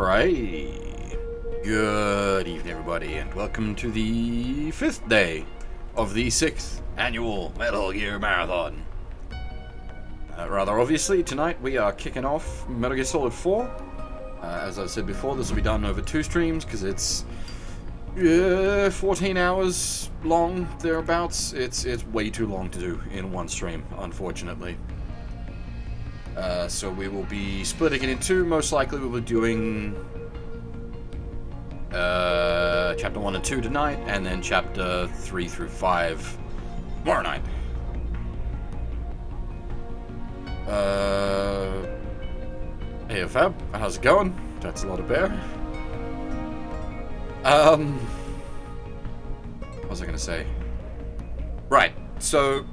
Alright. Good evening, everybody, and welcome to the 5th day of the 6th annual Metal Gear Marathon. Rather obviously, tonight we are kicking off Metal Gear Solid 4. As I've said before, this will be done over 2 streams, because it's 14 hours long, thereabouts. It's way too long to do in one stream, unfortunately. So we will be splitting it in 2. Most likely we'll be doing Chapter 1 and 2 tonight, and then Chapter 3 through 5 tomorrow night. Hey Fab, how's it going? That's a lot of bear. What was I gonna say? Right, so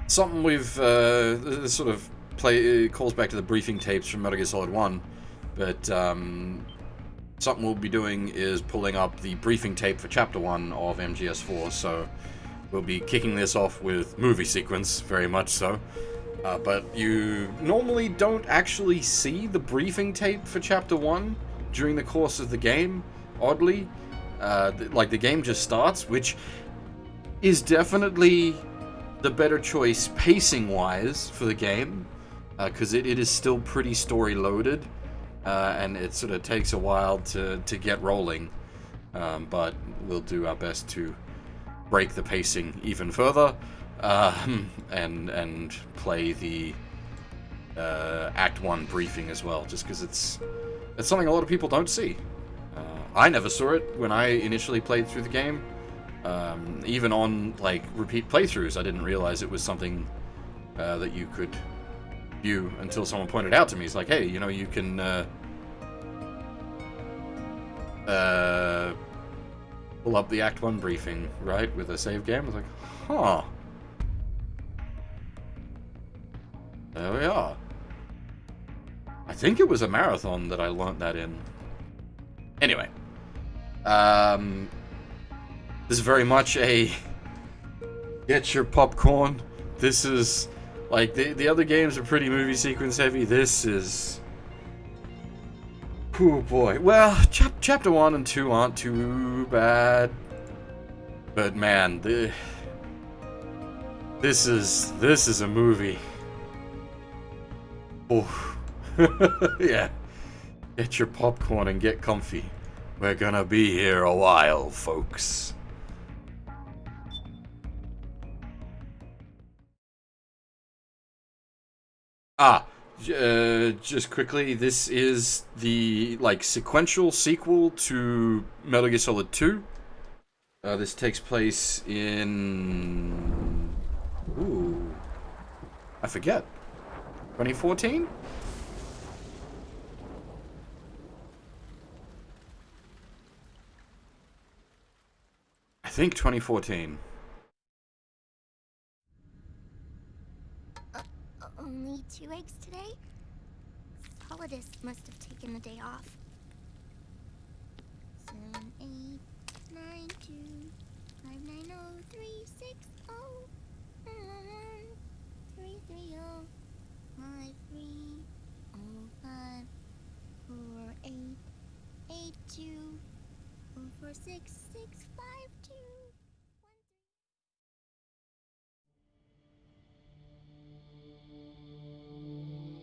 something we've this sort of calls back to the briefing tapes from Metal Gear Solid 1, but something we'll be doing is pulling up the briefing tape for Chapter 1 of MGS4, so we'll be kicking this off with movie sequence, very much so. But you normally don't actually see the briefing tape for Chapter 1 during the course of the game, oddly. Like, the game just starts, which is definitely the better choice pacing-wise for the game, because it is still pretty story-loaded, and it sort of takes a while to get rolling, but we'll do our best to break the pacing even further, and play the Act 1 briefing as well, just because it's something a lot of people don't see. I never saw it when I initially played through the game. Even on, like, repeat playthroughs, I didn't realize it was something that you could view until someone pointed out to me. It's like, hey, you know, you can pull up the Act 1 briefing, right, with a save game. I was like, huh. There we are. I think it was a marathon that I learnt that in. Anyway. This is very much a get your popcorn. This is, like, the other games are pretty movie sequence heavy. This is... oh boy. Well, Chapter 1 and 2 aren't too bad. But man, this is a movie. Oh. Yeah. Get your popcorn and get comfy. We're gonna be here a while, folks. Just quickly, this is the like sequential sequel to Metal Gear Solid 2. This takes place in I forget. 2014? I think 2014. Only 2 eggs today? Solidus must have taken the day off. 7, 8, 9, 2, 5, 9, 0, 3, 6, 0, 1, 3, 3, 0, 5, 3, 0, 5, 4, 8, 8, 2, 4, 4, 6, 6, 5, 2.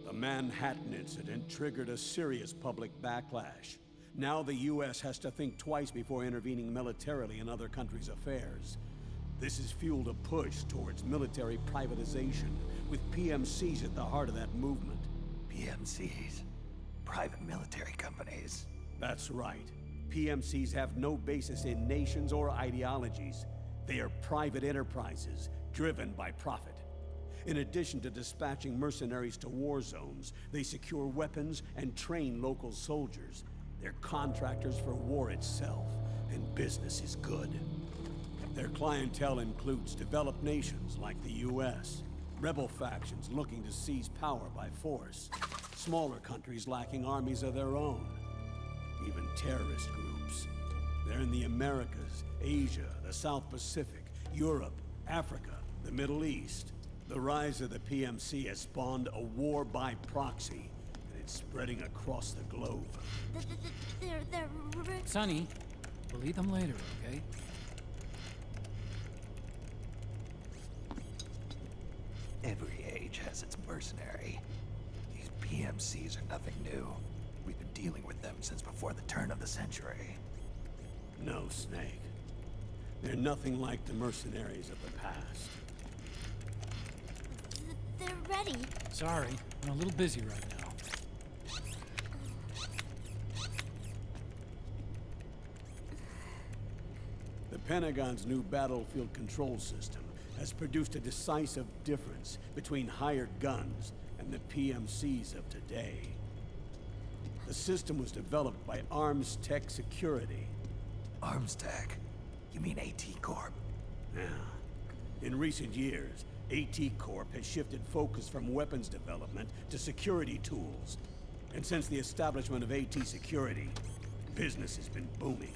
The Manhattan incident triggered a serious public backlash. Now the U.S. has to think twice before intervening militarily in other countries' affairs. This has fueled a push towards military privatization, with PMCs at the heart of that movement. PMCs? Private military companies? That's right. PMCs have no basis in nations or ideologies. They are private enterprises, driven by profit. In addition to dispatching mercenaries to war zones, they secure weapons and train local soldiers. They're contractors for war itself, and business is good. Their clientele includes developed nations like the US, rebel factions looking to seize power by force, smaller countries lacking armies of their own, even terrorist groups. They're in the Americas, Asia, the South Pacific, Europe, Africa, the Middle East. The rise of the PMC has spawned a war by proxy, and it's spreading across the globe. They're Sonny, we'll eat them later, okay? Every age has its mercenary. These PMCs are nothing new. We've been dealing with them since before the turn of the century. No, Snake. They're nothing like the mercenaries of the past. They're ready. Sorry, I'm a little busy right now. The Pentagon's new battlefield control system has produced a decisive difference between hired guns and the PMCs of today. The system was developed by Arms Tech Security. Arms Tech? You mean AT Corp? Yeah. In recent years, AT Corp has shifted focus from weapons development to security tools. And since the establishment of AT Security, business has been booming.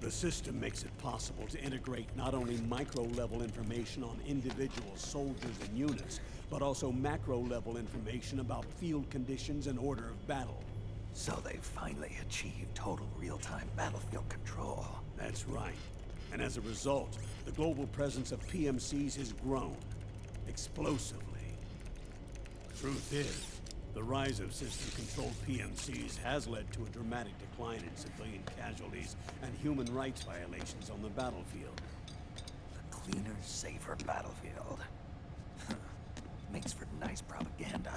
The system makes it possible to integrate not only micro-level information on individual soldiers and units, but also macro-level information about field conditions and order of battle. So they've finally achieved total real-time battlefield control. That's right. And as a result, the global presence of PMCs has grown explosively. Truth is, the rise of system-controlled PMCs has led to a dramatic decline in civilian casualties and human rights violations on the battlefield. A cleaner, safer battlefield. Makes for nice propaganda.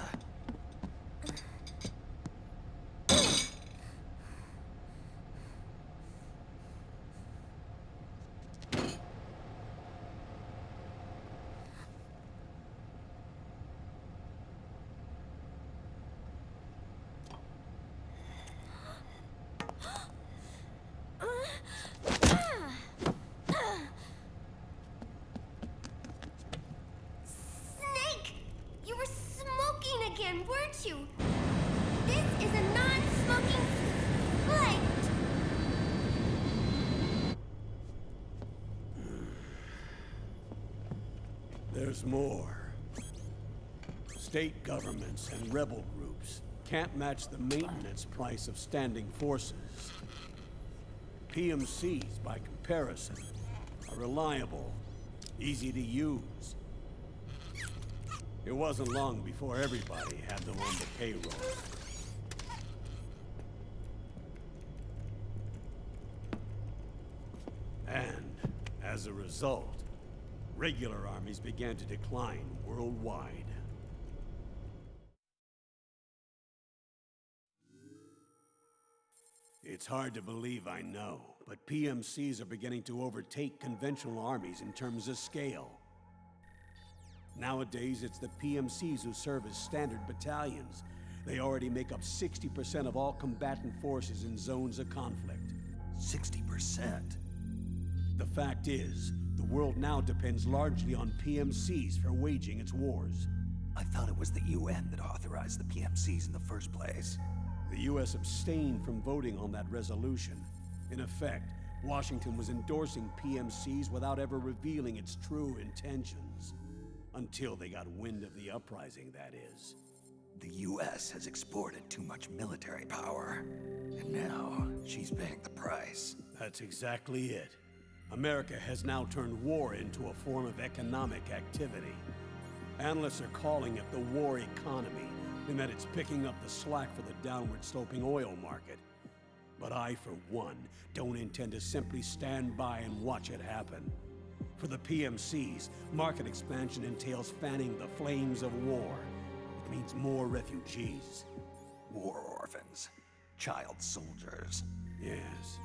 Snake! You were smoking again, weren't you? This is a non-smoking flight! There's more. State governments and rebel groups can't match the maintenance price of standing forces. PMCs, by comparison, are reliable, easy to use. It wasn't long before everybody had them on the payroll. And, as a result, regular armies began to decline worldwide. It's hard to believe, I know, but PMCs are beginning to overtake conventional armies in terms of scale. Nowadays, it's the PMCs who serve as standard battalions. They already make up 60% of all combatant forces in zones of conflict. 60%? The fact is, the world now depends largely on PMCs for waging its wars. I thought it was the UN that authorized the PMCs in the first place. The US abstained from voting on that resolution. In effect, Washington was endorsing PMCs without ever revealing its true intentions. Until they got wind of the uprising, that is. The US has exported too much military power, and now she's paying the price. That's exactly it. America has now turned war into a form of economic activity. Analysts are calling it the war economy, in that it's picking up the slack for the downward-sloping oil market. But I, for one, don't intend to simply stand by and watch it happen. For the PMCs, market expansion entails fanning the flames of war. It means more refugees. War orphans. Child soldiers. Yes.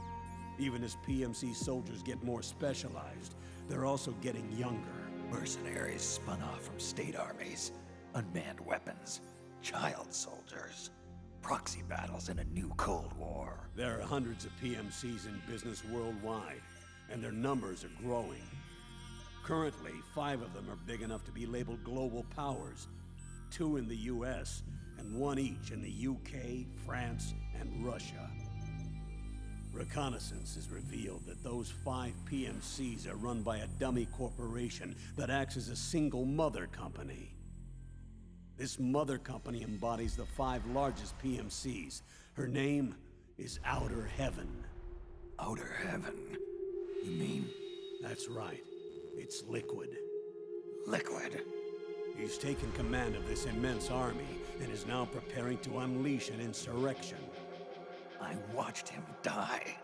Even as PMC soldiers get more specialized, they're also getting younger. Mercenaries spun off from state armies. Unmanned weapons. Child soldiers. Proxy battles in a new Cold War. There are hundreds of PMCs in business worldwide, and their numbers are growing. Currently, 5 of them are big enough to be labeled global powers, 2 in the US, and 1 each in the UK, France, and Russia. Reconnaissance has revealed that those 5 PMCs are run by a dummy corporation that acts as a single mother company. This mother company embodies the 5 largest PMCs. Her name is Outer Heaven. Outer Heaven? You mean? That's right. It's Liquid. Liquid? He's taken command of this immense army and is now preparing to unleash an insurrection. I watched him die.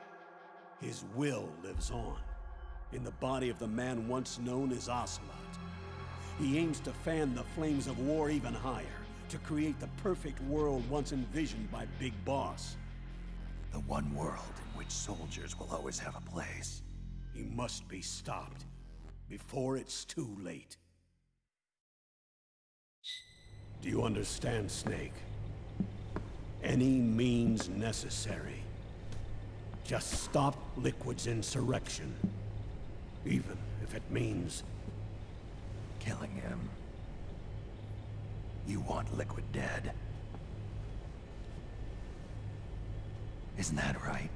His will lives on, in the body of the man once known as Ocelot. He aims to fan the flames of war even higher, to create the perfect world once envisioned by Big Boss. The one world in which soldiers will always have a place. He must be stopped, before it's too late. Do you understand, Snake? Any means necessary. Just stop Liquid's insurrection. Even if it means killing him. You want Liquid dead? Isn't that right,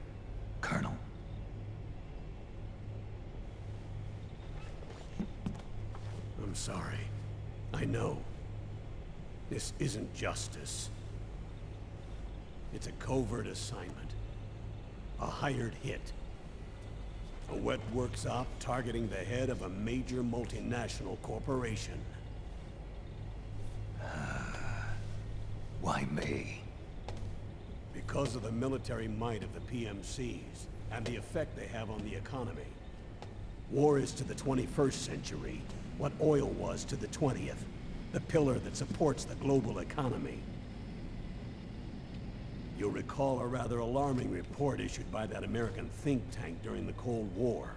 Colonel? I'm sorry. I know. This isn't justice. It's a covert assignment. A hired hit. A wet works op targeting the head of a major multinational corporation. Why me? Because of the military might of the PMCs, and the effect they have on the economy. War is to the 21st century what oil was to the 20th, the pillar that supports the global economy. You'll recall a rather alarming report issued by that American think tank during the Cold War.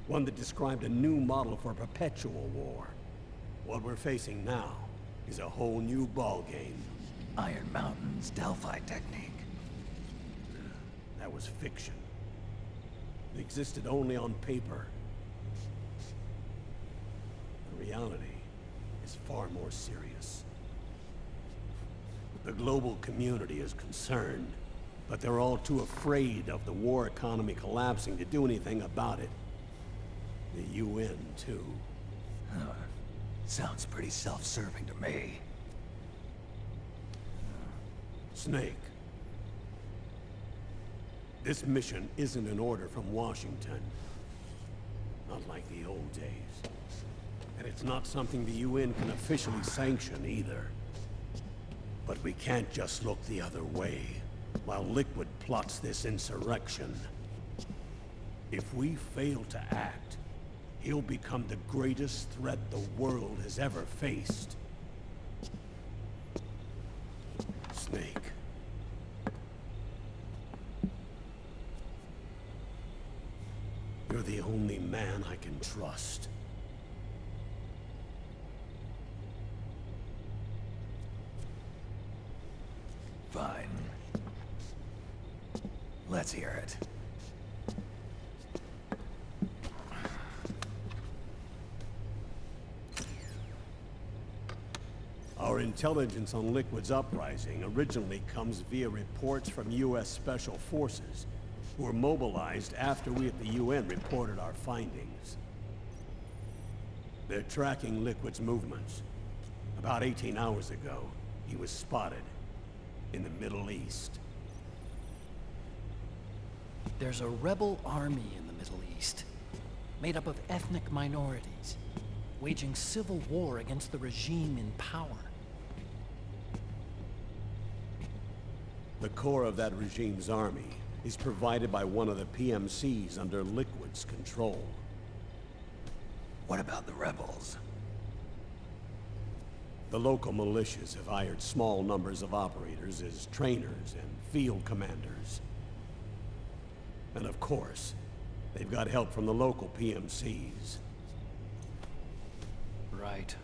One that described a new model for perpetual war. What we're facing now is a whole new ballgame. Iron Mountain's Delphi technique. That was fiction. It existed only on paper. The reality is far more serious. The global community is concerned, but they're all too afraid of the war economy collapsing to do anything about it. The UN, too. Sounds pretty self-serving to me. Snake. This mission isn't an order from Washington. Not like the old days. And it's not something the UN can officially sanction either. But we can't just look the other way while Liquid plots this insurrection. If we fail to act, he'll become the greatest threat the world has ever faced. Snake. can trust. Fine. Let's hear it. Our intelligence on Liquid's uprising originally comes via reports from U.S. Special Forces, who were mobilized after we at the UN reported our findings. They're tracking Liquid's movements. About 18 hours ago, he was spotted in the Middle East. There's a rebel army in the Middle East, made up of ethnic minorities, waging civil war against the regime in power. The core of that regime's army is provided by one of the PMCs under Liquid's control. What about the rebels? The local militias have hired small numbers of operators as trainers and field commanders. And of course, they've got help from the local PMCs. Right.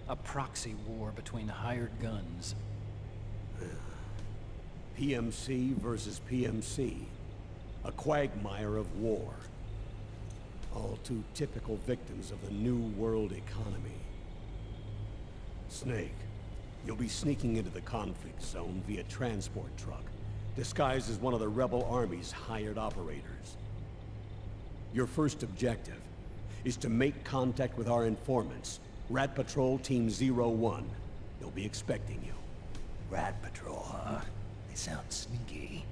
A proxy war between hired guns. PMC versus PMC. A quagmire of war. All too typical victims of the new world economy. Snake, you'll be sneaking into the conflict zone via transport truck, disguised as one of the rebel army's hired operators. Your first objective is to make contact with our informants, Rat Patrol Team 01. They'll be expecting you. Rat Patrol, huh? They sound sneaky.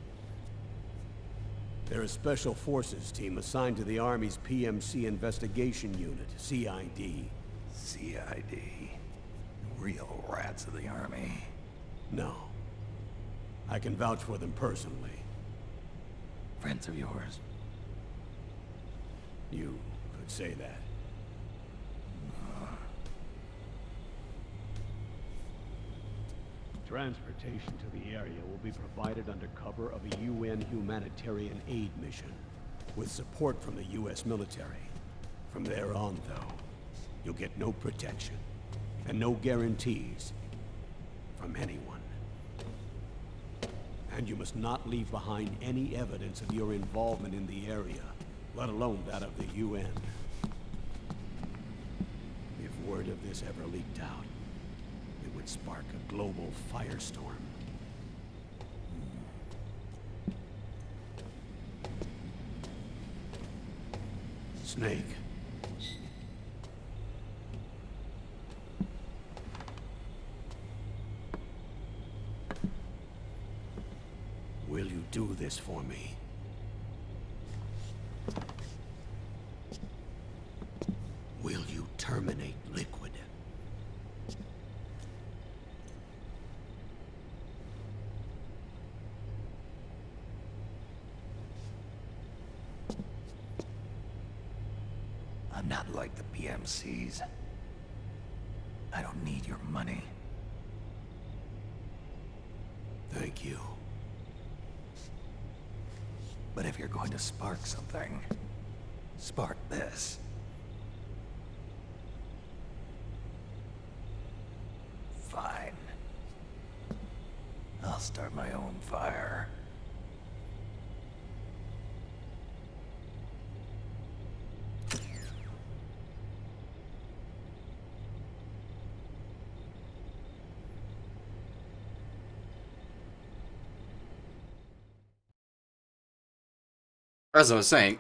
They're a special forces team assigned to the Army's PMC Investigation Unit, CID. CID. Real rats of the Army. No. I can vouch for them personally. Friends of yours? You could say that. Transportation to the area will be provided under cover of a UN humanitarian aid mission, with support from the US military. From there on, though, you'll get no protection, and no guarantees from anyone. And you must not leave behind any evidence of your involvement in the area, let alone that of the UN. If word of this ever leaked out, it would spark a global firestorm. Snake. Will you do this for me? Will you terminate Liquid? I'm not like the PMCs. I don't need your money. Thank you. But if you're going to spark something, spark this. Fine. I'll start my own fire. As I was saying,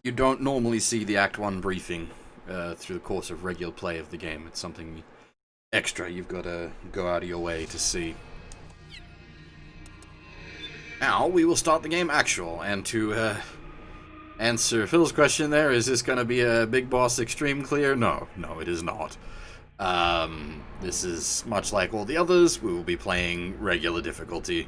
you don't normally see the Act 1 briefing through the course of regular play of the game. It's something extra you've got to go out of your way to see. Now, we will start the game actual, and to answer Phil's question there, is this going to be a Big Boss Extreme Clear? No, it is not. This is much like all the others. We will be playing regular difficulty.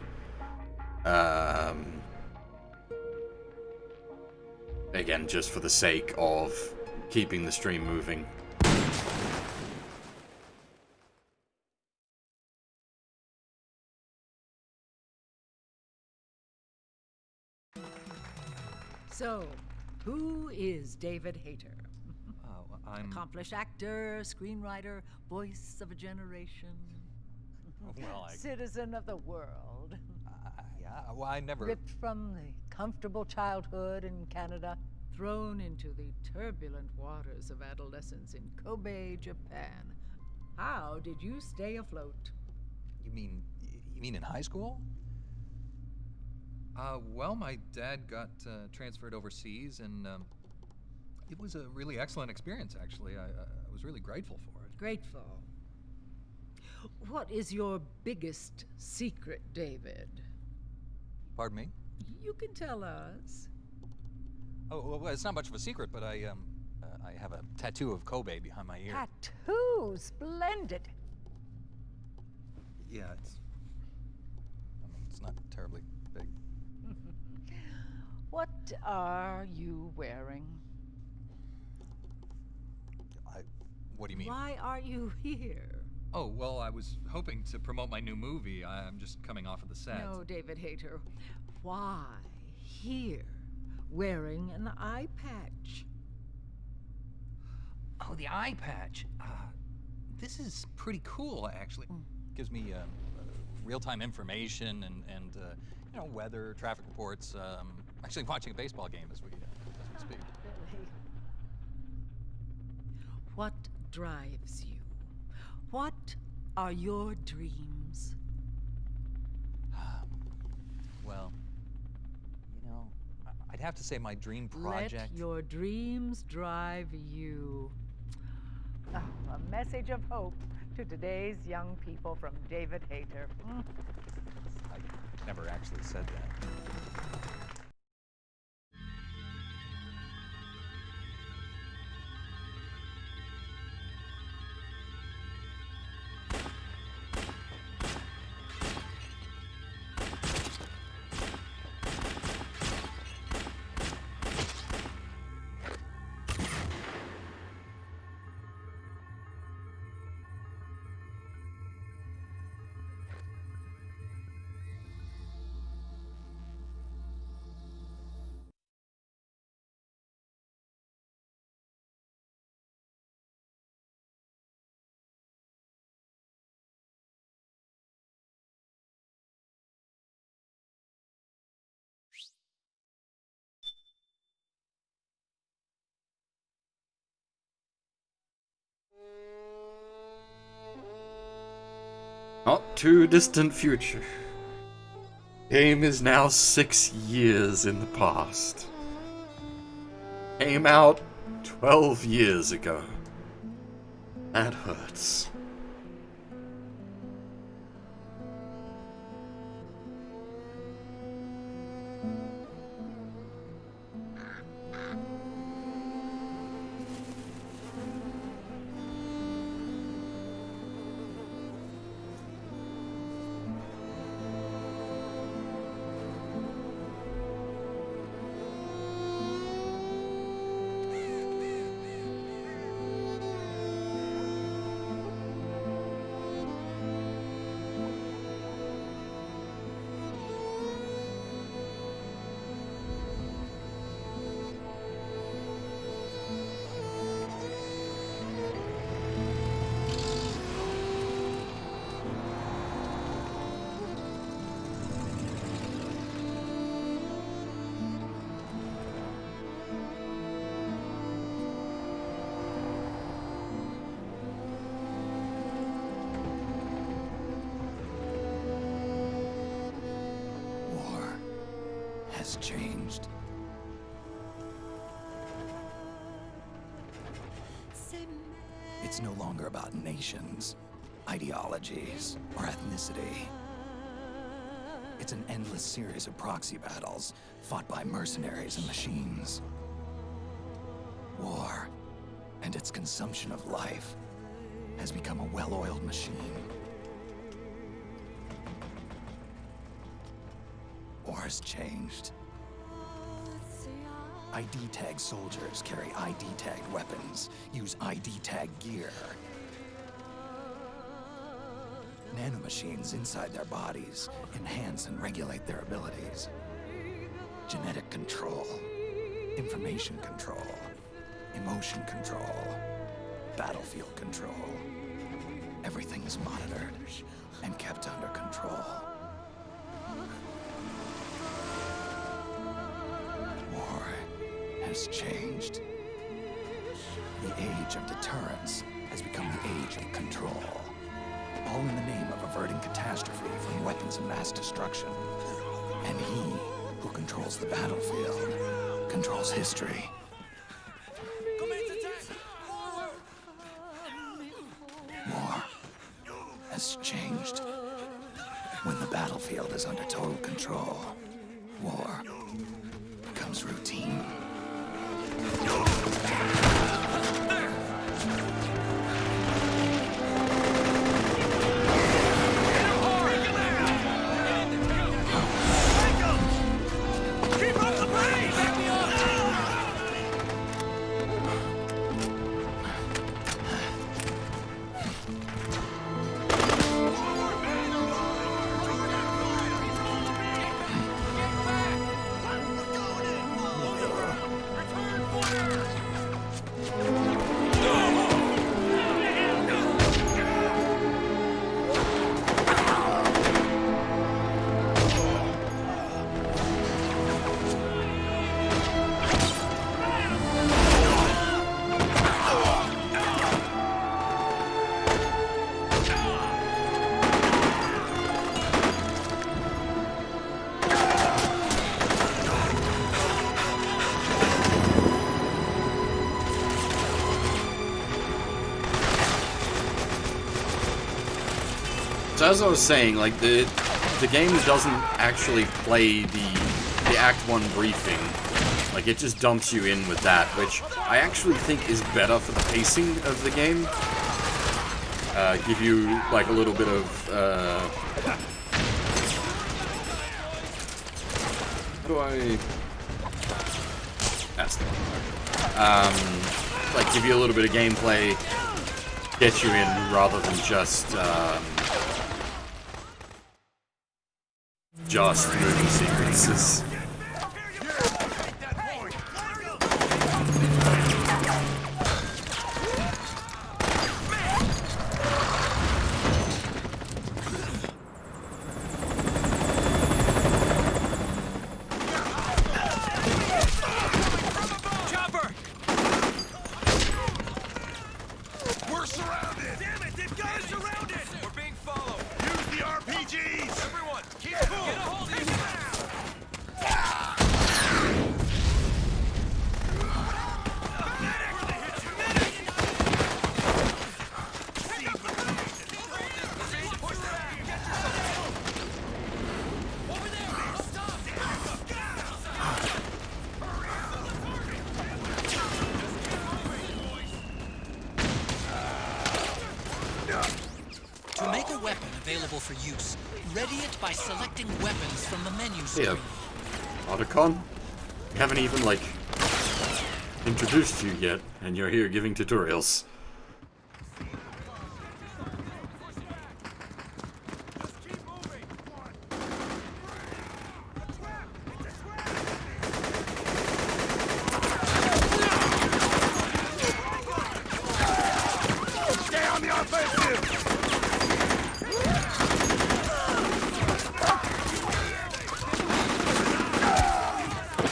Again, just for the sake of keeping the stream moving. So, who is David Hayter? I'm... Accomplished actor, screenwriter, voice of a generation. Well, Citizen of the world. yeah, well, I never... Ripped from the comfortable childhood in Canada. Thrown into the turbulent waters of adolescence in Kobe, Japan. How did you stay afloat? You mean in high school? Well, my dad got transferred overseas, and it was a really excellent experience, actually. I was really grateful for it. Grateful. What is your biggest secret, David? Pardon me? You can tell us. Oh, well, it's not much of a secret, but I have a tattoo of Kobe behind my ear. Tattoo, splendid. Yeah, it's not terribly big. What are you wearing? What do you mean? Why are you here? Oh, well, I was hoping to promote my new movie. I'm just coming off of the set. No, David Hayter. Why here? Wearing an eye patch. Oh, the eye patch. This is pretty cool, actually. Gives me real-time information and you know, weather, traffic reports. Actually watching a baseball game as we speak. Really? What drives you? What are your dreams? Well, you know, I'd have to say my dream project. Let your dreams drive you. Oh, a message of hope to today's young people from David Hayter. I never actually said that. Not too distant future. Game is now 6 years in the past. Came out 12 years ago. That hurts. War has changed. It's no longer about nations, ideologies, or ethnicity. It's an endless series of proxy battles fought by mercenaries and machines. War and its consumption of life has become a well-oiled machine. War's changed. ID tag soldiers carry ID tagged weapons, use ID tag gear. Nanomachines inside their bodies enhance and regulate their abilities. Genetic control, information control, emotion control. battlefield control. Everything is monitored and kept under control. War has changed. The age of deterrence has become the age of control. All in the name of averting catastrophe from weapons of mass destruction. And he who controls the battlefield controls history. War has changed. When the battlefield is under total control, war becomes routine. So as I was saying, like the game doesn't actually play the Act 1 briefing. Like it just dumps you in with that, which I actually think is better for the pacing of the game. Give you like a little bit of how do I? That's the one. Like give you a little bit of gameplay, get you in rather than just movie sequences. We're surrounded! Damn it, they've got us surrounded! We're being followed! Use the RPGs! Everyone, keep cool! Get a hold of him! To make a weapon available for use, ready it by selecting weapons from the menu screen. Yeah. Otacon? We haven't even, like, introduced you yet, and you're here giving tutorials. Stay on the offensive!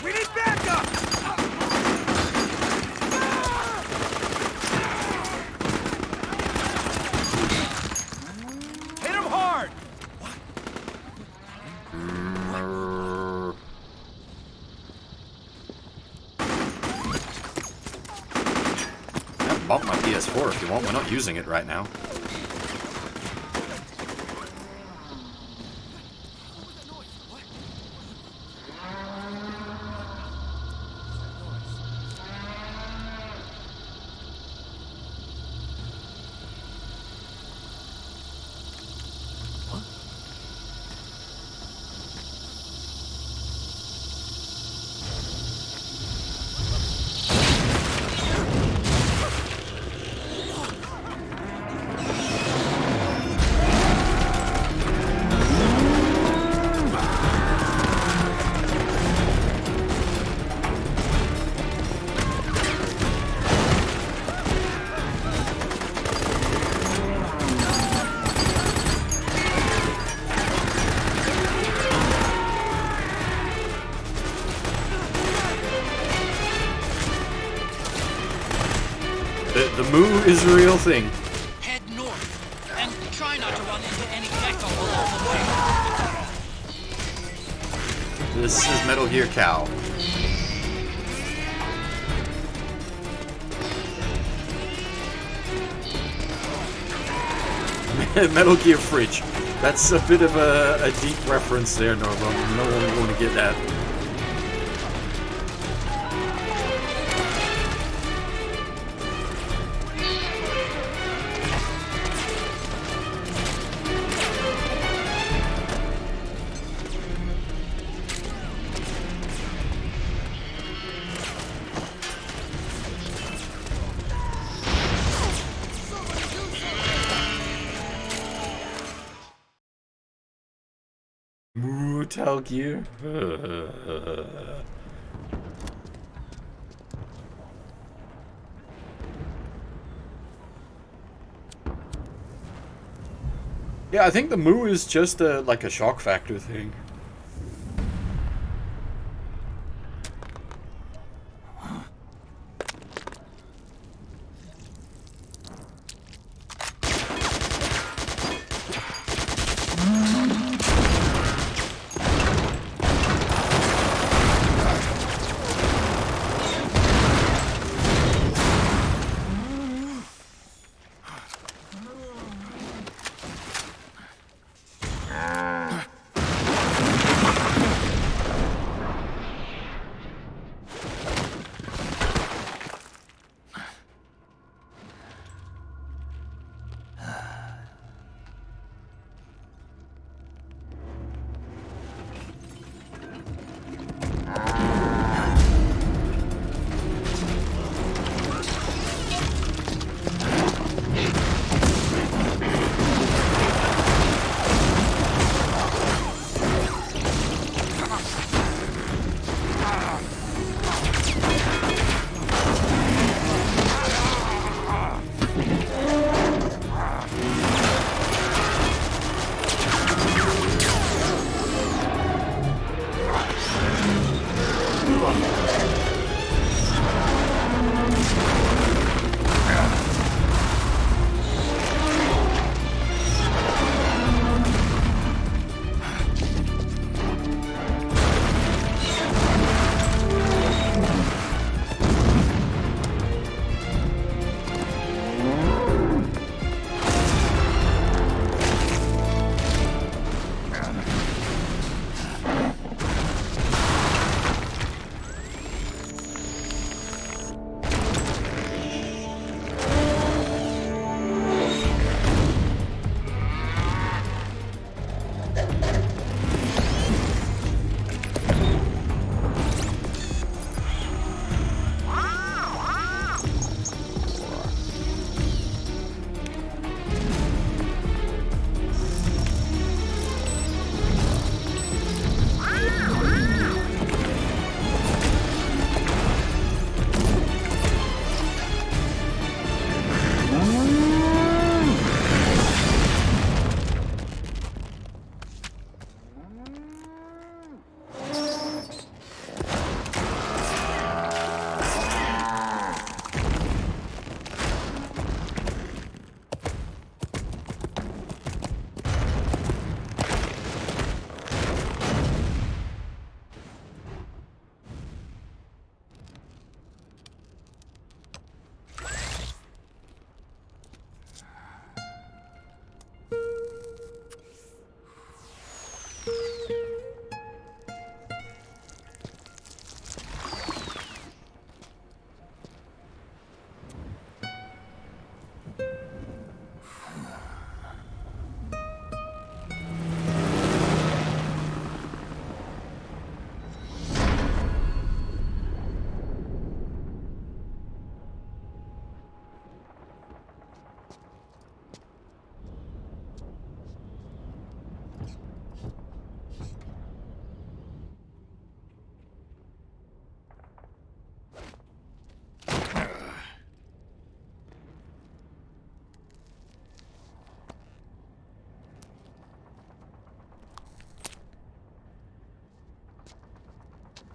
We need backup! Hit him hard! Bump my PS4 if you want. We're not using it right now. moo is a real thing. Head north and try not to run into any gecko along the way. This is Metal Gear Cow. Metal Gear Fridge. That's a bit of a deep reference there, Norman. No one will want to get that. Metal Gear. Yeah, I think the moo is just like a shock factor thing.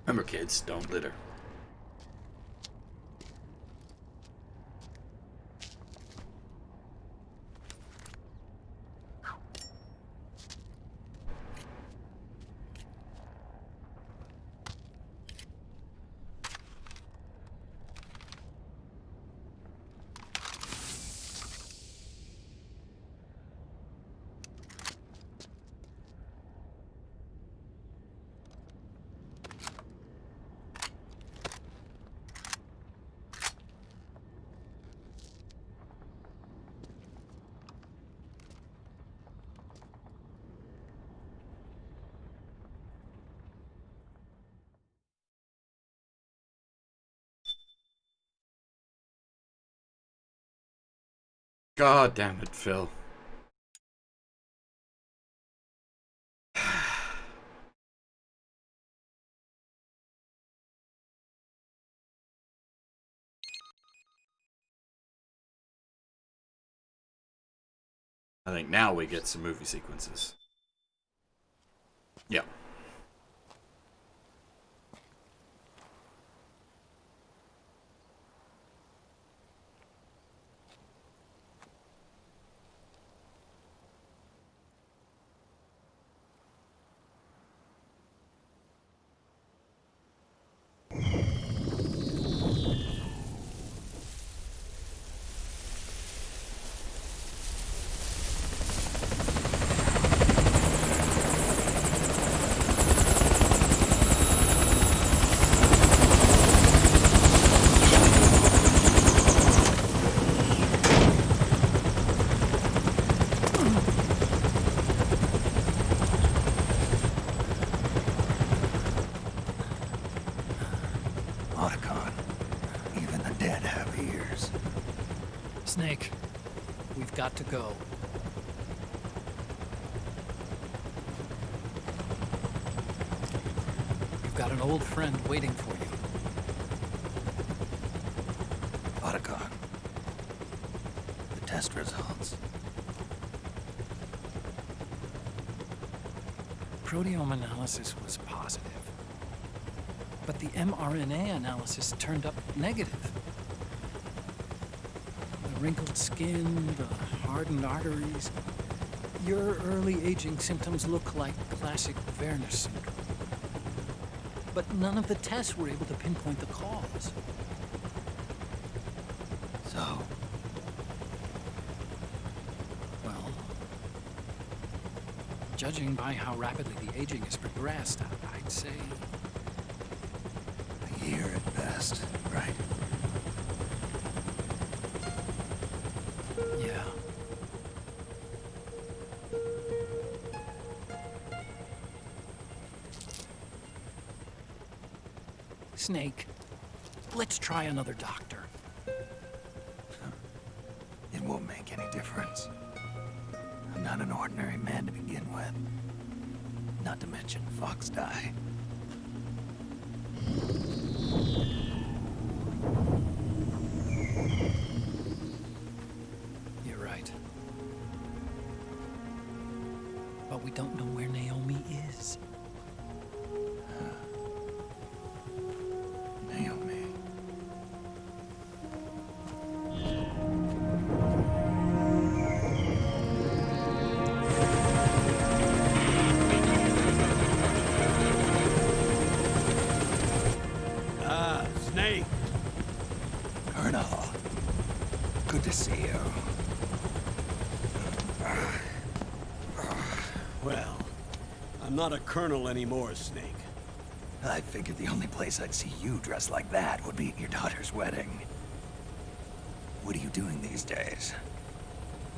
Remember, kids, don't litter. God damn it, Phil. I think now we get some movie sequences. Yeah. Otacon, even the dead have ears. Snake, we've got to go. You've got an old friend waiting for you. Otacon, the test results. Proteome analysis was positive. But the mRNA analysis turned up negative. The wrinkled skin, the hardened arteries. Your early aging symptoms look like classic Werner syndrome. But none of the tests were able to pinpoint the cause. So, Well, judging by how rapidly the aging has progressed, I'd say a year at best, right? yeah. Snake, let's try another doctor. It won't make any difference. I'm not an ordinary man to begin with. Not to mention Fox die. You're right. But we don't know where Naomi is. Naomi. Ah, Snake. Colonel. Good to see you. Well, I'm not a colonel anymore, Snake. I figured the only place I'd see you dressed like that would be at your daughter's wedding. What are you doing these days?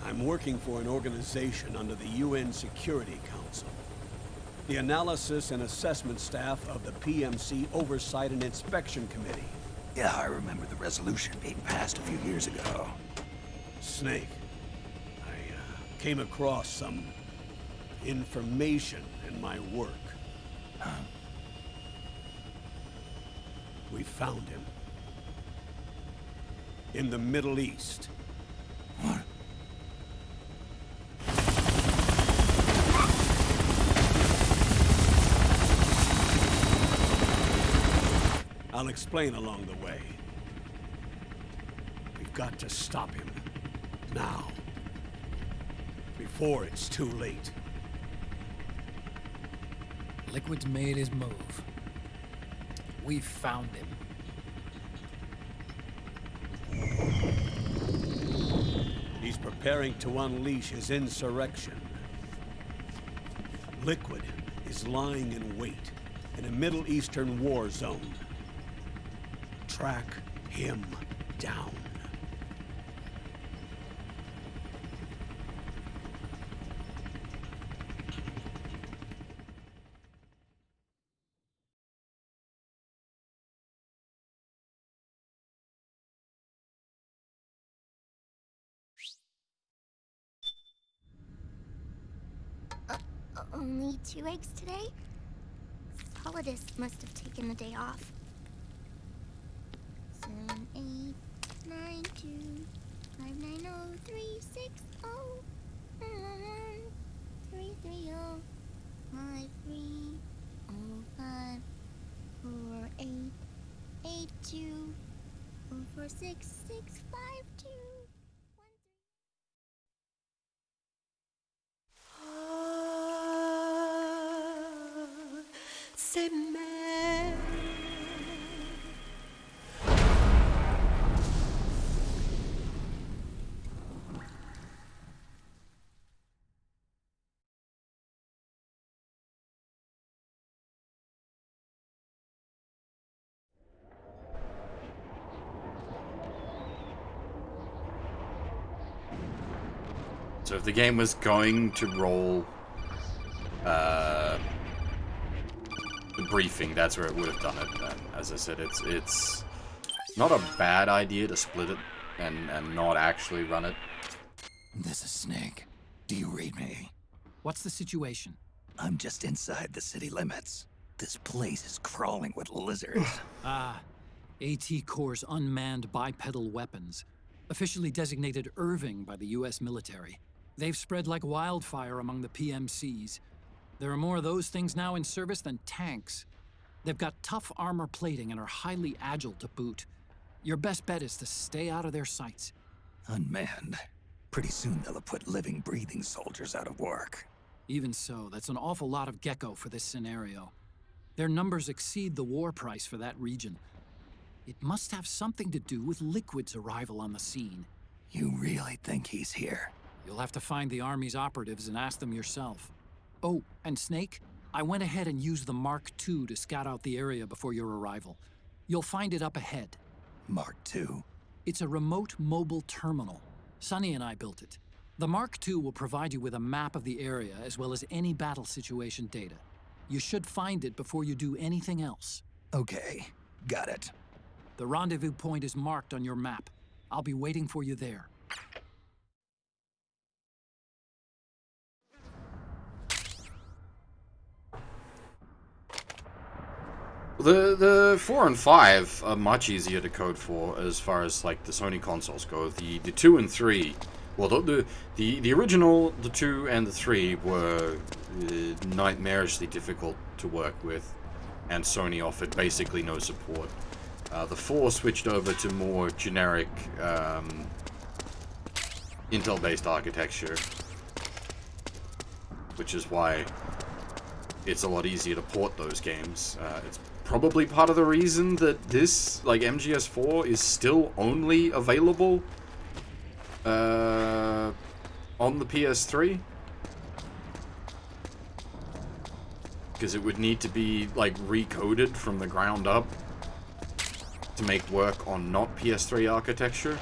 I'm working for an organization under the UN Security Council. The Analysis and Assessment Staff of the PMC Oversight and Inspection Committee. Yeah, I remember the resolution being passed a few years ago. Snake, I came across some information in my work. We found him. In the Middle East. What? I'll explain along the way. We've got to stop him. Now. Before it's too late. Liquid's made his move. We found him. He's preparing to unleash his insurrection. Liquid is lying in wait in a Middle Eastern war zone. Track him down. Only 2 eggs today? Solidus must have taken the day off. 7, 8, 9, 2, 5, 9, 0, 3, 6, 0, 3, 3, 0, 5, 3, 0, 5, 4, 8, 8, 2, 0, 4, 6, 6, 5, 2, 1, 3. C'est même. So if the game was going to roll the briefing, that's where it would have done it. And as I said, it's not a bad idea to split it and not actually run it. This is Snake. Do you read me? What's the situation? I'm just inside the city limits. This place is crawling with lizards. AT Corps' unmanned bipedal weapons, officially designated Irving by the US military. They've spread like wildfire among the PMCs. There are more of those things now in service than tanks. They've got tough armor plating and are highly agile to boot. Your best bet is to stay out of their sights. Unmanned. Pretty soon they'll have put living, breathing soldiers out of work. Even so, that's an awful lot of gecko for this scenario. Their numbers exceed the war price for that region. It must have something to do with Liquid's arrival on the scene. You really think he's here? You'll have to find the Army's operatives and ask them yourself. Oh, and Snake, I went ahead and used the Mark II to scout out the area before your arrival. You'll find it up ahead. Mark II? It's a remote mobile terminal. Sonny and I built it. The Mark II will provide you with a map of the area as well as any battle situation data. You should find it before you do anything else. Okay, got it. The rendezvous point is marked on your map. I'll be waiting for you there. The 4 and 5 are much easier to code for as far as like the Sony consoles go. The 2 and 3, well, the original, the 2 and the 3 were nightmarishly difficult to work with, and Sony offered basically no support. The 4 switched over to more generic Intel-based architecture, which is why it's a lot easier to port those games. It's probably part of the reason that this, like MGS4, is still only available on the PS3. Because it would need to be, like, recoded from the ground up to make work on not PS3 architecture.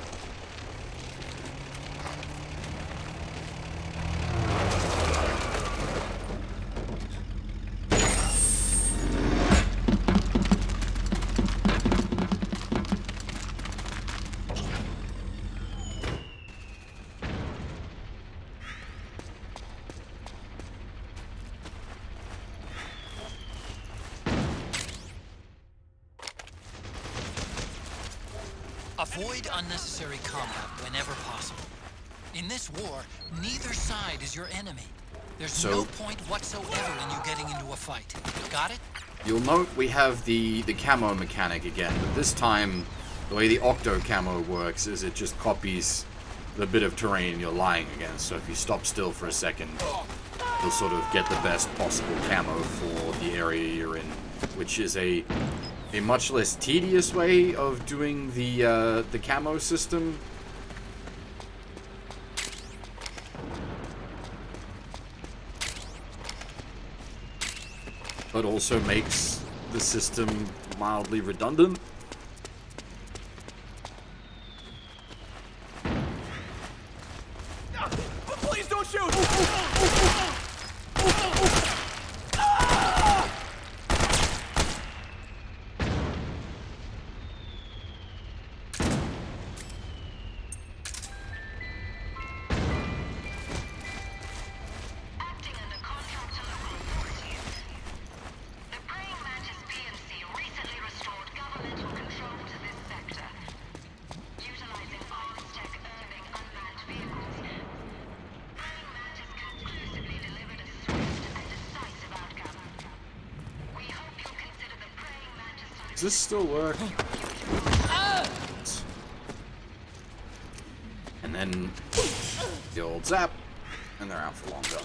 Avoid unnecessary combat whenever possible. In this war, neither side is your enemy. There's no point whatsoever in you getting into a fight. Got it? You'll note we have the camo mechanic again, but this time the way the Octo camo works is it just copies the bit of terrain you're lying against. So if you stop still for a second, you'll sort of get the best possible camo for the area you're in, which is a much less tedious way of doing the camo system. But also makes the system mildly redundant. Please don't shoot! Does this still work? And then the old zap, and they're out for longer.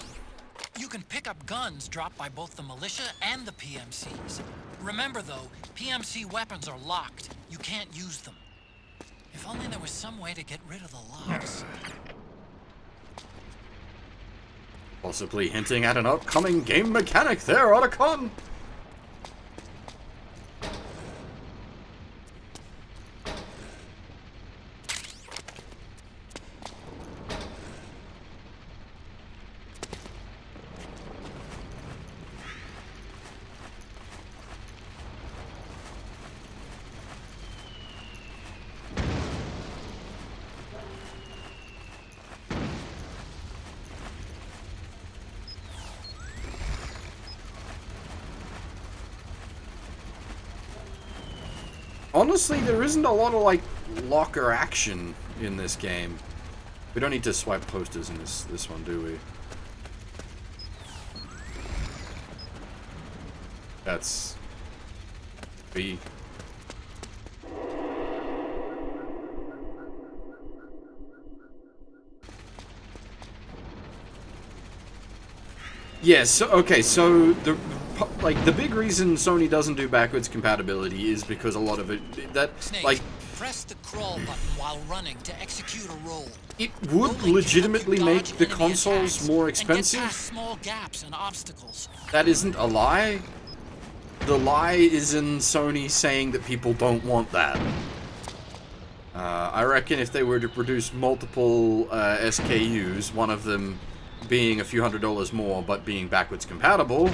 You can pick up guns dropped by both the militia and the PMCs. Remember though, PMC weapons are locked. You can't use them. If only there was some way to get rid of the locks. Possibly hinting at an upcoming game mechanic there, Otacon! Honestly, there isn't a lot of, like, locker action in this game. We don't need to swipe posters in this one, do we? That's... B. Yes, okay, so the big reason Sony doesn't do backwards compatibility is because a lot of it Snake, press the crawl button while running to execute a roll. It would legitimately make the consoles more expensive. And get past small gaps and obstacles. That isn't a lie. The lie is in Sony saying that people don't want that. I reckon if they were to produce multiple SKUs, one of them being a few $100s more, but being backwards compatible,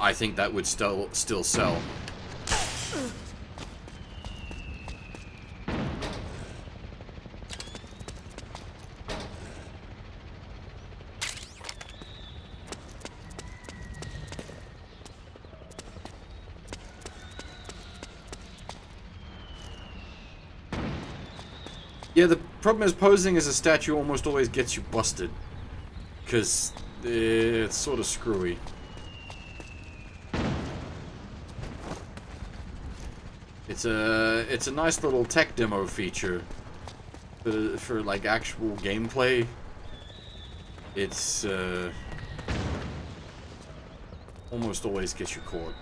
I think that would still sell. Yeah, the problem is posing as a statue almost always gets you busted. Because it's sort of screwy. It's a nice little tech demo feature. For like actual gameplay. It's almost always gets you caught.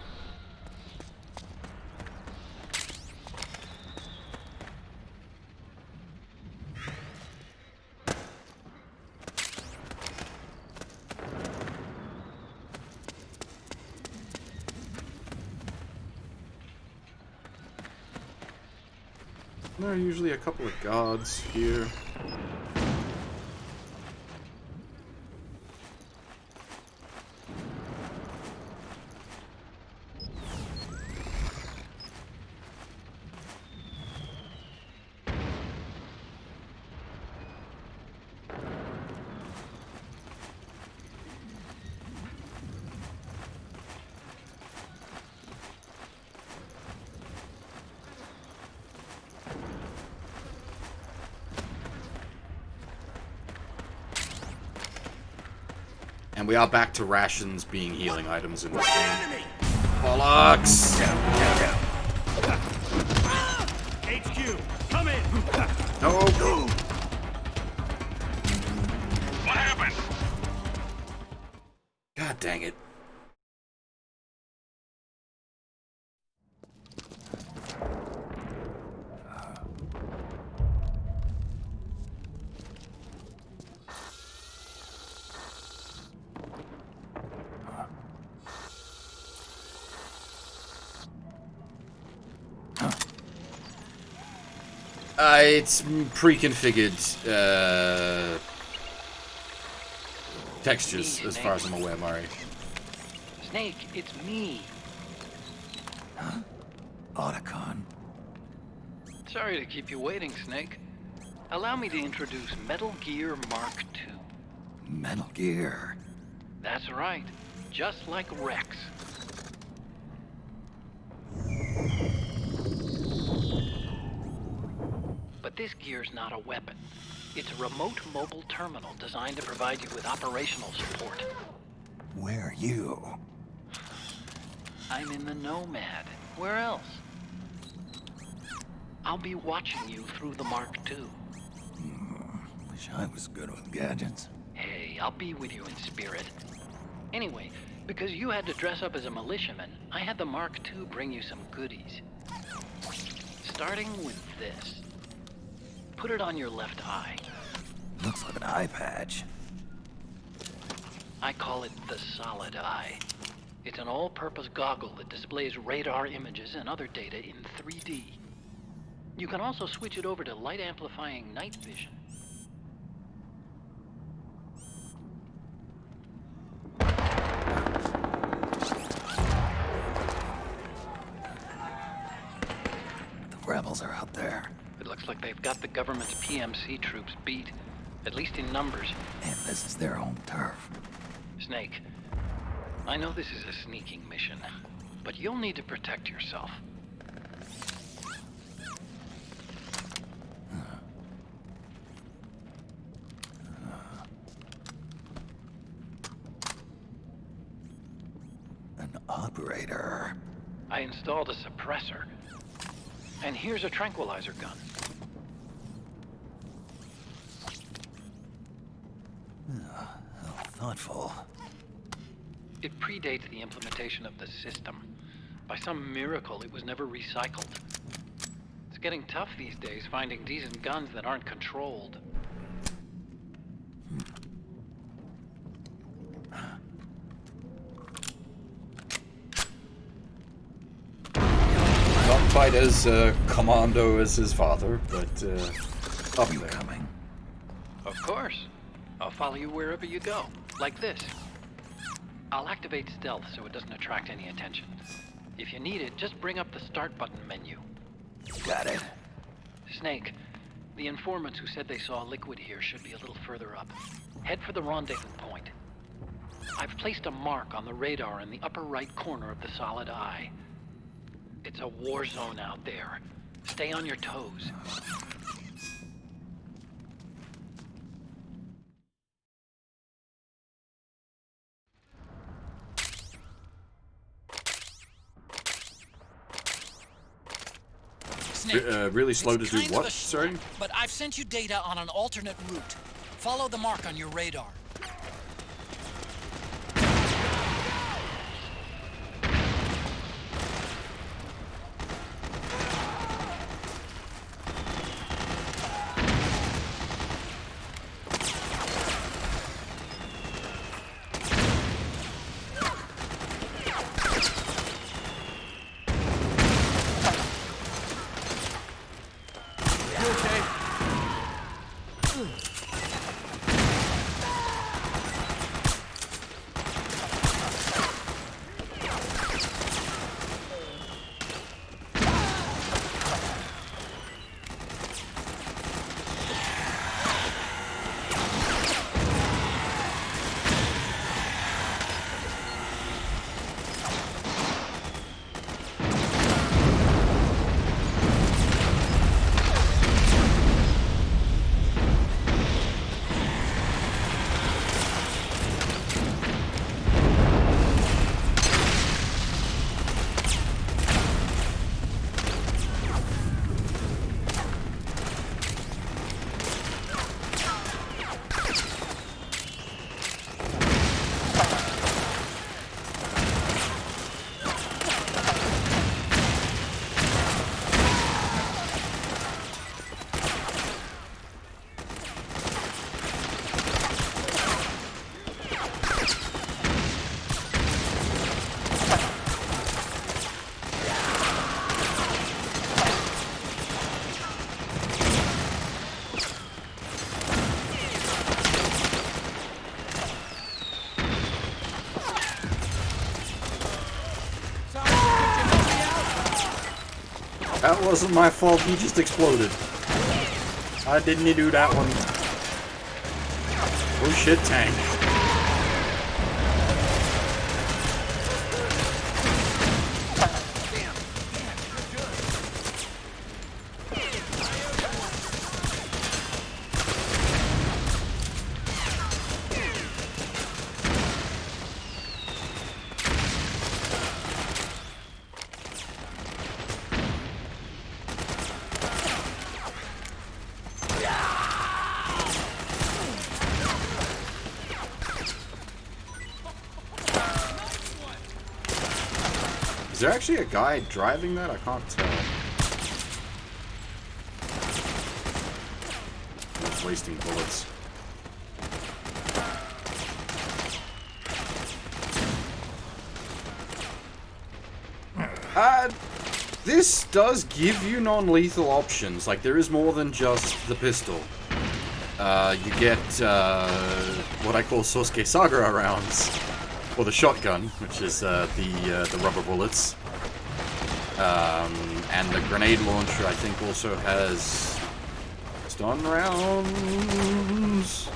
There are usually a couple of guards here. And we are back to rations being healing items in this game. Bollocks! HQ, come in! No! What happened? God dang it. It's pre-configured textures, as far as I'm aware, Murray. Snake, it's me. Huh? Otacon. Sorry to keep you waiting, Snake. Allow me to introduce Metal Gear Mark II. Metal Gear. That's right. Just like Rex. But this gear's not a weapon. It's a remote mobile terminal designed to provide you with operational support. Where are you? I'm in the Nomad. Where else? I'll be watching you through the Mark II. Wish I was good with gadgets. Hey, I'll be with you in spirit. Anyway, because you had to dress up as a militiaman, I had the Mark II bring you some goodies. Starting with this. Put it on your left eye. Looks like an eye patch. I call it the Solid Eye. It's an all-purpose goggle that displays radar images and other data in 3D. You can also switch it over to light-amplifying night vision. The rebels are out there. It looks like they've got the government's PMC troops beat, at least in numbers. And this is their home turf. Snake, I know this is a sneaking mission, but you'll need to protect yourself. An operator. I installed a suppressor. And here's a tranquilizer gun. How thoughtful. It predates the implementation of the system. By some miracle, it was never recycled. It's getting tough these days finding decent guns that aren't controlled. Not quite as commando as his father, but up You there. coming? Of course. I'll follow you wherever you go, like this. I'll activate stealth so it doesn't attract any attention. If you need it, just bring up the start button menu. Got it. Snake, the informants who said they saw liquid here should be a little further up. Head for the rendezvous point. I've placed a mark on the radar in the upper right corner of the Solid Eye. It's a war zone out there. Stay on your toes. Snake, really slow it's to do kind of what? a Sorry? schlep, but I've sent you data on an alternate route. Follow the mark on your radar. That wasn't my fault, he just exploded. I didn't do that one. Oh shit, tank. Is there actually a guy driving that? I can't tell. It's wasting bullets. This does give you non-lethal options. Like, there is more than just the pistol. You get what I call Sosuke Sagara rounds, or the shotgun, which is the rubber bullets. And the grenade launcher, I think, also has stun rounds.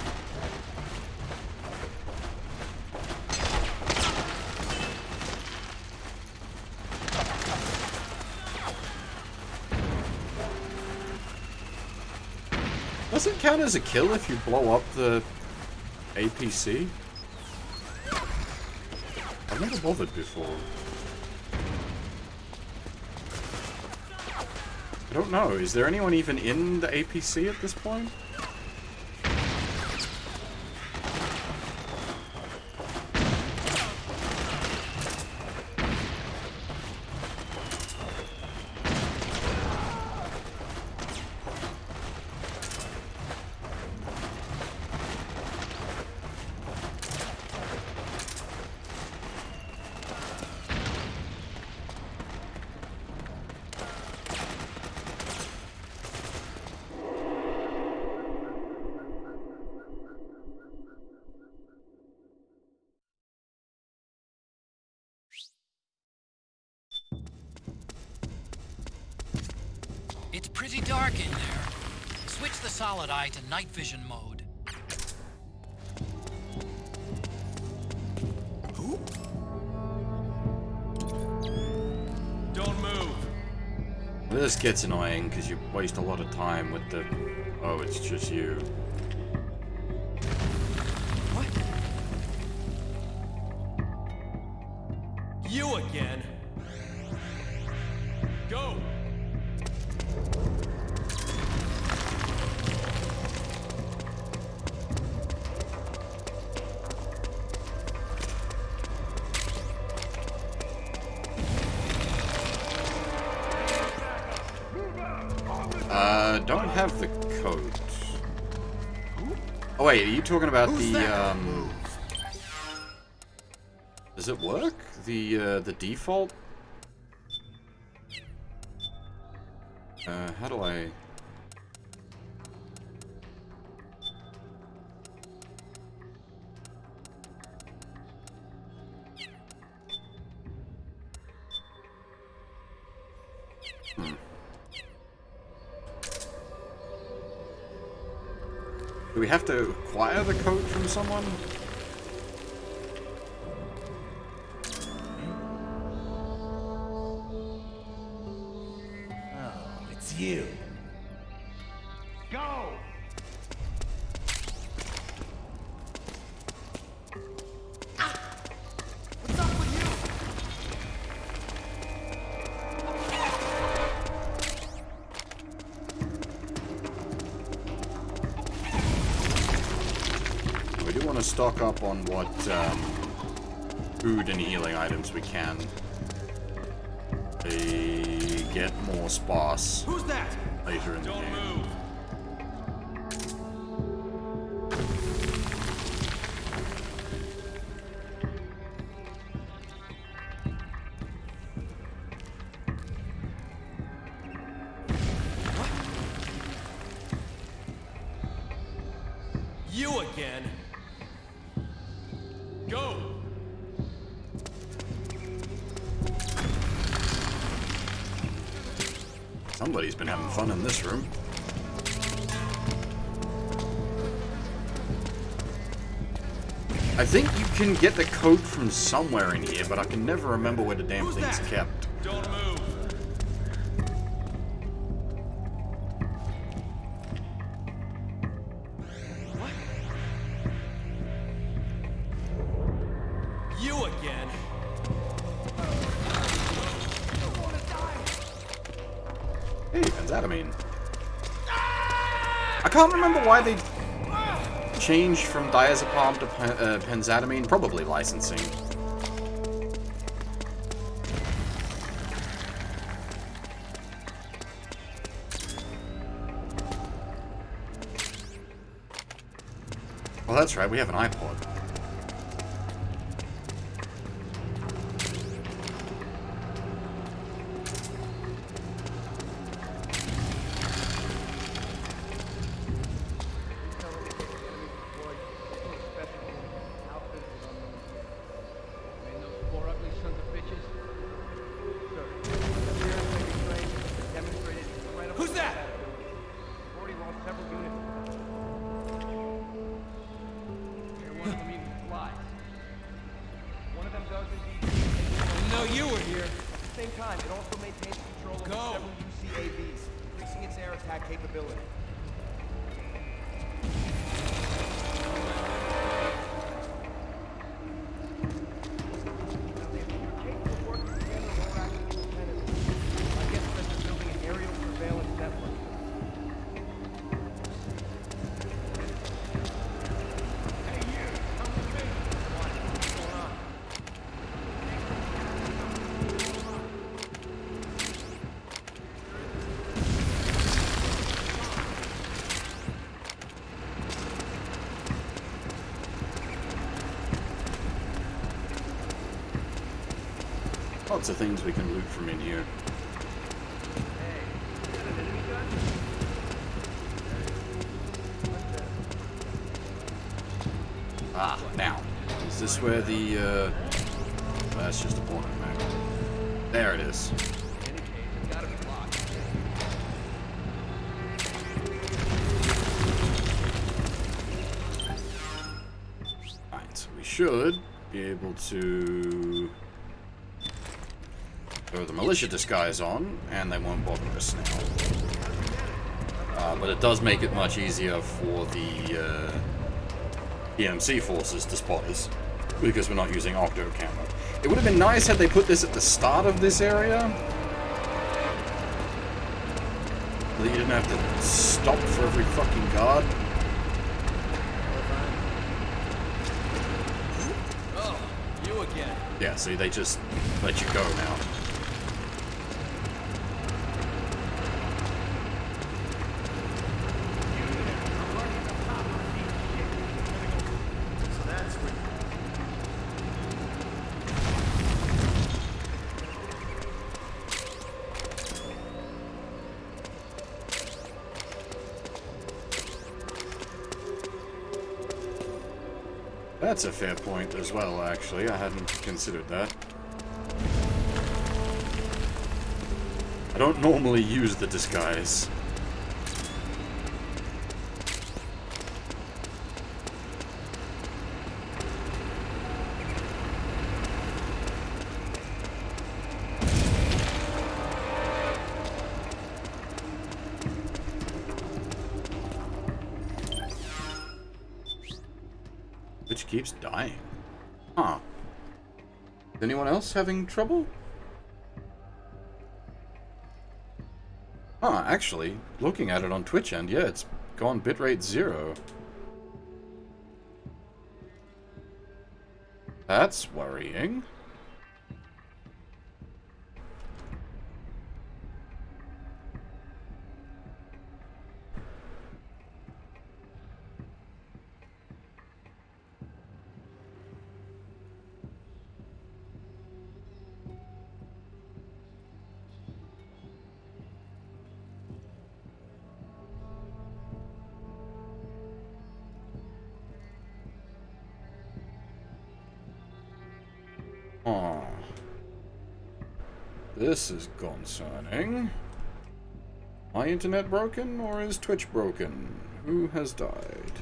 Does it count as a kill if you blow up the APC? I've never bothered before. I don't know. Is there anyone even in the APC at this point? It's pretty dark in there. Switch the solid eye to night vision mode. Don't move. This gets annoying because you waste a lot of time with the... Oh, it's just you. What? You again? Go! Don't have the coat. Oh wait, are you talking about the Does it work? The default? How do I... Do we have to acquire the code from someone? Oh, it's you. Go! What's up with you? We do want to stock up on what food and healing items we can. They get more sparse. Who's that? Later in the game. Don't move. You again? Go! Somebody's been having fun in this room. I think you can get the code from somewhere in here, but I can never remember where the damn Who's thing's that? kept. Don't move. What? You again? Hey, Penzatamine. I can't remember why they changed from diazepam to Penzatamine. Probably licensing. Oh, that's right, we have an iPod. Who's that? Already lost several units. They're one of them even flies. One of them does indeed. Didn't know you were here. At the same time, it also maintains control over Go. several UCAVs, increasing its air attack capability. Now, if you're capable of working together more actively independently, I guess that they're building an aerial surveillance network. Hey, you! Come with me! Why? What's going on? Lots of things we can loot from in here. Ah, now. Is this where the, that's just a corner map. There it is. Alright, so we should be able to throw the militia disguise on, and they won't bother us now. But it does make it much easier for the PMC forces to spot us, because we're not using octo camera. It would have been nice had they put this at the start of this area, so that you didn't have to stop for every fucking guard. Oh, you again. Yeah, see, they just let you go now. That's a fair point as well, actually. I hadn't considered that. I don't normally use the disguise. Which keeps dying. Huh. Is anyone else having trouble? Huh, actually, looking at it on Twitch end, yeah, it's gone bitrate 0. That's worrying. Oh. This is concerning. My internet broken, or is Twitch broken? Who has died?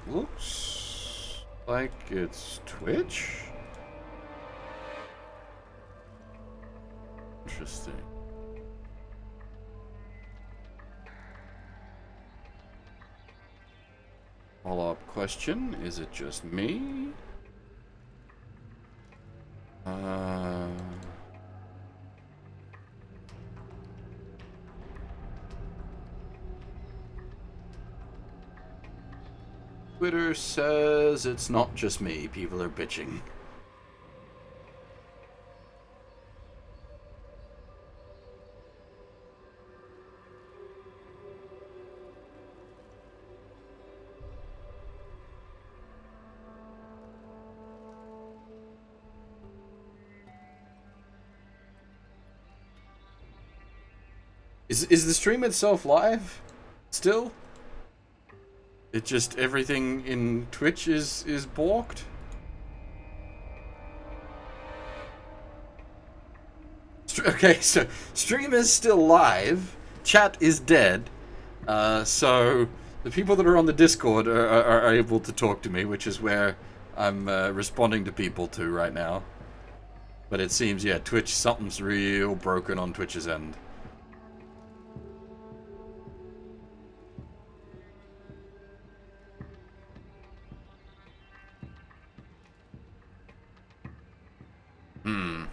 Looks like it's Twitch? Interesting. Follow-up question, is it just me? Twitter says it's not just me, people are bitching. Is the stream itself live? Still? It just everything in Twitch is balked? Okay, so stream is still live, chat is dead, so the people that are on the Discord are able to talk to me, which is where I'm responding to people to right now. But it seems, yeah, Twitch, something's real broken on Twitch's end. Hmm.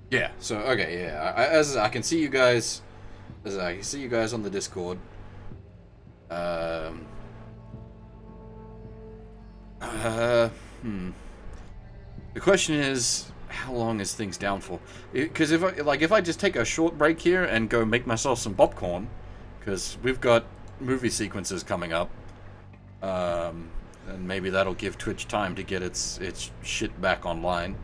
Yeah, so, okay, yeah, as I can see you guys, as I can see you guys on the Discord, the question is, how long is things down for? Because if I just take a short break here and go make myself some popcorn, because we've got movie sequences coming up, and maybe that'll give Twitch time to get its shit back online.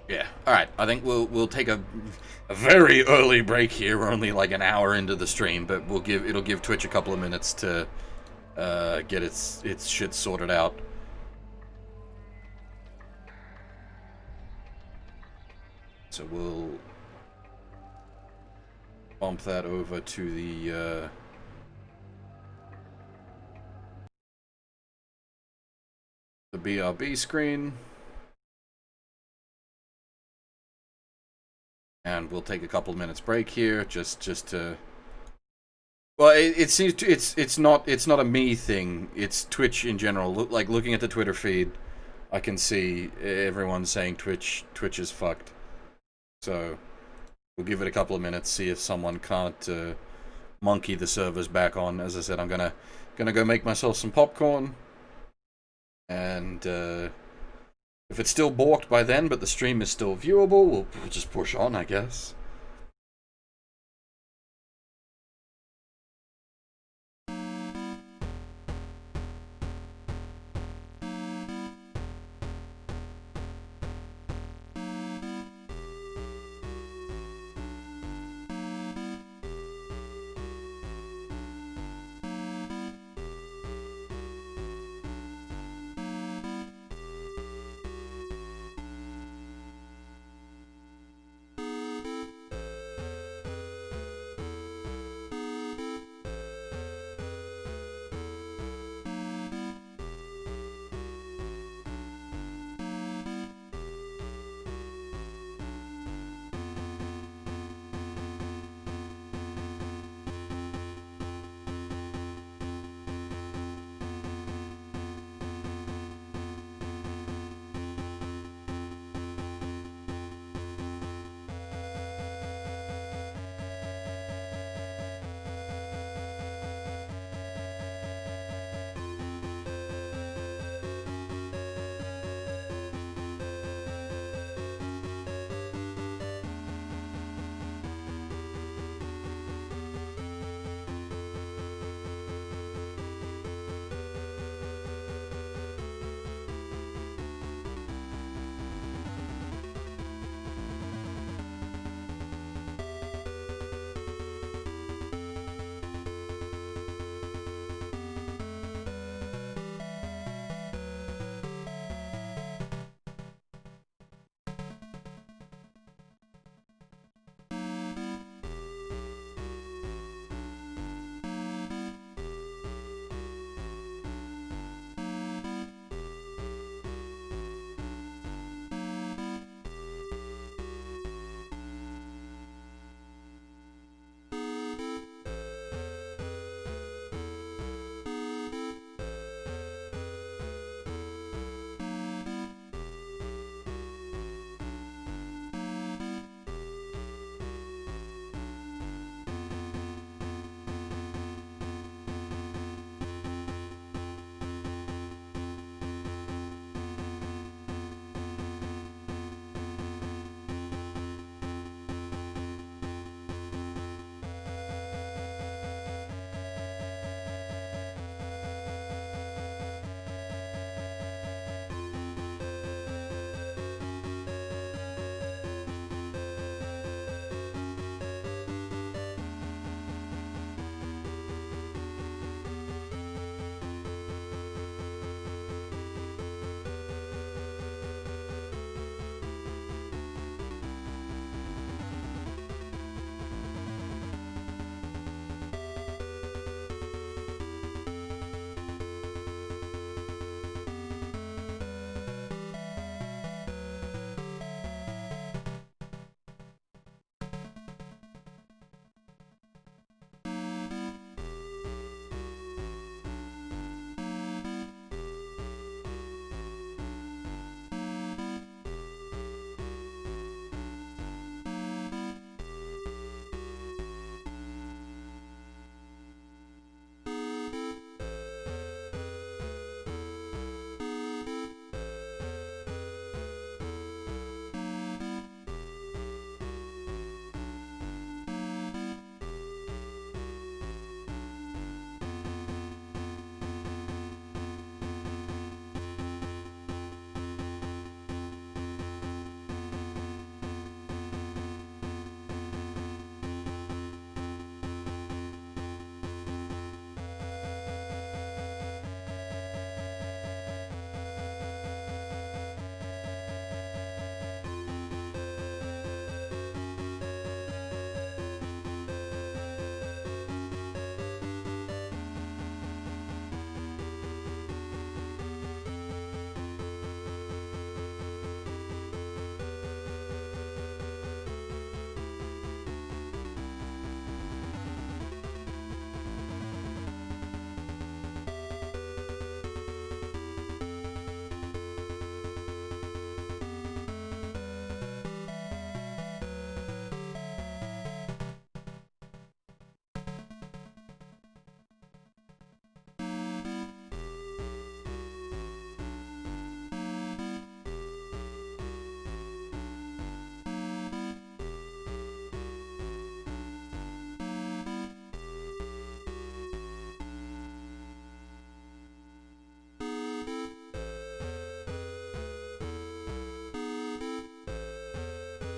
Yeah. All right. I think we'll take a very early break here. We're only like an hour into the stream, but it'll give Twitch a couple of minutes to get its shit sorted out. So we'll bump that over to the BRB screen. And we'll take a couple of minutes break here, just to. Well, it seems it's not a me thing. It's Twitch in general. Like looking at the Twitter feed, I can see everyone saying Twitch is fucked. So we'll give it a couple of minutes, see if someone can't monkey the servers back on. As I said, I'm gonna go make myself some popcorn, and if it's still balked by then, but the stream is still viewable, we'll just push on, I guess.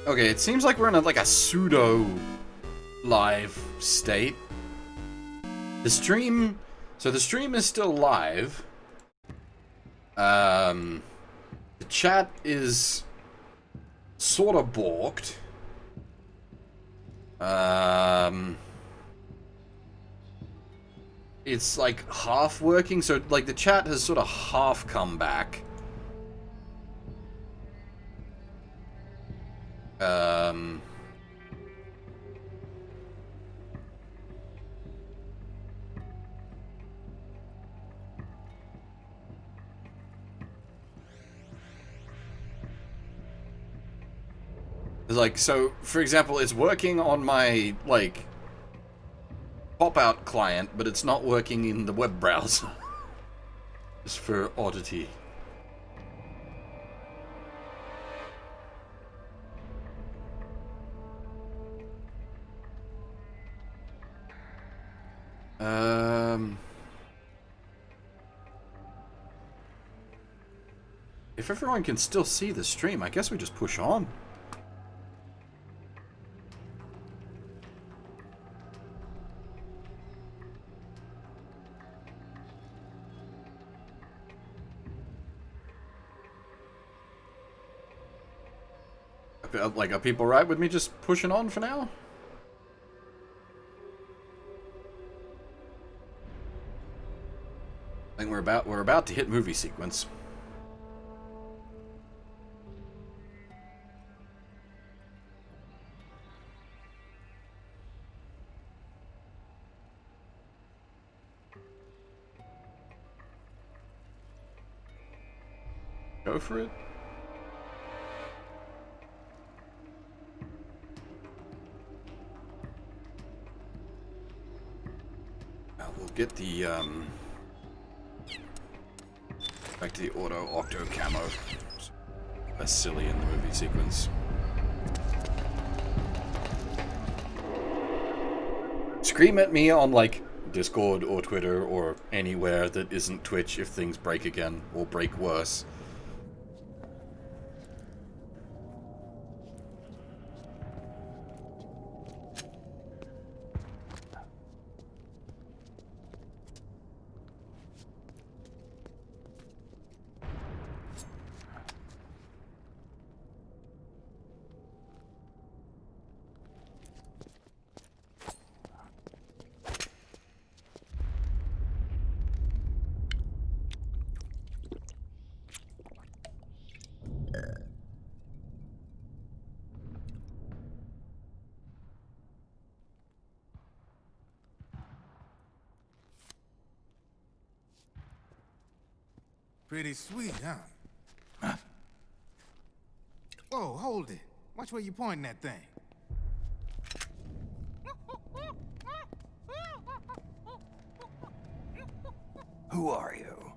Okay, it seems like we're in like a pseudo live state. The stream is still live. The chat is sort of balked. It's like half working, so like the chat has sort of half come back. Like, so, for example, it's working on my, like, pop-out client, but it's not working in the web browser. Just for oddity. If everyone can still see the stream, I guess we just push on. Like, are people right with me just pushing on for now? I think we're about to hit movie sequence. Go for it. We'll get the back to the auto octo camo. That's silly in the movie sequence. Scream at me on like Discord or Twitter or anywhere that isn't Twitch if things break again or break worse. Pretty sweet, huh? Whoa, hold it. Watch where you pointing that thing. Who are you?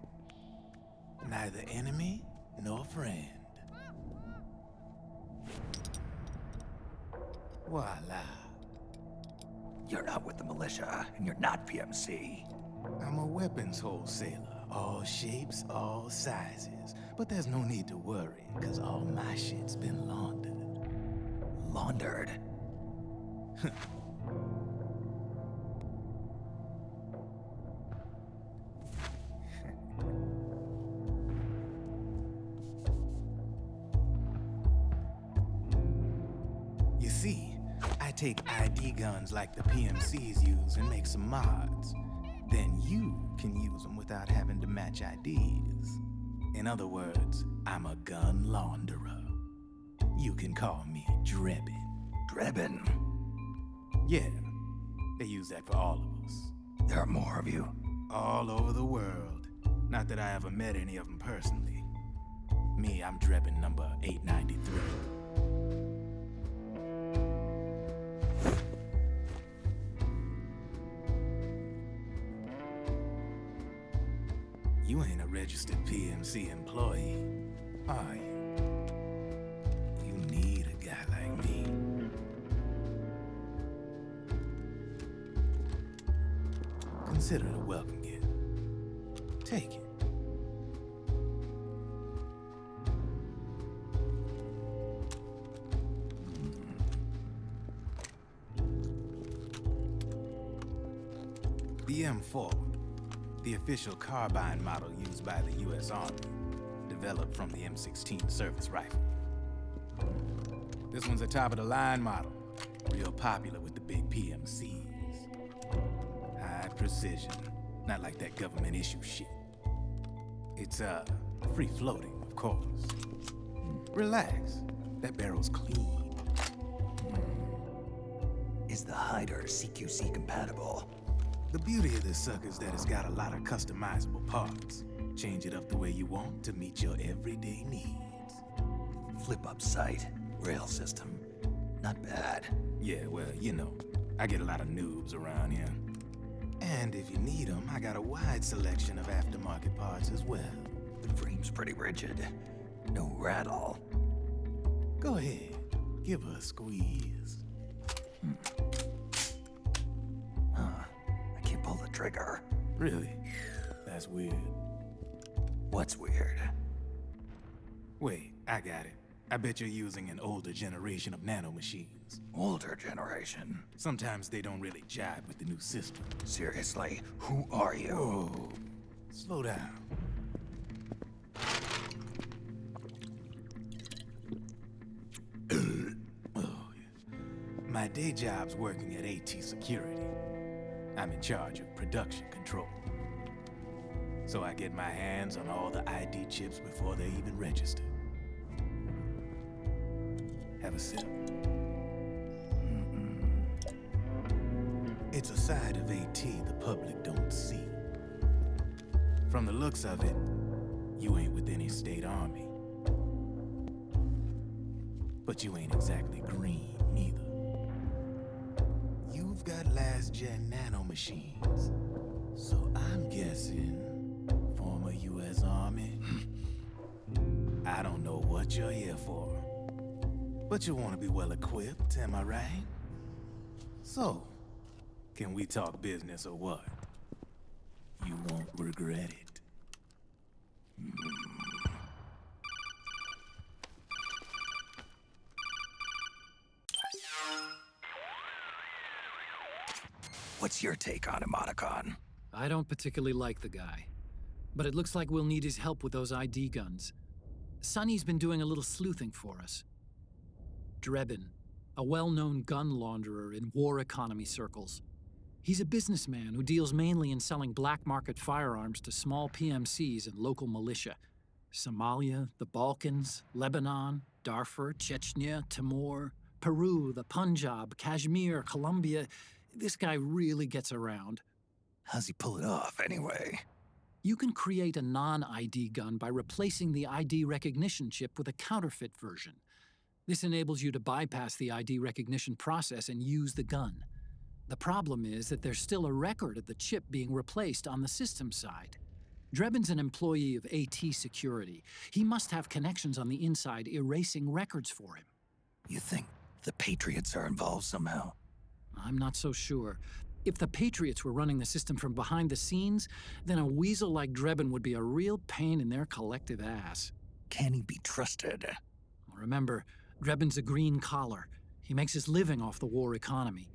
Neither enemy nor friend. Voila. You're not with the militia, and you're not PMC. I'm a weapons wholesaler. All shapes, all sizes. But there's no need to worry, because all my shit's been laundered. Laundered? You see, I take ID guns like the PMCs use and make some mods. Then you can use them without having to match IDs. In other words, I'm a gun launderer. You can call me Drebin. Drebin? Yeah, they use that for all of us. There are more of you? All over the world. Not that I ever met any of them personally. Me, I'm Drebin number 893. You ain't a registered PMC employee, are you? You need a guy like me. Consider it a welcome gift. Take it. The M4, the official carbine model used by the U.S. Army, developed from the M16 service rifle. This one's a top-of-the-line model, real popular with the big PMCs. High precision, not like that government issue shit. It's, free-floating, of course. Relax, that barrel's clean. Is the hider CQC compatible? The beauty of this sucker is that it's got a lot of customizable parts. Change it up the way you want to meet your everyday needs. Flip-up sight, rail system. Not bad. Yeah, well, you know, I get a lot of noobs around here. And if you need them, I got a wide selection of aftermarket parts as well. The frame's pretty rigid. No rattle. Go ahead, give her a squeeze. I can't pull the trigger. Really? That's weird. What's weird? Wait, I got it. I bet you're using an older generation of nanomachines. Older generation? Sometimes they don't really jive with the new system. Seriously, who are you? Whoa. Slow down. My day job's working at AT Security. I'm in charge of production control. So I get my hands on all the ID chips before they even register. Have a sip. It's a side of AT the public don't see. From the looks of it, you ain't with any state army. But you ain't exactly green, neither. You've got last-gen nanomachines. So I'm guessing former U.S. Army. I don't know what you're here for. But you want to be well-equipped, am I right? So, can we talk business or what? You won't regret it. What's your take on Emoticon? I don't particularly like the guy, but it looks like we'll need his help with those ID guns. Sonny's been doing a little sleuthing for us. Drebin, a well-known gun launderer in war economy circles. He's a businessman who deals mainly in selling black market firearms to small PMCs and local militia. Somalia, the Balkans, Lebanon, Darfur, Chechnya, Timor, Peru, the Punjab, Kashmir, Colombia. This guy really gets around. How's he pull it off, anyway? You can create a non-ID gun by replacing the ID recognition chip with a counterfeit version. This enables you to bypass the ID recognition process and use the gun. The problem is that there's still a record of the chip being replaced on the system side. Drebin's an employee of AT Security. He must have connections on the inside erasing records for him. You think the Patriots are involved somehow? I'm not so sure. If the Patriots were running the system from behind the scenes, then a weasel like Drebin would be a real pain in their collective ass. Can he be trusted? Remember, Drebin's a green collar. He makes his living off the war economy.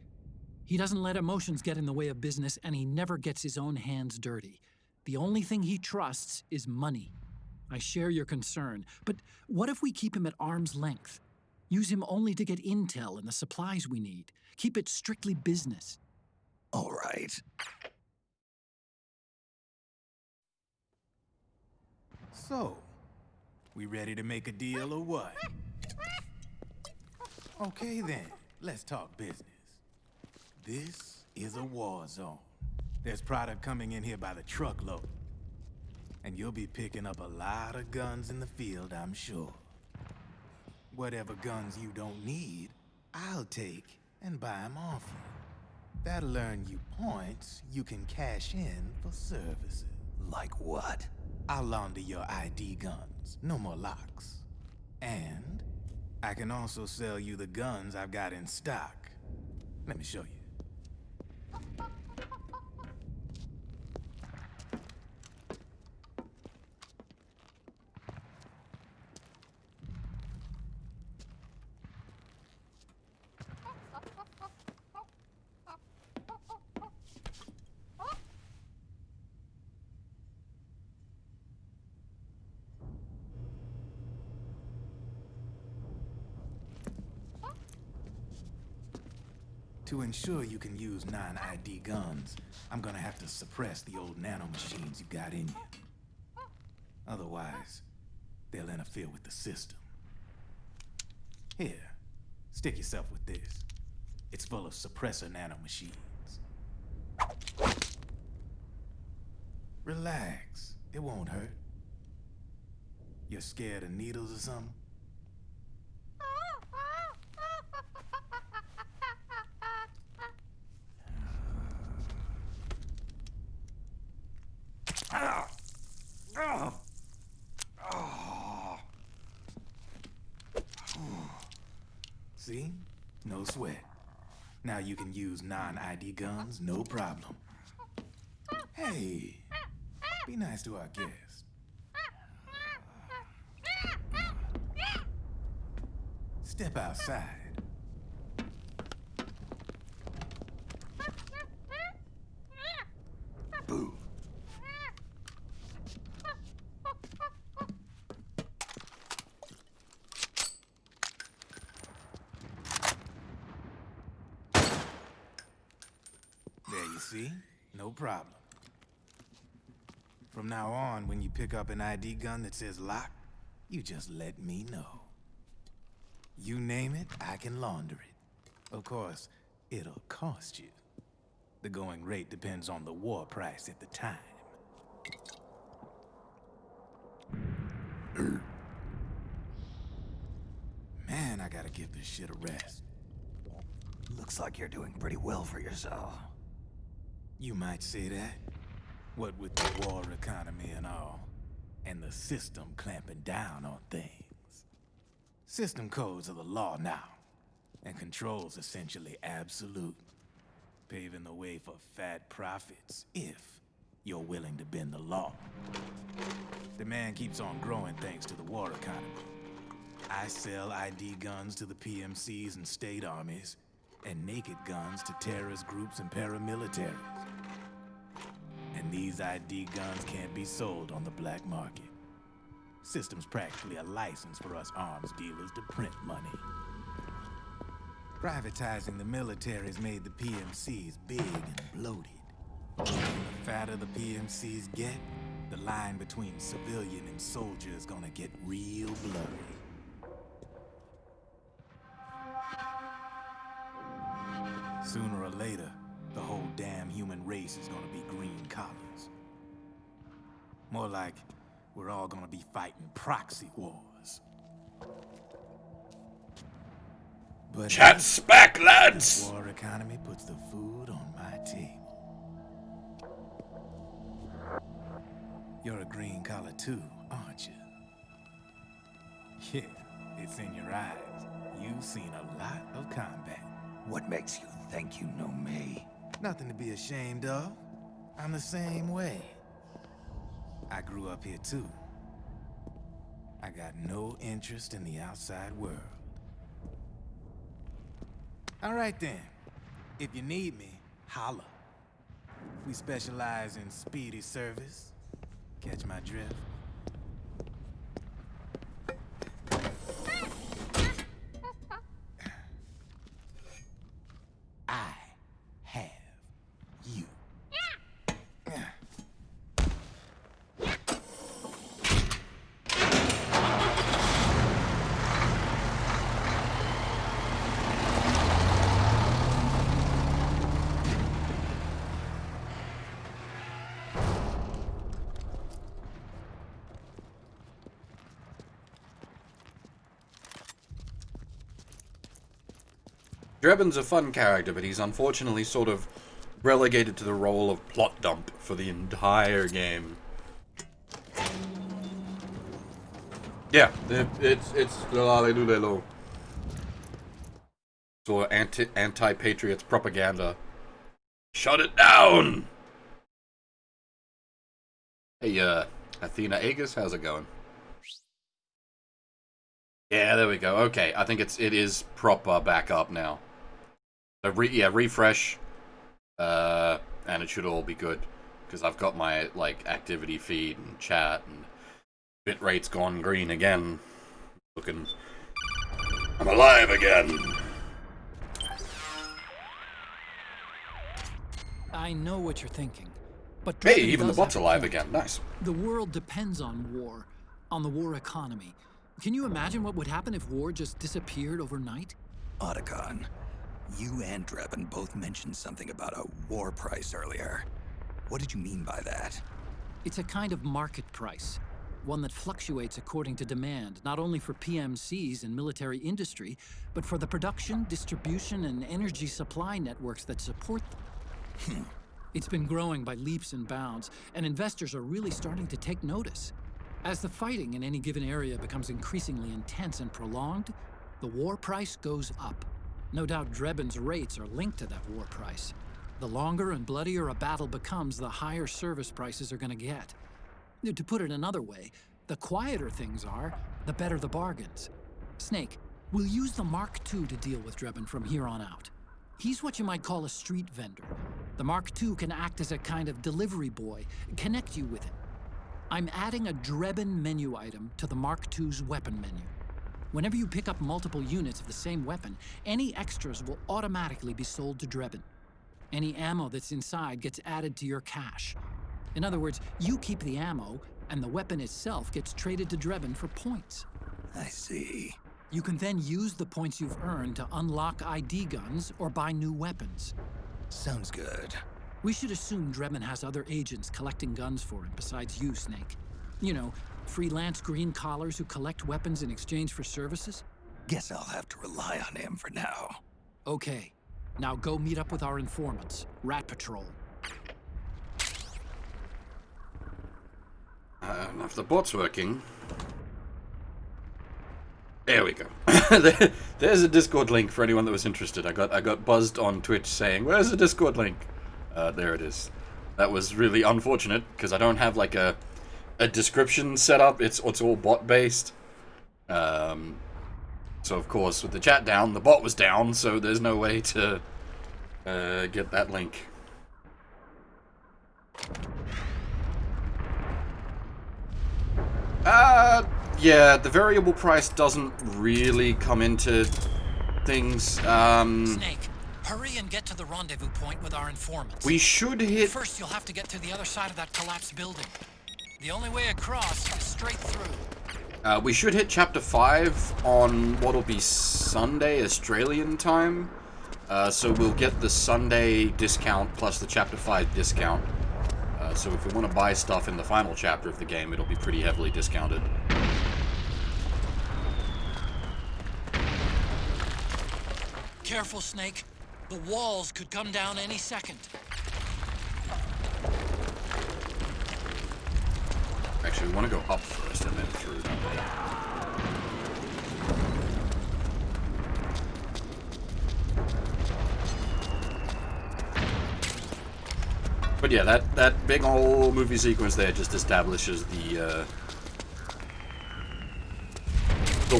He doesn't let emotions get in the way of business, and he never gets his own hands dirty. The only thing he trusts is money. I share your concern, but what if we keep him at arm's length? Use him only to get intel and the supplies we need. Keep it strictly business. All right. So, we ready to make a deal or what? Okay then, let's talk business. This is a war zone. There's product coming in here by the truckload. And you'll be picking up a lot of guns in the field, I'm sure. Whatever guns you don't need, I'll take and buy them off you. That'll earn you points you can cash in for services. Like what? I'll launder your ID guns, no more locks. And I can also sell you the guns I've got in stock. Let me show you. To ensure you can use non-ID guns, I'm gonna have to suppress the old nanomachines you got in you. Otherwise, they'll interfere with the system. Here, stick yourself with this. It's full of suppressor nanomachines. Relax, it won't hurt. You're scared of needles or something? See? No sweat. Now you can use non-ID guns, no problem. Hey, be nice to our guest. Step outside. Boo. There you see? No problem. From now on, when you pick up an ID gun that says lock, you just let me know. You name it, I can launder it. Of course, it'll cost you. The going rate depends on the war price at the time. Man, I gotta give this shit a rest. Looks like you're doing pretty well for yourself. You might say that. What with the war economy and all, and the system clamping down on things. System codes are the law now, and control's essentially absolute, paving the way for fat profits if you're willing to bend the law. Demand keeps on growing thanks to the war economy. I sell ID guns to the PMCs and state armies, and naked guns to terrorist groups and paramilitaries. And these ID guns can't be sold on the black market. System's practically a license for us arms dealers to print money. Privatizing the military's made the PMCs big and bloated. And the fatter the PMCs get, the line between civilian and soldier is gonna get real blurry. Sooner or later, the whole damn human race is gonna be green collars. More like we're all gonna be fighting proxy wars. But Chat's back, lads! the war economy puts the food on my table. You're a green collar too, aren't you? Yeah, it's in your eyes. You've seen a lot of combat. What makes you think you know me? Nothing to be ashamed of. I'm the same way. I grew up here too. I got no interest in the outside world. All right then. If you need me, holla. We specialize in speedy service. Catch my drift? I have you. Drebin's a fun character, but he's unfortunately sort of relegated to the role of plot dump for the entire game. Yeah, it's they do their little sort of anti-Patriots propaganda. Shut it down! Hey, Athena Aegis, how's it going? Yeah, there we go. Okay, I think it is proper back up now. So refresh, and it should all be good because I've got my like activity feed and chat and bitrate's gone green again. I'm alive again. I know what you're thinking. But Hey, Drebin even the does bot's have a alive point. again. Nice. The world depends on war, on the war economy. Can you imagine what would happen if war just disappeared overnight? Otacon, you and Drebin both mentioned something about a war price earlier. What did you mean by that? It's a kind of market price, one that fluctuates according to demand, not only for PMCs and military industry, but for the production, distribution, and energy supply networks that support them. It's been growing by leaps and bounds, and investors are really starting to take notice. As the fighting in any given area becomes increasingly intense and prolonged, the war price goes up. No doubt Drebin's rates are linked to that war price. The longer and bloodier a battle becomes, the higher service prices are going to get. To put it another way, the quieter things are, the better the bargains. Snake, we'll use the Mark II to deal with Drebin from here on out. He's what you might call a street vendor. The Mark II can act as a kind of delivery boy, connect you with it. I'm adding a Drebin menu item to the Mark II's weapon menu. Whenever you pick up multiple units of the same weapon, any extras will automatically be sold to Drebin. Any ammo that's inside gets added to your cache. In other words, you keep the ammo, and the weapon itself gets traded to Drebin for points. I see. You can then use the points you've earned to unlock ID guns or buy new weapons. Sounds good. We should assume Drebin has other agents collecting guns for him besides you, Snake. You know, freelance green collars who collect weapons in exchange for services? Guess I'll have to rely on him for now. Okay. Now go meet up with our informants, Rat Patrol. If the bot's working... There we go. There's a Discord link for anyone that was interested. I got buzzed on Twitch saying, "Where's the Discord link?" There it is. That was really unfortunate because I don't have like a description set up. It's all bot based. So of course with the chat down, the bot was down, so there's no way to get that link. Yeah, the variable price doesn't really come into things. Snake, hurry and get to the rendezvous point with our informants. We should hit... First, you'll have to get to the other side of that collapsed building. The only way across is straight through. We should hit Chapter 5 on what'll be Sunday, Australian time. So we'll get the Sunday discount plus the Chapter 5 discount. So if we want to buy stuff in the final chapter of the game, it'll be pretty heavily discounted. Careful, Snake. The walls could come down any second. Actually, we want to go up first and then through, don't we? But yeah, that big old movie sequence there just establishes the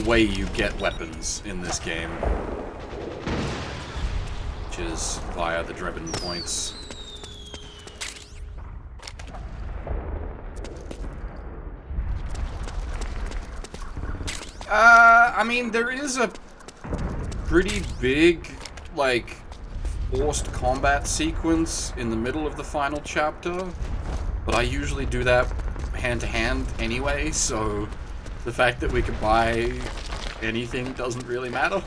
way you get weapons in this game, which is via the Drebin points. I mean, there is a pretty big, like, forced combat sequence in the middle of the final chapter, but I usually do that hand-to-hand anyway, so the fact that we could buy anything doesn't really matter.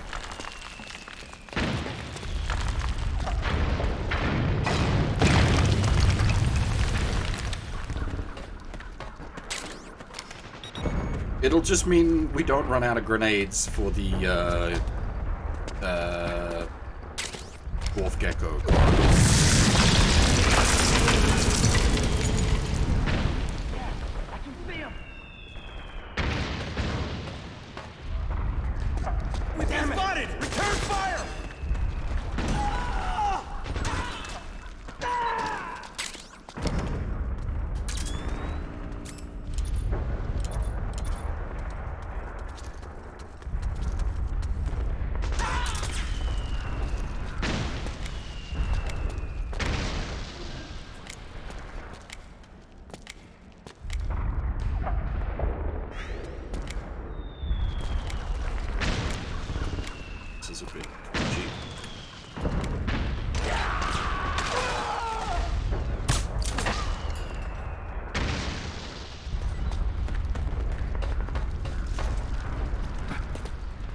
It'll just mean we don't run out of grenades for the Dwarf Gecko. We spotted! Return fire!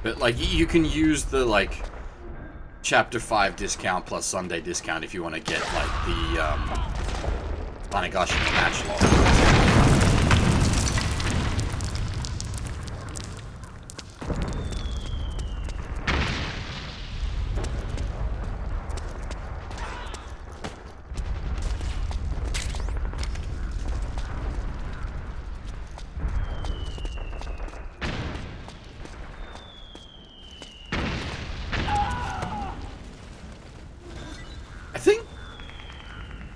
but like you can use the like Chapter 5 discount plus Sunday discount if you want to get like the Banagashi match lot.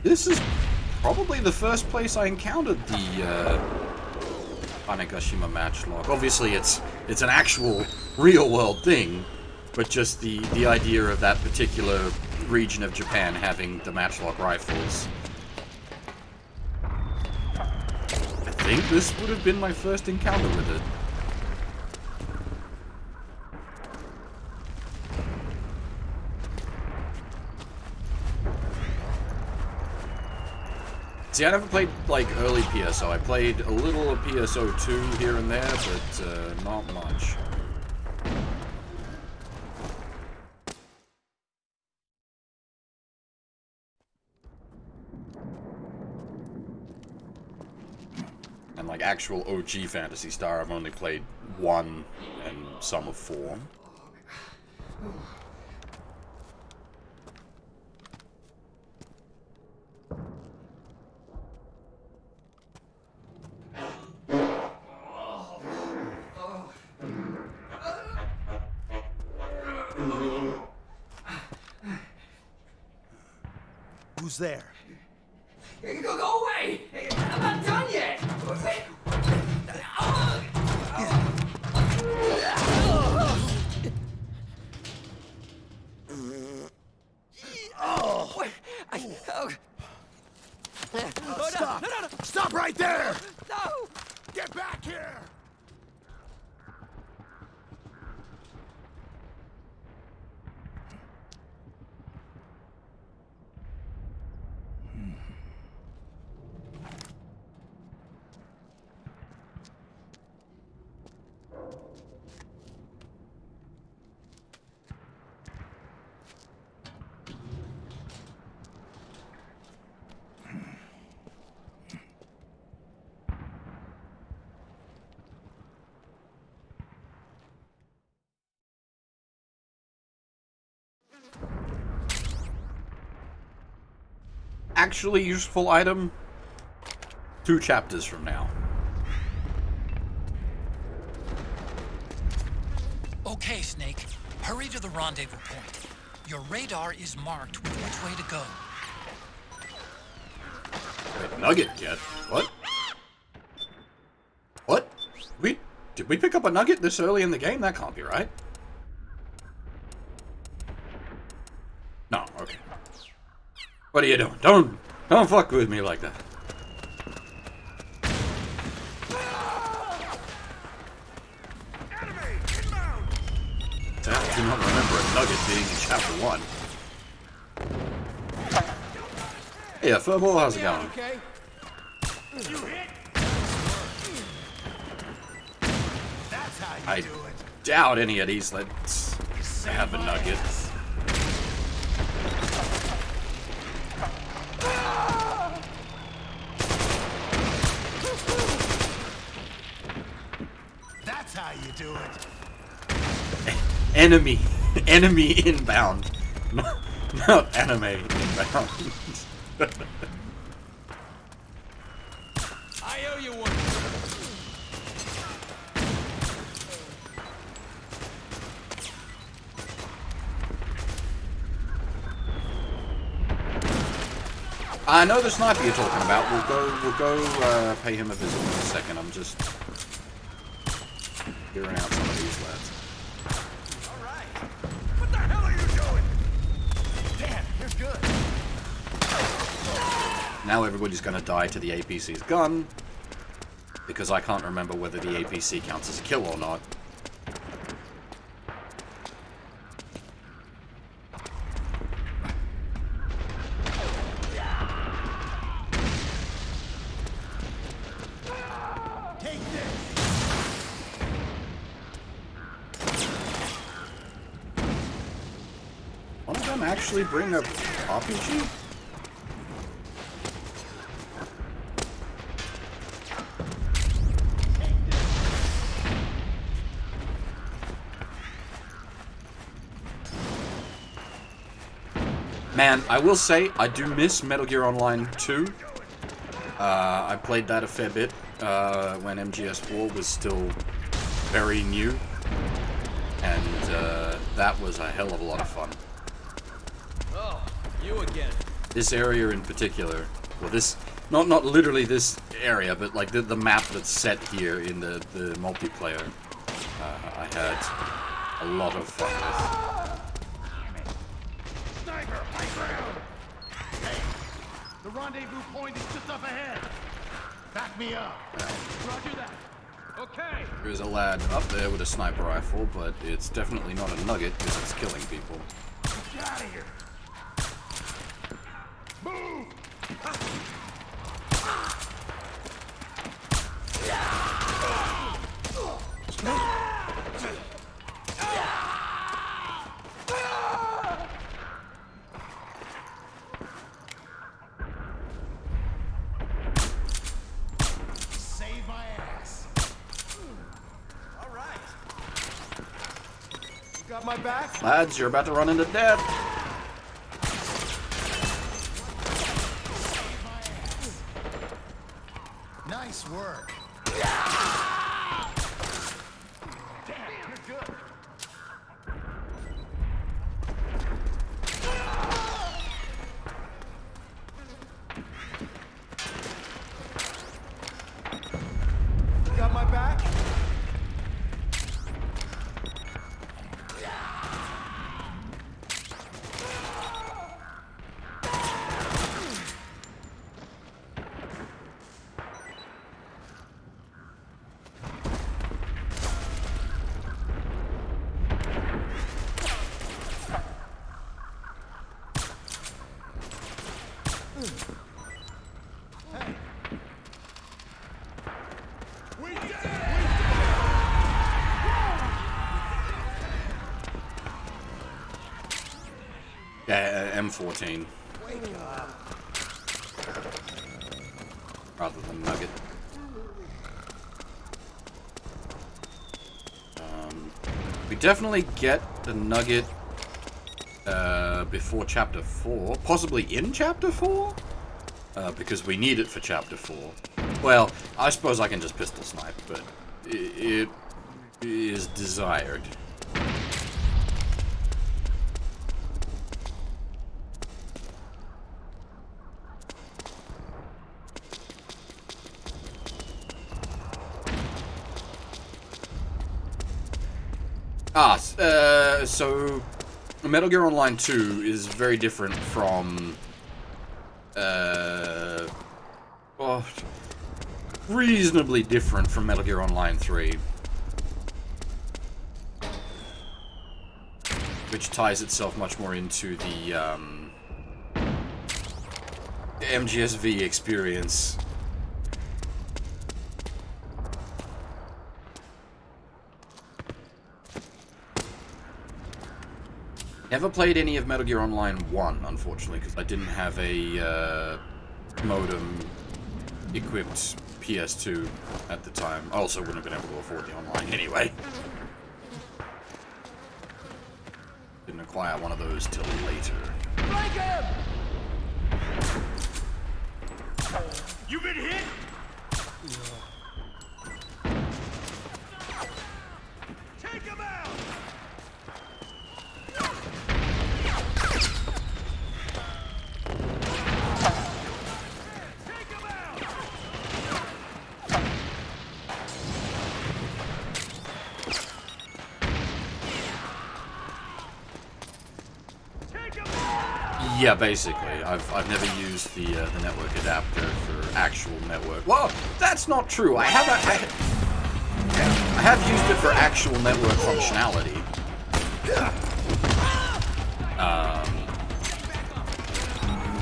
This is probably the first place I encountered the Banagashima match lock. Obviously, it's an actual real-world thing, but just the idea of that particular region of Japan having the matchlock rifles. I think this would have been my first encounter with it. See, I never played, like, early PSO. I played a little of PSO 2 here and there, but not much. And, like, actual OG Phantasy Star, I've only played 1 and some of 4. Who's there? Go away! I'm not done yet! Stop! No. Stop right there! No! Get back here! Actually useful item 2 chapters from now. Okay, Snake. Hurry to the rendezvous point. Your radar is marked with which way to go. Wait, nugget yet? What? What? Did we pick up a nugget this early in the game? That can't be right. No, okay. What are you doing? Don't fuck with me like that. I do not remember a nugget being in chapter 1. Hey, Furball, how's it going? Okay. You hit. That's how you I do it. doubt any of these let's have a nugget. That's how you do it. Enemy inbound, not anime inbound. I owe you one. I know the sniper you're talking about. We'll go pay him a visit in a second. I'm just figuring out some of these lads. All right. What the hell are you doing? Damn, you're good. Now everybody's going to die to the APC's gun, because I can't remember whether the APC counts as a kill or not. Take this. them actually bring a RPG? Man, I will say, I do miss Metal Gear Online 2. I played that a fair bit when MGS4 was still very new. And that was a hell of a lot of fun. Oh, you again. This area in particular, well this, not literally this area, but like the map that's set here in the multiplayer, I had a lot of fun with. Sniper, high ground! Hey, the rendezvous point is just up ahead. Back me up. Roger that. Okay. There's a lad up there with a sniper rifle, but it's definitely not a nugget because it's killing people. Get out of here. Move! Save my ass. All right. You got my back? Lads, you're about to run into death. Nice work. Damn, you're good. Got my back? M14. Rather than Nugget. We definitely get the Nugget before Chapter 4. Possibly in Chapter 4? Because we need it for Chapter 4. Well, I suppose I can just pistol snipe, but it is desired. So Metal Gear Online 2 is very different from, reasonably different from Metal Gear Online 3. Which ties itself much more into the MGSV experience. Never played any of Metal Gear Online 1, unfortunately, because I didn't have a modem-equipped PS2 at the time. I also wouldn't have been able to afford the online anyway. Didn't acquire one of those till later. Break him! You been hit? Take him out! Yeah, basically. I've never used the network adapter for actual network. Well, that's not true. I have used it for actual network functionality.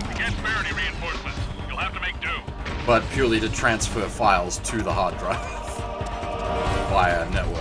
We can't spare any reinforcements. You'll have to make do. But purely to transfer files to the hard drive via network.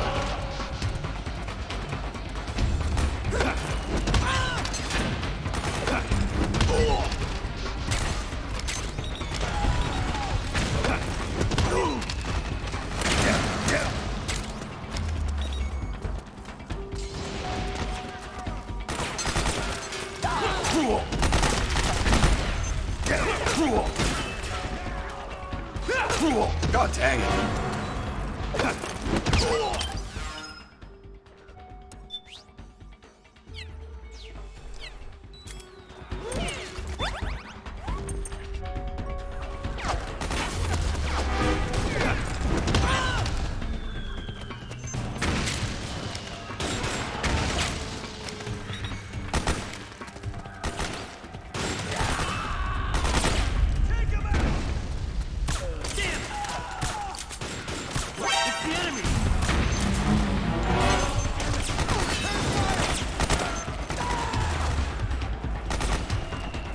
God dang it.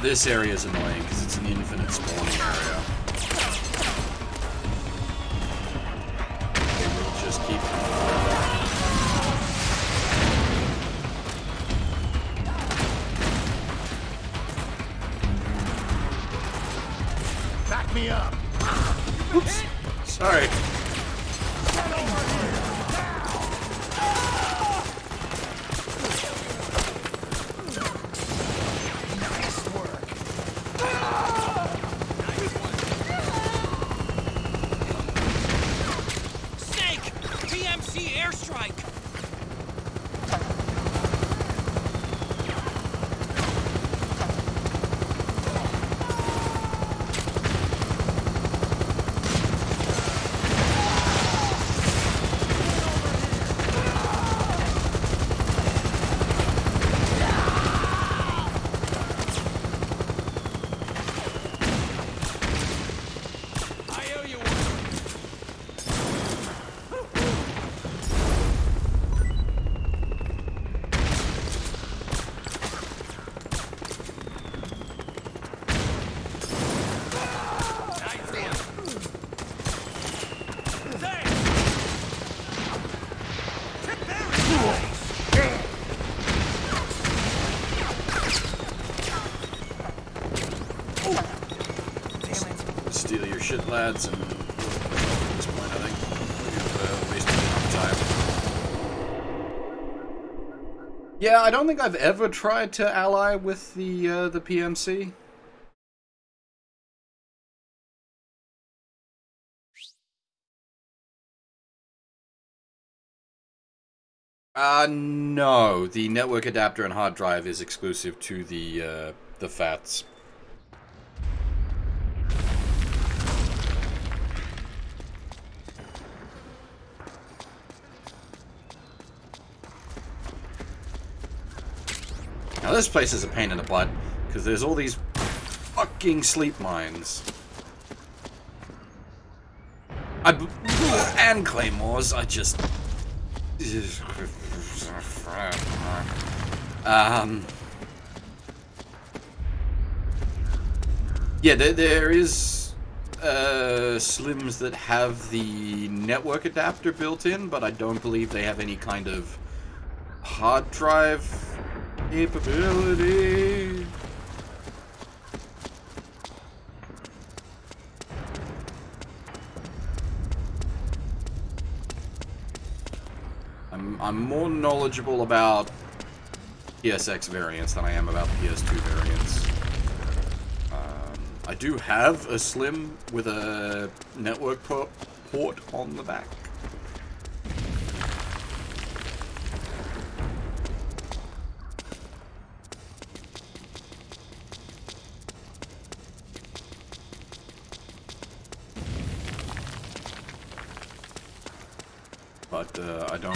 This area is annoying because it's an infinite spawning area. Okay, we'll just keep... Back me up. Oops. Sorry. Steal your shit, lads, and at this point, I think we've wasted enough time. Yeah, I don't think I've ever tried to ally with the PMC. No. The network adapter and hard drive is exclusive to the FATs. Now this place is a pain in the butt, because there's all these fucking sleep mines. And claymores, I just... Yeah, there is Slims that have the network adapter built in, but I don't believe they have any kind of hard drive capability. I'm more knowledgeable about PSX variants than I am about PS2 variants. I do have a Slim with a network port on the back. But I don't.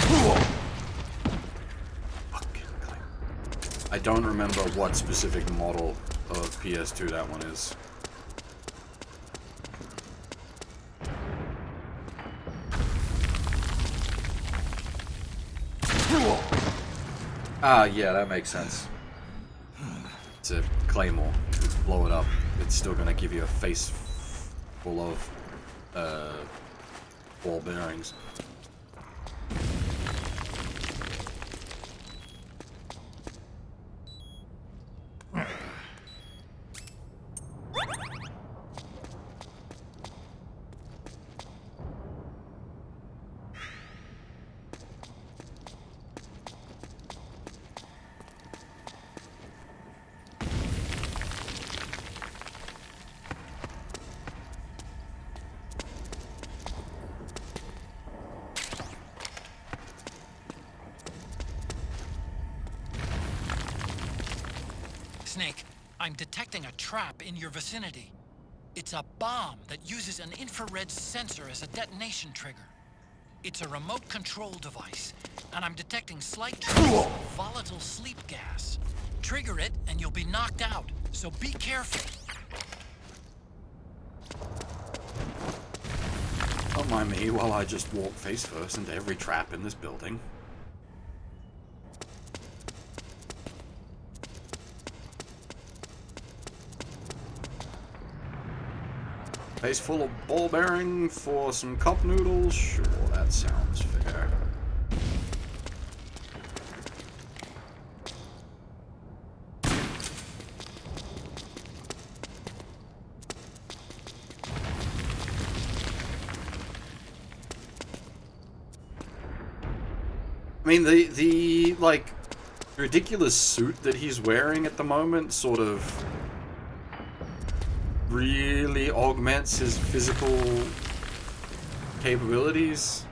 I don't remember what specific model of PS2 that one is. Ah, yeah, that makes sense. It's a claymore. You blow it up, it's still gonna give you a face full of ball bearings. Snake, I'm detecting a trap in your vicinity. It's a bomb that uses an infrared sensor as a detonation trigger. It's a remote control device, and I'm detecting slight traces of volatile sleep gas. Trigger it, and you'll be knocked out, so be careful. Don't mind me while I just walk face first into every trap in this building. Face full of ball bearing for some cup noodles? Sure, that sounds fair. I mean, the like, ridiculous suit that he's wearing at the moment sort of really augments his physical capabilities.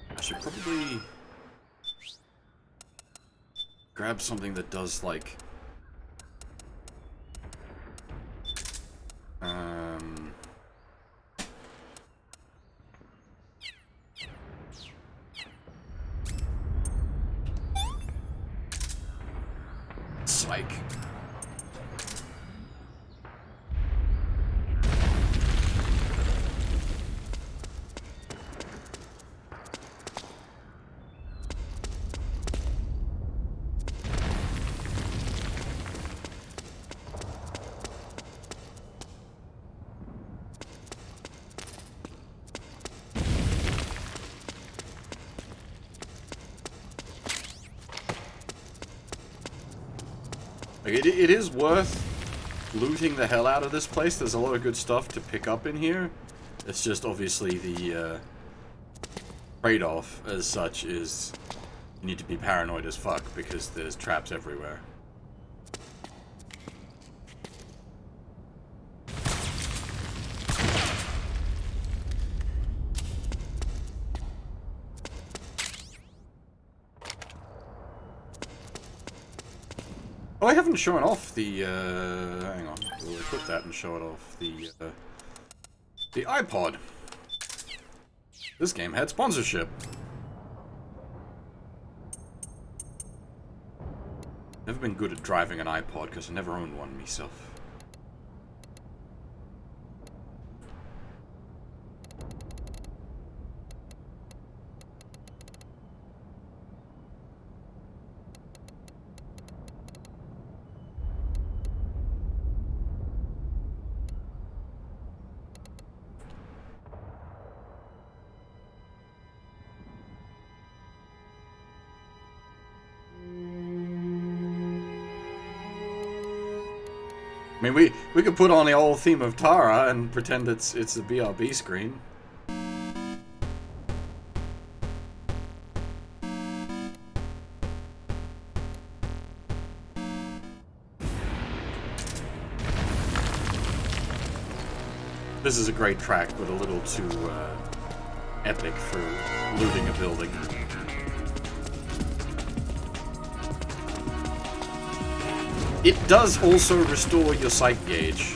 I should probably grab something that does like psych. Like, it is worth looting the hell out of this place. There's a lot of good stuff to pick up in here. It's just obviously the trade-off as such is you need to be paranoid as fuck because there's traps everywhere. Oh, I haven't shown off the, hang on, we'll equip that and show it off, the iPod. This game had sponsorship. Never been good at driving an iPod because I never owned one myself. I mean, we could put on the old theme of Tara and pretend it's a BRB screen. This is a great track, but a little too epic for looting a building. It does also restore your sight gauge.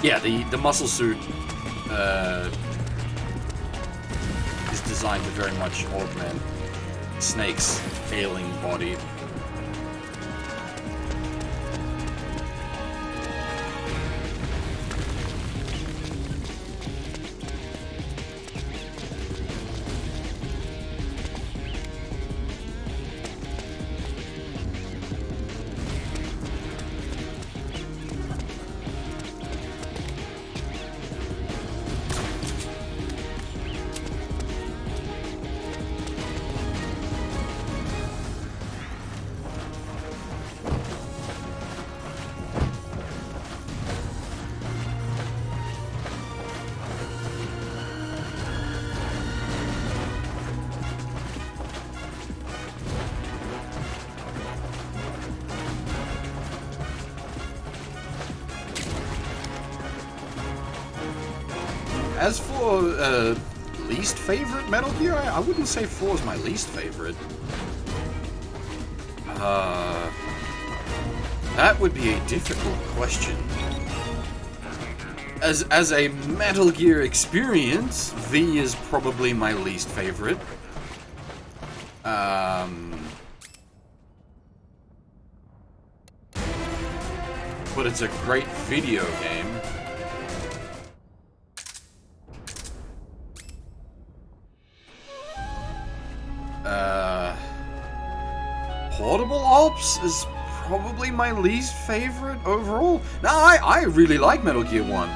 Yeah, the muscle suit is designed to very much augment Snake's ailing body. as for least favorite Metal Gear, I wouldn't say 4 is my least favorite. That would be a difficult question. As a Metal Gear experience, V is probably my least favorite. But it's a great video game. Portable Ops is probably my least favorite overall. No, I really like Metal Gear 1.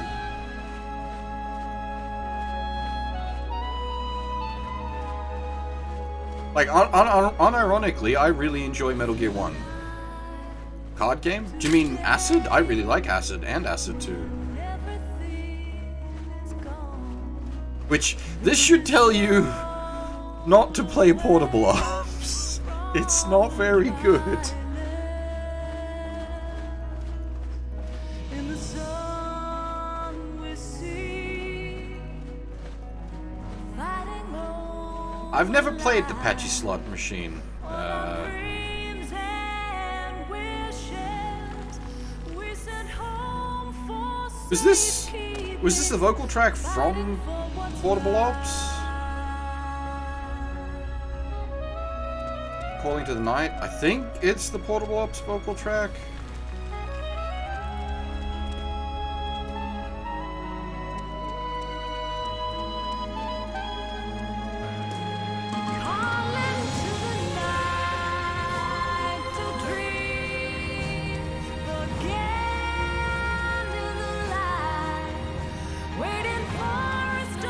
Like, unironically, I really enjoy Metal Gear 1. Card game? Do you mean Acid? I really like Acid and Acid 2. Which, this should tell you not to play Portable Ops. It's not very good. I've never played the Patchy Slot Machine. Was this the vocal track from Portable Ops? Calling to the Night? I think it's the Portable Ops vocal track.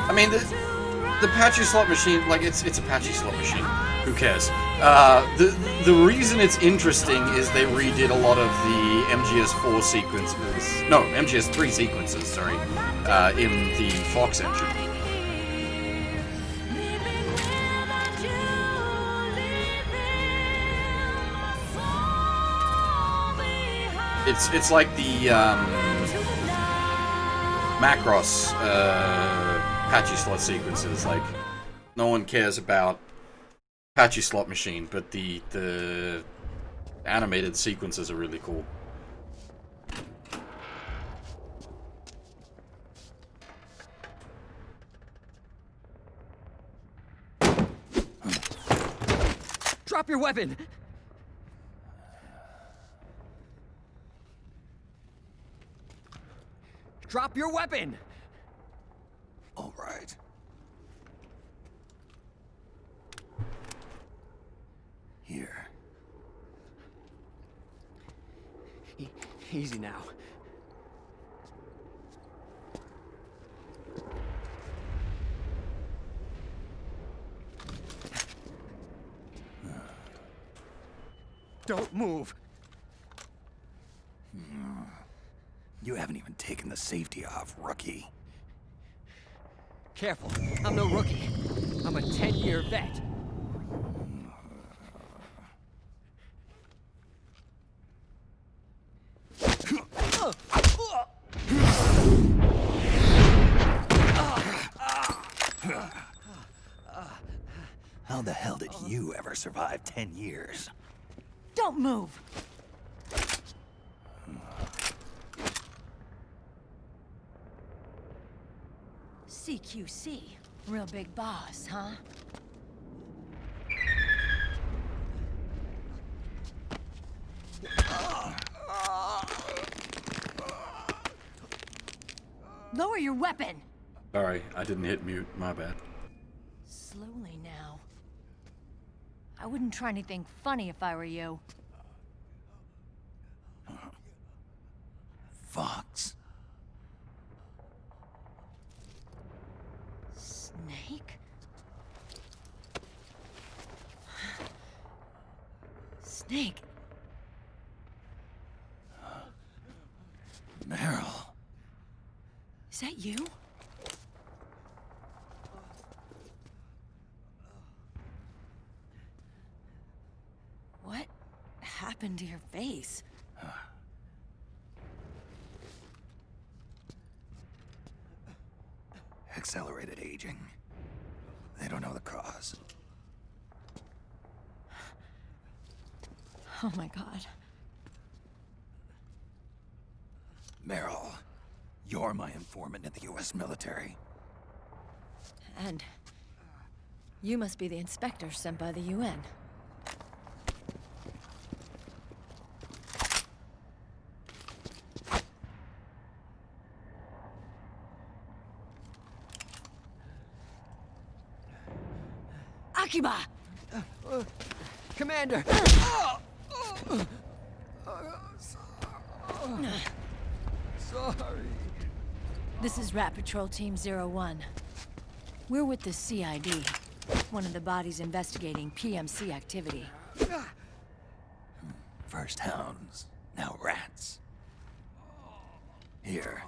I mean, the Patchy Slot Machine, like, it's a Patchy Slot Machine. Who cares? The reason it's interesting is they redid a lot of the MGS4 sequences, no, MGS3 sequences, sorry, in the Fox engine. It's like the Macross Patchy Slot sequences. Like, no one cares about Patchy Slot Machine, but the animated sequences are really cool. Drop your weapon! Drop your weapon! All right. Here. Easy now. Don't move. You haven't even taken the safety off, rookie. Careful, I'm no rookie. I'm a 10-year vet. How the hell did you ever survive 10 years? Don't move. CQC, real big boss, huh? Lower your weapon. Sorry, I didn't hit mute. My bad. Slowly now. I wouldn't try anything funny if I were you. Fox. Snake? Snake? Meryl. Is that you? What happened to your face? accelerated aging. They don't know the cause. Oh my god. Meryl, you're my informant in the U.S. military. And you must be the inspector sent by the UN. Akiba! Commander! Sorry. This is Rat Patrol Team 01. We're with the CID, one of the bodies investigating PMC activity. First hounds, now rats. Here,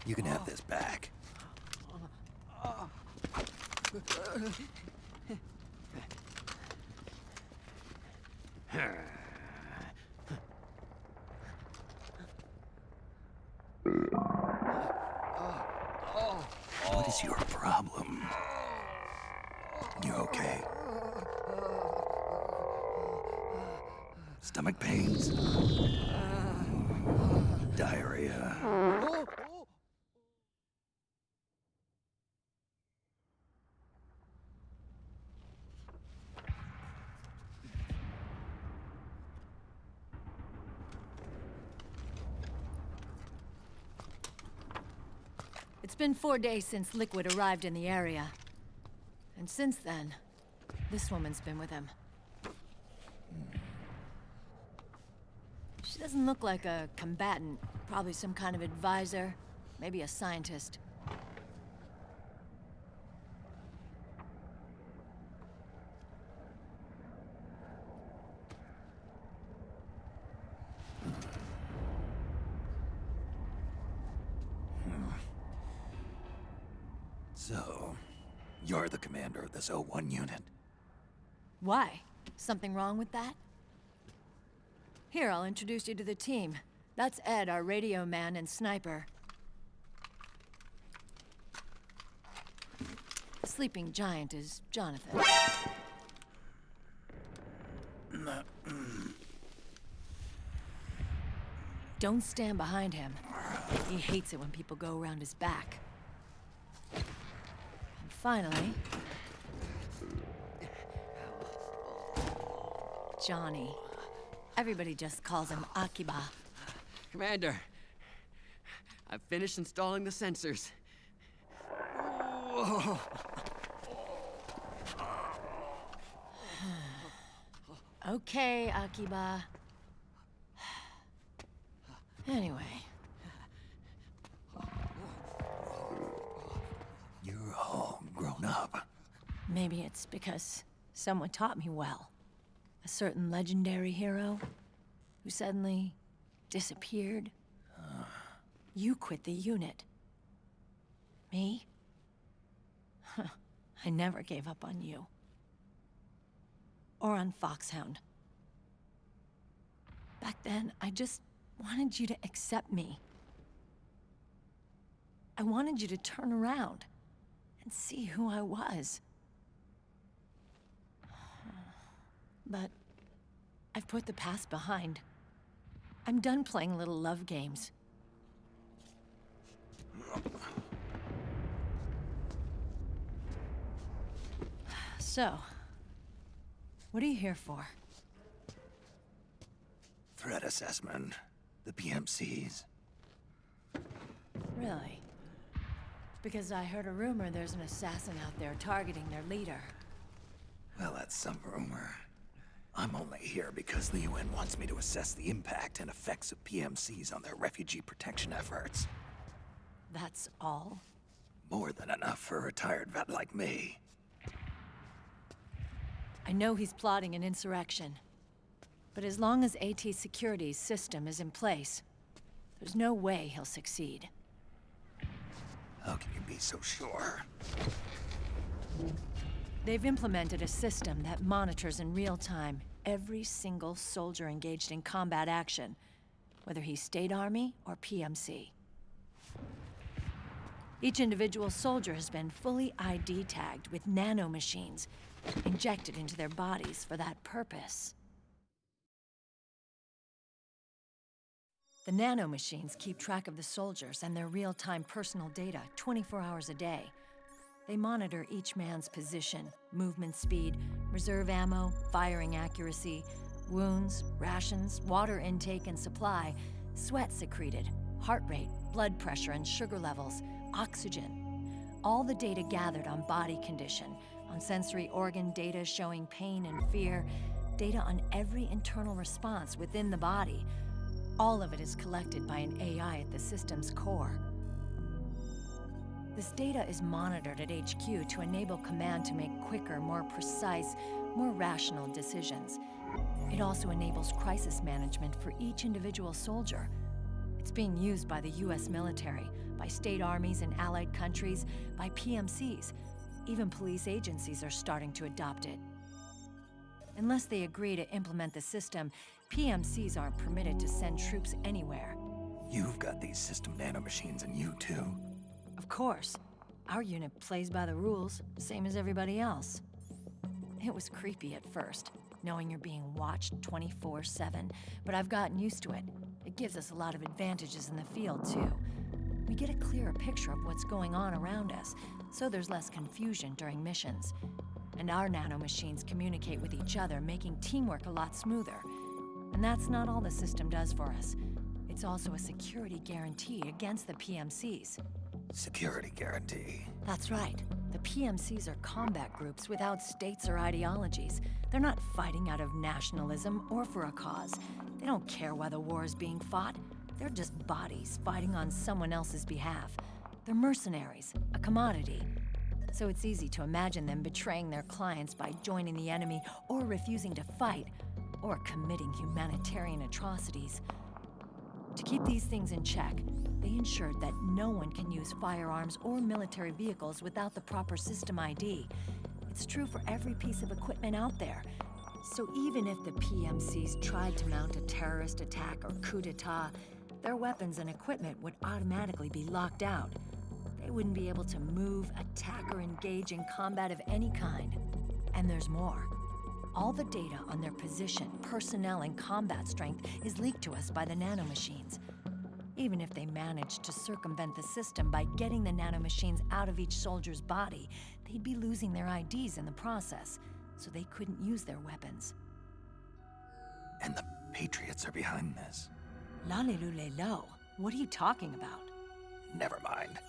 you can have this back. What is your problem? You okay? Stomach pains? Diarrhea? It's been 4 days since Liquid arrived in the area. And since then, this woman's been with him. She doesn't look like a combatant. Probably some kind of advisor, maybe a scientist. So, you're the commander of this 01 unit? Why? Something wrong with that? Here, I'll introduce you to the team. That's Ed, our radio man and sniper. Sleeping giant is Jonathan. Don't stand behind him. He hates it when people go around his back. And finally... Johnny. Everybody just calls him Akiba. Commander, I've finished installing the sensors. Whoa. Okay, Akiba. Anyway. You're all grown up. Maybe it's because someone taught me well. A certain legendary hero who suddenly disappeared. You quit the unit. Me? I never gave up on you. Or on Foxhound. Back then, I just wanted you to accept me. I wanted you to turn around and see who I was. But I've put the past behind. I'm done playing little love games. So, what are you here for? Threat assessment. The PMCs. Really? Because I heard a rumor there's an assassin out there targeting their leader. Well, that's some rumor. I'm only here because the UN wants me to assess the impact and effects of PMCs on their refugee protection efforts. That's all? More than enough for a retired vet like me. I know he's plotting an insurrection. But as long as AT Security's system is in place, there's no way he'll succeed. How can you be so sure? They've implemented a system that monitors in real time every single soldier engaged in combat action, whether he's State Army or PMC. Each individual soldier has been fully ID tagged with nanomachines injected into their bodies for that purpose. The nanomachines keep track of the soldiers and their real-time personal data 24 hours a day. They monitor each man's position, movement speed, reserve ammo, firing accuracy, wounds, rations, water intake and supply, sweat secreted, heart rate, blood pressure and sugar levels, oxygen. All the data gathered on body condition, on sensory organ data showing pain and fear, data on every internal response within the body. All of it is collected by an AI at the system's core. This data is monitored at HQ to enable command to make quicker, more precise, more rational decisions. It also enables crisis management for each individual soldier. It's being used by the US military, by state armies in allied countries, by PMCs. Even police agencies are starting to adopt it. Unless they agree to implement the system, PMCs aren't permitted to send troops anywhere. You've got these system nanomachines in you, too. Of course. Our unit plays by the rules, same as everybody else. It was creepy at first, knowing you're being watched 24/7, but I've gotten used to it. It gives us a lot of advantages in the field, too. We get a clearer picture of what's going on around us, so there's less confusion during missions. And our nanomachines communicate with each other, making teamwork a lot smoother. And that's not all the system does for us. It's also a security guarantee against the PMCs. Security guarantee. That's right. The PMCs are combat groups without states or ideologies. They're not fighting out of nationalism or for a cause. They don't care why the war is being fought. They're just bodies fighting on someone else's behalf. They're mercenaries, a commodity. So it's easy to imagine them betraying their clients by joining the enemy or refusing to fight, or committing humanitarian atrocities. To keep these things in check, they ensured that no one can use firearms or military vehicles without the proper system ID. It's true for every piece of equipment out there. So even if the PMCs tried to mount a terrorist attack or coup d'etat, their weapons and equipment would automatically be locked out. They wouldn't be able to move, attack, or engage in combat of any kind. And there's more. All the data on their position, personnel, and combat strength is leaked to us by the nanomachines. Even if they managed to circumvent the system by getting the nanomachines out of each soldier's body, they'd be losing their IDs in the process, so they couldn't use their weapons. And the Patriots are behind this. Lalilulelo, what are you talking about? Never mind.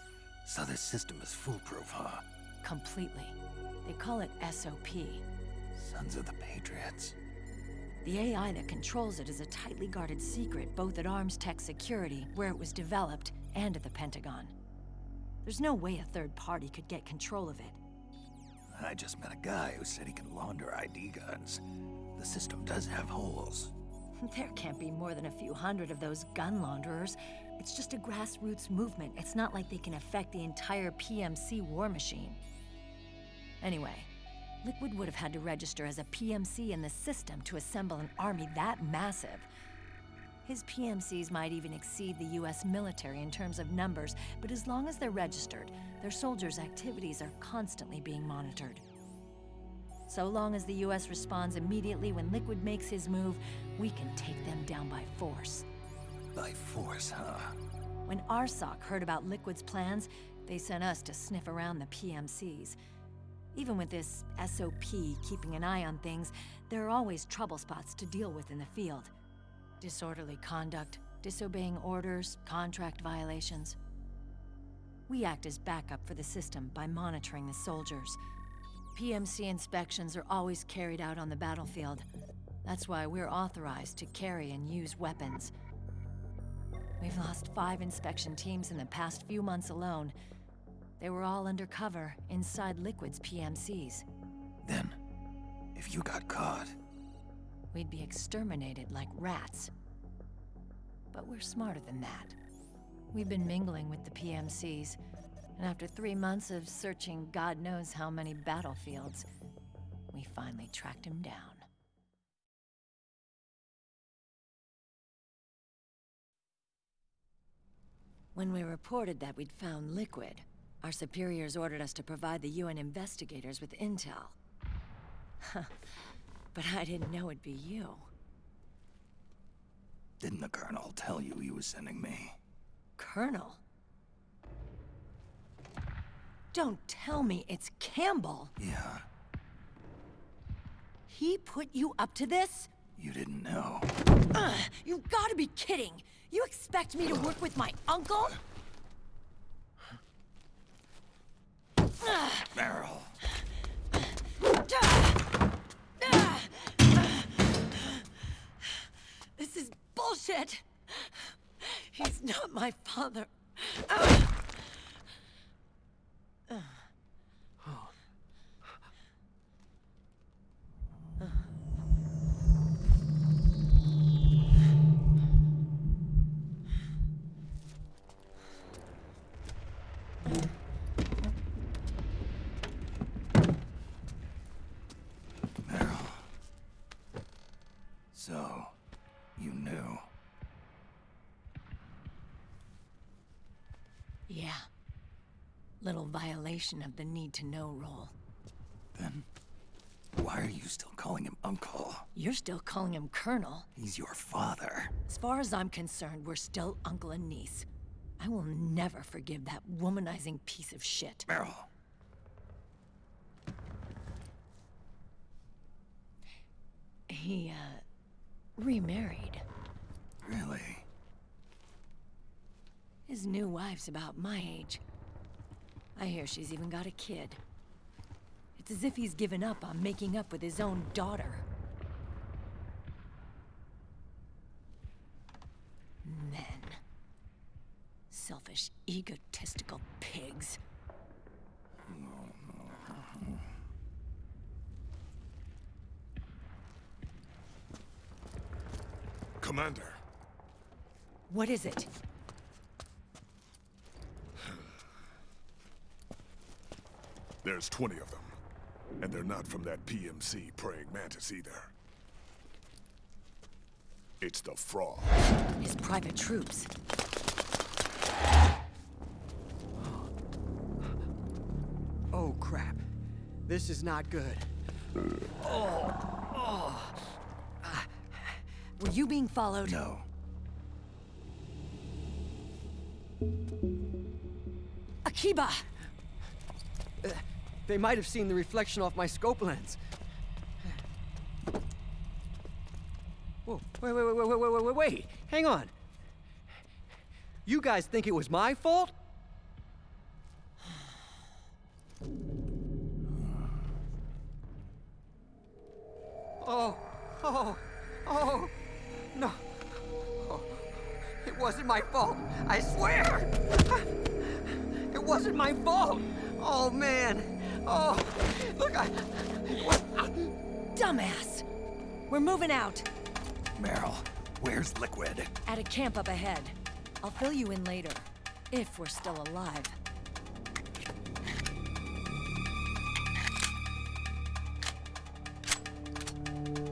So this system is foolproof, huh? Completely. They call it SOP. Sons of the Patriots. The AI that controls it is a tightly guarded secret, both at Arms Tech Security, where it was developed, and at the Pentagon. There's no way a third party could get control of it. I just met a guy who said he can launder ID guns. The system does have holes. There can't be more than a few hundred of those gun launderers. It's just a grassroots movement. It's not like they can affect the entire PMC war machine. Anyway, Liquid would have had to register as a PMC in the system to assemble an army that massive. His PMCs might even exceed the US military in terms of numbers, but as long as they're registered, their soldiers' activities are constantly being monitored. So long as the US responds immediately when Liquid makes his move, we can take them down by force. By force, huh? When RSOC heard about Liquid's plans, they sent us to sniff around the PMCs. Even with this SOP keeping an eye on things, there are always trouble spots to deal with in the field. Disorderly conduct, disobeying orders, contract violations. We act as backup for the system by monitoring the soldiers. PMC inspections are always carried out on the battlefield. That's why we're authorized to carry and use weapons. We've lost 5 inspection teams in the past few months alone. They were all undercover inside Liquid's PMCs. Then, if you got caught... we'd be exterminated like rats. But we're smarter than that. We've been mingling with the PMCs, and after 3 months of searching God knows how many battlefields, we finally tracked him down. When we reported that we'd found Liquid, Our superiors ordered us to provide the UN investigators with intel. But I didn't know it'd be you. Didn't the Colonel tell you he was sending me? Colonel? Don't tell me it's Campbell. Yeah. He put you up to this? You didn't know. You've got to be kidding. You expect me to work with my uncle? Meryl. This is bullshit. He's not my father. So, you knew. Yeah. Little violation of the need-to-know rule. Then, why are you still calling him Uncle? You're still calling him Colonel. He's your father. As far as I'm concerned, we're still uncle and niece. I will never forgive that womanizing piece of shit. Meryl. He, remarried. Really? His new wife's about my age. I hear she's even got a kid. It's as if he's given up on making up with his own daughter. Men. Selfish, egotistical pigs. Commander. What is it? There's 20 of them. And they're not from that PMC praying mantis either. It's the Frog. His private troops. Oh, crap. This is not good. Were you being followed? No. Akiba! They might have seen the reflection off my scope lens. Whoa, wait. Hang on. You guys think it was my fault? Oh, no. Oh, it wasn't my fault, I swear! It wasn't my fault! Oh, man. Oh, look, Dumbass! We're moving out. Meryl, where's Liquid? At a camp up ahead. I'll fill you in later. If we're still alive.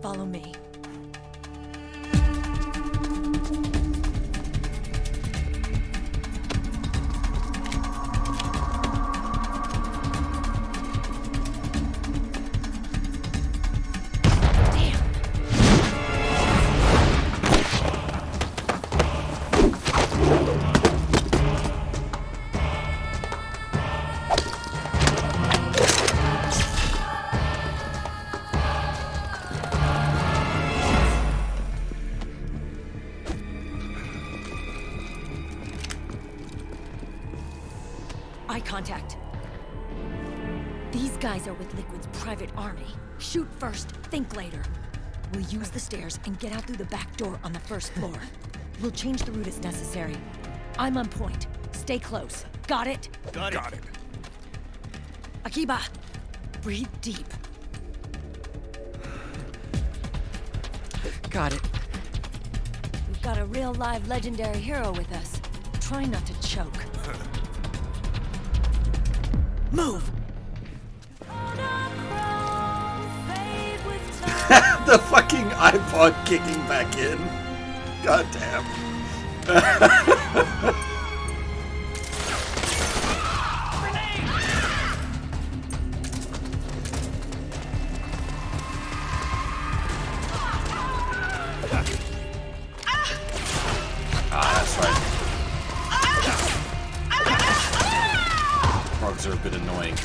Follow me. Eye contact. These guys are with Liquid's private army. Shoot first, think later. We'll use the stairs and get out through the back door on the first floor. We'll change the route as necessary. I'm on point. Stay close. Got it? Got it. Akiba, breathe deep. got it. We've got a real live legendary hero with us. Try not to choke. Move! The fucking iPod kicking back in. God damn.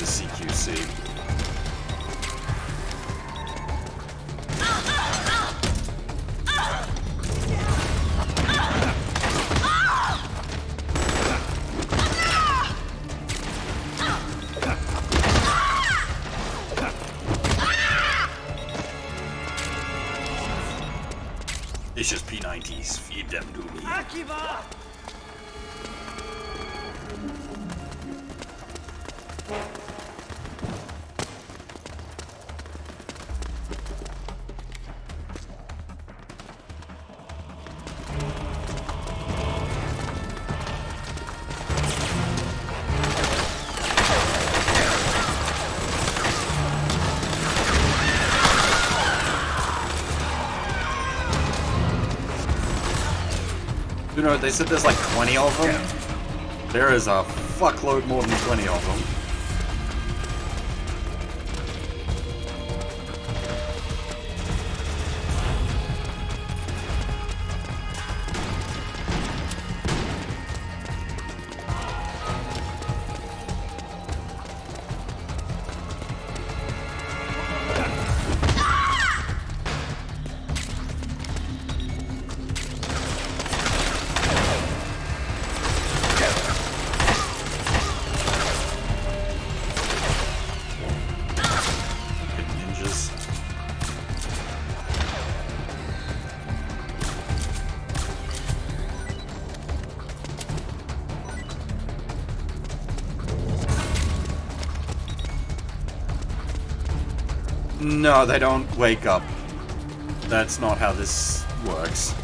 the CQC. It's just P90s. Feed them to me. Akiva! You know, they said there's like 20 of them. There is a fuckload more than 20 of them. No, they don't wake up. That's not how this works.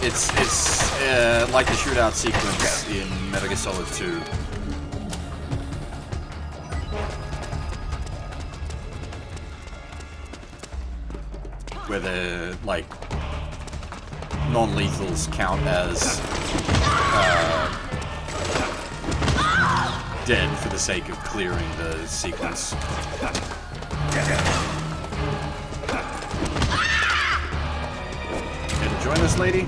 It's like the shootout sequence in Metal Gear Solid 2. Where the, like, non-lethals count as dead for the sake of clearing the sequence. Here to join us, lady?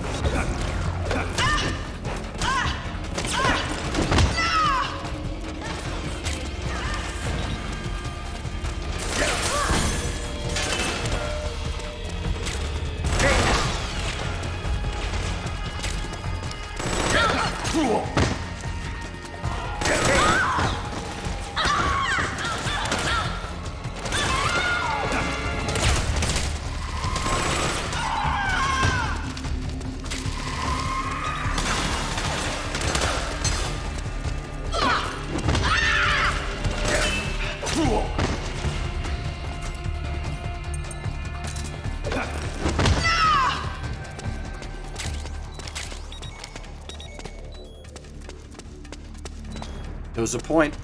There was a point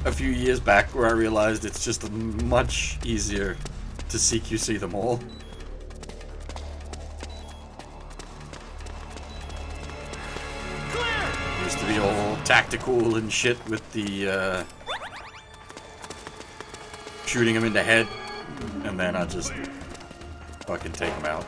a few years back where I realized it's just much easier to CQC them all. Used to be all tactical and shit with the shooting them in the head, and then I just fucking take them out.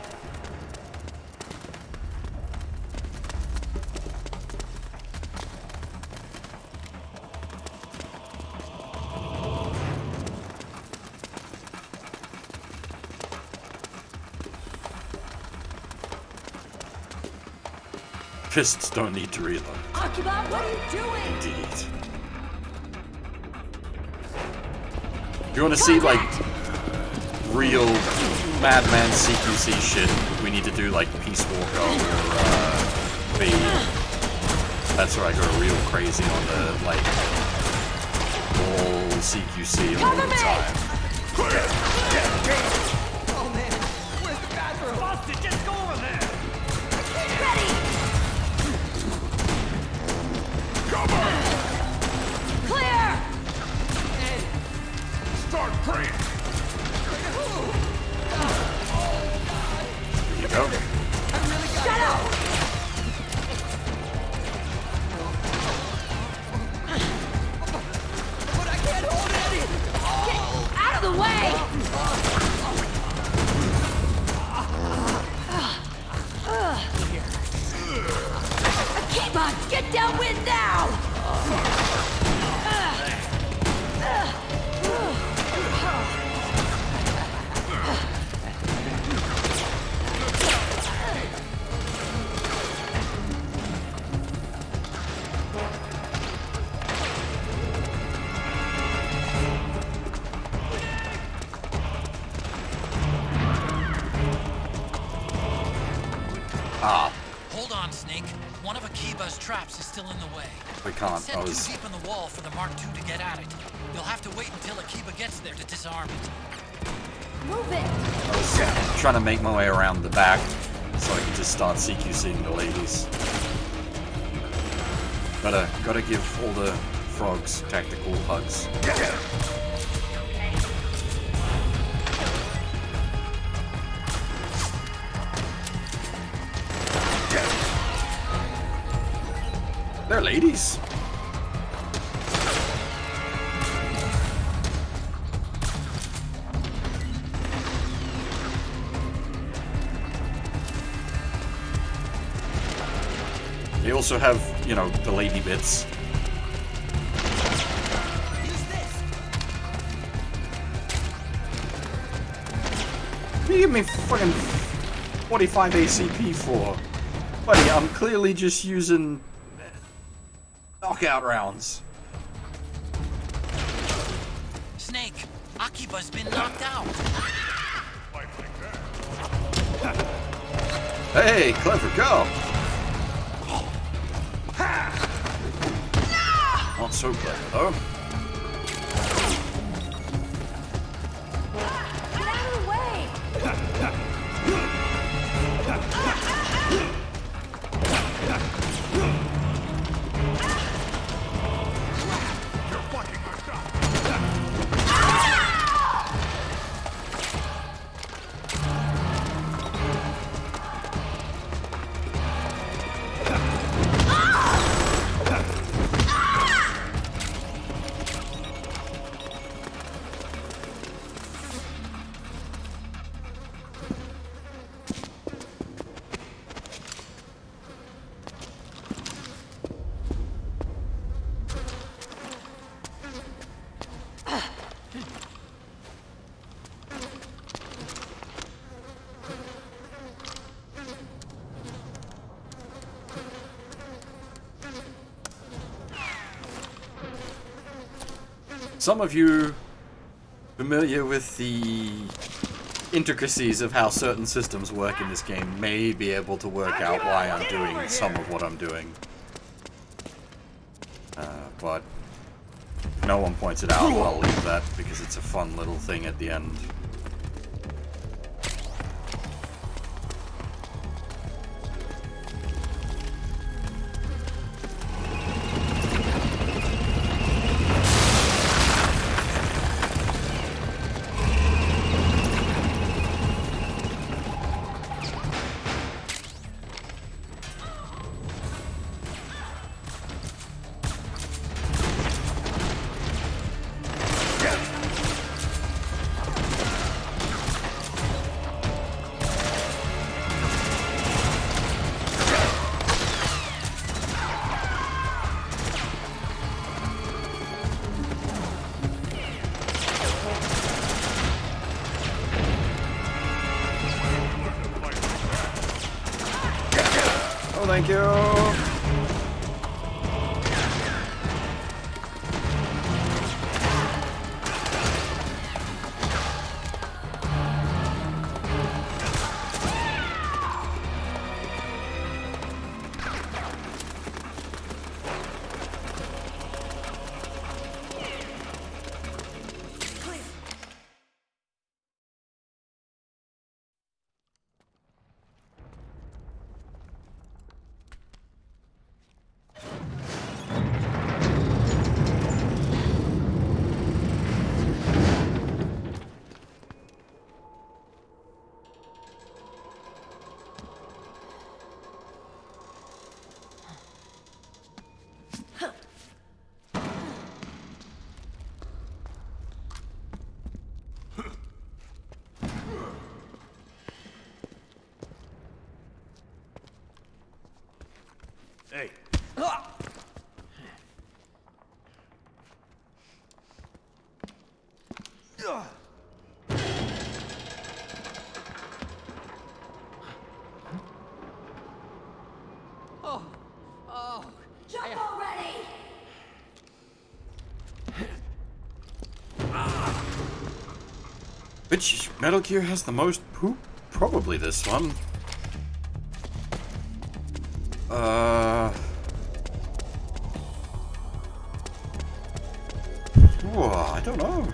Fists don't need to reload. Akiba, what are you doing? Indeed. If you want to see, like, real Madman CQC shit, we need to do, like, Peace Walker or, Fade. That's where I go real crazy on the, like, all CQC all the time. Oh man, where's the bathroom? Busted, just go over there! Clear! Start praying! Here you go. Shut up! But I can't hold it! Get out of the way! those traps is still in the way. We can't. It's set too deep in the wall for the Mark II to get at it. You'll have to wait until Akiba gets there to disarm it. Move it! I was trying to make my way around the back so I could just start CQCing the ladies. Gotta give all the frogs tactical hugs. They're ladies. They also have, you know, the lady bits. What do you give me fucking 45 ACP for? Buddy, I'm clearly just using knockout rounds. Snake, Akiba's been knocked out. Hey, clever girl. Not so clever, though. Get out of the way! Some of you familiar with the intricacies of how certain systems work in this game may be able to work out why I'm doing some of what I'm doing. But no one points it out, I'll leave that because it's a fun little thing at the end. Thank you. Hey. Jump already! Which Metal Gear has the most poop? Probably this one. Whoa, I don't know.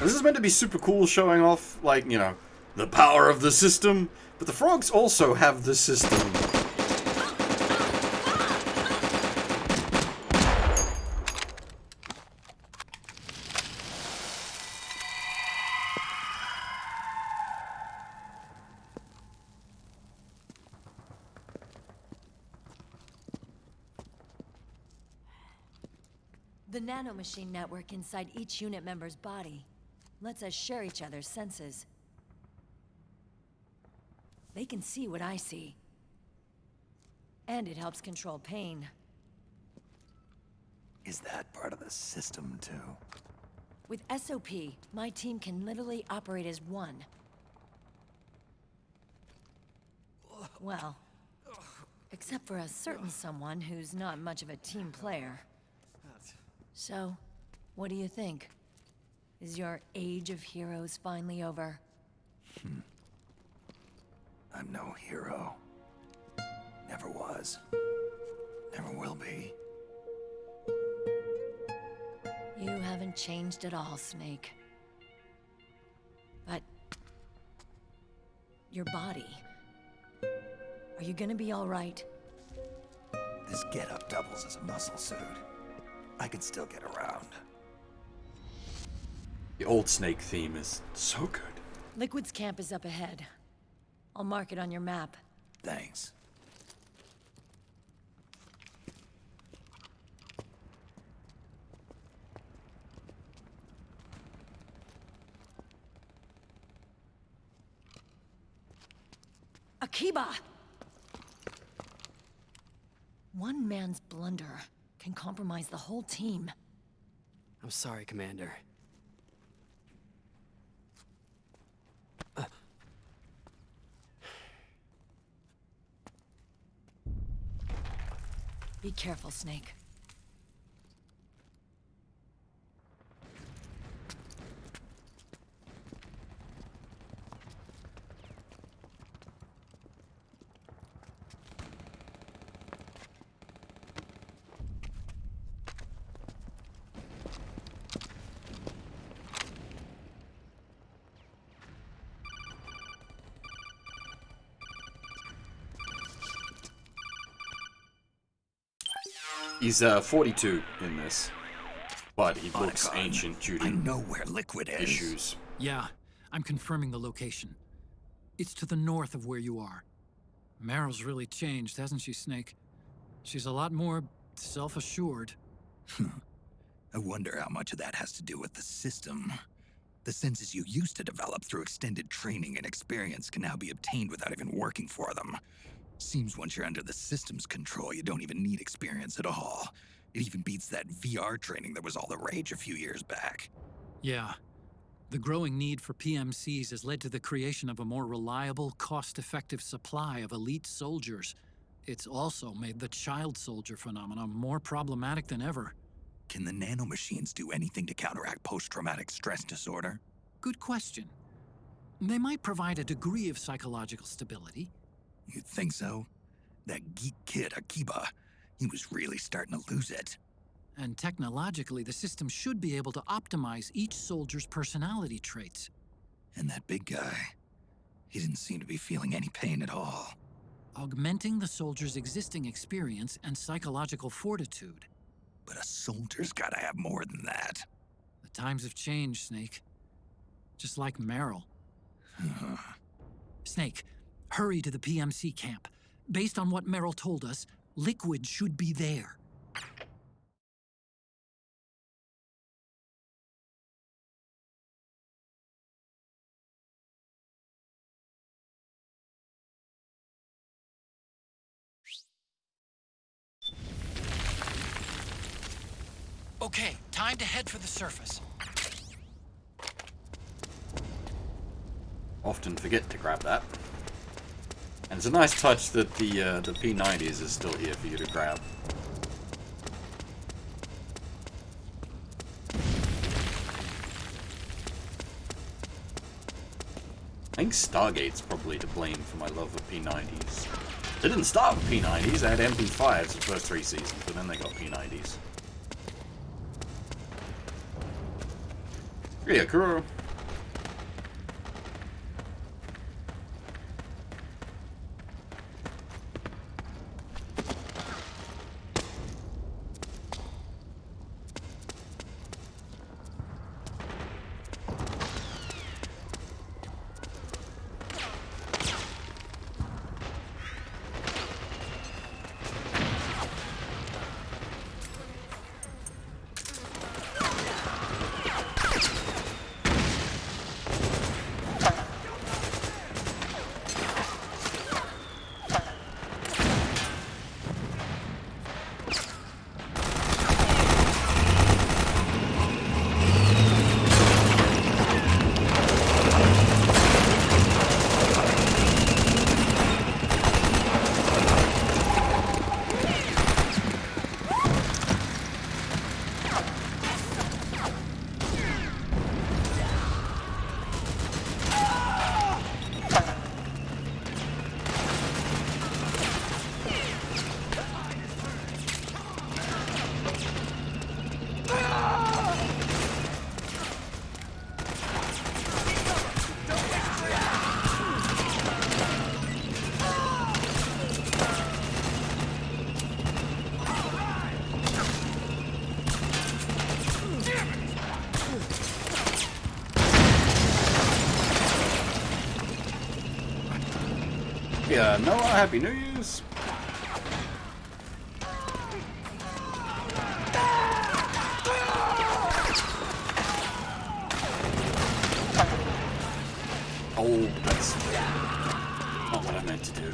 This is meant to be super cool, showing off, like, you know, the power of the system, but the frogs also have the system. The nanomachine network inside each unit member's body lets us share each other's senses. They can see what I see. And it helps control pain. Is that part of the system, too? With SOP, my team can literally operate as one. Well, except for a certain someone who's not much of a team player. So, what do you think? Is your age of heroes finally over? I'm no hero. Never was. Never will be. You haven't changed at all, Snake. But... your body... are you gonna be alright? This getup doubles as a muscle suit. I can still get around. The old Snake theme is so good. Liquid's camp is up ahead. I'll mark it on your map. Thanks. Akiba! One man's blunder can compromise the whole team. I'm sorry, Commander. Be careful, Snake. He's 42 in this, but he looks Otacon, ancient due to I know where Liquid is. issues. Yeah, I'm confirming the location. It's to the north of where you are. Meryl's really changed, hasn't she, Snake? She's a lot more self-assured. I wonder how much of that has to do with the system. The senses you used to develop through extended training and experience can now be obtained without even working for them. Seems once you're under the system's control, you don't even need experience at all. It even beats that VR training that was all the rage a few years back. Yeah. The growing need for PMCs has led to the creation of a more reliable, cost-effective supply of elite soldiers. It's also made the child soldier phenomenon more problematic than ever. Can the nanomachines do anything to counteract post-traumatic stress disorder? Good question. They might provide a degree of psychological stability. You'd think so? That geek kid, Akiba, he was really starting to lose it. And technologically, the system should be able to optimize each soldier's personality traits. And that big guy, he didn't seem to be feeling any pain at all. Augmenting the soldier's existing experience and psychological fortitude. But a soldier's gotta have more than that. The times have changed, Snake. Just like Meryl. Snake, hurry to the PMC camp. Based on what Meryl told us, Liquid should be there. Okay, time to head for the surface. Often forget to grab that. And it's a nice touch that the P90s is still here for you to grab. I think Stargate's probably to blame for my love of P90s. They didn't start with P90s, they had MP5s the first 3 seasons, but then they got P90s. Yeah, cool. Yeah, Noah, Happy New Year's! Oh, that's not what I meant to do.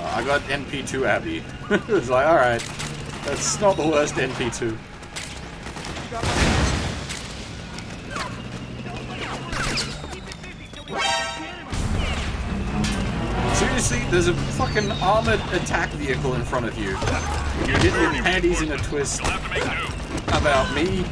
I got NP2 Abby. It's like, alright, that's not the worst NP2. Seriously, there's a fucking armored attack vehicle in front of you. You're getting your panties in a twist about me.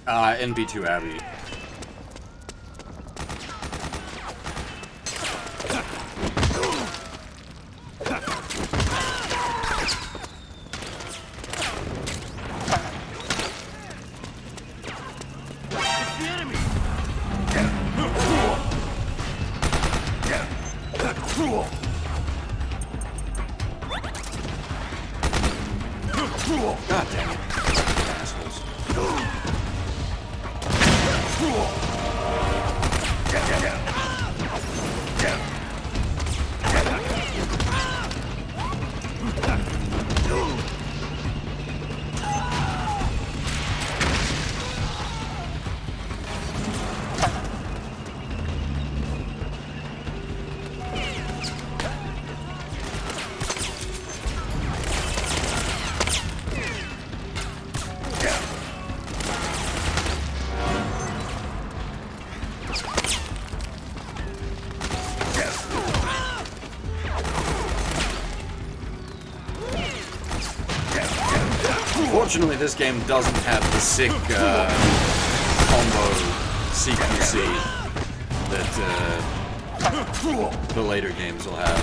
NB2 Abbey. God damn it. Assholes. Unfortunately, this game doesn't have the sick combo CQC that the later games will have.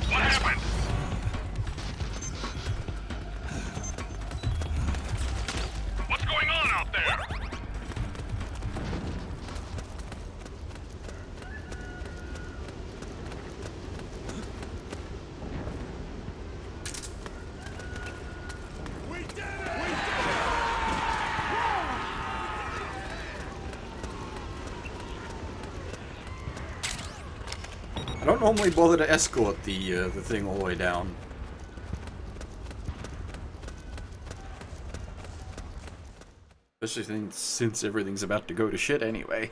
What happened? What's going on out there? I don't normally bother to escort the thing all the way down. Especially since everything's about to go to shit anyway.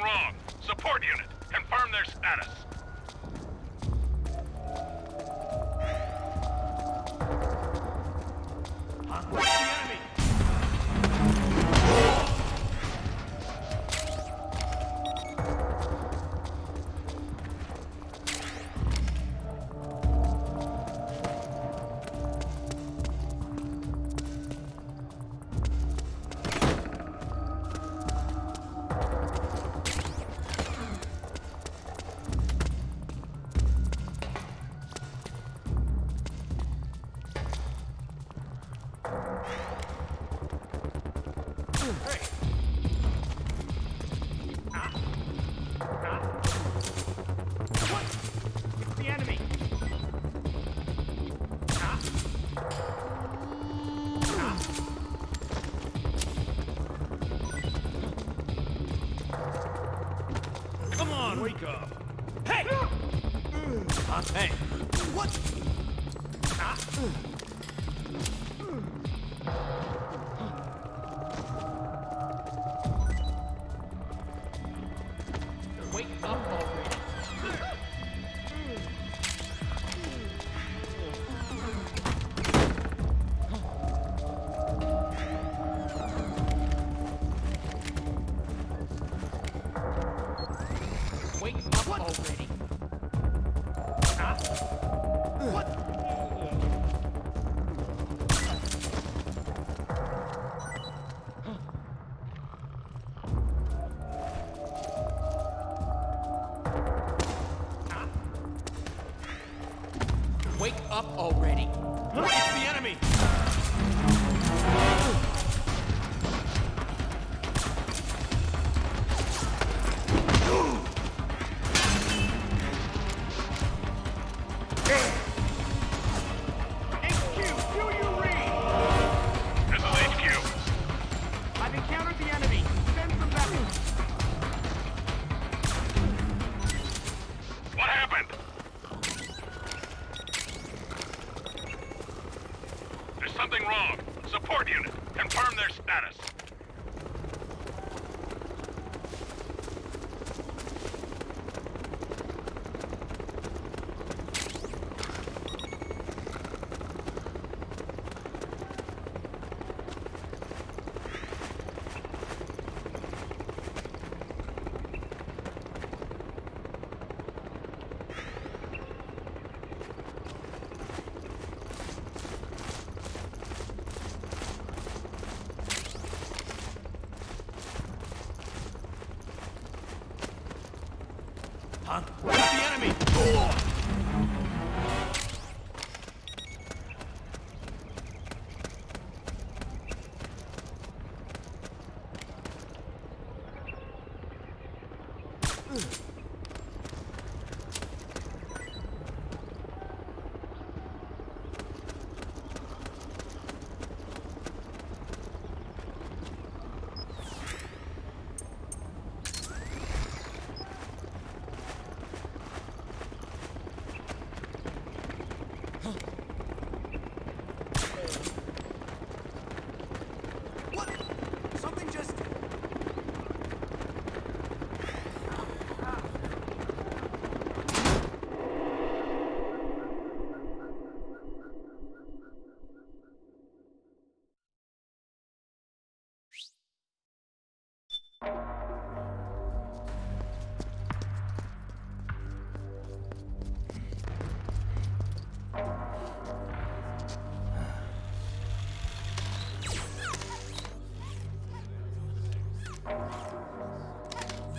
wrong. Support unit, confirm their status. Where's the enemy? The enemy! Come on, wake up! Hey! Hey! What? Wake up already! Wake up already! What? Wake up already! It's the enemy! HQ, do you read? This is HQ. I've encountered the enemy. Send some backup. What happened? There's something wrong. Support unit, confirm their status. Huh? Where's the enemy? What? Something just...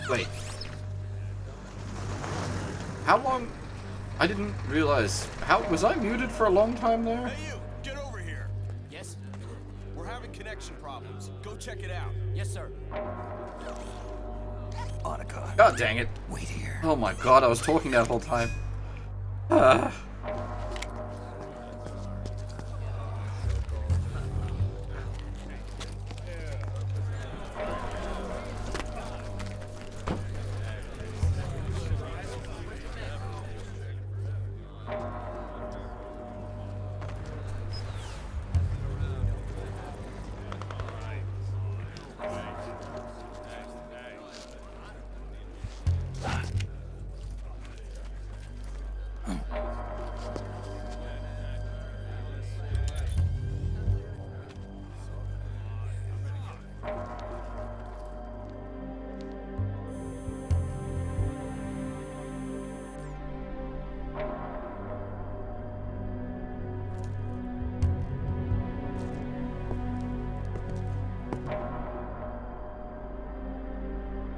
Wait. How long? I didn't realize. How was I muted for a long time there? Hey you, get over here. Yes? We're having connection problems. Go check it out. Yes, sir. Annika. God dang it. Wait here. Oh my god, I was talking that whole time. Ah.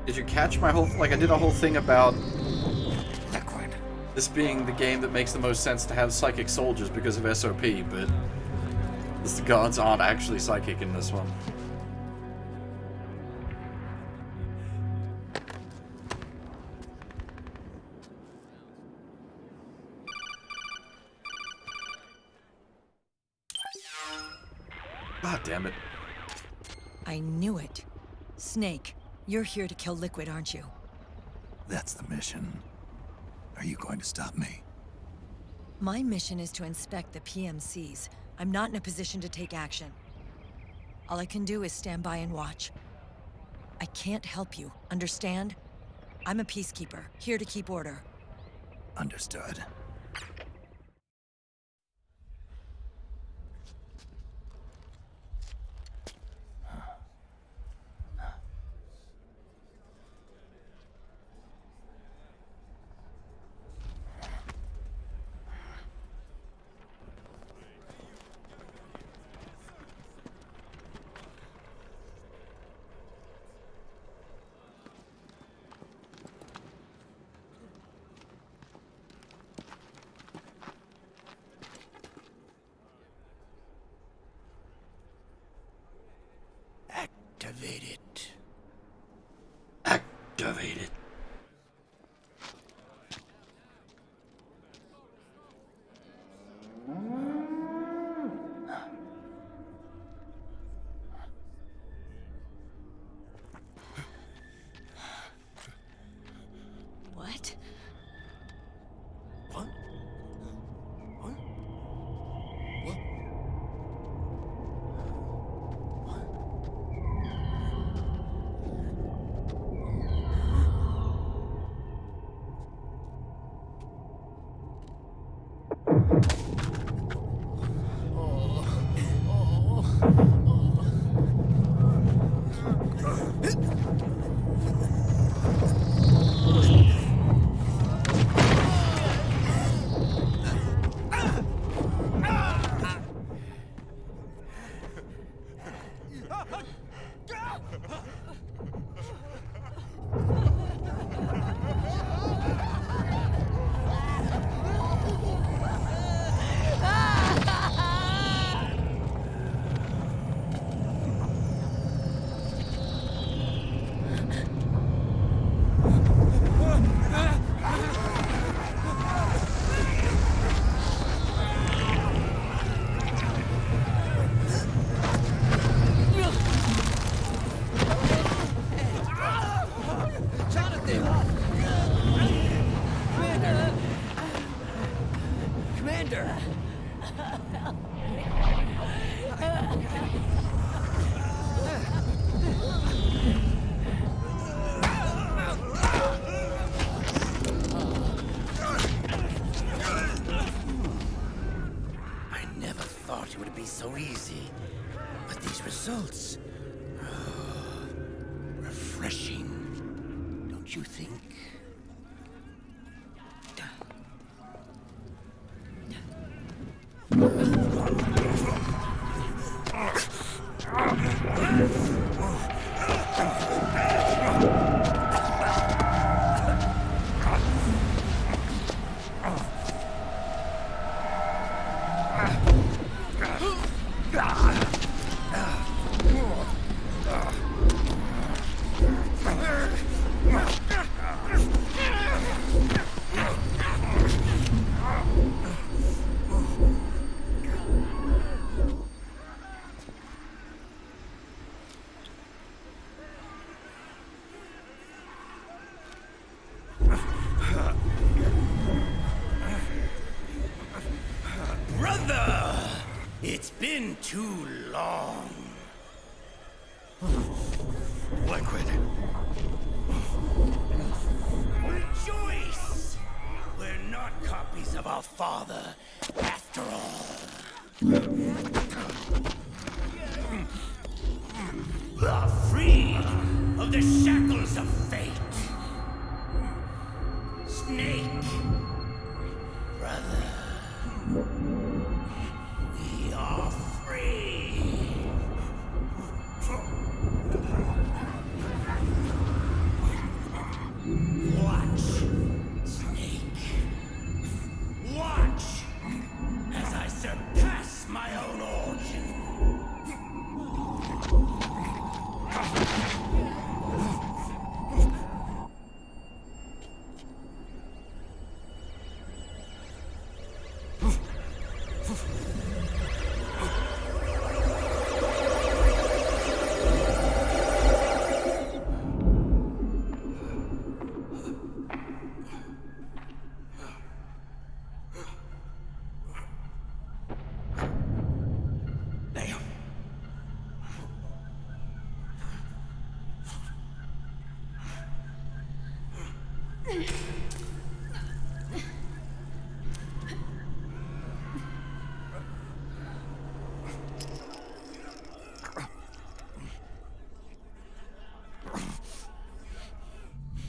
Did you catch my whole... Like, I did a whole thing about... Liquid. This being the game that makes the most sense to have psychic soldiers because of SOP, but... The guards aren't actually psychic in this one. God damn it. I knew it. Snake, you're here to kill Liquid, aren't you? That's the mission. Are you going to stop me? My mission is to inspect the PMCs. I'm not in a position to take action. All I can do is stand by and watch. I can't help you, understand? I'm a peacekeeper, here to keep order. Understood. Activate it. Activate it. What? What? What? What? Commander! I never thought it would be so easy. But these results... refreshing. Don't you think? Brother! It's been too long. Liquid. Rejoice! We're not copies of our father, after all. We're free of the shackles of fate. Snake, brother, we are free.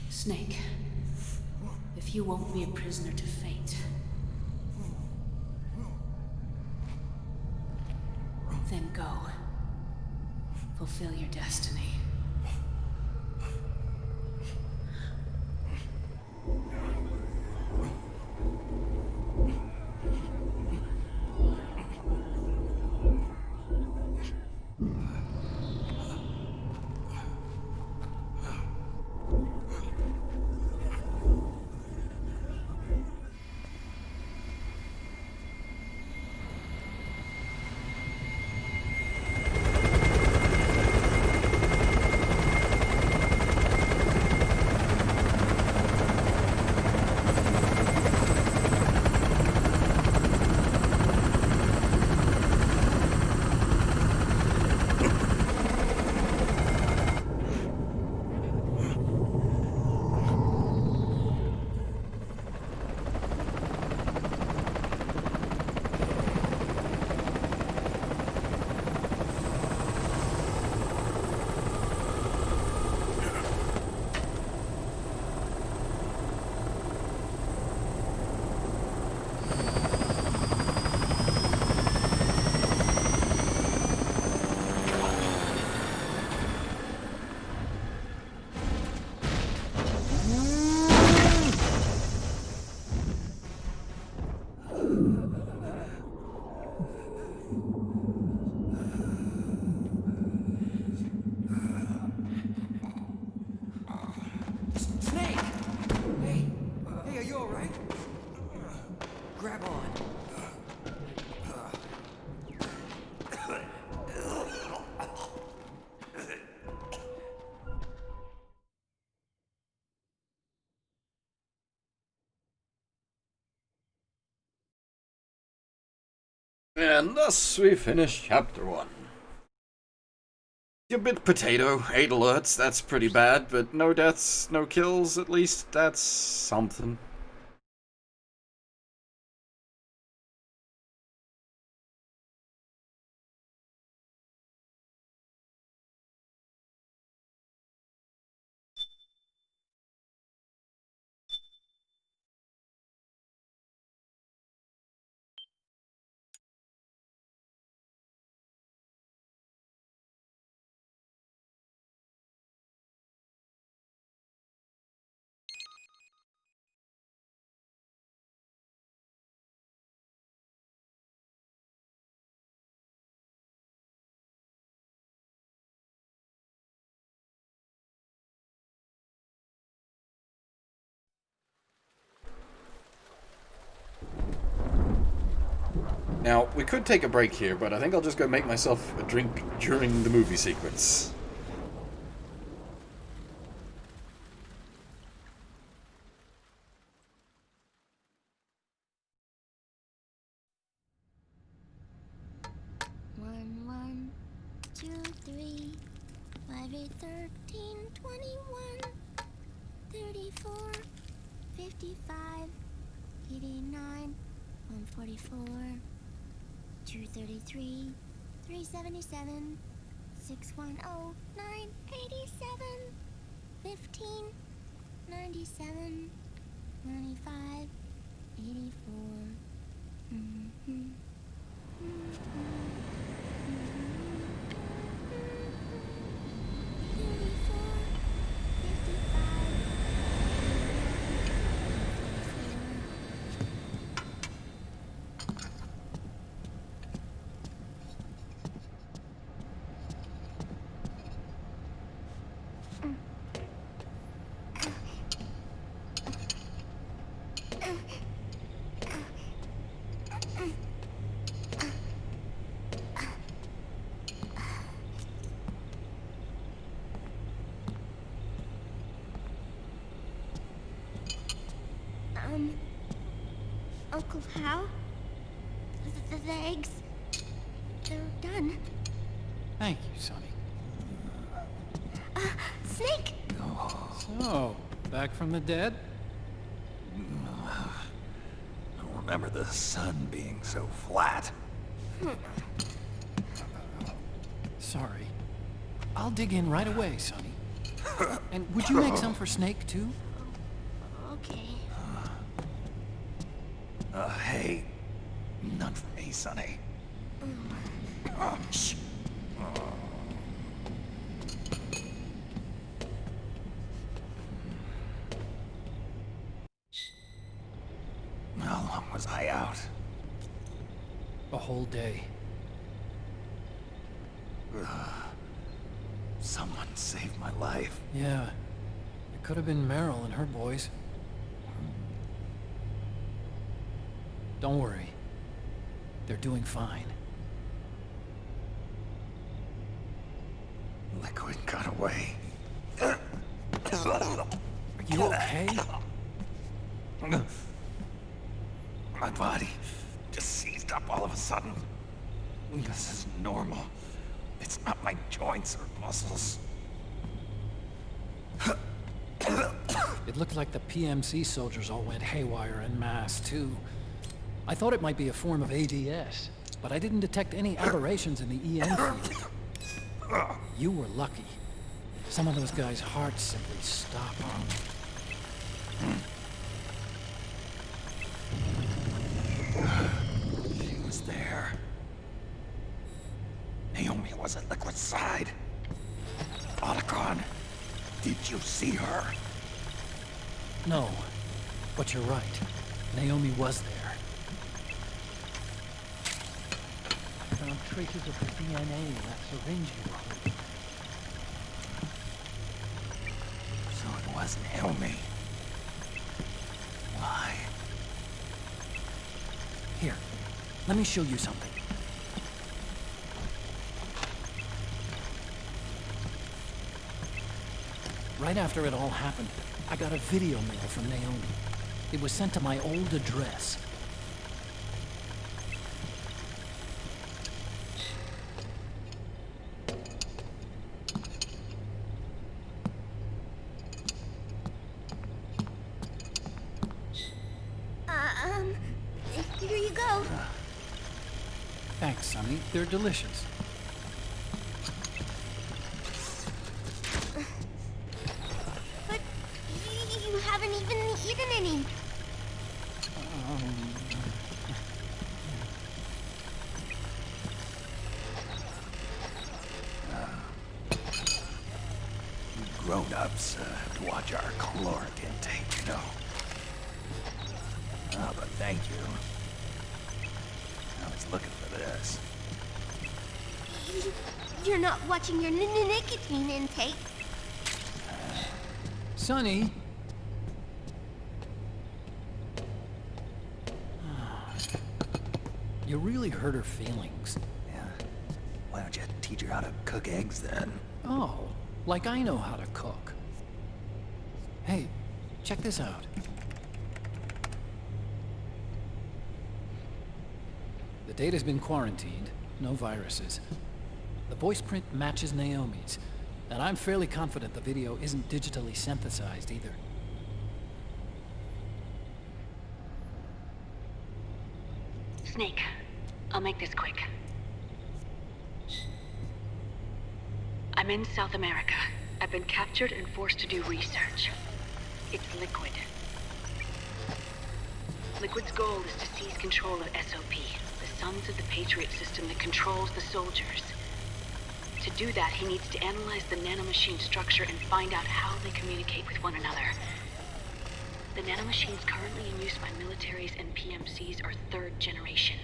Snake, if you won't be a prisoner to fate, then go. Fulfill your destiny. And thus we finish chapter 1. A bit potato, 8 alerts, that's pretty bad, but no deaths, no kills, at least that's something. Now, we could take a break here, but I think I'll just go make myself a drink during the movie sequence. One, 2, 3, 5, 8, 13, 21, 34, 55, 89, 144, 233, 377, 610, 987, 15, 97, 95, 84. Uncle Hal? The eggs? They're done. Thank you, Sonny. Snake! So, back from the dead? remember the sun being so flat. Sorry. I'll dig in right away, Sonny. And would you make some for Snake, too? Okay. Hey. None for me, Sonny. Shh. How long was I out? A whole day. Someone saved my life. Yeah. It could have been Meryl and her boys. Don't worry. They're doing fine. Liquid got away. Are you okay? My body just seized up all of a sudden. This is normal. It's not my joints or muscles. It looked like the PMC soldiers all went haywire en masse, too. I thought it might be a form of ADS, but I didn't detect any aberrations in the EM field. You were lucky. Some of those guys' hearts simply stopped. She was there. Naomi was at Liquid's side. Otacon, did you see her? No, but you're right. Naomi was there. I found traces of her DNA in that syringe you were holding. So it was Naomi. Why? Here, let me show you something. Right after it all happened, I got a video mail from Naomi. It was sent to my old address. Here you go. Thanks, Sonny. They're delicious. But you haven't even eaten any. Grown-ups have to watch our caloric intake, you know. Oh, but thank you. I was looking for this. You're not watching your nicotine intake. Sonny! You really hurt her feelings. Yeah. Why don't you teach her how to cook eggs then? Oh, like I know how to cook. Hey, check this out. The data's been quarantined, no viruses. The voice print matches Naomi's, and I'm fairly confident the video isn't digitally synthesized either. Snake, I'll make this quick. I'm in South America. I've been captured and forced to do research. It's Liquid. Liquid's goal is to seize control of SOP, the sons of the Patriot system that controls the soldiers. To do that, he needs to analyze the nanomachine structure and find out how they communicate with one another. The nanomachines currently in use by militaries and PMCs are third generation.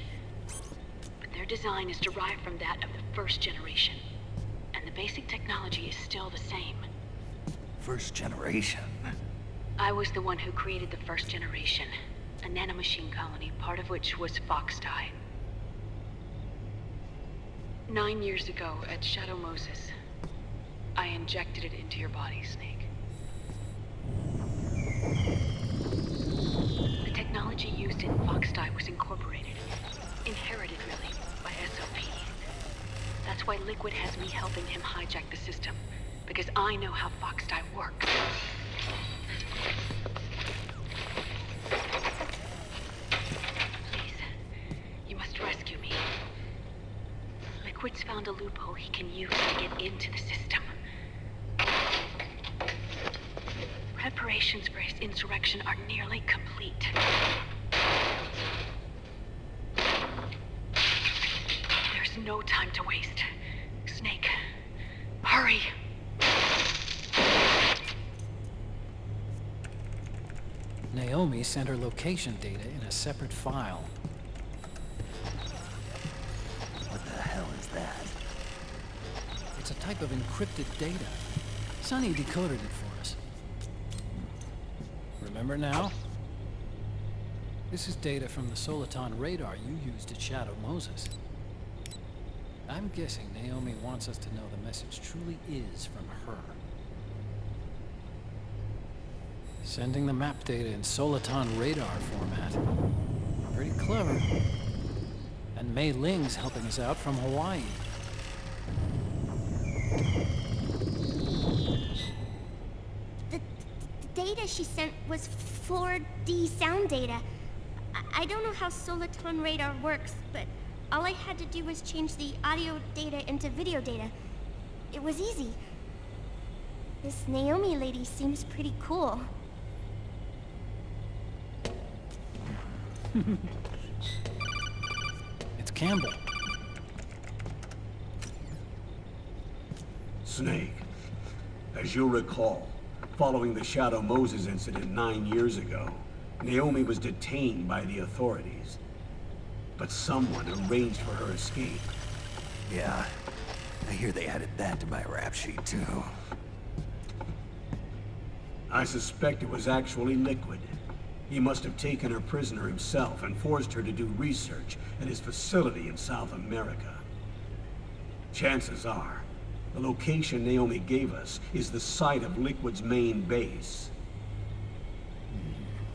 But their design is derived from that of the first generation. And the basic technology is still the same. First generation? I was the one who created the first generation. A nanomachine colony, part of which was Foxdie. 9 years ago, at Shadow Moses, I injected it into your body, Snake. The technology used in Foxdie was incorporated, inherited really, by SOP. That's why Liquid has me helping him hijack the system, because I know how Foxdie works. found a loophole he can use to get into the system. Preparations for his insurrection are nearly complete. There's no time to waste. Snake, hurry! Naomi sent her location data in a separate file. What the hell is that? It's a type of encrypted data. Sonny decoded it for us. Remember now? This is data from the Soliton radar you used at Shadow Moses. I'm guessing Naomi wants us to know the message truly is from her. Sending the map data in Soliton radar format. Pretty clever. And Mei Ling's helping us out from Hawaii. The data she sent was 4D sound data. I don't know how Soliton radar works, but all I had to do was change the audio data into video data. It was easy. This Naomi lady seems pretty cool. It's Campbell. Snake, as you'll recall, following the Shadow Moses incident 9 years ago, Naomi was detained by the authorities. But someone arranged for her escape. Yeah, I hear they added that to my rap sheet too. I suspect it was actually Liquid. He must have taken her prisoner himself and forced her to do research at his facility in South America. Chances are, the location Naomi gave us is the site of Liquid's main base.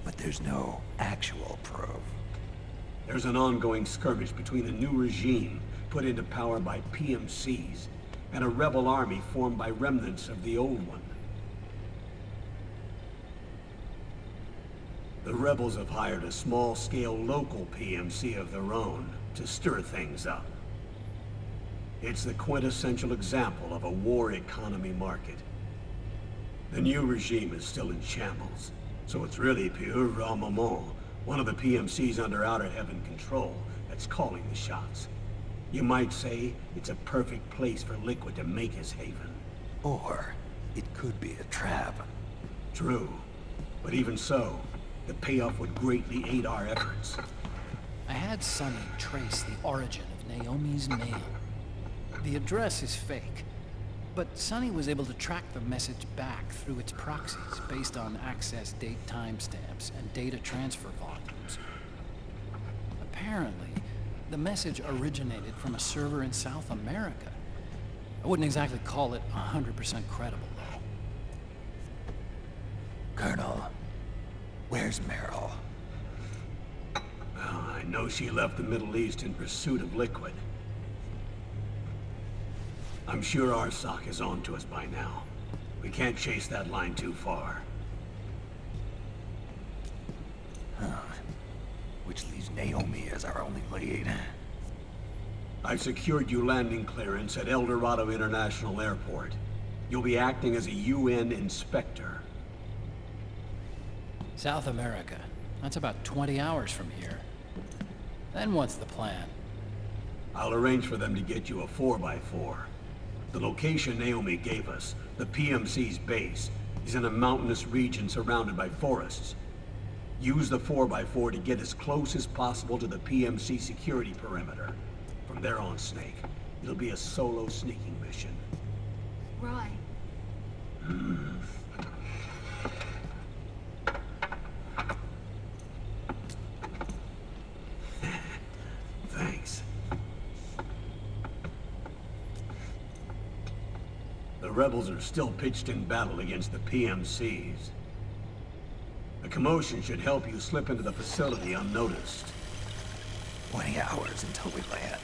But there's no actual proof. There's an ongoing skirmish between the new regime put into power by PMCs and a rebel army formed by remnants of the old one. The rebels have hired a small-scale local PMC of their own to stir things up. It's the quintessential example of a war economy market. The new regime is still in shambles, so it's really Pure Maman, one of the PMCs under Outer Heaven control, that's calling the shots. You might say it's a perfect place for Liquid to make his haven. Or it could be a trap. True, but even so, the payoff would greatly aid our efforts. I had Sonny trace the origin of Naomi's mail. The address is fake, but Sonny was able to track the message back through its proxies based on access date timestamps and data transfer volumes. Apparently, the message originated from a server in South America. I wouldn't exactly call it 100% credible, though. Colonel, where's Meryl? Well, I know she left the Middle East in pursuit of Liquid. I'm sure Arsak is on to us by now. We can't chase that line too far. Which leaves Naomi as our only lead. I've secured you landing clearance at El Dorado International Airport. You'll be acting as a UN inspector. South America. That's about 20 hours from here. Then what's the plan? I'll arrange for them to get you a 4x4. The location Naomi gave us, the PMC's base, is in a mountainous region surrounded by forests. Use the 4x4 to get as close as possible to the PMC security perimeter. From there on, Snake, it'll be a solo sneaking mission. Right. Thanks. The rebels are still pitched in battle against the PMCs. The commotion should help you slip into the facility unnoticed. 20 hours until we land.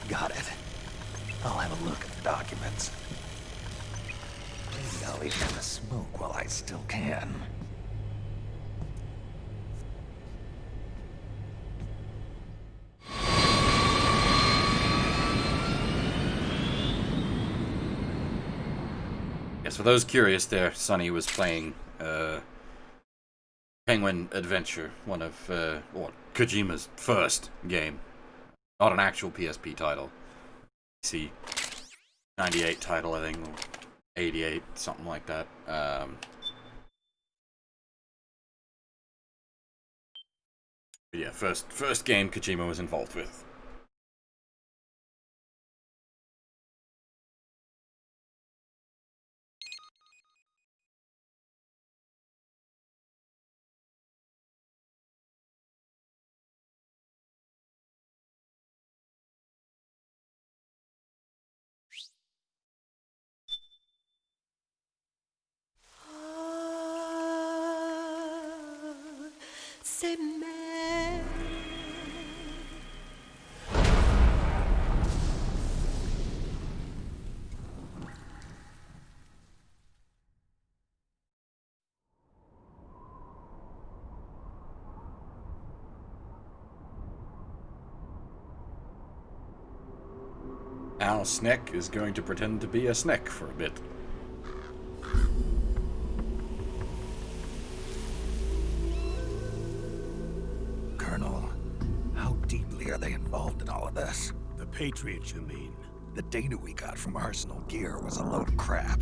Got it. I'll have a look at the documents. Maybe I'll even have a smoke while I still can. for those curious there, Sonny was playing Penguin Adventure, one of Kojima's first game. Not an actual PSP title. PC 98 title, I think, or 88, something like that. Yeah, first game Kojima was involved with. Now Snick is going to pretend to be a Snick for a bit. Colonel, how deeply are they involved in all of this? The Patriots, you mean? The data we got from Arsenal Gear was a load of crap.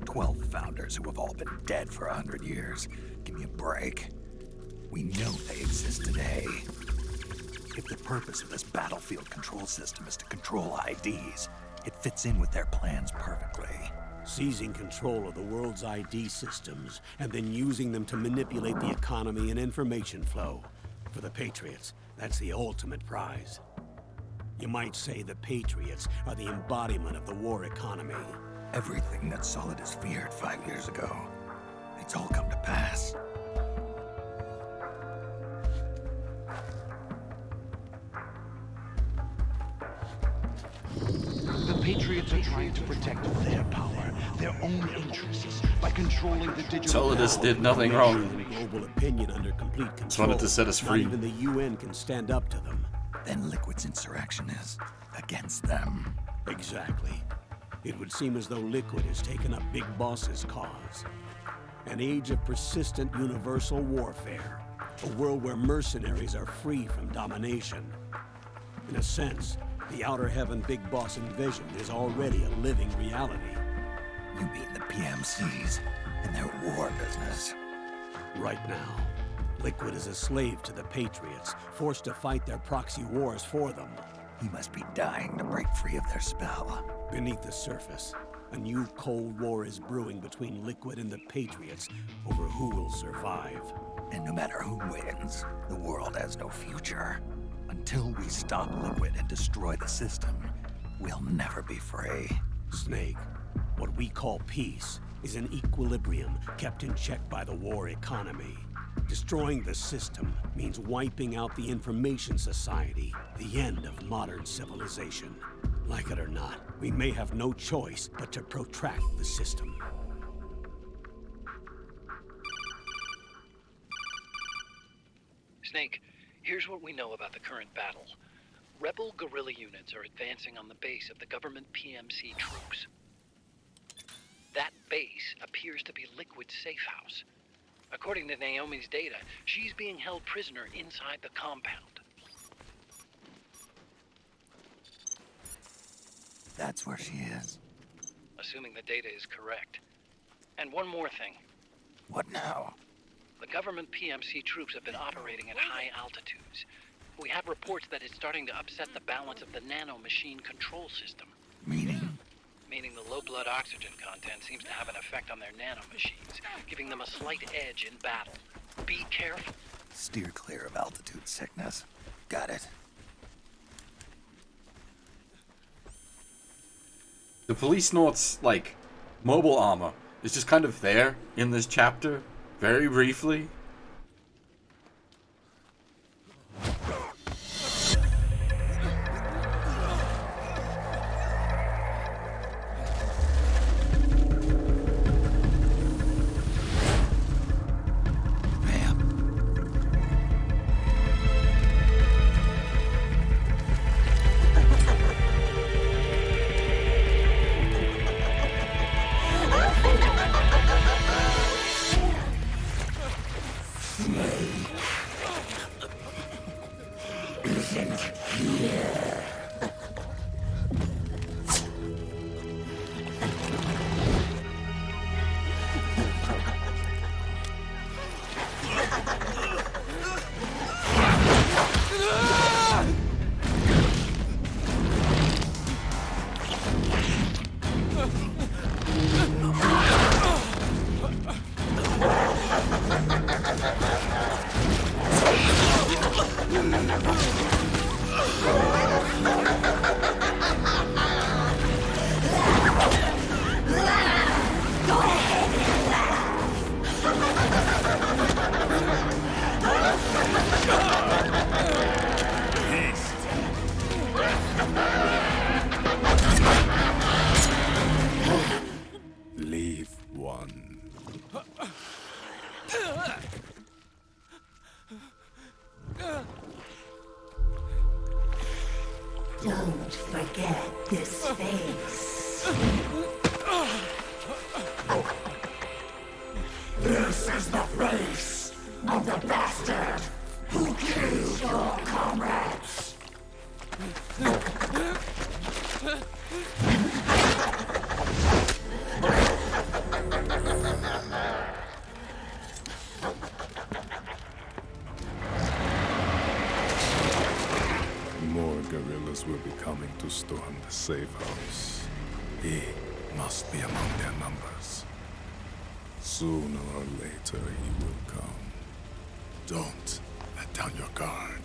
12 founders who have all been dead for 100 years. Give me a break. We know they exist today. If the purpose of this battlefield control system is to control IDs, it fits in with their plans perfectly. Seizing control of the world's ID systems, and then using them to manipulate the economy and information flow. For the Patriots, that's the ultimate prize. You might say the Patriots are the embodiment of the war economy. Everything that Solidus feared 5 years ago, it's all come to pass. The Patriots are trying to protect their power, their own interests, by controlling the digital Solidus did nothing wrong. Global opinion under complete control. Just wanted to set us free. Not even the UN can stand up to them. Then Liquid's insurrection is against them. Exactly. It would seem as though Liquid has taken up Big Boss's cause. An age of persistent universal warfare. A world where mercenaries are free from domination. In a sense, the Outer Heaven Big Boss envisioned is already a living reality. You mean the PMCs and their war business? Right now, Liquid is a slave to the Patriots, forced to fight their proxy wars for them. He must be dying to break free of their spell. Beneath the surface, a new Cold War is brewing between Liquid and the Patriots over who will survive. And no matter who wins, the world has no future. Until we stop Liquid and destroy the system, we'll never be free. Snake, what we call peace is an equilibrium kept in check by the war economy. Destroying the system means wiping out the information society, the end of modern civilization. Like it or not, we may have no choice but to protract the system. Snake, here's what we know about the current battle. Rebel guerrilla units are advancing on the base of the government PMC troops. That base appears to be Liquid's safe house. According to Naomi's data, she's being held prisoner inside the compound. That's where she is. Assuming the data is correct. And one more thing. What now? The government PMC troops have been operating at high altitudes. We have reports that it's starting to upset the balance of the nano-machine control system. Meaning? Meaning the low blood oxygen content seems to have an effect on their nano-machines, giving them a slight edge in battle. Be careful. Steer clear of altitude sickness. Got it. The Police Note's, like, mobile armor is just kind of there in this chapter, very briefly. Isn't here. Leave one. Don't forget this face. This is the face of the bastard who killed your comrades. More guerrillas will be coming to storm the safe house. He must be among their numbers. Sooner or later he will come. Don't let down your guard.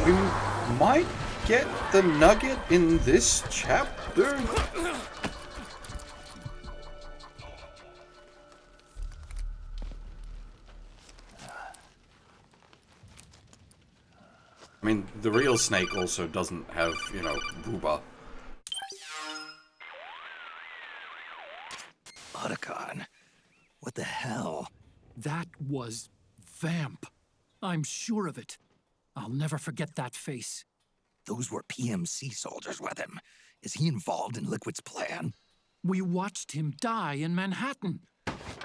We might get the nugget in this chapter. I mean, the real Snake also doesn't have, you know, booba. Otacon, what the hell? That was Vamp. I'm sure of it. I'll never forget that face. Those were PMC soldiers with him. Is he involved in Liquid's plan? We watched him die in Manhattan.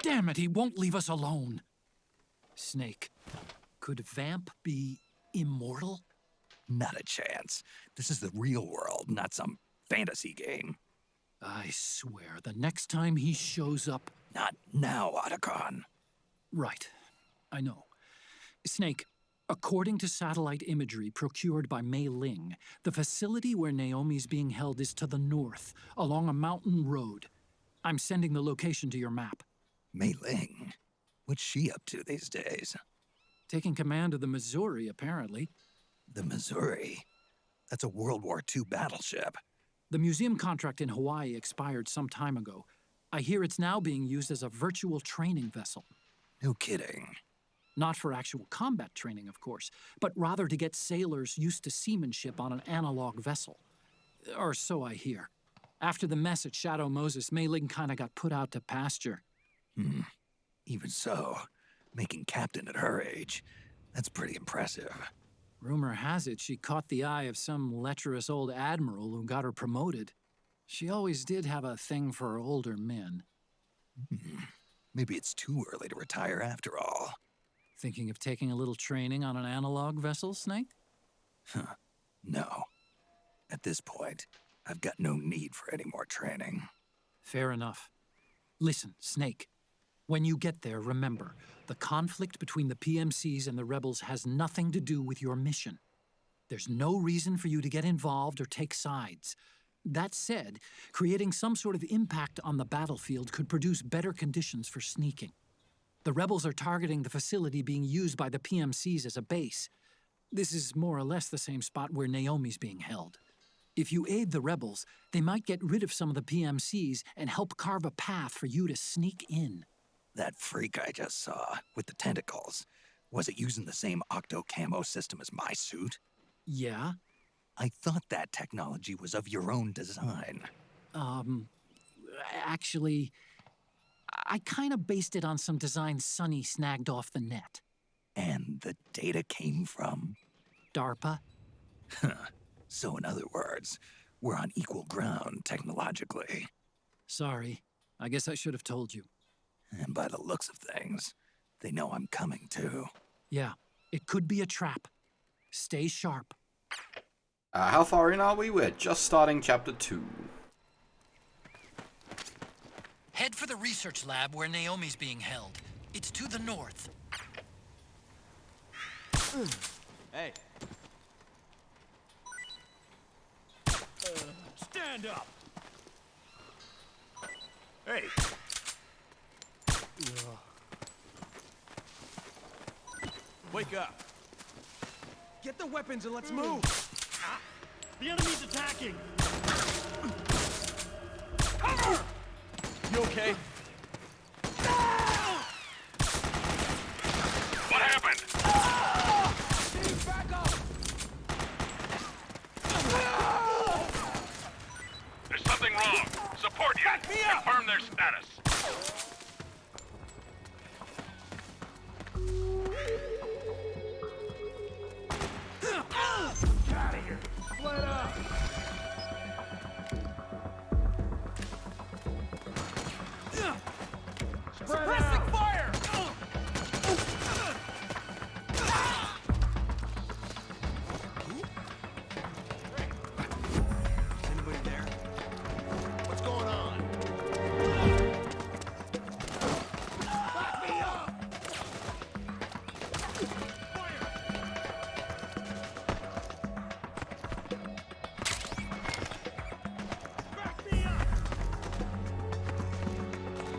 Damn it, he won't leave us alone. Snake, could Vamp be immortal? Not a chance. This is the real world, not some fantasy game. I swear, the next time he shows up... Not now, Otacon. Right. I know. Snake, according to satellite imagery procured by Mei Ling, the facility where Naomi's being held is to the north, along a mountain road. I'm sending the location to your map. Mei Ling? What's she up to these days? Taking command of the Missouri, apparently. The Missouri? That's a World War II battleship. The museum contract in Hawaii expired some time ago. I hear it's now being used as a virtual training vessel. No kidding. Not for actual combat training, of course, but rather to get sailors used to seamanship on an analog vessel. Or so I hear. After the mess at Shadow Moses, Mei Ling kinda got put out to pasture. Even so, making captain at her age, that's pretty impressive. Rumor has it she caught the eye of some lecherous old admiral who got her promoted. She always did have a thing for older men. Maybe it's too early to retire after all. Thinking of taking a little training on an analog vessel, Snake? No. At this point, I've got no need for any more training. Fair enough. Listen, Snake. When you get there, remember, the conflict between the PMCs and the rebels has nothing to do with your mission. There's no reason for you to get involved or take sides. That said, creating some sort of impact on the battlefield could produce better conditions for sneaking. The rebels are targeting the facility being used by the PMCs as a base. This is more or less the same spot where Naomi's being held. If you aid the rebels, they might get rid of some of the PMCs and help carve a path for you to sneak in. That freak I just saw, with the tentacles. Was it using the same octo camo system as my suit? Yeah? I thought that technology was of your own design. Actually, I kind of based it on some designs Sonny snagged off the net. And the data came from? DARPA. So in other words, we're on equal ground technologically. Sorry. I guess I should have told you. And by the looks of things, they know I'm coming too. Yeah, it could be a trap. Stay sharp. How far in are we? We're just starting chapter 2. Head for the research lab where Naomi's being held. It's to the north. Hey. Stand up. Hey. Wake up. Get the weapons and let's move. The enemy's attacking. Cover! You okay? What happened? Steve, back up! There's something wrong. Support unit. Confirm their status. Get out of here. Split up. Suppressing fire! Is anybody there? What's going on? Back me up!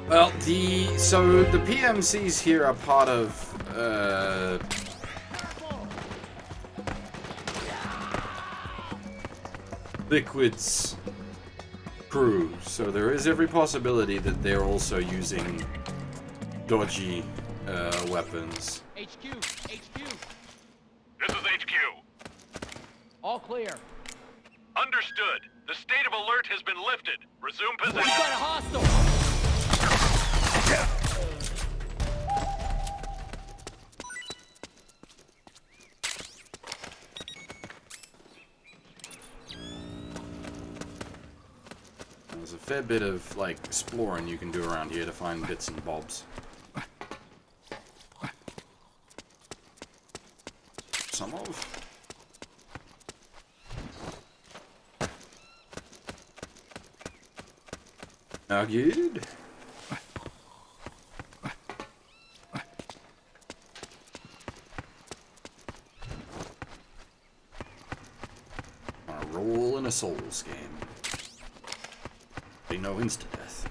Well, so the PMCs here are part of Liquid's crew, so there is every possibility that they're also using dodgy weapons. HQ! HQ! This is HQ. All clear. Understood. The state of alert has been lifted. Resume We've possession. got a hostile! There's a fair bit of, like, exploring you can do around here to find bits and bobs. Some of. Now good. A roll in a Souls game. Be no insta-death.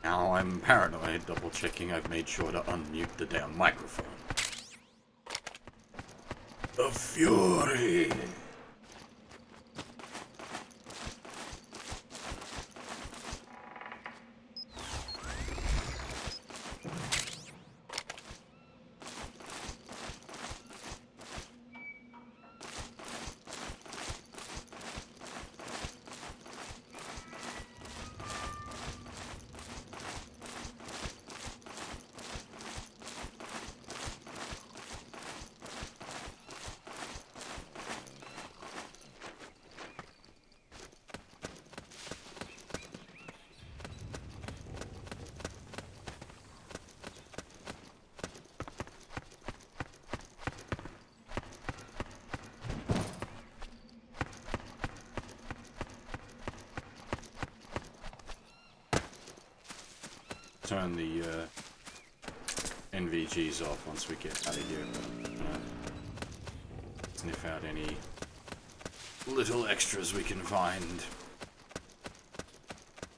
Now I'm paranoid, double checking I've made sure to unmute the damn microphone. The Fury! Turn the NVGs off once we get out of here. Sniff out any little extras we can find.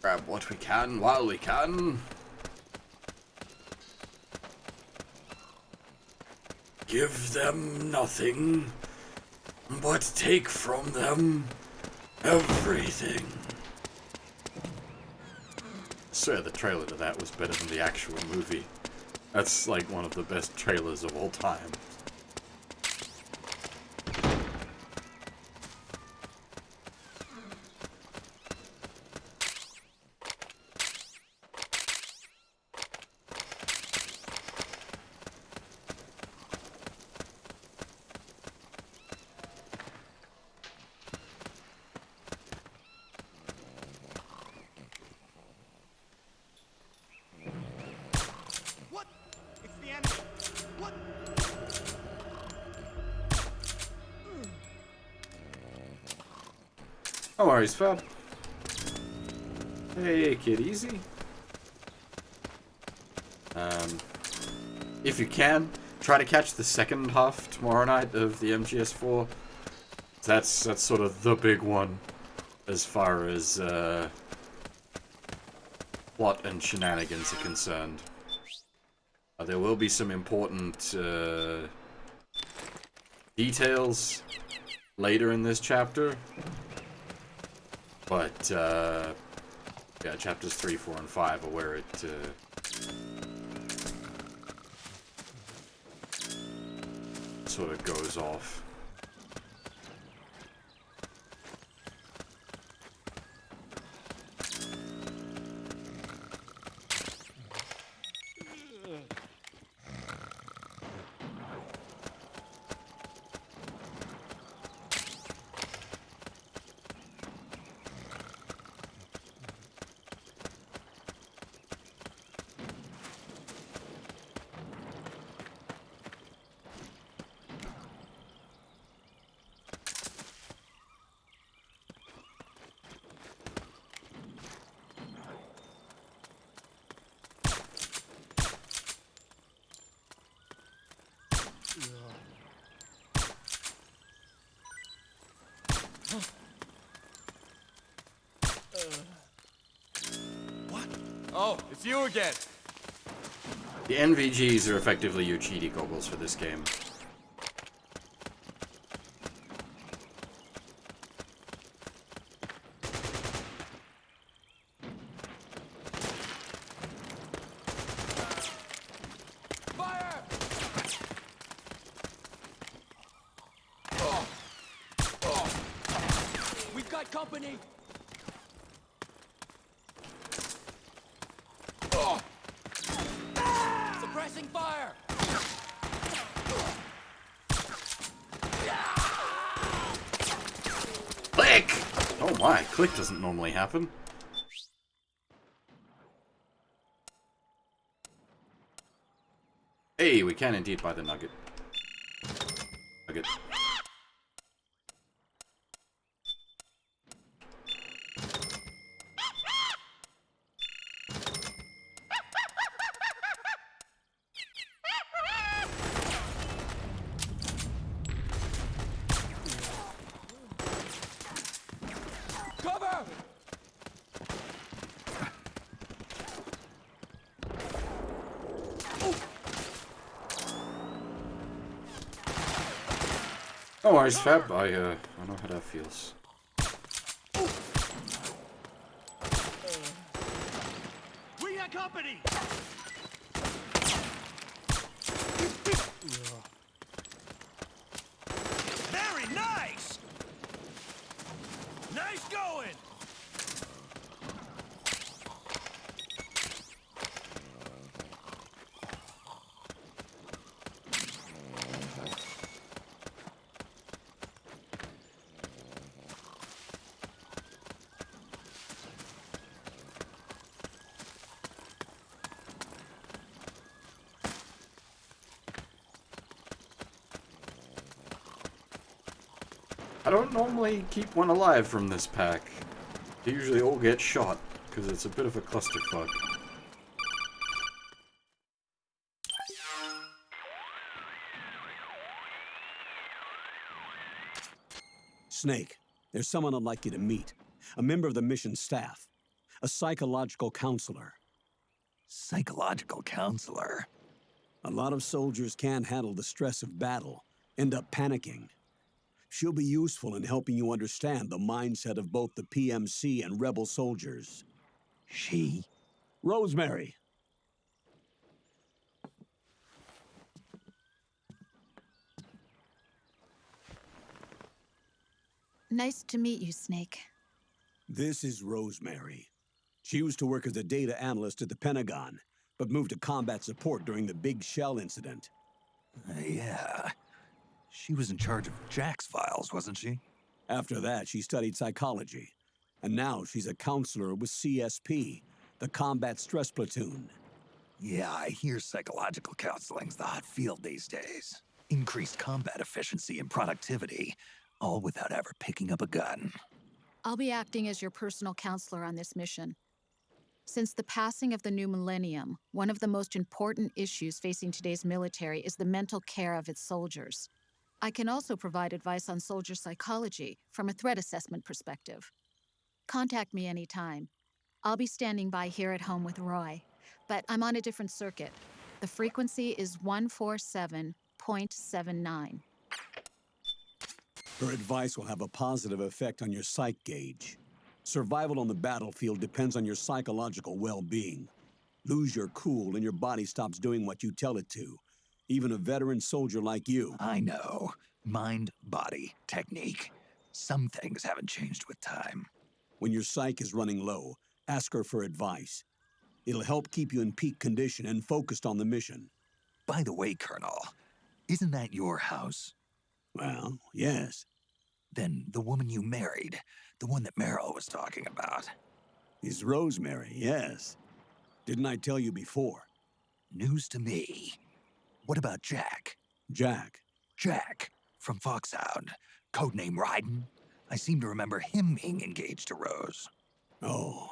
Grab what we can while we can. Give them nothing, but take from them everything. swear the trailer to that was better than the actual movie. That's like one of the best trailers of all time. No worries, Fab. Hey, kid, easy. If you can, try to catch the second half tomorrow night of the MGS4. That's sort of the big one, as far as plot and shenanigans are concerned. There will be some important details later in this chapter. But, yeah, chapters 3, 4, and 5 are where it, sort of goes off. What? Oh, it's you again. The NVGs are effectively your cheaty goggles for this game. Fire! We've got company. Suppressing fire. Click! Oh my, click doesn't normally happen. Hey, we can indeed buy the nugget. Nugget. Cover! No worries, Fab. I know how that feels. We got company! Very nice! Nice going! I don't normally keep one alive from this pack. They usually all get shot, because it's a bit of a clusterfuck. Snake, there's someone I'd like you to meet. A member of the mission staff. A psychological counselor. Psychological counselor? A lot of soldiers can't handle the stress of battle, end up panicking. She'll be useful in helping you understand the mindset of both the PMC and rebel soldiers. She? Rosemary. Nice to meet you, Snake. This is Rosemary. She used to work as a data analyst at the Pentagon, but moved to combat support during the Big Shell incident. Yeah. She was in charge of Jack's files, wasn't she? After that, she studied psychology. And now she's a counselor with CSP, the Combat Stress Platoon. Yeah, I hear psychological counseling's the hot field these days. Increased combat efficiency and productivity, all without ever picking up a gun. I'll be acting as your personal counselor on this mission. Since the passing of the new millennium, one of the most important issues facing today's military is the mental care of its soldiers. I can also provide advice on soldier psychology from a threat assessment perspective. Contact me anytime. I'll be standing by here at home with Roy, but I'm on a different circuit. The frequency is 147.79. Her advice will have a positive effect on your psych gauge. Survival on the battlefield depends on your psychological well-being. Lose your cool and your body stops doing what you tell it to. Even a veteran soldier like you. I know. Mind, body, technique. Some things haven't changed with time. When your psyche is running low, ask her for advice. It'll help keep you in peak condition and focused on the mission. By the way, Colonel, isn't that your house? Well, yes. Then the woman you married, the one that Meryl was talking about. Is Rosemary, yes. Didn't I tell you before? News to me. What about Jack? Jack? Jack, from Foxhound. Codename Ryden. I seem to remember him being engaged to Rose. Oh.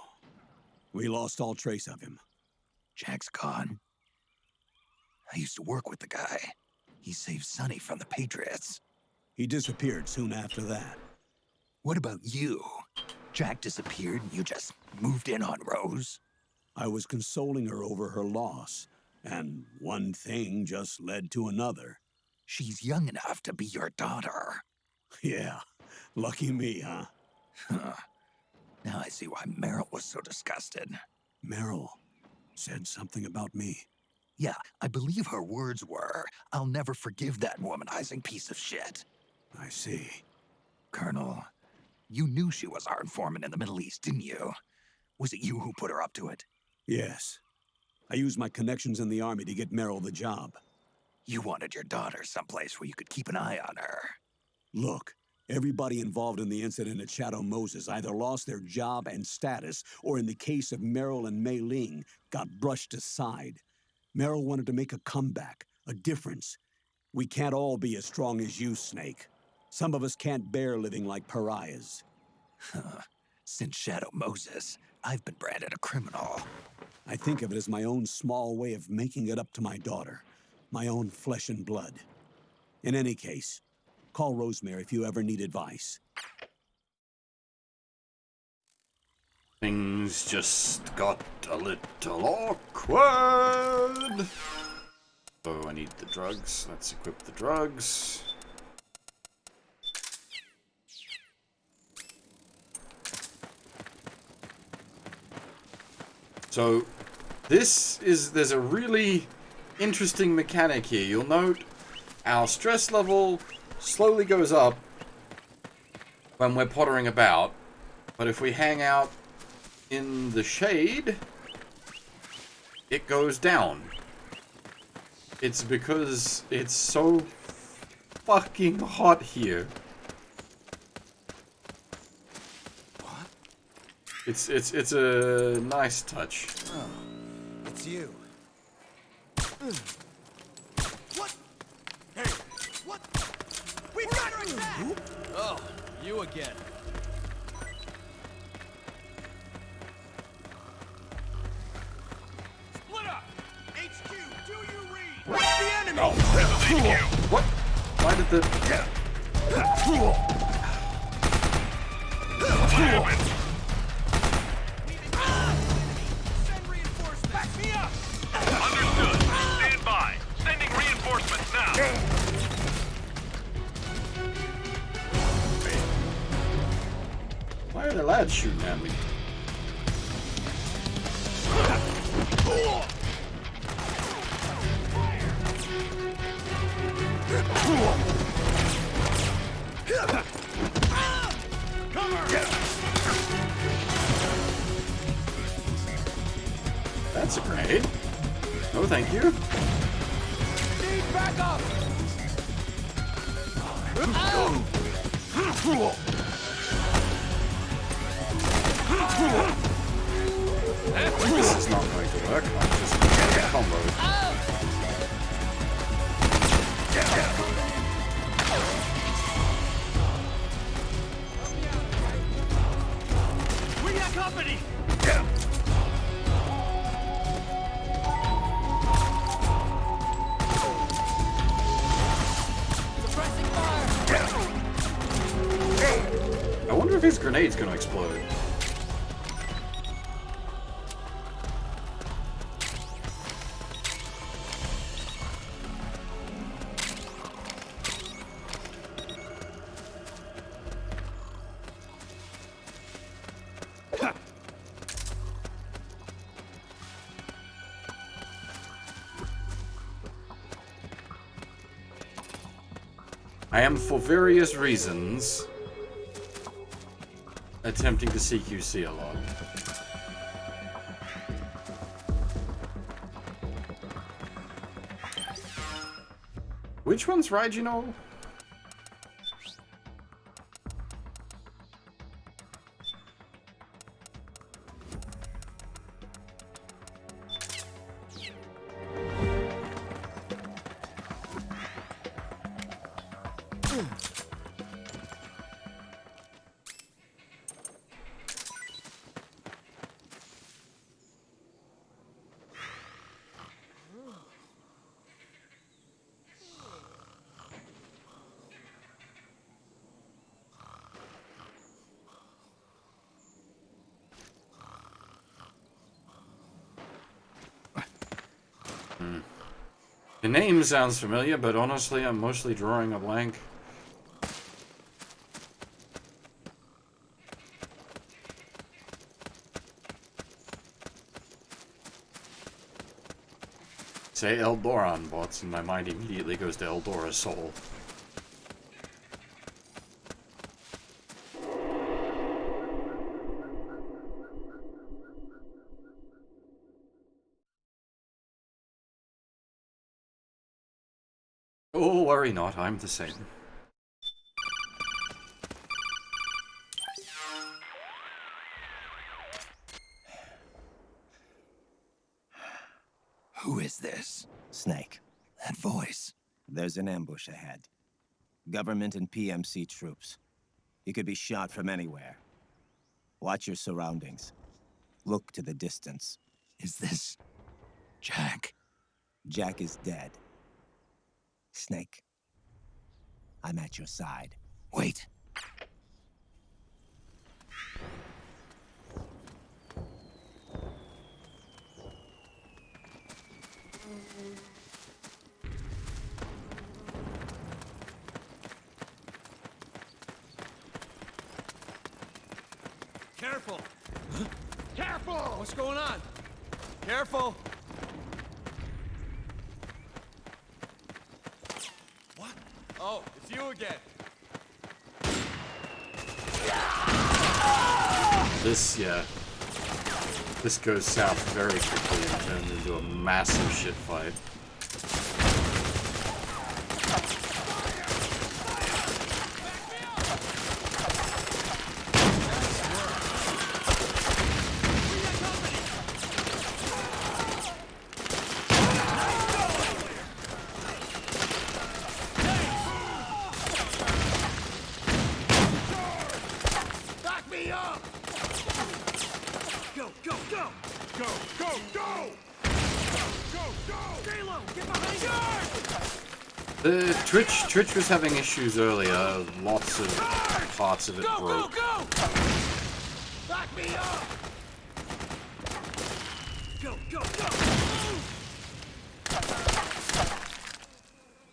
We lost all trace of him. Jack's gone. I used to work with the guy. He saved Sonny from the Patriots. He disappeared soon after that. What about you? Jack disappeared and you just moved in on Rose? I was consoling her over her loss, and one thing just led to another. She's young enough to be your daughter. Yeah, lucky me, huh? Now I see why Meryl was so disgusted. Meryl said something about me. Yeah, I believe her words were, "I'll never forgive that womanizing piece of shit." I see. Colonel, you knew she was our informant in the Middle East, didn't you? Was it you who put her up to it? Yes. I used my connections in the army to get Meryl the job. You wanted your daughter someplace where you could keep an eye on her. Look, everybody involved in the incident at Shadow Moses either lost their job and status, or in the case of Meryl and Mei Ling, got brushed aside. Meryl wanted to make a comeback, a difference. We can't all be as strong as you, Snake. Some of us can't bear living like pariahs. Since Shadow Moses, I've been branded a criminal. I think of it as my own small way of making it up to my daughter. My own flesh and blood. In any case, call Rosemary if you ever need advice. Things just got a little awkward. Oh, I need the drugs. Let's equip the drugs. So, there's a really interesting mechanic here. You'll note our stress level slowly goes up when we're pottering about, but if we hang out in the shade, it goes down. It's because it's so fucking hot here. What? It's a nice touch. Oh, it's you. What? Hey, what? We've got her attack! Oh, you again. Split up! HQ, do you read? What's the enemy? Oh, what? Why did the... Send reinforcements! Back me up! Understood. Stand by. Sending reinforcements now. Why are the lads shooting at me? Oh, thank you. Need backup! This is not going to work. I'm just going to get a combo. We got company! Suppressing fire! I wonder if his grenade's going to explode. I am, for various reasons, attempting to CQC a lot. Which one's Reginald? The name sounds familiar, but honestly, I'm mostly drawing a blank. Say Eldoran bots, and my mind immediately goes to Eldora's soul. Oh, worry not, I'm the same. Who is this? Snake. That voice. There's an ambush ahead. Government and PMC troops. You could be shot from anywhere. Watch your surroundings. Look to the distance. Is this Jack? Jack is dead. Snake. I'm at your side. Wait. Careful! Careful! What's going on? Careful! What? Oh, it's you again. This goes south very quickly and turns into a massive shit fight. Twitch was having issues earlier. Lots of parts of it broke. Back me up! Go, go, go!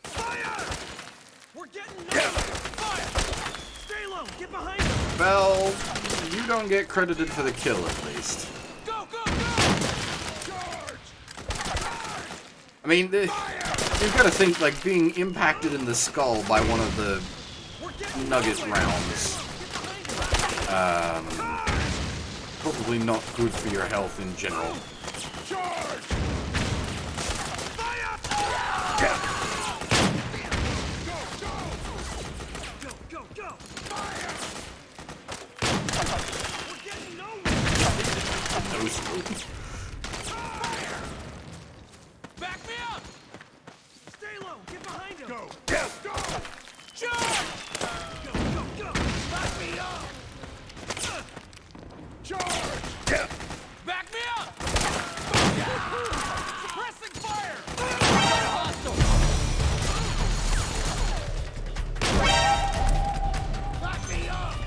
Fire! We're getting fire! Stay low! Get behind us! Well, you don't get credited for the kill, at least. Go, go, go! Charge! I mean, you've got to think, like, being impacted in the skull by one of the nugget rounds, probably not good for your health in general. Charge! Back me up! Stay low! Get behind him! Go! Go! Charge! Go! Back me up! Charge! Back me up! Suppressing fire! Hostile! Back me up!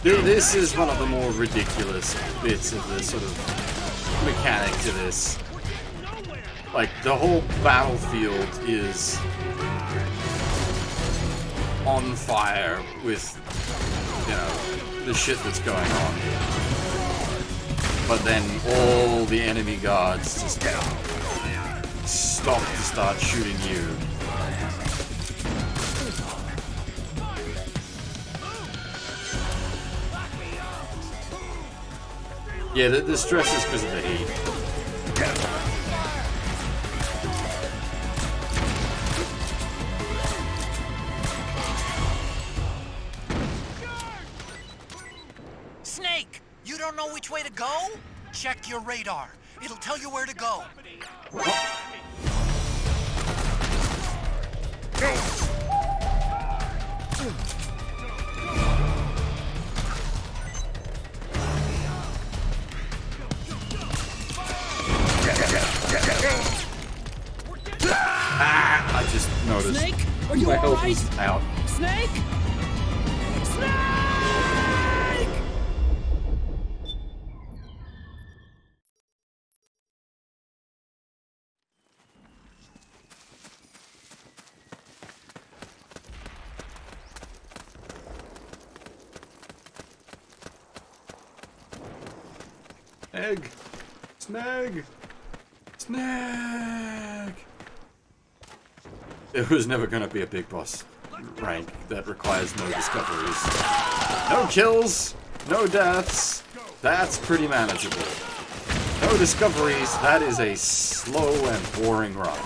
This is one of the more ridiculous bits of the sort of mechanic to this. Like, the whole battlefield is on fire with, you know, the shit that's going on. But then all the enemy guards just stop to start shooting you. Yeah, the stress is because of the heat. Snake, you don't know which way to go? Check your radar. It'll tell you where to go. Ah, I just noticed. Snake, are you my all health is right? out. Snake? Snake! Snag! Snag! Snag! It was never gonna be a big boss rank that requires no discoveries. No kills, no deaths. That's pretty manageable. No discoveries, that is a slow and boring run.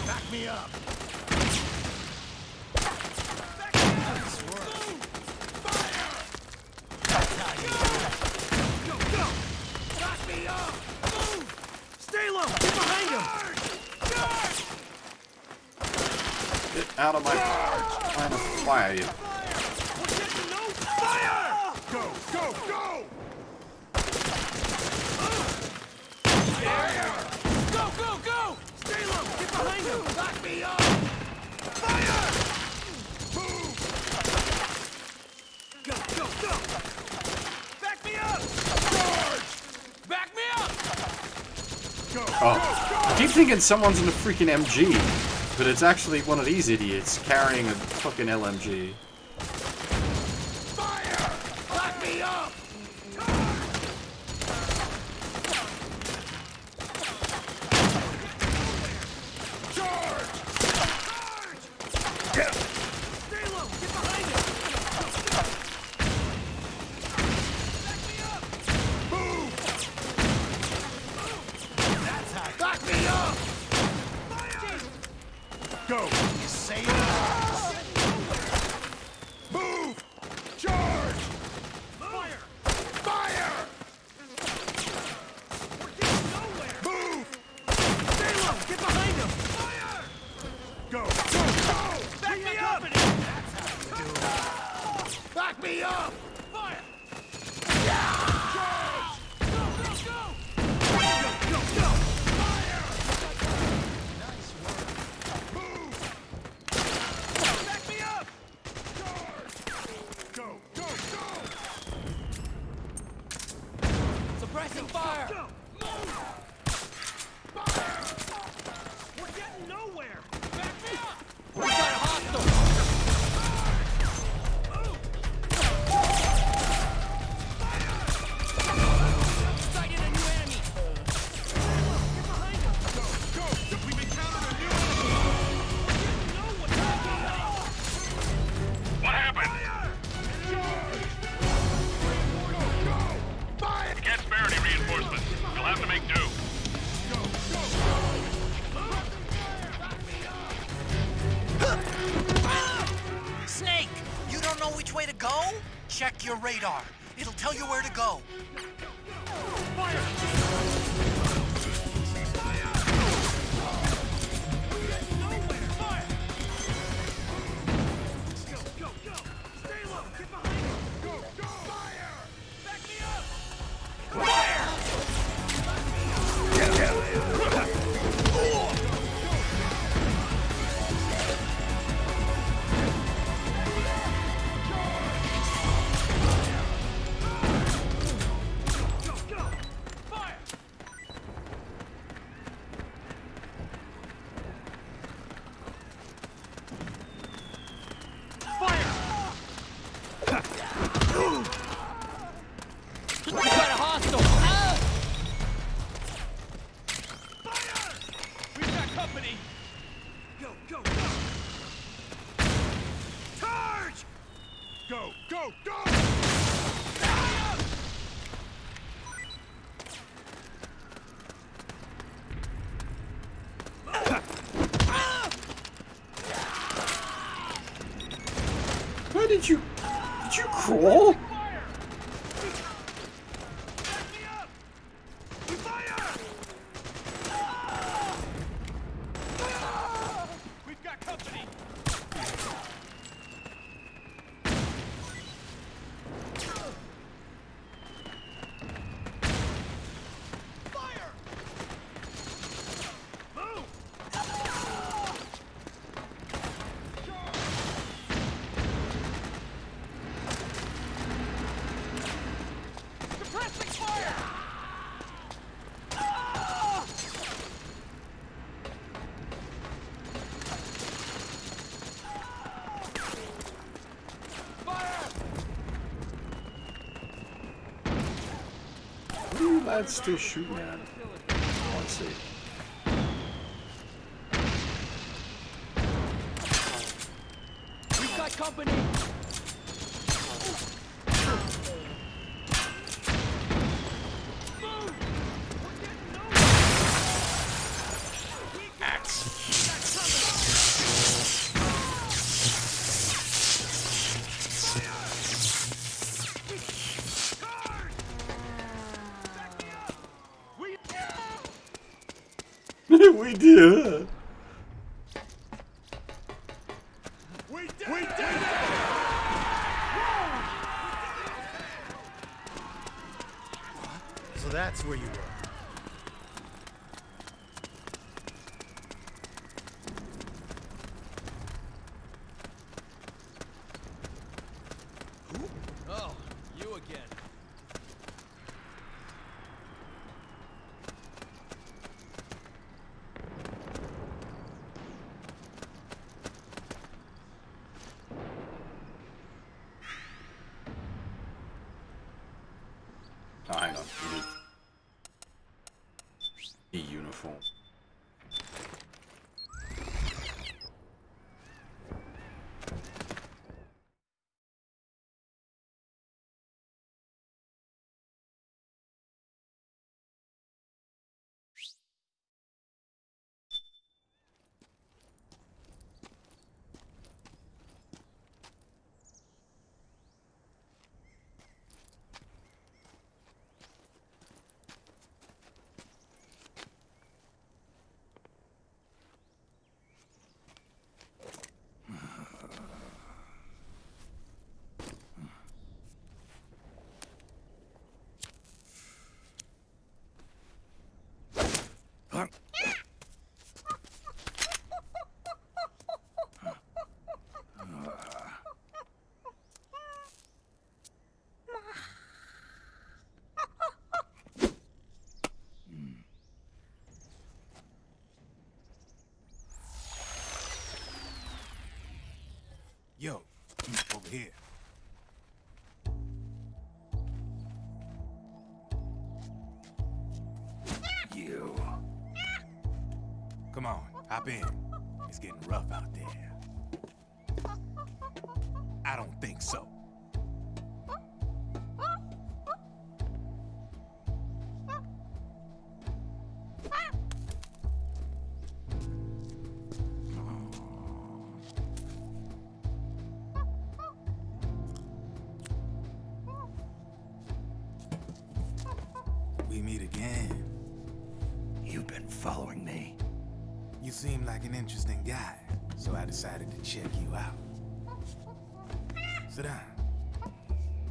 Back me up! Get out of my line of fire, you. Fire! Go! Go! Go! Go! Go! Go! Stay low! Get behind him! Back me up! Fire! Move! Go! Go! Go! Back me up! Charge! Back me up! Go! Oh, I keep thinking someone's in a freaking MG, but it's actually one of these idiots carrying a fucking LMG. Fire! Back me up! Charge! Charge! Stay low! Get behind him! Back me up! Move! That's how. Back me up! Fire! Go! You say it. Move! Charge! Fire! Fire! We're getting nowhere! Move! Stay low! Get behind him! Fire! Go! Go! Go! Back me up! That's how you do it. Back me up! Fire! Charge! Go! Go! Go! Go! Go! Go! Fire! Nice work. Move! Back me up! Charge! Go! Go! Go! Suppressing fire! Go! Move! Fire! We're getting nowhere! Back me up! We got a hostile! go? Check your radar. It'll tell you where to go. Where did you crawl? What are you lads still shooting at? Let's see. We've got company! We did. We did it! So that's where you were. Oh, you again. Oh, hang on. We need a uniform. Yo, over here. You. Come on, hop in. It's getting rough out there. I don't think so. We meet again. You've been following me. You seem like an interesting guy, so I decided to check you out. Sit down.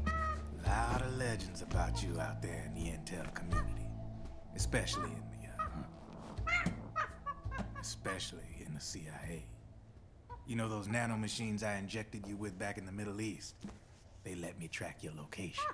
A lot of legends about you out there in the intel community, especially in the CIA. You know those nanomachines I injected you with back in the Middle East? They let me track your location.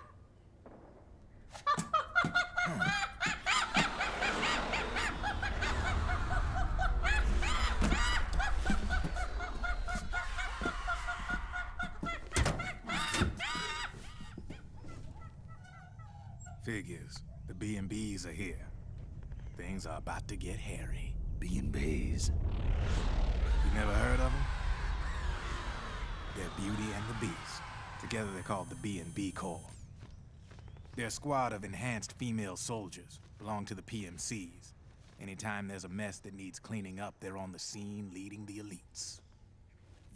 Figures. The B&Bs are here. Things are about to get hairy. B&Bs? You never heard of them? They're Beauty and the Beast. Together they're called the B&B Corps. They're a squad of enhanced female soldiers, belong to the PMCs. Anytime there's a mess that needs cleaning up, they're on the scene leading the elites.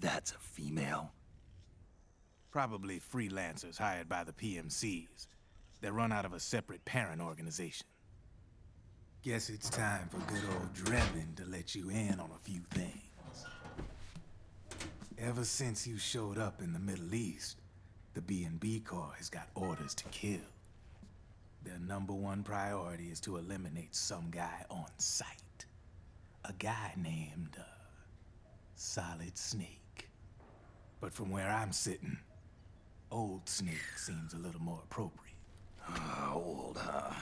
That's a female? Probably freelancers hired by the PMCs. They're run out of a separate parent organization. Guess it's time for good old Drebin to let you in on a few things. Ever since you showed up in the Middle East, the B&B Corps has got orders to kill. Their #1 priority is to eliminate some guy on sight. A guy named, Solid Snake. But from where I'm sitting, Old Snake seems a little more appropriate. Old, huh?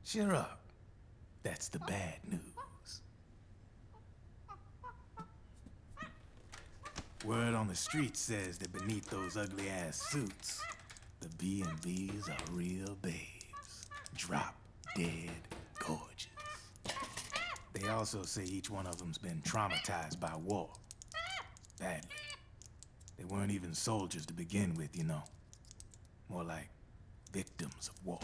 Cheer up. That's the bad news. Word on the street says that beneath those ugly-ass suits, the B&Bs are real babes. Drop dead gorgeous. They also say each one of them's been traumatized by war. Badly. They weren't even soldiers to begin with, you know. More like victims of war.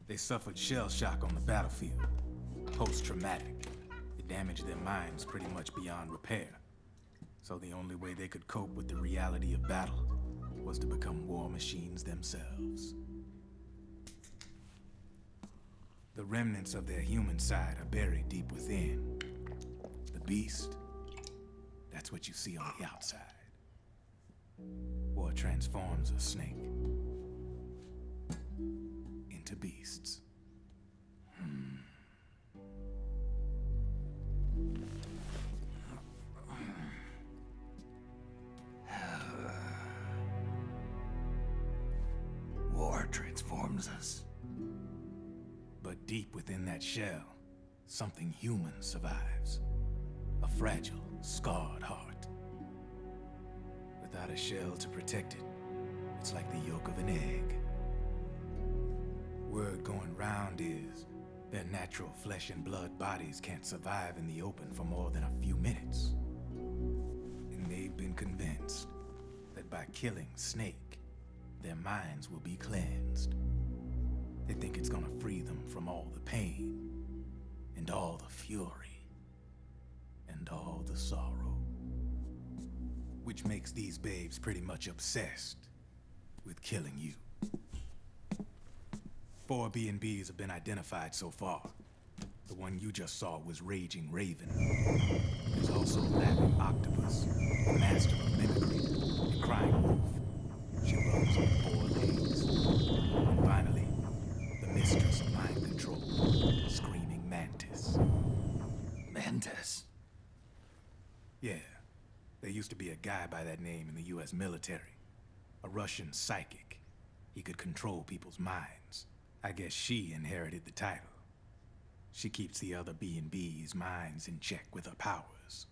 They suffered shell shock on the battlefield. Post-traumatic. It damaged their minds pretty much beyond repair. So the only way they could cope with the reality of battle was to become war machines themselves. The remnants of their human side are buried deep within. The beast, that's what you see on the outside. War transforms a snake into beasts. War transforms us. But deep within that shell, something human survives. A fragile, scarred heart. Without a shell to protect it, it's like the yolk of an egg. Word going round is their natural flesh and blood bodies can't survive in the open for more than a few minutes. And they've been convinced that by killing Snake, their minds will be cleansed. They think it's gonna free them from all the pain, and all the fury, and all the sorrow. Which makes these babes pretty much obsessed with killing you. 4 B&Bs have been identified so far. The one you just saw was Raging Raven. There's also Laughing Octopus, the master of mimicry, and Crying Wolf. She runs on 4 legs. And finally, the mistress of mind control, Screaming Mantis. Mantis? Yeah. There used to be a guy by that name in the US military. A Russian psychic. He could control people's minds. I guess she inherited the title. She keeps the other B&B's minds in check with her powers.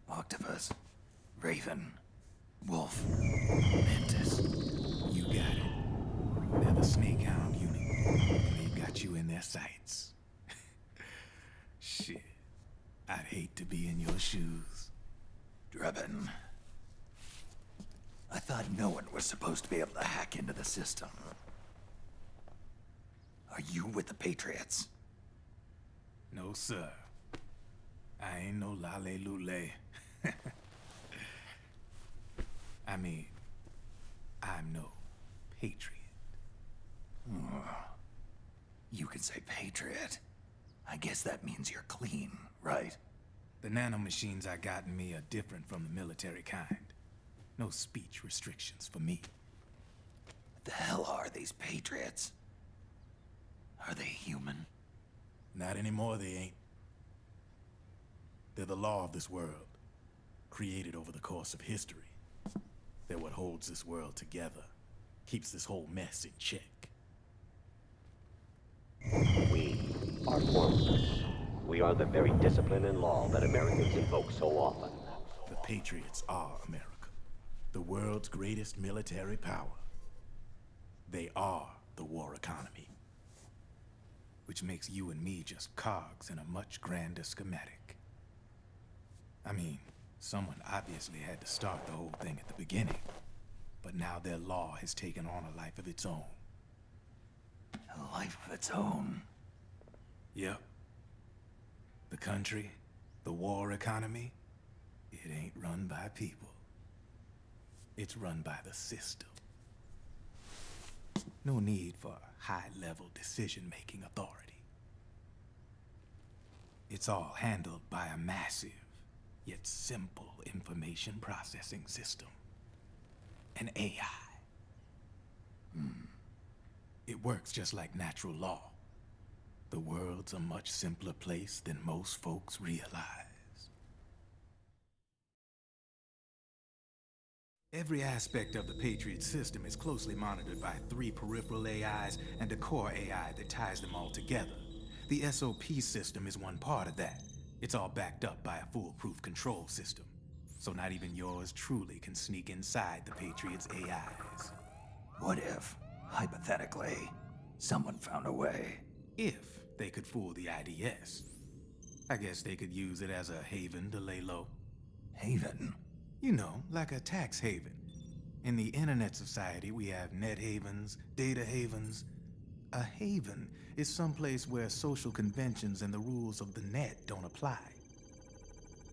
Octopus, Raven, Wolf, Mantis. You got it. They're the Snakehound unit, and they've got you in their sights. Shit. I'd hate to be in your shoes. Drebin. I thought no one was supposed to be able to hack into the system. Are you with the Patriots? No, sir. I ain't no lale-lule. I mean, I'm no Patriot. You can say Patriot. I guess that means you're clean, right? The nanomachines I got in me are different from the military kind. No speech restrictions for me. What the hell are these Patriots? Are they human? Not anymore, they ain't. They're the law of this world, created over the course of history. They're what holds this world together, keeps this whole mess in check. We are formless. We are the very discipline and law that Americans invoke so often. The Patriots are America, the world's greatest military power. They are the war economy, which makes you and me just cogs in a much grander schematic. I mean, someone obviously had to start the whole thing at the beginning, but now their law has taken on a life of its own. A life of its own? Yep. The country, the war economy, it ain't run by people. It's run by the system. No need for high-level decision-making authority. It's all handled by a massive, yet simple information processing system. An AI. It works just like natural law. The world's a much simpler place than most folks realize. Every aspect of the Patriot system is closely monitored by 3 peripheral AIs and a core AI that ties them all together. The SOP system is one part of that. It's all backed up by a foolproof control system. So not even yours truly can sneak inside the Patriots' AIs. What if, hypothetically, someone found a way? If they could fool the IDS. I guess they could use it as a haven to lay low. Haven? You know, like a tax haven. In the internet society, we have net havens, data havens. A haven is someplace where social conventions and the rules of the net don't apply.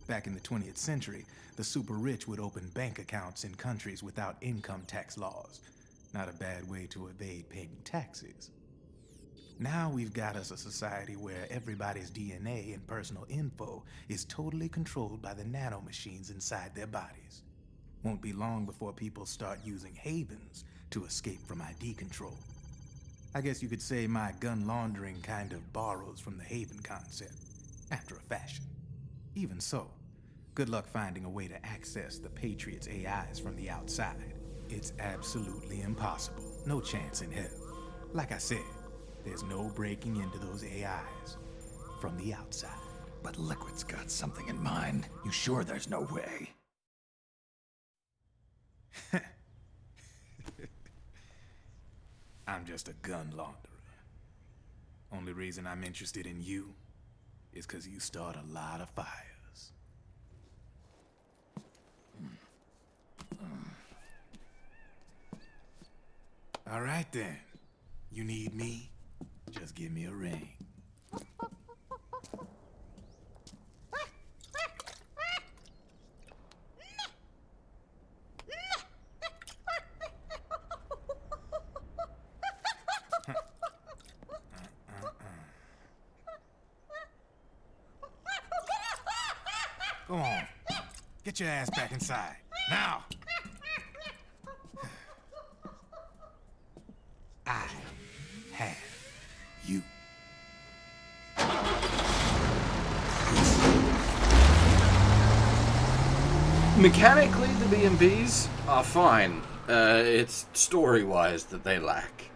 Back in the 20th century, the super rich would open bank accounts in countries without income tax laws. Not a bad way to evade paying taxes. Now we've got us a society where everybody's DNA and personal info is totally controlled by the nanomachines inside their bodies. Won't be long before people start using havens to escape from ID control. I guess you could say my gun laundering kind of borrows from the haven concept, after a fashion. Even so, good luck finding a way to access the Patriots' AIs from the outside. It's absolutely impossible. No chance in hell. Like I said, there's no breaking into those AIs from the outside. But Liquid's got something in mind. You sure there's no way? I'm just a gun launderer. Only reason I'm interested in you is because you start a lot of fires. All right then. You need me? Just give me a ring. Go on. Get your ass back inside. Now! I have you. Mechanically, the B&Bs are fine. It's story-wise that they lack.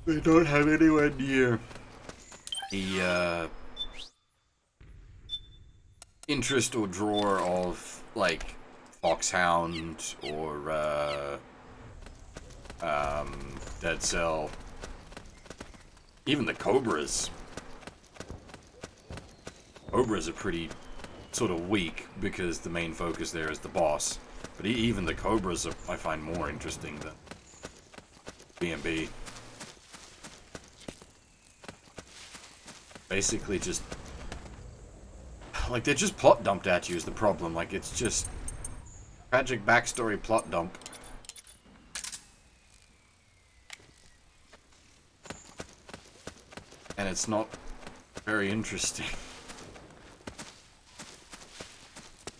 They don't have anywhere near the interest or draw of like Foxhound or Dead Cell. Even the Cobras. Cobras are pretty sort of weak because the main focus there is the boss. But even the Cobras are, I find, more interesting than B&B. basically just... Like, they're just plot dumped at you is the problem. Like, it's just... Tragic backstory plot dump. And it's not very interesting.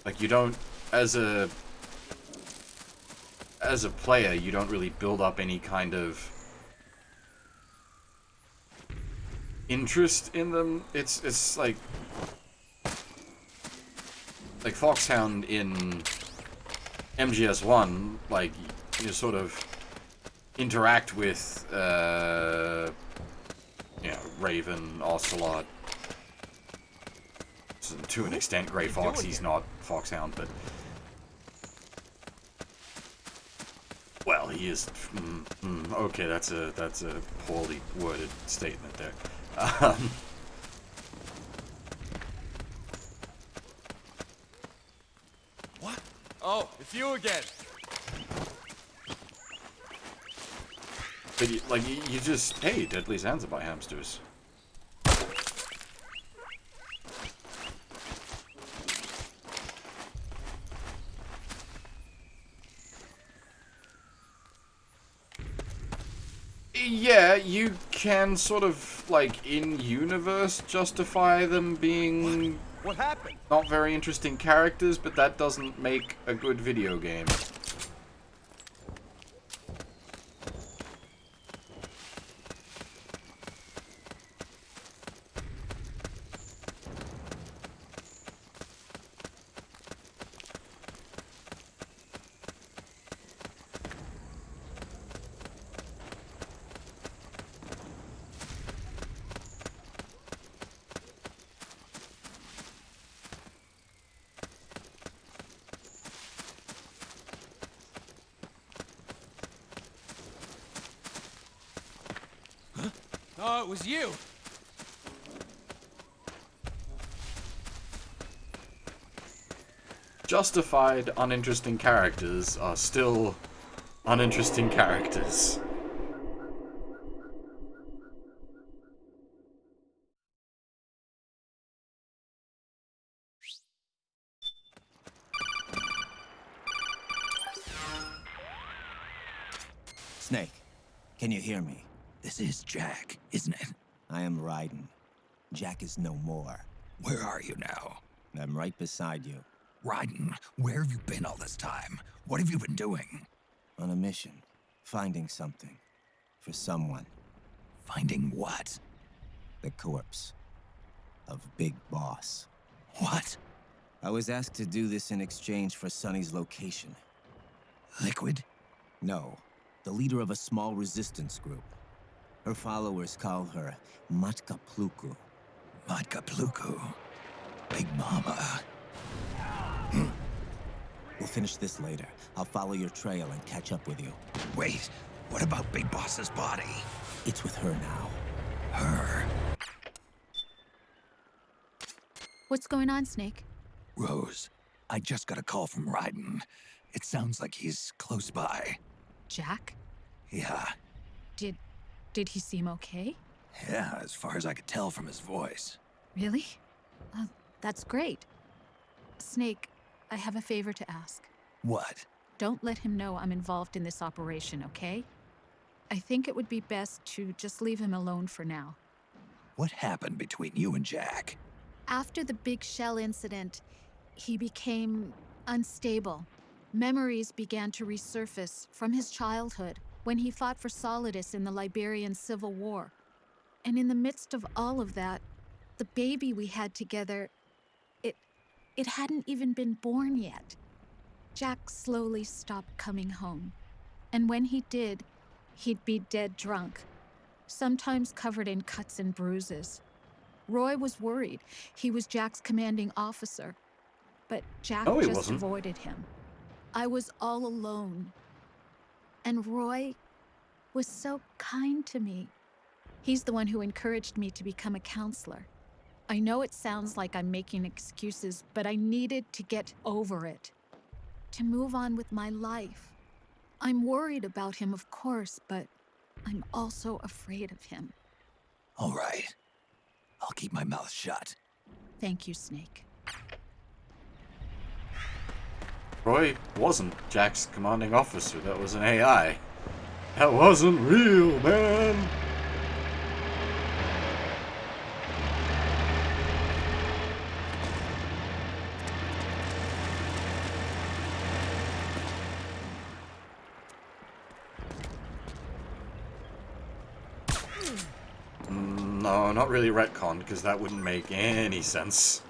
Like, you don't... As a player, you don't really build up any kind of interest in them. It's like Foxhound in MGS1, like, you sort of interact with you know, Raven, Ocelot, to an extent Grey Fox. He's not Foxhound, but well, he is. Okay, that's a poorly worded statement there. What? Oh, it's you again. But you just, hey, Deadly Zanzibar hamsters. Yeah, you can sort of, like, in-universe justify them being What happened? not very interesting characters, but that doesn't make a good video game. Oh, it was you. Justified, uninteresting characters are still uninteresting characters. Snake, can you hear me? This is Jack, isn't it? I am Raiden. Jack is no more. Where are you now? I'm right beside you. Raiden, where have you been all this time? What have you been doing? On a mission. Finding something. For someone. Finding what? The corpse. Of Big Boss. What? I was asked to do this in exchange for Sonny's location. Liquid? No. The leader of a small resistance group. Her followers call her Matka Pluku. Matka Pluku? Big Mama. We'll finish this later. I'll follow your trail and catch up with you. Wait, what about Big Boss's body? It's with her now. Her? What's going on, Snake? Rose, I just got a call from Raiden. It sounds like he's close by. Jack? Yeah. Did he seem okay? Yeah, as far as I could tell from his voice. Really? That's great. Snake, I have a favor to ask. What? Don't let him know I'm involved in this operation, okay? I think it would be best to just leave him alone for now. What happened between you and Jack? After the Big Shell incident, he became unstable. Memories began to resurface from his childhood when he fought for Solidus in the Liberian Civil War. And in the midst of all of that, the baby we had together, it hadn't even been born yet. Jack slowly stopped coming home. And when he did, he'd be dead drunk, sometimes covered in cuts and bruises. Roy was worried. He was Jack's commanding officer. But Jack just avoided him. I was all alone. And Roy was so kind to me. He's the one who encouraged me to become a counselor. I know it sounds like I'm making excuses, but I needed to get over it. To move on with my life. I'm worried about him, of course, but I'm also afraid of him. All right. I'll keep my mouth shut. Thank you, Snake. Roy wasn't Jack's commanding officer. That was an AI. That wasn't real, man. No, not really retcon, because that wouldn't make any sense.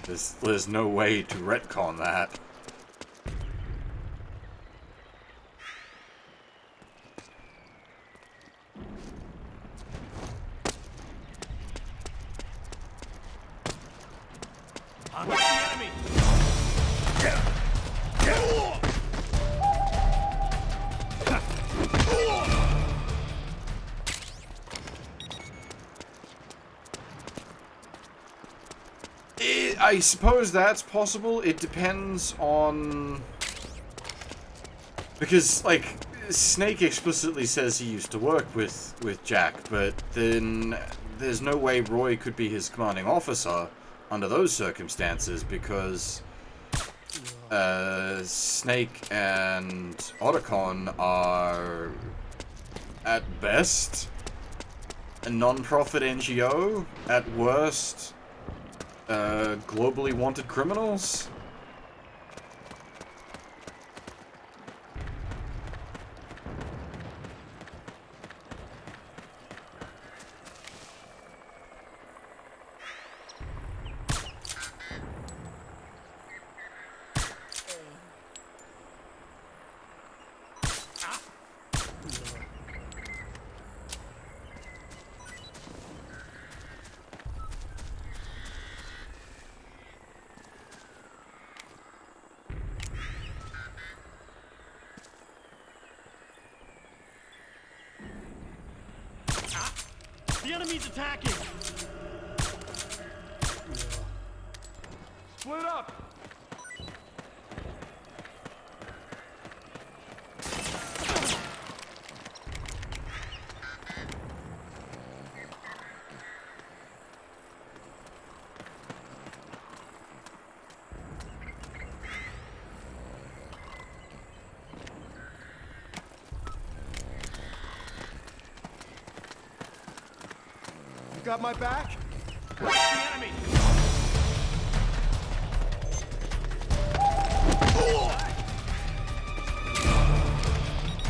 There's no way to retcon that. What's the enemy? I suppose that's possible. It depends on... Because, like, Snake explicitly says he used to work with Jack, but then there's no way Roy could be his commanding officer under those circumstances, because Snake and Otacon are, at best, a non-profit NGO, at worst, globally wanted criminals. The enemy's attacking! Split up! You got my back? Where's the enemy?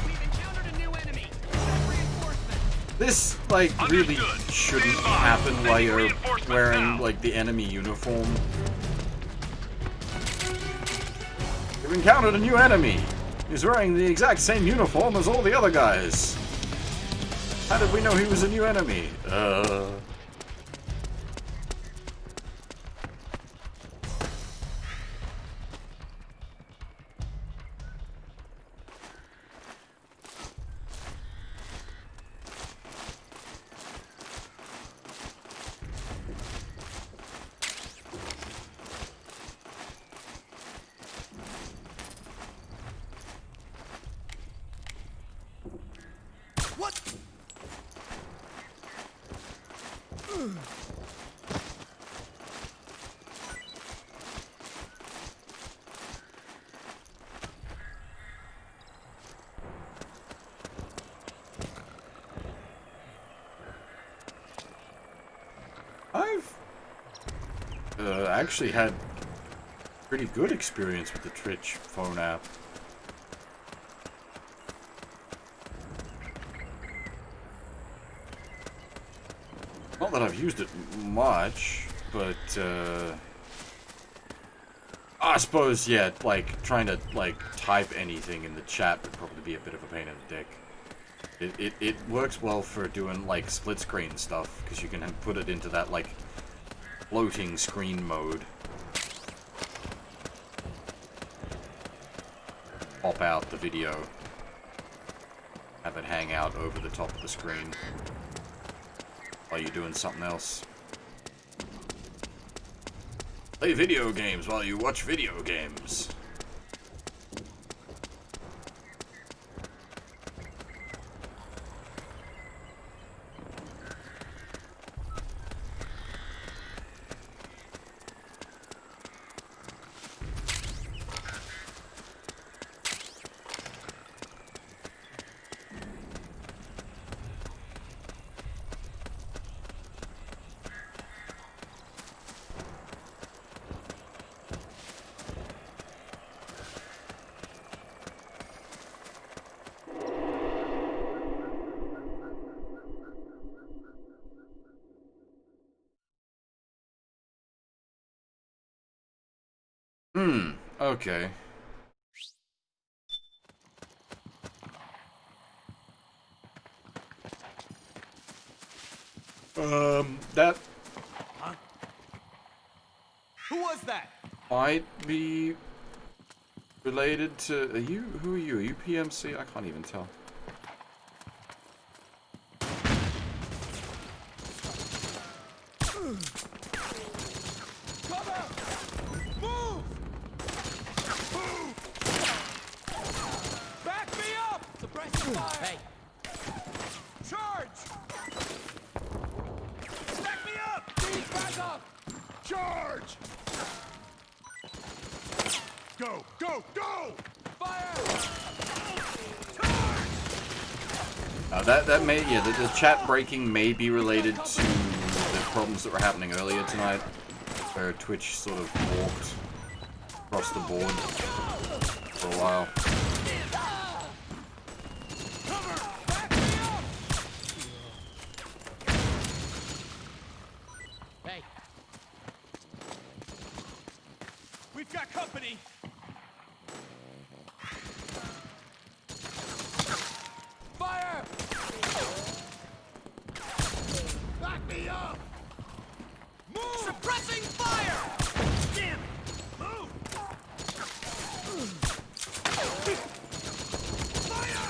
We've encountered a new enemy. Reinforcement. This, like, really shouldn't happen while you're wearing, like, the enemy uniform. We've encountered a new enemy. He's wearing the exact same uniform as all the other guys. How did we know he was a new enemy? What? I've actually had pretty good experience with the Twitch phone app. Not that I've used it much, but I suppose, yeah, like, trying to, like, type anything in the chat would probably be a bit of a pain in the dick. It works well for doing, like, split screen stuff, because you can put it into that, like, floating screen mode. Pop out the video. Have it hang out over the top of the screen while you're doing something else. Play video games while you watch video games. Okay. That Huh? Who was that? might be related to... Are you... Who are you? Are you PMC? I can't even tell. Cover! Move! Move! Back me up! Suppressing fire! Hey! Charge! Back me up! Please back up! Charge! Go! Go! Go! Fire! That may... Yeah, the chat breaking may be related to the problems that were happening earlier tonight, where Twitch sort of walked across the board for a while. Hey! We've got company! Fire! Back me up! Move! Suppressing fire! Damn it! Move! Fire!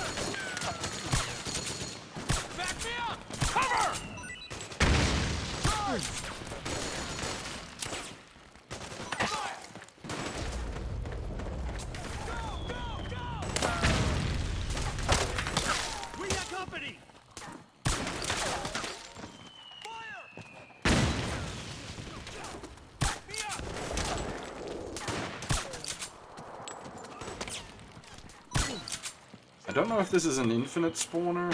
Back me up! Cover! Charge! Fire! Go! Go! Go! We got company! I don't know if this is an infinite spawner.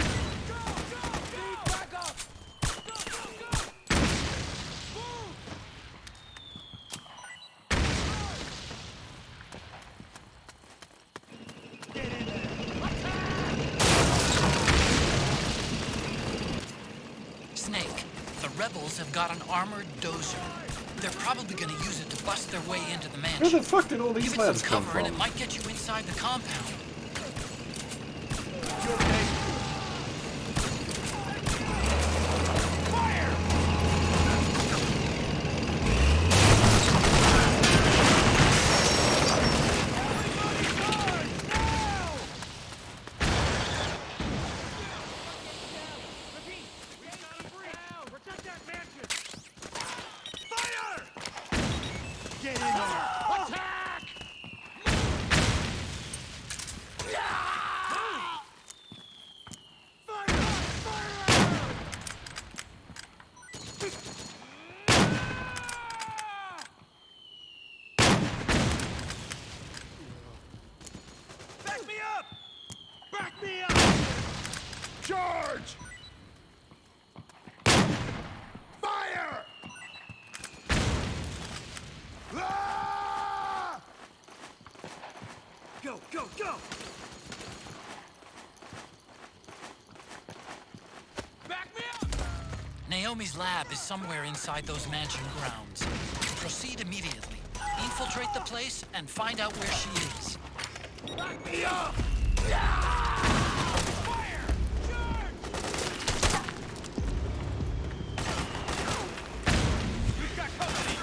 Snake, the rebels have got an armored dozer. They're probably going to use it to bust their way into the mansion. Where the fuck did all these Give it lads some come cover and from? it might get you inside the compound. Get in there! Attack! Back me up! Back me up! Charge! Fire! Ah! Go, go, go! Back me up! Naomi's lab is somewhere inside those mansion grounds. Proceed immediately. Infiltrate the place and find out where she is. Back me up! Fire! Charge! We've got company!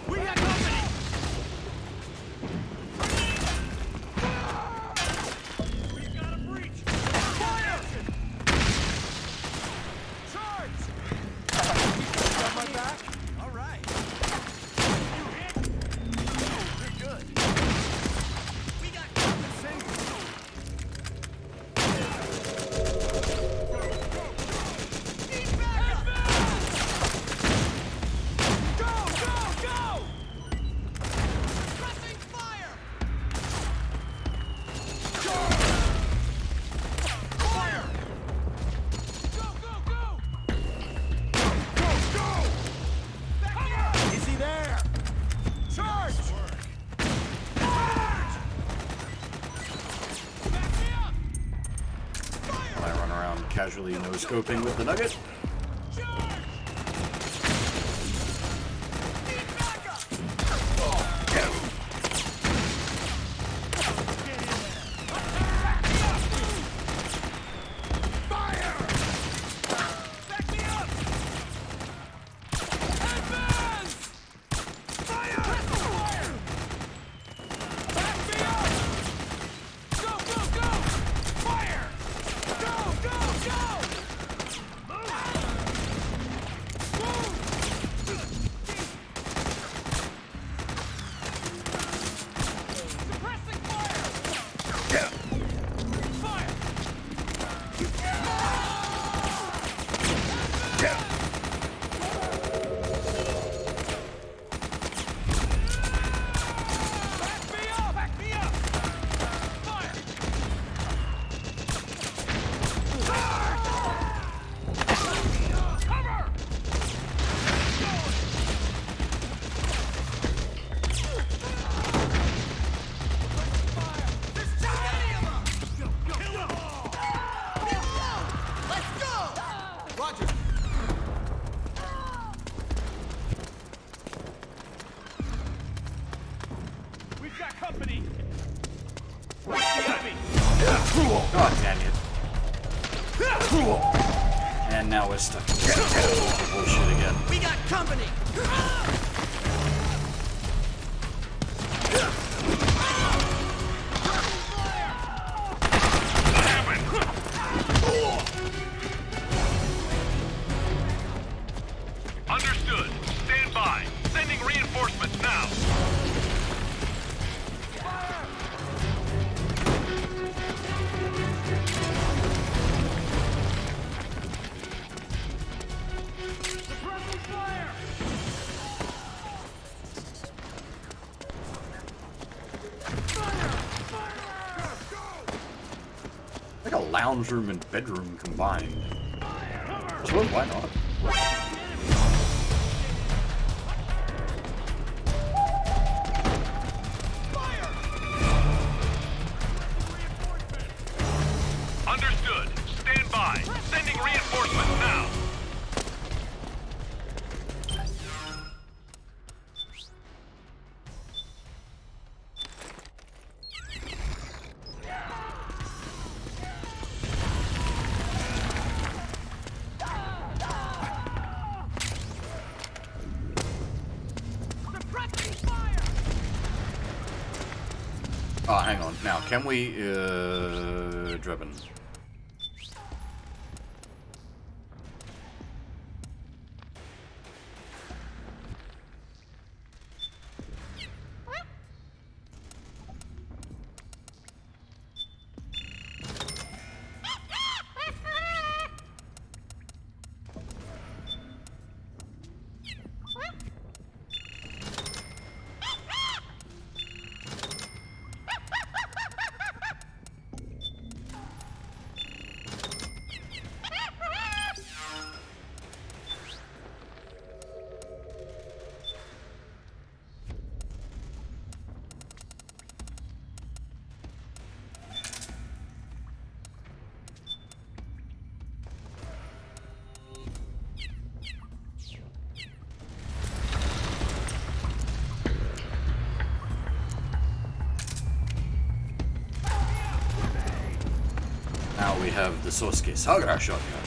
We got company! We've got a breach! Fire! Charge! Got my back? All right. You hit? You're good. We got compensation. Need backup! Go, go, go! Pressing fire! Fire! Go, go, go! Go, go! Back me up! Is he there? Charge! Charge! Back me up! I run around casually no-scoping with the nugget. got company! Where's the enemy? God damn it. And now we're stuck in this bullshit again. We got company! Understood. Stand by. Sending reinforcements now. Suppressing fire! Like a lounge room and bedroom combined. Sure, why not? Understood. Stand by. Sending reinforcements now. Oh, hang on. Now, can we, Drebin? Now we have the Sosuke Saga shotgun.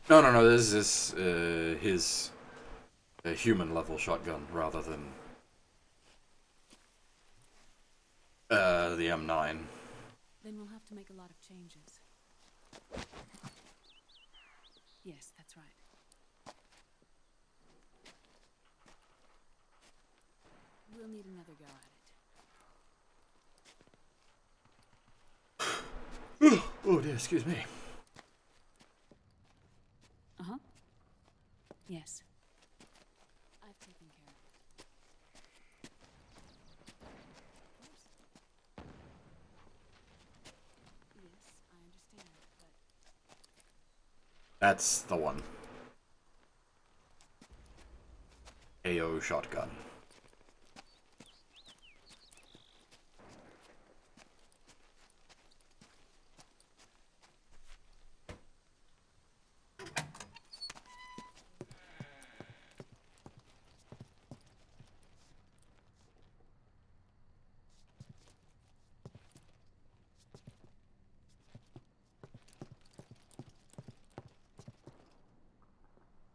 No, this is his human level shotgun rather than the M9. Then we'll have to make a lot of changes. Yes, that's right. We'll need another go at it. Oh dear, excuse me. Uh-huh. Yes. I've taken care of it. Yes, I understand, but... That's the one. AO shotgun.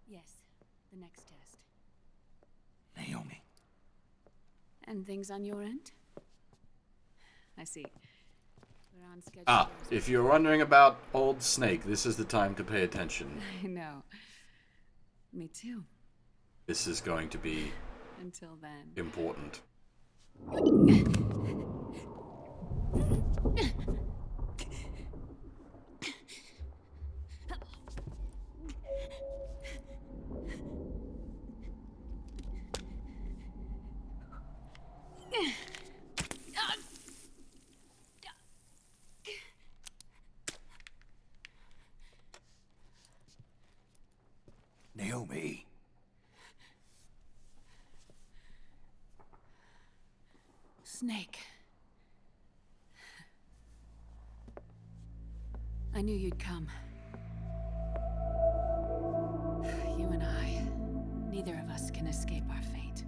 Yes, the next test. We're on schedule. Ah, if you're wondering about old Snake, this is the time to pay attention. I know. Me too. This is going to be Until then. important. Naomi. Snake. I knew you'd come. You and I, neither of us can escape our fate.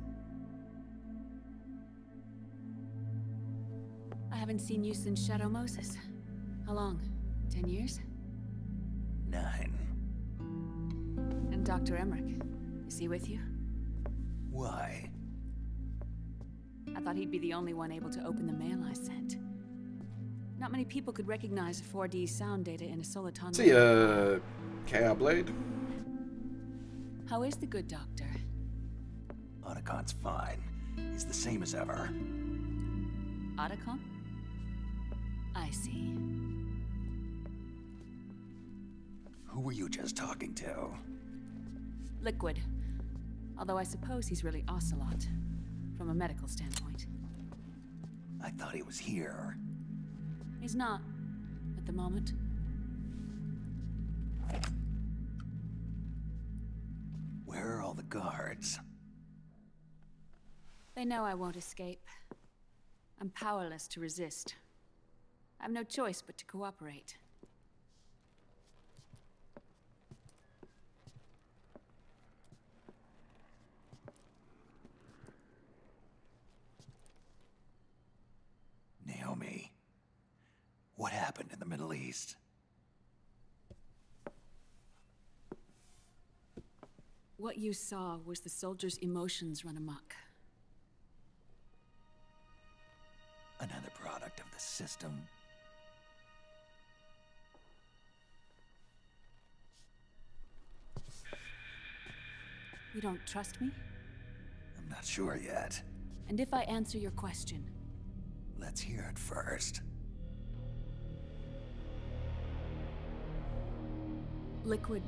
I haven't seen you since Shadow Moses. How long? 10 years? 9. And Dr. Emmerich, is he with you? Why? I thought he'd be the only one able to open the mail I sent. Not many people could recognize 4D sound data in a soliton. See, KR Blade? How is the good doctor? Otacon's fine. He's the same as ever. Otacon? I see. Who were you just talking to? Liquid. Although I suppose he's really Ocelot, from a medical standpoint. I thought he was here. He's not, at the moment. Where are all the guards? They know I won't escape. I'm powerless to resist. I have no choice but to cooperate. Naomi, what happened in the Middle East? What you saw was the soldiers' emotions run amok. Another product of the system. You don't trust me? I'm not sure yet. And if I answer your question? Let's hear it first. Liquid.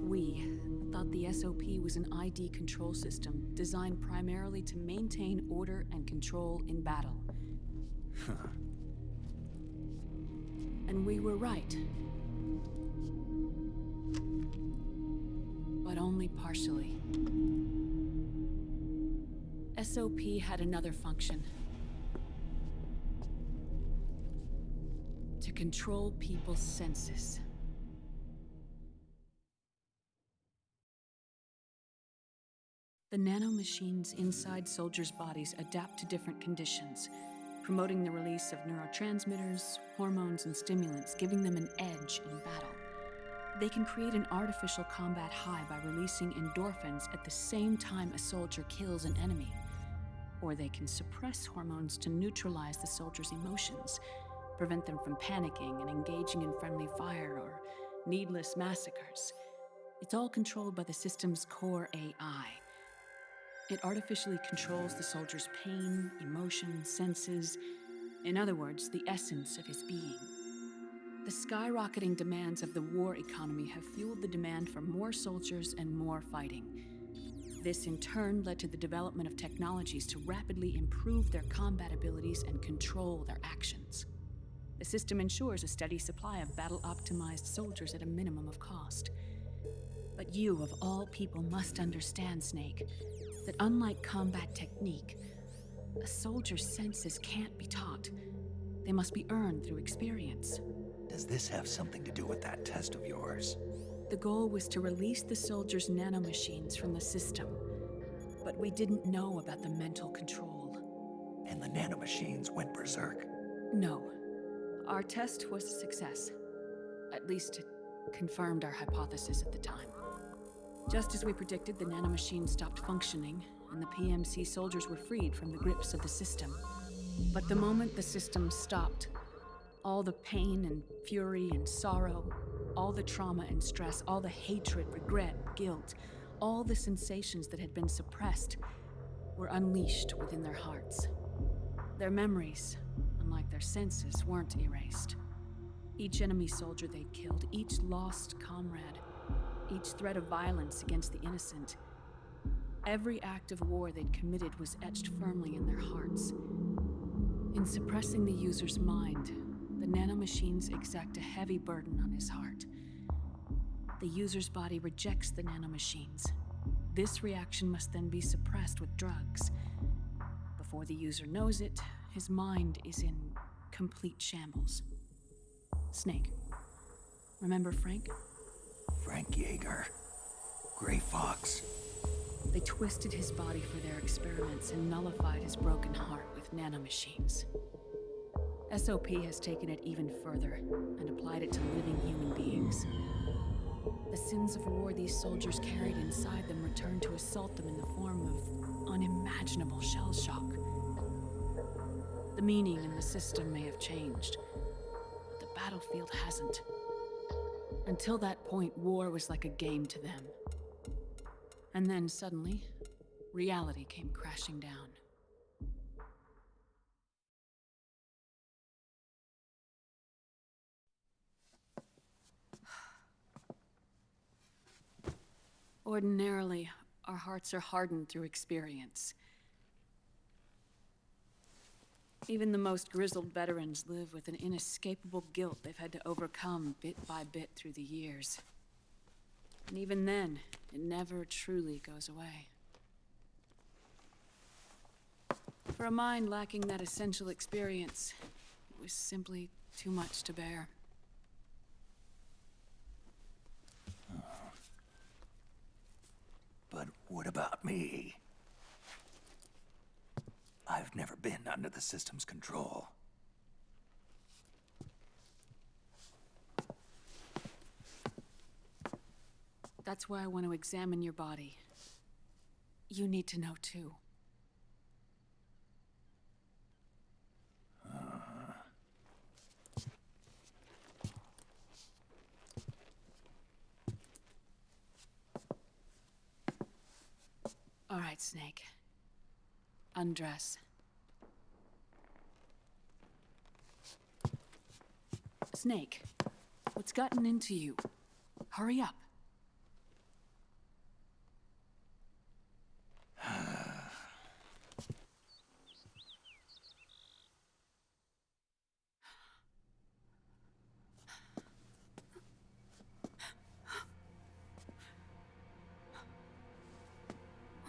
We thought the SOP was an ID control system designed primarily to maintain order and control in battle. And we were right. But only partially. SOP had another function. To control people's senses. The nanomachines inside soldiers' bodies adapt to different conditions, promoting the release of neurotransmitters, hormones, and stimulants, giving them an edge in battle. They can create an artificial combat high by releasing endorphins at the same time a soldier kills an enemy. Or they can suppress hormones to neutralize the soldier's emotions, prevent them from panicking and engaging in friendly fire or needless massacres. It's all controlled by the system's core AI. It artificially controls the soldier's pain, emotion, senses, in other words, the essence of his being. The skyrocketing demands of the war economy have fueled the demand for more soldiers and more fighting. This in turn led to the development of technologies to rapidly improve their combat abilities and control their actions. The system ensures a steady supply of battle-optimized soldiers at a minimum of cost. But you, of all people, must understand, Snake, that unlike combat technique, a soldier's senses can't be taught. They must be earned through experience. Does this have something to do with that test of yours? The goal was to release the soldiers' nanomachines from the system, but we didn't know about the mental control. And the nanomachines went berserk? No. Our test was a success. At least it confirmed our hypothesis at the time. Just as we predicted, the nanomachines stopped functioning, and the PMC soldiers were freed from the grips of the system. But the moment the system stopped, all the pain and fury and sorrow, all the trauma and stress, all the hatred, regret, guilt, all the sensations that had been suppressed were unleashed within their hearts. Their memories, unlike their senses, weren't erased. Each enemy soldier they'd killed, each lost comrade, each threat of violence against the innocent, every act of war they'd committed was etched firmly in their hearts. In suppressing the user's mind, the nanomachines exact a heavy burden on his heart. The user's body rejects the nanomachines. This reaction must then be suppressed with drugs. Before the user knows it, his mind is in complete shambles. Snake. Remember Frank? Frank Yeager. Gray Fox. They twisted his body for their experiments and nullified his broken heart with nanomachines. SOP has taken it even further and applied it to living human beings. The sins of war these soldiers carried inside them returned to assault them in the form of unimaginable shell shock. The meaning in the system may have changed, but the battlefield hasn't. Until that point, war was like a game to them. And then suddenly, reality came crashing down. Ordinarily, our hearts are hardened through experience. Even the most grizzled veterans live with an inescapable guilt they've had to overcome bit by bit through the years. And even then, it never truly goes away. For a mind lacking that essential experience, it was simply too much to bear. But what about me? I've never been under the system's control. That's why I want to examine your body. You need to know too. All right, Snake. Undress. Snake, what's gotten into you? Hurry up.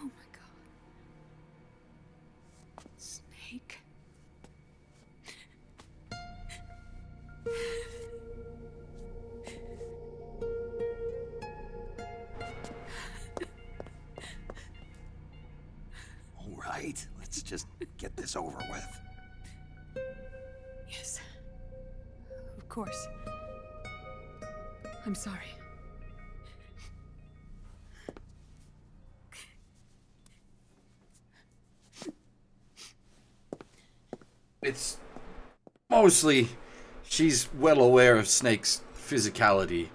Oh my God. Snake. All right, let's just get this over with. Yes. Of course. I'm sorry. It's mostly she's well aware of Snake's physicality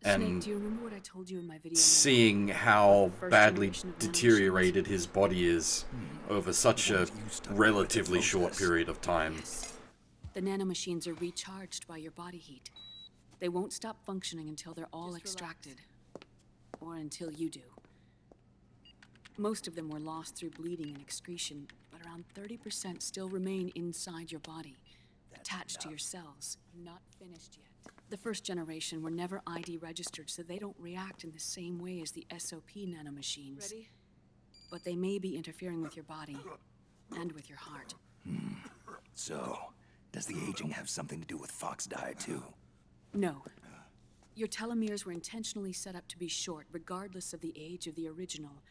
and Snake, do you remember what I told you in my video? seeing how badly deteriorated his body is over such a relatively short period of time. The nanomachines are recharged by your body heat. They won't stop functioning until they're all extracted. Or until you do. Most of them were lost through bleeding and excretion, but around 30% still remain inside your body, attached to your cells, not finished yet. The first generation were never ID registered, so they don't react in the same way as the SOP nanomachines. Ready? But they may be interfering with your body, and with your heart. So, does the aging have something to do with Fox diet too? No. Your telomeres were intentionally set up to be short, regardless of the age of the original.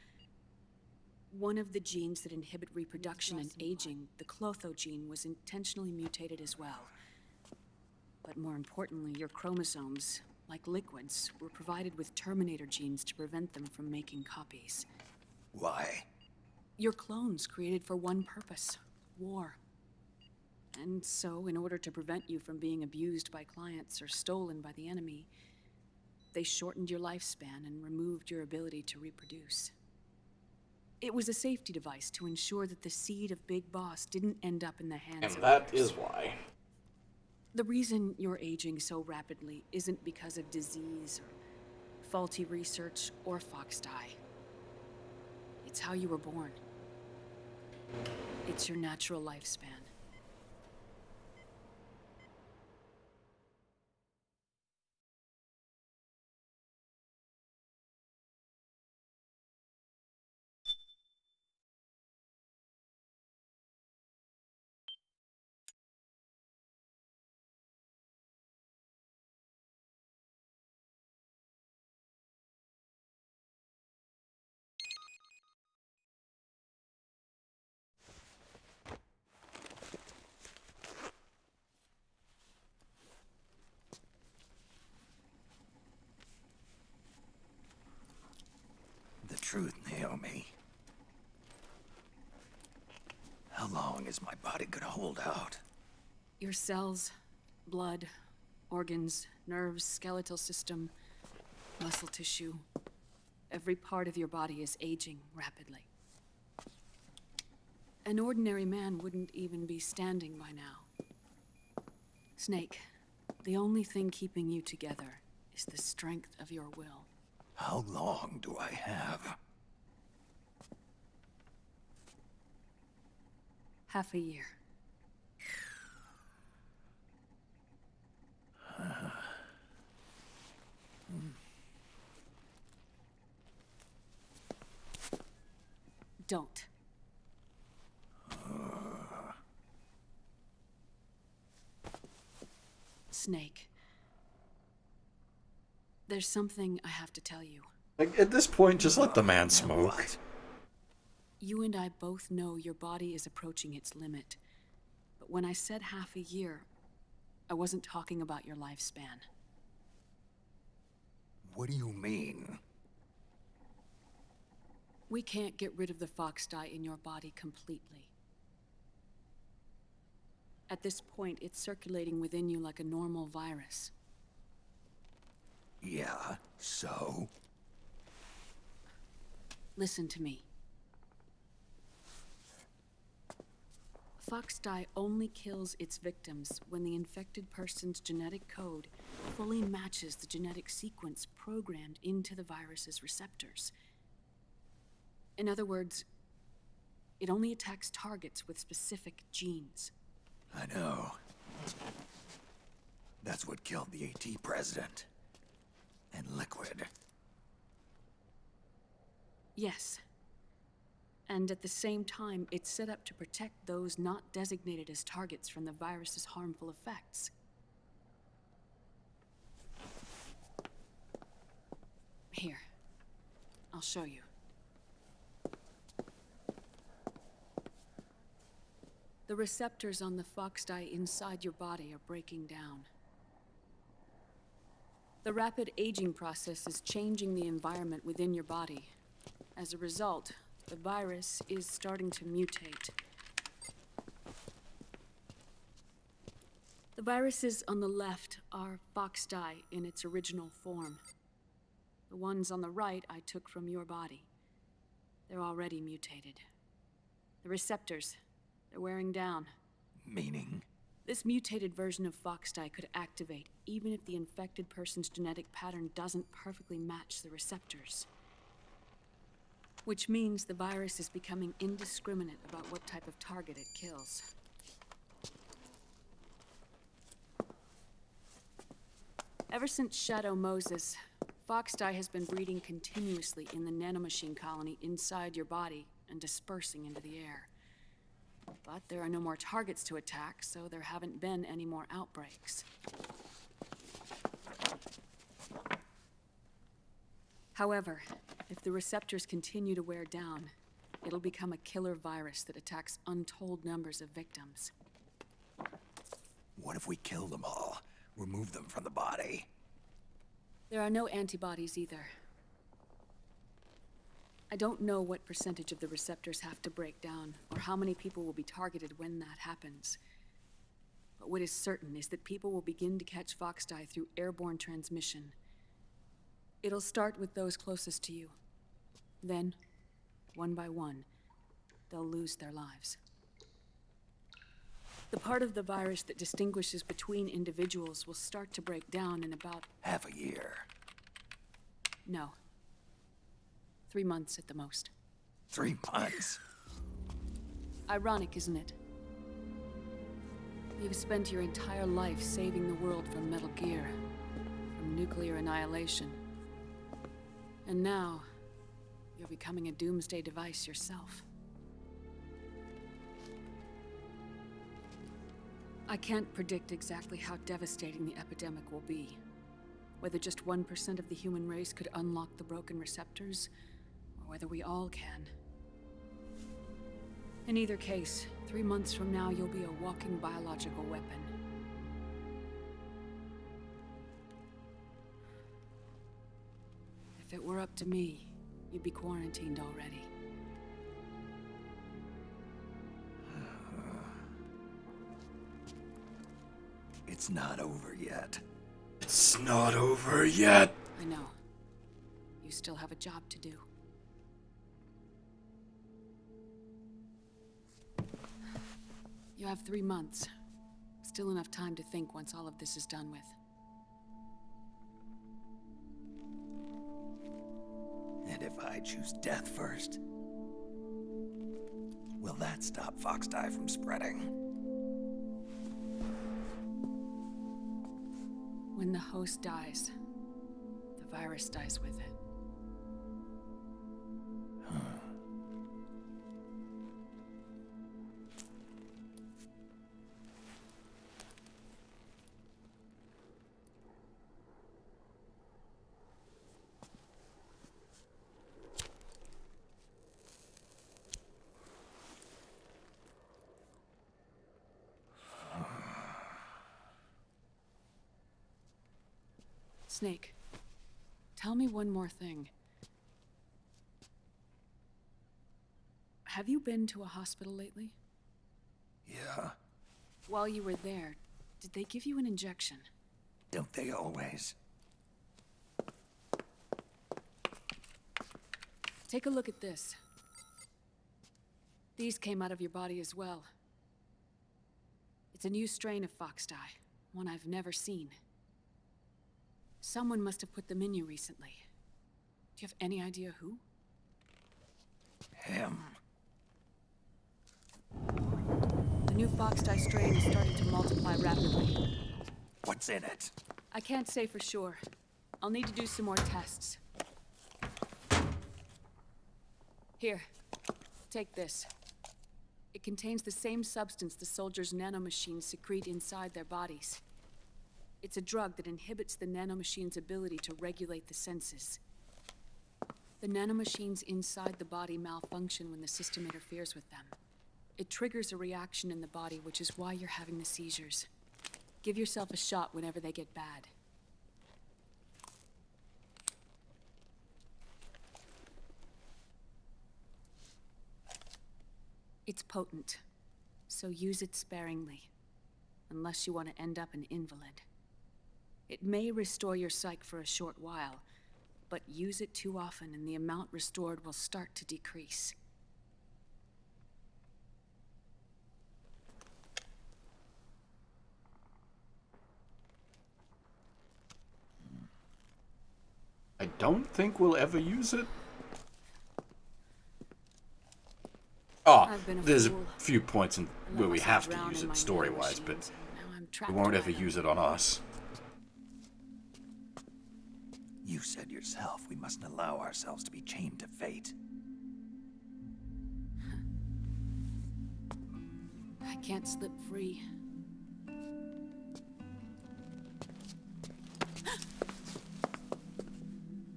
One of the genes that inhibit reproduction and aging, the Clotho gene, was intentionally mutated as well. But more importantly, your chromosomes, like liquids, were provided with Terminator genes to prevent them from making copies. Why? Your clones created for one purpose: war. And so, in order to prevent you from being abused by clients or stolen by the enemy, they shortened your lifespan and removed your ability to reproduce. It was a safety device to ensure that the seed of Big Boss didn't end up in the hands of that others. is why. The reason you're aging so rapidly isn't because of disease or faulty research or fox dye. It's how you were born. It's your natural lifespan. The truth, Naomi. How long is my body gonna hold out? Your cells, blood, organs, nerves, skeletal system, muscle tissue. Every part of your body is aging rapidly. An ordinary man wouldn't even be standing by now. Snake, the only thing keeping you together is the strength of your will. How long do I have? Half a year. Don't. Snake. There's something I have to tell you. Like, at this point, just let the man smoke. You and I both know your body is approaching its limit. But when I said half a year, I wasn't talking about your lifespan. What do you mean? We can't get rid of the fox dye in your body completely. At this point, it's circulating within you like a normal virus. Yeah, so? Listen to me. Fox dye only kills its victims when the infected person's genetic code fully matches the genetic sequence programmed into the virus's receptors. In other words, it only attacks targets with specific genes. I know. That's what killed the AT president. And Liquid. Yes. And at the same time, it's set up to protect those not designated as targets from the virus's harmful effects. Here. I'll show you. The receptors on the fox dye inside your body are breaking down. The rapid aging process is changing the environment within your body. As a result, the virus is starting to mutate. The viruses on the left are fox dye in its original form. The ones on the right I took from your body. They're already mutated. The receptors, they're wearing down. Meaning? This mutated version of fox dye could activate even if the infected person's genetic pattern doesn't perfectly match the receptors. Which means the virus is becoming indiscriminate about what type of target it kills. Ever since Shadow Moses, fox dye has been breeding continuously in the nanomachine colony inside your body and dispersing into the air. But there are no more targets to attack, so there haven't been any more outbreaks. However, if the receptors continue to wear down, it'll become a killer virus that attacks untold numbers of victims. What if we kill them all? Remove them from the body? There are no antibodies either. I don't know what percentage of the receptors have to break down, or how many people will be targeted when that happens. But what is certain is that people will begin to catch Foxdie through airborne transmission. It'll start with those closest to you. Then, one by one, they'll lose their lives. The part of the virus that distinguishes between individuals will start to break down in about... half a year. No. 3 months at the most. 3 months? Ironic, isn't it? You've spent your entire life saving the world from Metal Gear, from nuclear annihilation. And now, you're becoming a doomsday device yourself. I can't predict exactly how devastating the epidemic will be. Whether just 1% of the human race could unlock the broken receptors, or whether we all can. In either case, 3 months from now, you'll be a walking biological weapon. If it were up to me, you'd be quarantined already. It's not over yet. It's not over yet. I know. You still have a job to do. You have 3 months. Still enough time to think once all of this is done with. And if I choose death first, will that stop Foxdie from spreading? When the host dies, the virus dies with it. Snake, tell me one more thing. Have you been to a hospital lately? Yeah. While you were there, did they give you an injection? Don't they always? Take a look at this. These came out of your body as well. It's a new strain of Foxdie, one I've never seen. Someone must have put them in you recently. Do you have any idea who? Him. The new Foxdie strain is starting to multiply rapidly. What's in it? I can't say for sure. I'll need to do some more tests. Here, take this. It contains the same substance the soldiers' nanomachines secrete inside their bodies. It's a drug that inhibits the nanomachine's ability to regulate the senses. The nanomachines inside the body malfunction when the system interferes with them. It triggers a reaction in the body, which is why you're having the seizures. Give yourself a shot whenever they get bad. It's potent, so use it sparingly, unless you want to end up an invalid. It may restore your psyche for a short while, but use it too often and the amount restored will start to decrease. I don't think we'll ever use it. Oh, there's a few points in where we have to use it story-wise, but we won't ever use it on us. You said yourself we mustn't allow ourselves to be chained to fate. I can't slip free.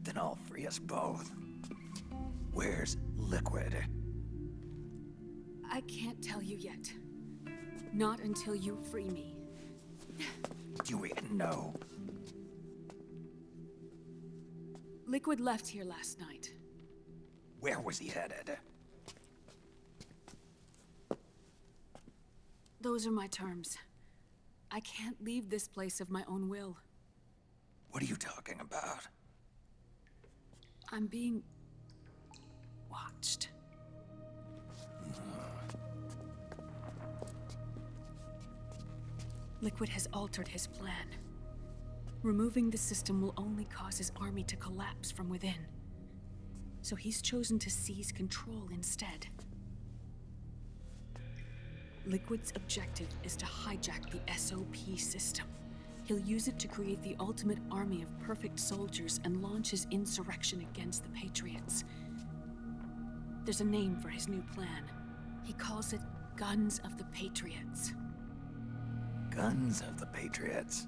Then I'll free us both. Where's Liquid? I can't tell you yet. Not until you free me. Do you even know? Liquid left here last night. Where was he headed? Those are my terms. I can't leave this place of my own will. What are you talking about? I'm being watched. Liquid has altered his plan. Removing the system will only cause his army to collapse from within. So he's chosen to seize control instead. Liquid's objective is to hijack the SOP system. He'll use it to create the ultimate army of perfect soldiers and launch his insurrection against the Patriots. There's a name for his new plan. He calls it Guns of the Patriots. Guns of the Patriots?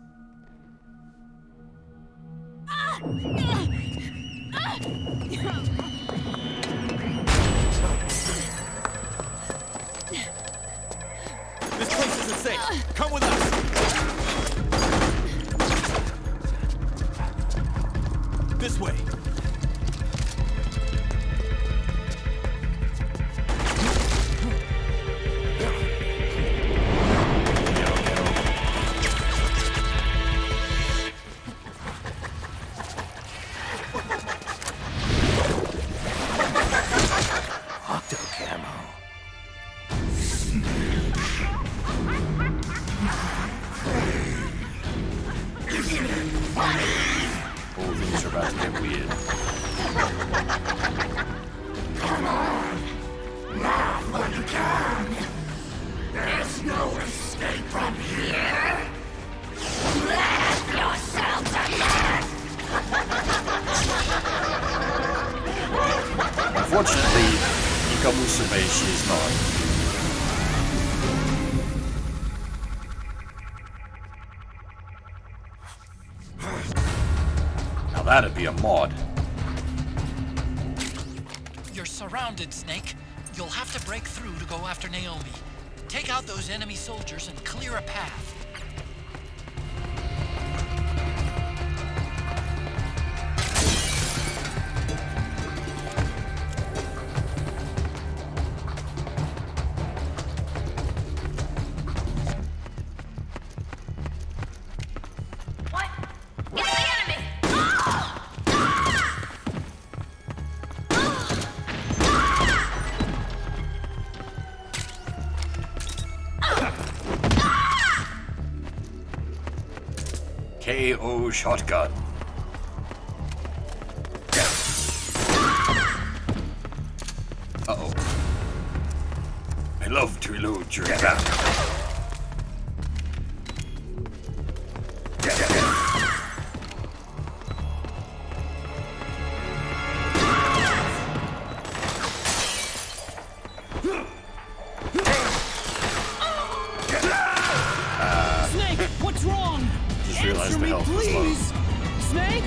This place isn't safe. Come with us. This way. Unfortunately, Ikamusume, she's not. Now that'd be a mod. You're surrounded, Snake. You'll have to break through to go after Naomi. Take out those enemy soldiers and clear a path. KO shotgun. Uh-oh. I love to reload during battle. Snake, what's wrong? Just realized the health was low. Snake?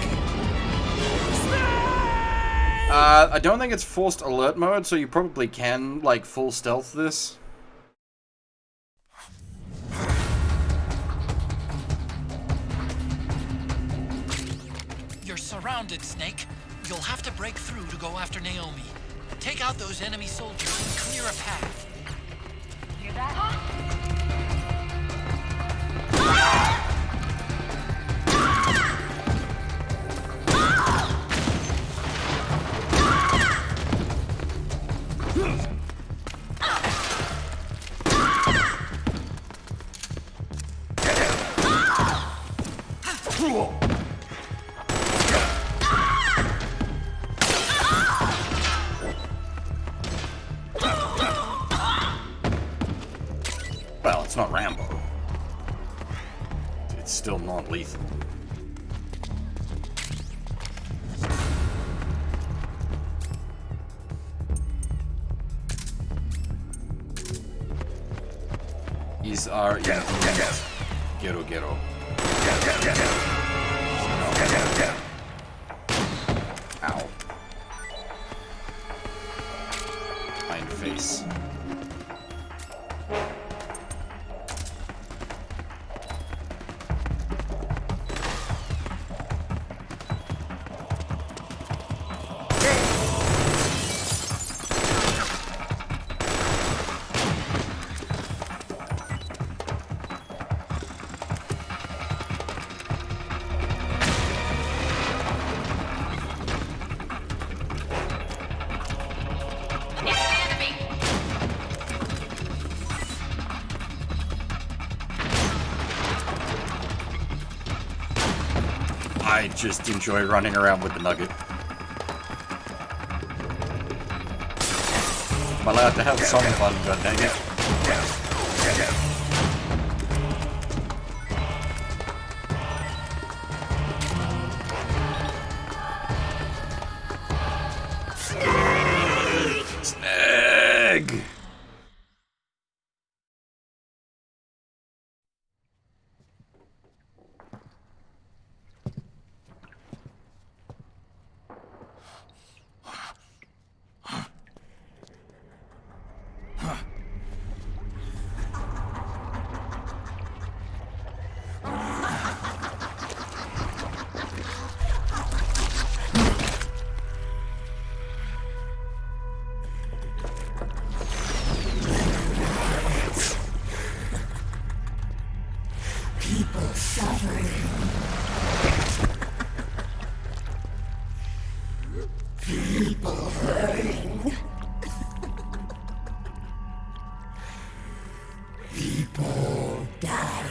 I don't think it's forced alert mode, so you probably can, like, full stealth this. You're surrounded, Snake. You'll have to break through to go after Naomi. Take out those enemy soldiers and clear a path. Hear that? Well, it's not Rambo. It's still non-lethal. These are Gero. Ow. Iron face. I just enjoy running around with the nugget. I'm allowed to have some fun, god dang it. Snag! People suffering. People hurting. People dying.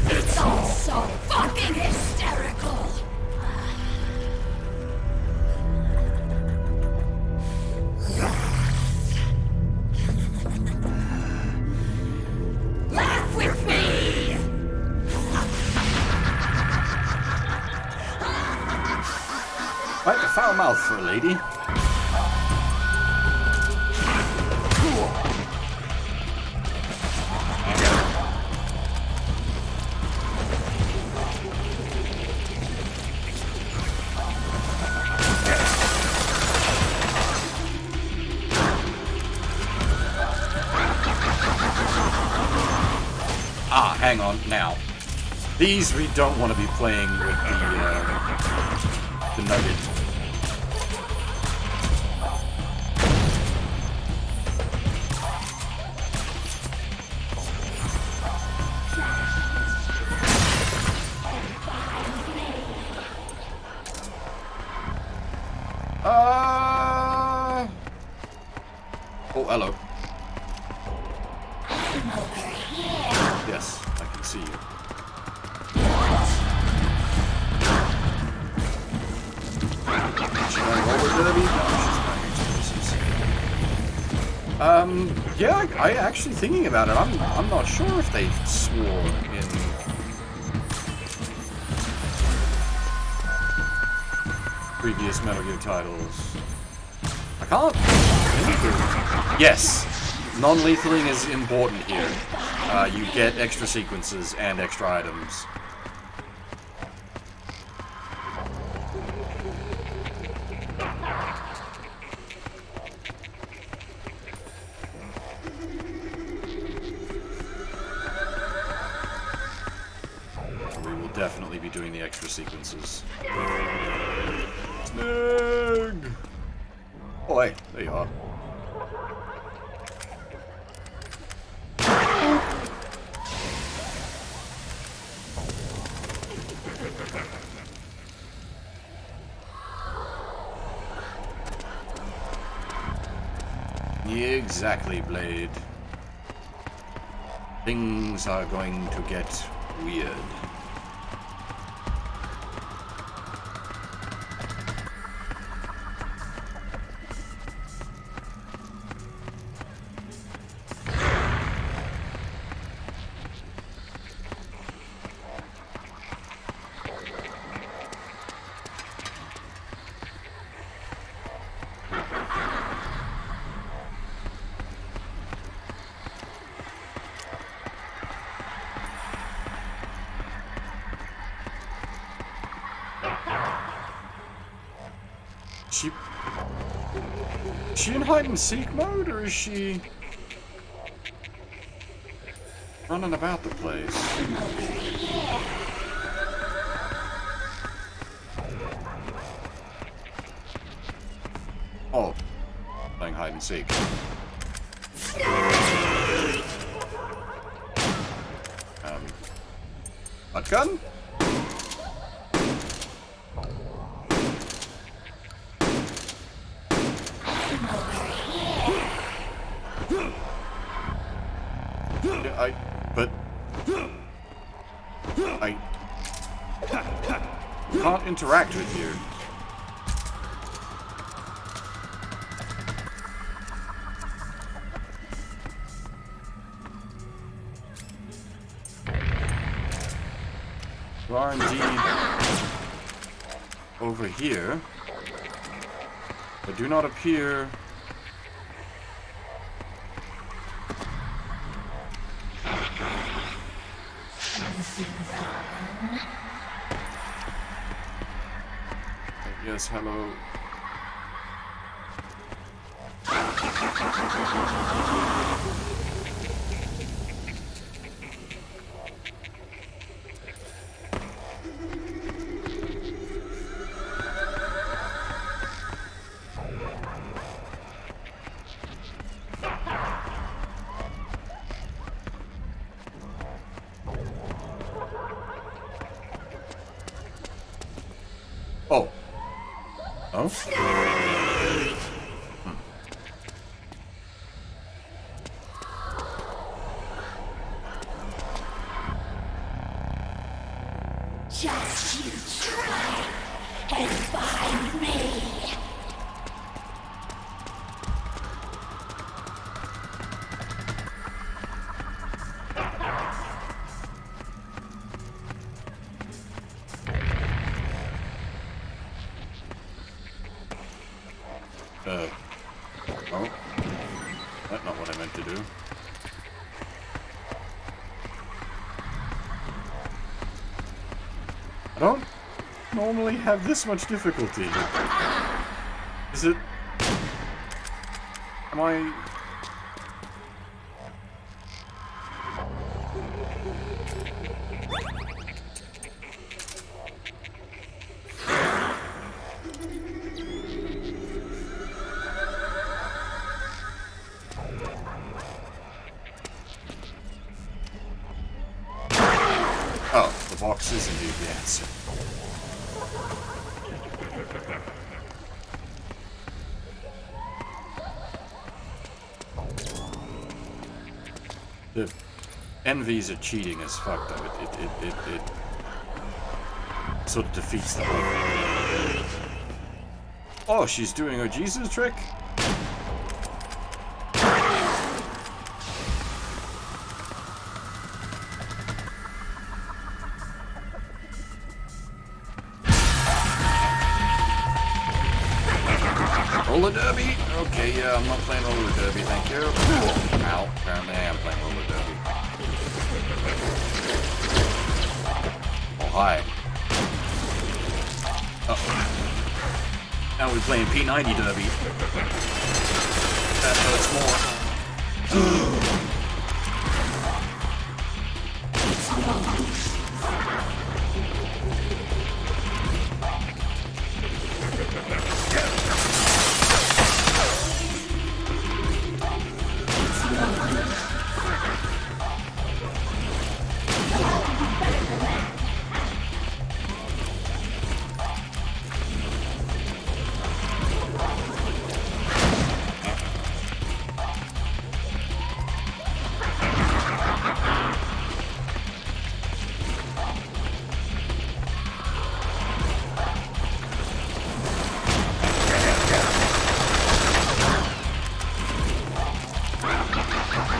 It's all so fucking hysterical. Laugh with me! Quite a foul mouth for a lady. Ah, hang on, now. These we don't want to be playing with the nugget. Oh, hello. Yes, I can see you. She's going roller derby? No, she's going into yeah, I actually thinking about it, I'm not sure if they swore in previous Metal Gear titles. I can't remember. Yes, non-lethaling is important here. You get extra sequences and extra items. We will definitely be doing the extra sequences. Snag! Oh, hey, there you are. Exactly, Blade. Things are going to get weird. Is she in hide-and-seek mode, or is she running about the place? Oh, playing hide-and-seek. Butt gun? I can't interact with you. You are indeed over here, but do not appear. Yes, hello. Oh. Oh? Just you try and find me. Oh. That's not what I meant to do. I don't normally have this much difficulty. Is it... Am I... Oh, the box is indeed the answer. The envies are cheating as fuck, though. It sort of defeats the whole thing. Oh, she's doing her Jesus trick? Roller derby? Okay, yeah, I'm not playing roller derby, thank you. Ow, apparently I am playing roller derby. Oh, hi. Uh-oh. Now we're playing P90 derby. That hurts more.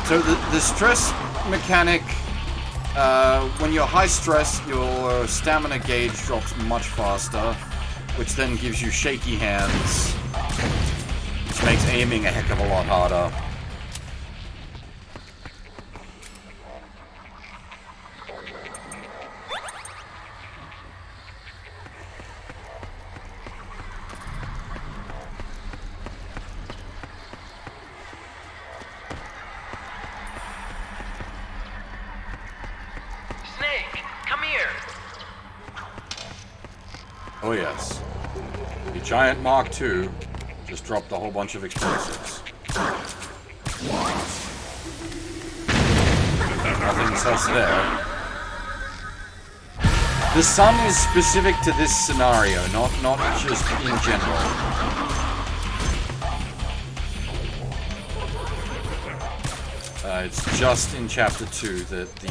So the stress mechanic, when you're high stress, your stamina gauge drops much faster, which then gives you shaky hands, which makes aiming a heck of a lot harder. Oh yes. The giant Mark II just dropped a whole bunch of explosives. Nothing sus there. The sun is specific to this scenario, not just in general. It's just in Chapter 2 that the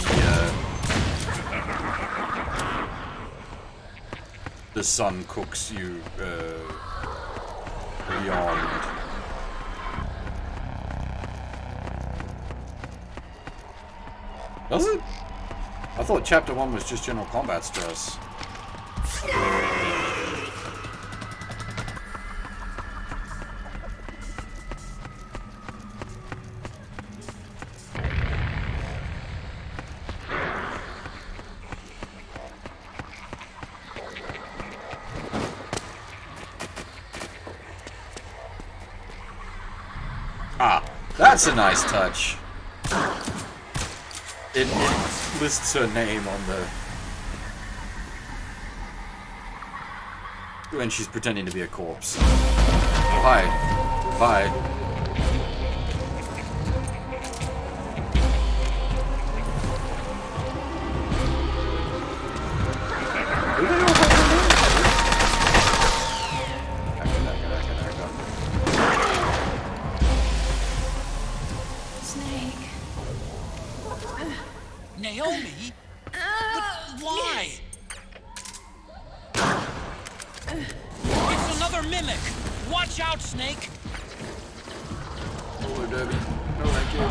the sun cooks you beyond. Does it? I thought Chapter 1 was just general combat stress. Ah, that's a nice touch. It lists her name on the... when she's pretending to be a corpse. Hi. Bye. Naomi? But why? It's another mimic! Watch out, Snake! Hello, Debbie. No, thank you.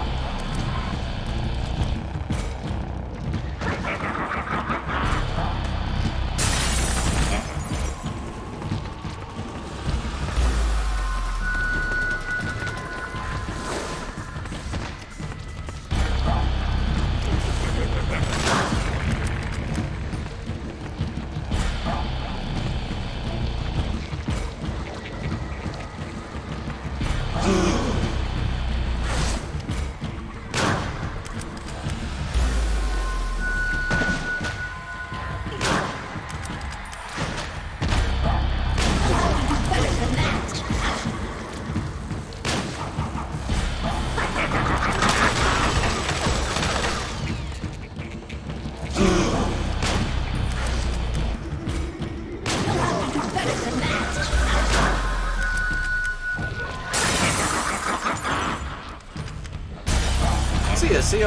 See, we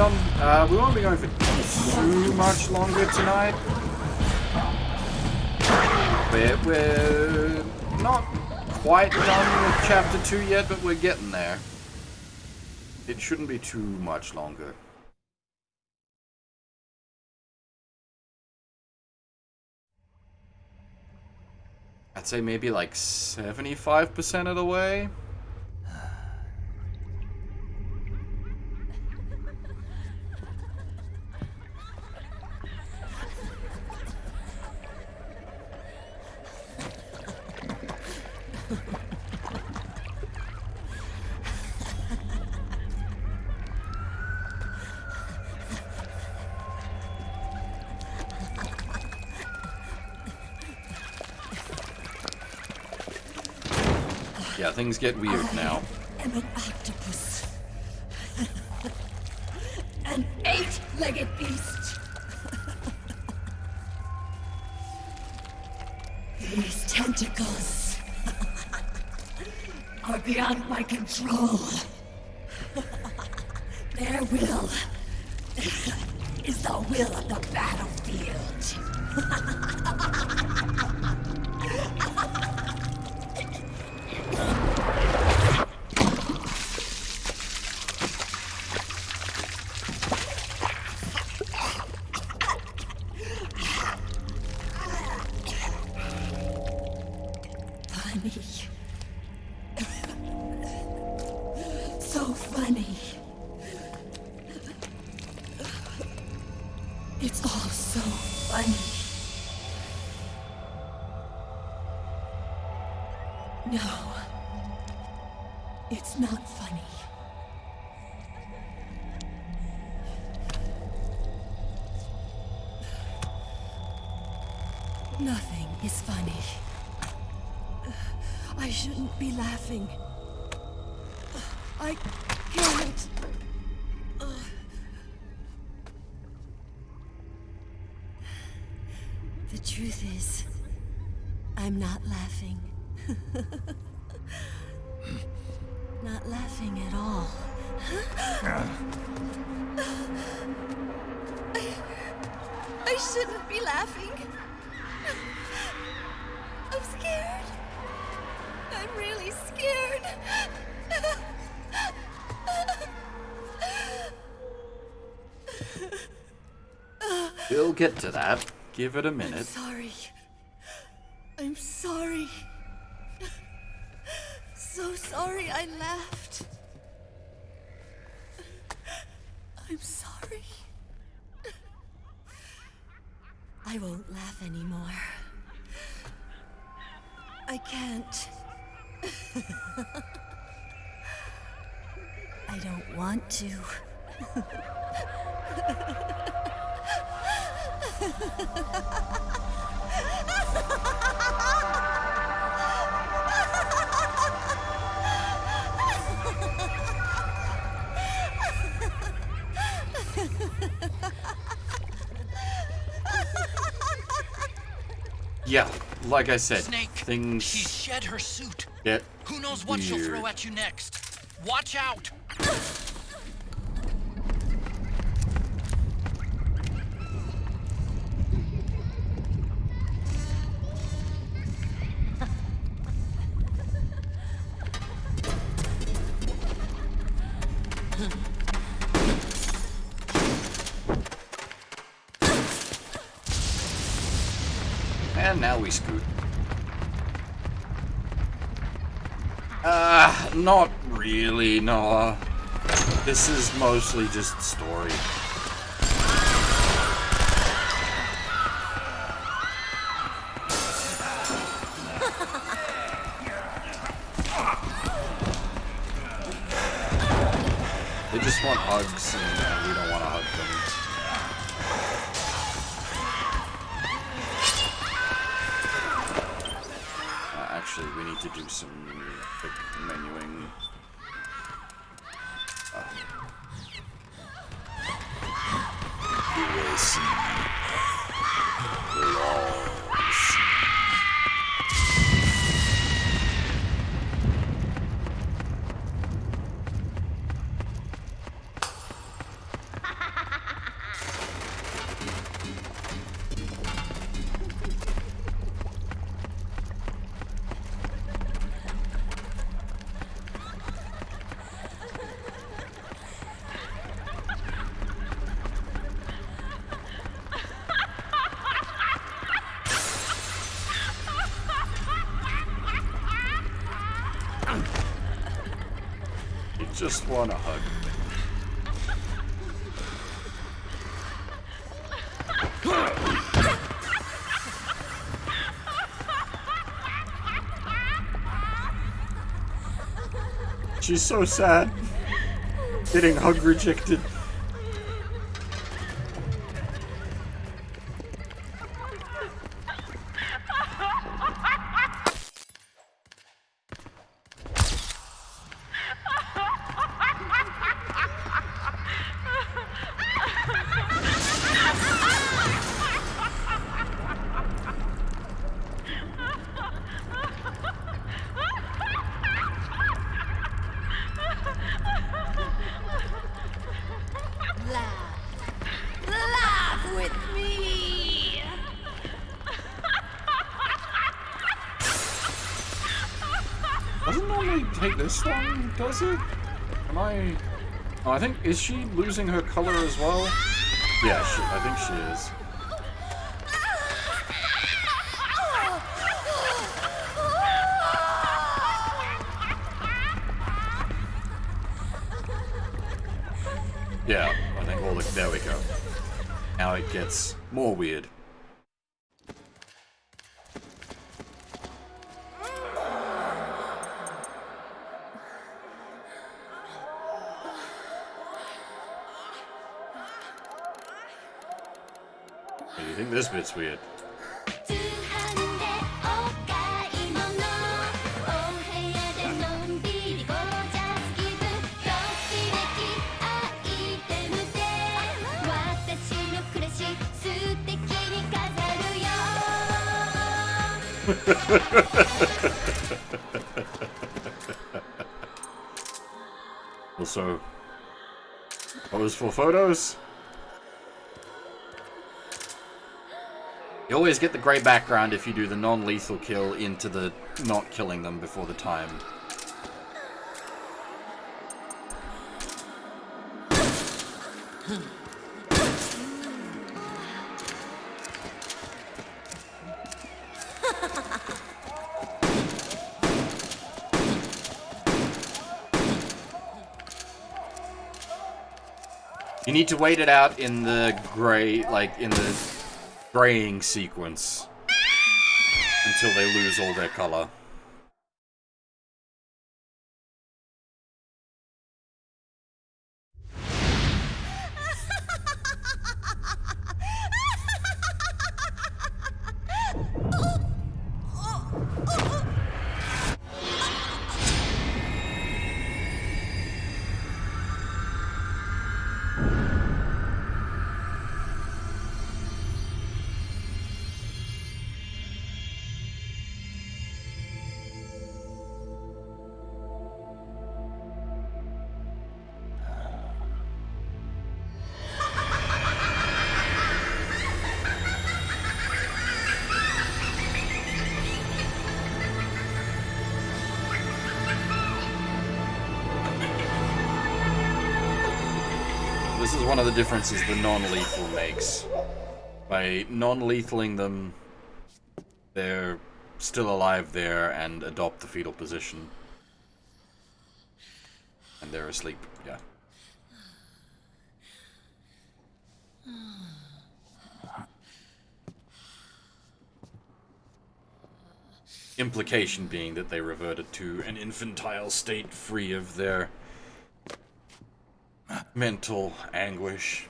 won't be going for too much longer tonight. We're not quite done with Chapter 2 yet, but we're getting there. It shouldn't be too much longer. I'd say maybe like 75% of the way. Yeah, things get weird now. I'm an octopus. An 8-legged beast. These tentacles are beyond my control. Their will is the will of the battlefield. So funny. It's all so funny. No, it's not funny. Nothing is funny. I shouldn't be laughing. I can't. The truth is, I'm not laughing. Not laughing at all. I shouldn't be laughing. scared. I'm really scared. We'll get to that. Give it a minute. I'm sorry. I'm sorry. So sorry I laughed. I'm sorry. I won't laugh anymore. I can't. I don't want to. Yeah, like I said, Snake, things she shed her suit. get Who knows what she'll weird. throw at you next? Watch out! And now we scoot. Not really, no. This is mostly just story. They just want hugs, and we don't want to hug them. Actually, we need to do some quick menuing. You will see. We'll all see. You just want to hug me. She's so sad. Getting hug rejected. Laugh with me. Doesn't normally take this long, does it? Am I... Oh, I think... Is she losing her color as well? Yeah, I think she is. Yeah, I think all the... There we go. Now it gets more weird. You think this bit's weird? Also, pose for photos. You always get the grey background if you do the non-lethal kill into the not killing them before the time. You need to wait it out in the grey, like in the graying sequence until they lose all their color. This is one of the differences the non-lethal makes. By non-lethaling them, they're still alive there and adopt the fetal position. And they're asleep, yeah. Implication being that they reverted to an infantile state free of their mental anguish.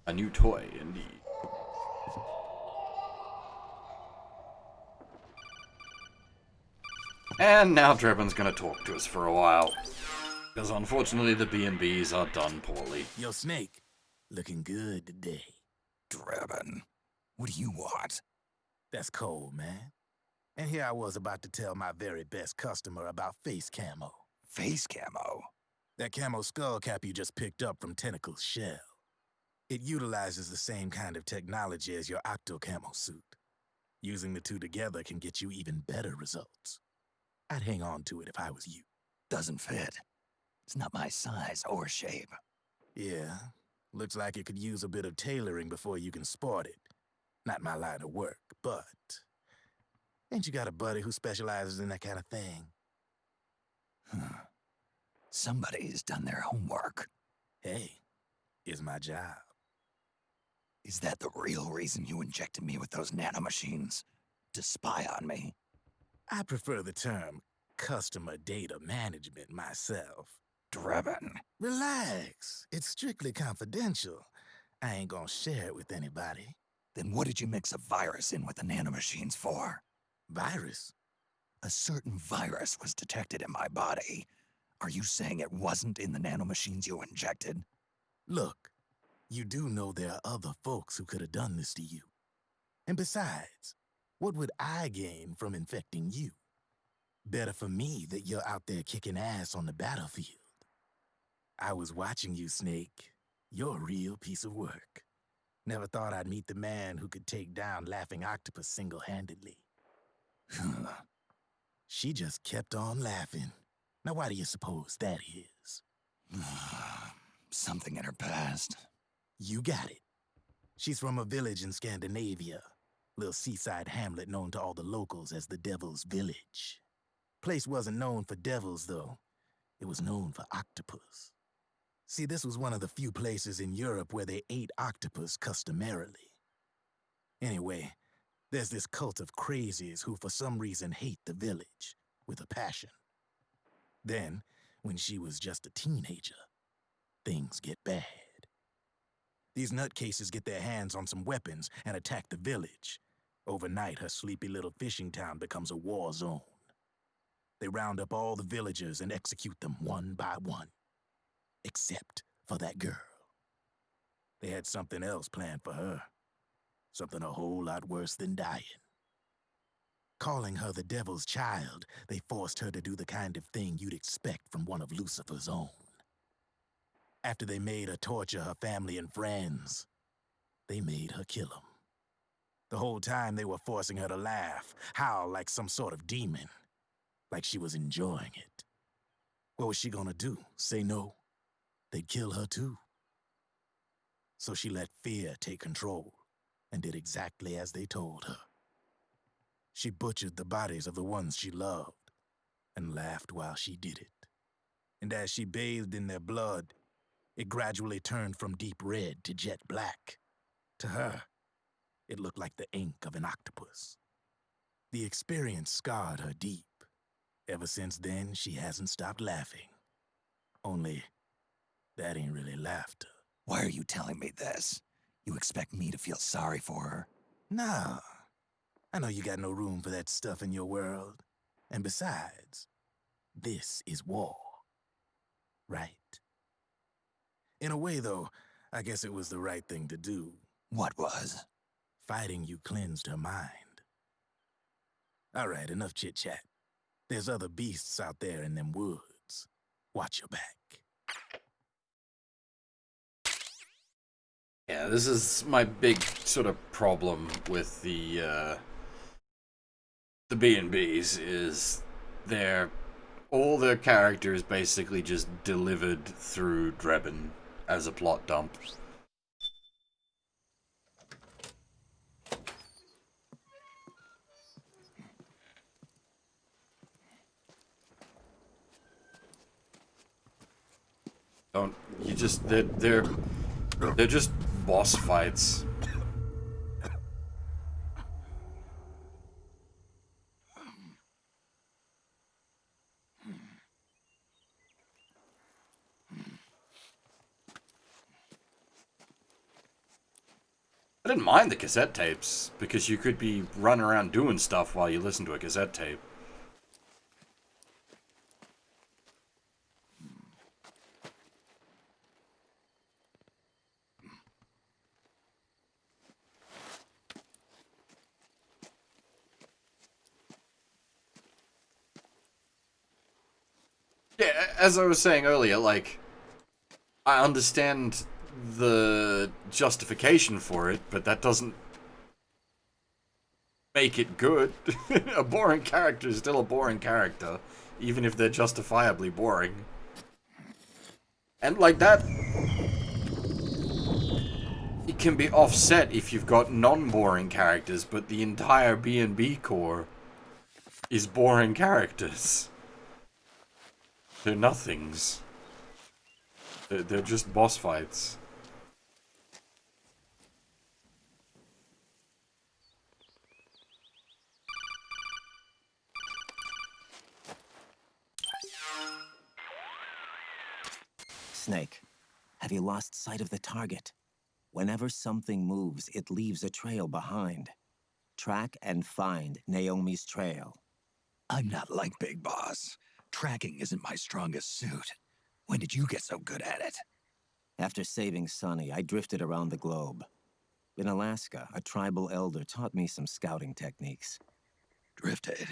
A new toy, indeed. And now Drebin's gonna talk to us for a while. Because unfortunately the B&Bs are done poorly. Yo, Snake, looking good today. Drebin, what do you want? That's cold, man. And here I was about to tell my very best customer about face camo. Face camo? That camo skull cap you just picked up from Tentacle's shell. It utilizes the same kind of technology as your Octo camo suit. Using the two together can get you even better results. I'd hang on to it if I was you. Doesn't fit. It's not my size or shape. Yeah, looks like it could use a bit of tailoring before you can sport it. Not my line of work, but... ain't you got a buddy who specializes in that kind of thing? Somebody's done their homework. Hey, it's my job. Is that the real reason you injected me with those nanomachines? To spy on me? I prefer the term customer data management myself. Drebin. Relax. It's strictly confidential. I ain't gonna share it with anybody. Then what did you mix a virus in with the nanomachines for? Virus? A certain virus was detected in my body. Are you saying it wasn't in the nanomachines you injected? Look, you do know there are other folks who could have done this to you. And besides, what would I gain from infecting you? Better for me that you're out there kicking ass on the battlefield. I was watching you, Snake. You're a real piece of work. Never thought I'd meet the man who could take down Laughing Octopus single-handedly. She just kept on laughing. Now why do you suppose that is? Something in her past. You got it. She's from a village in Scandinavia. Little seaside hamlet known to all the locals as the Devil's Village. Place wasn't known for devils, though. It was known for octopus. See, this was one of the few places in Europe where they ate octopus customarily. Anyway, there's this cult of crazies who for some reason hate the village with a passion. Then, when she was just a teenager, things get bad. These nutcases get their hands on some weapons and attack the village. Overnight, her sleepy little fishing town becomes a war zone. They round up all the villagers and execute them one by one. Except for that girl. They had something else planned for her. Something a whole lot worse than dying. Calling her the devil's child, they forced her to do the kind of thing you'd expect from one of Lucifer's own. After they made her torture her family and friends, they made her kill them. The whole time they were forcing her to laugh, howl like some sort of demon, like she was enjoying it. What was she gonna do? Say no? They'd kill her too. So she let fear take control and did exactly as they told her. She butchered the bodies of the ones she loved and laughed while she did it. And as she bathed in their blood, it gradually turned from deep red to jet black. To her, it looked like the ink of an octopus. The experience scarred her deep. Ever since then, she hasn't stopped laughing. Only, that ain't really laughter. Why are you telling me this? You expect me to feel sorry for her? No. I know you got no room for that stuff in your world. And besides, this is war. Right? In a way, though, I guess it was the right thing to do. What was? Fighting you cleansed her mind. All right, enough chit-chat. There's other beasts out there in them woods. Watch your back. Yeah, this is my big sort of problem with the B&Bs is all their characters basically just delivered through Drebin as a plot dump. They're just boss fights. I didn't mind the cassette tapes, because you could be running around doing stuff while you listen to a cassette tape. Yeah, as I was saying earlier, like, I understand the justification for it, but that doesn't make it good. A boring character is still a boring character, even if they're justifiably boring. And like that, it can be offset if you've got non-boring characters, but the entire B&B core is boring characters. They're nothings. They're just boss fights. Snake, have you lost sight of the target? Whenever something moves, it leaves a trail behind. Track and find Naomi's trail. I'm not like Big Boss. Tracking isn't my strongest suit. When did you get so good at it? After saving Sonny, I drifted around the globe. In Alaska, a tribal elder taught me some scouting techniques. Drifted?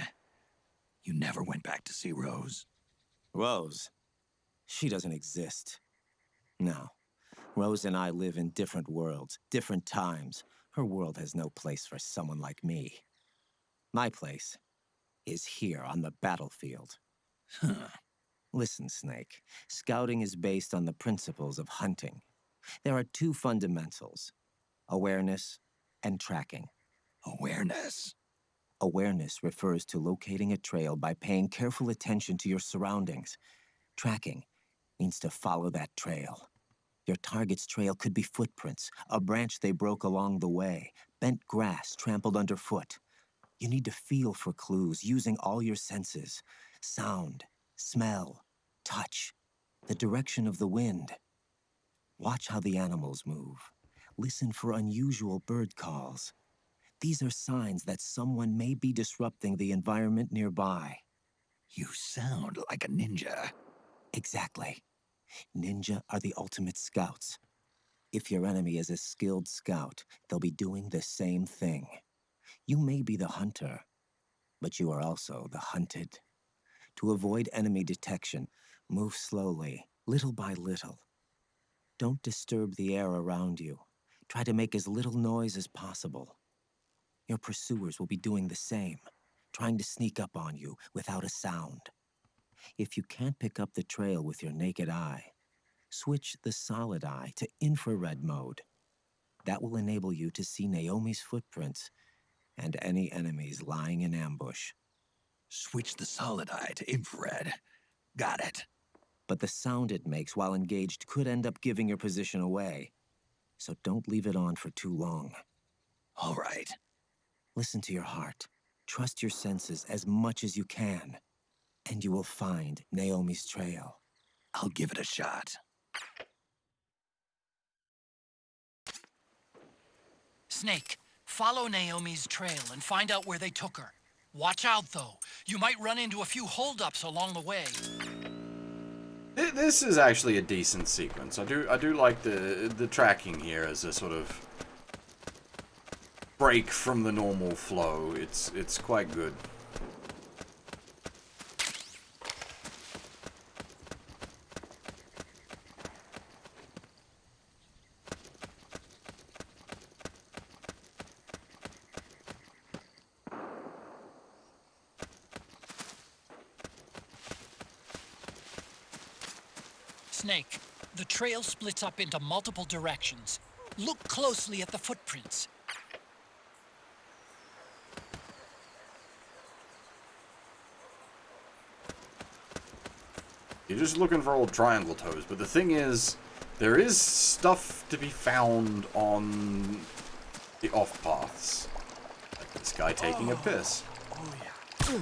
You never went back to see Rose? Rose? She doesn't exist. No. Rose and I live in different worlds, different times. Her world has no place for someone like me. My place is here on the battlefield. Huh. Listen, Snake. Scouting is based on the principles of hunting. There are two fundamentals: awareness and tracking. Awareness? Awareness refers to locating a trail by paying careful attention to your surroundings. Tracking means to follow that trail. Your target's trail could be footprints, a branch they broke along the way, bent grass trampled underfoot. You need to feel for clues using all your senses: sound, smell, touch, the direction of the wind. Watch how the animals move. Listen for unusual bird calls. These are signs that someone may be disrupting the environment nearby. You sound like a ninja. Exactly. Ninja are the ultimate scouts. If your enemy is a skilled scout, they'll be doing the same thing. You may be the hunter, but you are also the hunted. To avoid enemy detection, move slowly, little by little. Don't disturb the air around you. Try to make as little noise as possible. Your pursuers will be doing the same, trying to sneak up on you without a sound. If you can't pick up the trail with your naked eye, switch the solid eye to infrared mode. That will enable you to see Naomi's footprints and any enemies lying in ambush. Switch the solid eye to infrared. Got it. But the sound it makes while engaged could end up giving your position away. So don't leave it on for too long. All right. Listen to your heart. Trust your senses as much as you can. And you will find Naomi's trail. I'll give it a shot. Snake, follow Naomi's trail and find out where they took her. Watch out, though. You might run into a few holdups along the way. This is actually a decent sequence. I do like the tracking here as a sort of break from the normal flow. It's quite good. Snake, the trail splits up into multiple directions. Look closely at the footprints. You're just looking for old triangle toes, but the thing is, there is stuff to be found on the off paths. Like this guy taking a piss. Oh yeah.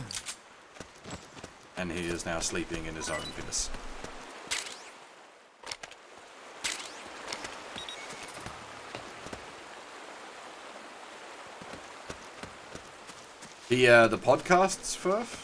And he is now sleeping in his own piss. The podcasts, Furf?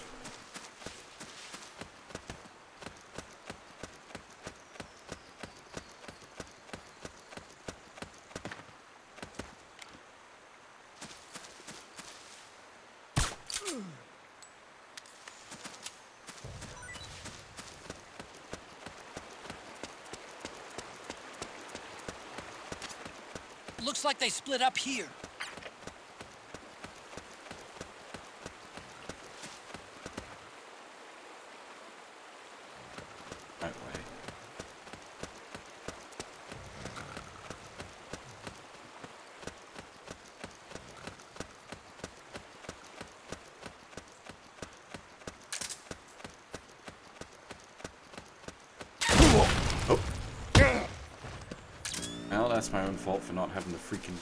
Looks like they split up here. Right way. Oh. Well, that's my own fault for not having the freaking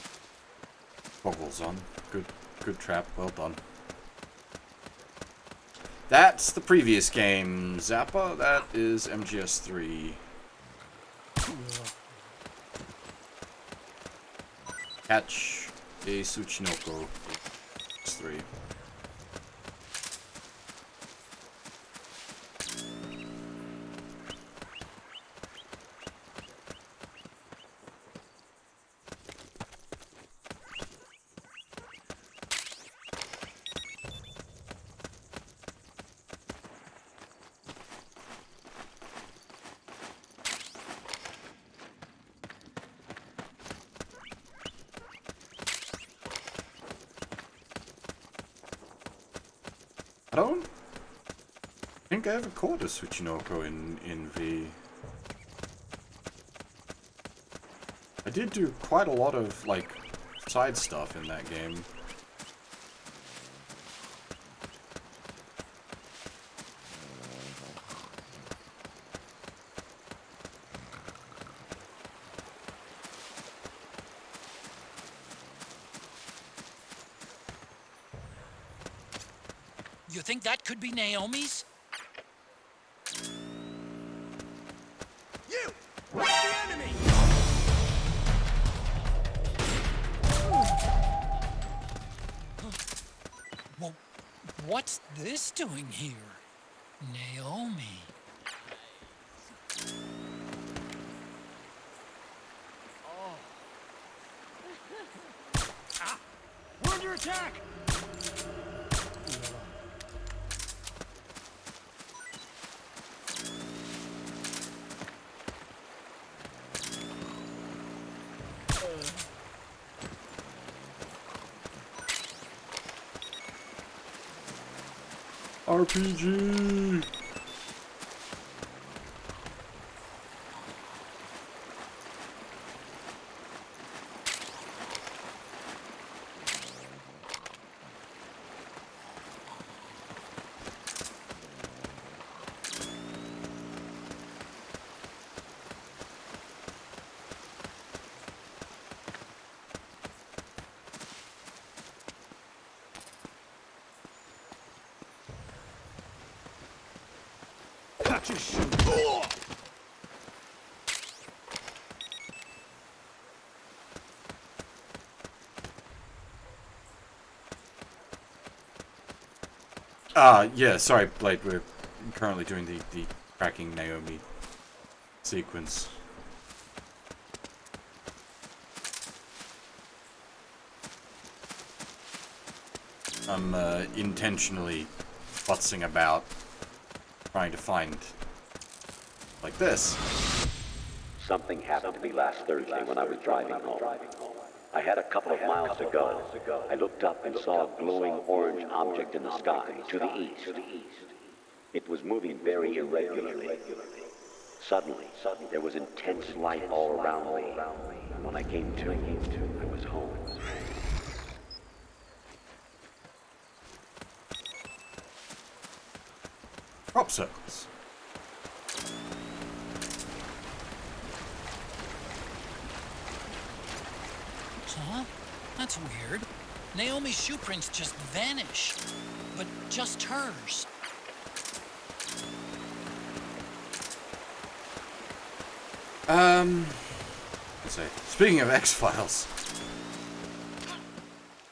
goggles on. Good trap. Well done. That's the previous game, Zappa. That is MGS3. Catch a Tsuchinoko. MGS3. I don't think I ever caught a Tsuchinoko in V. I did do quite a lot of, like, side stuff in that game. You think that could be Naomi's? You! Where's the enemy? Well, what's this doing here? Naomi. attack! RPG. Gotcha, shoot. Yeah, sorry, Blade, we're currently doing the tracking Naomi sequence. I'm intentionally futzing about trying to find like this. Something happened to me last Thursday when I was driving home. I had a couple of miles to go. I looked up and saw a glowing orange object in the sky to the east. It was moving very irregularly. Suddenly, there was intense light all around me. And when I came to, I was home. Crop circles. Huh? That's weird. Naomi's shoe prints just vanish. But just hers. Let's see. Speaking of X-Files.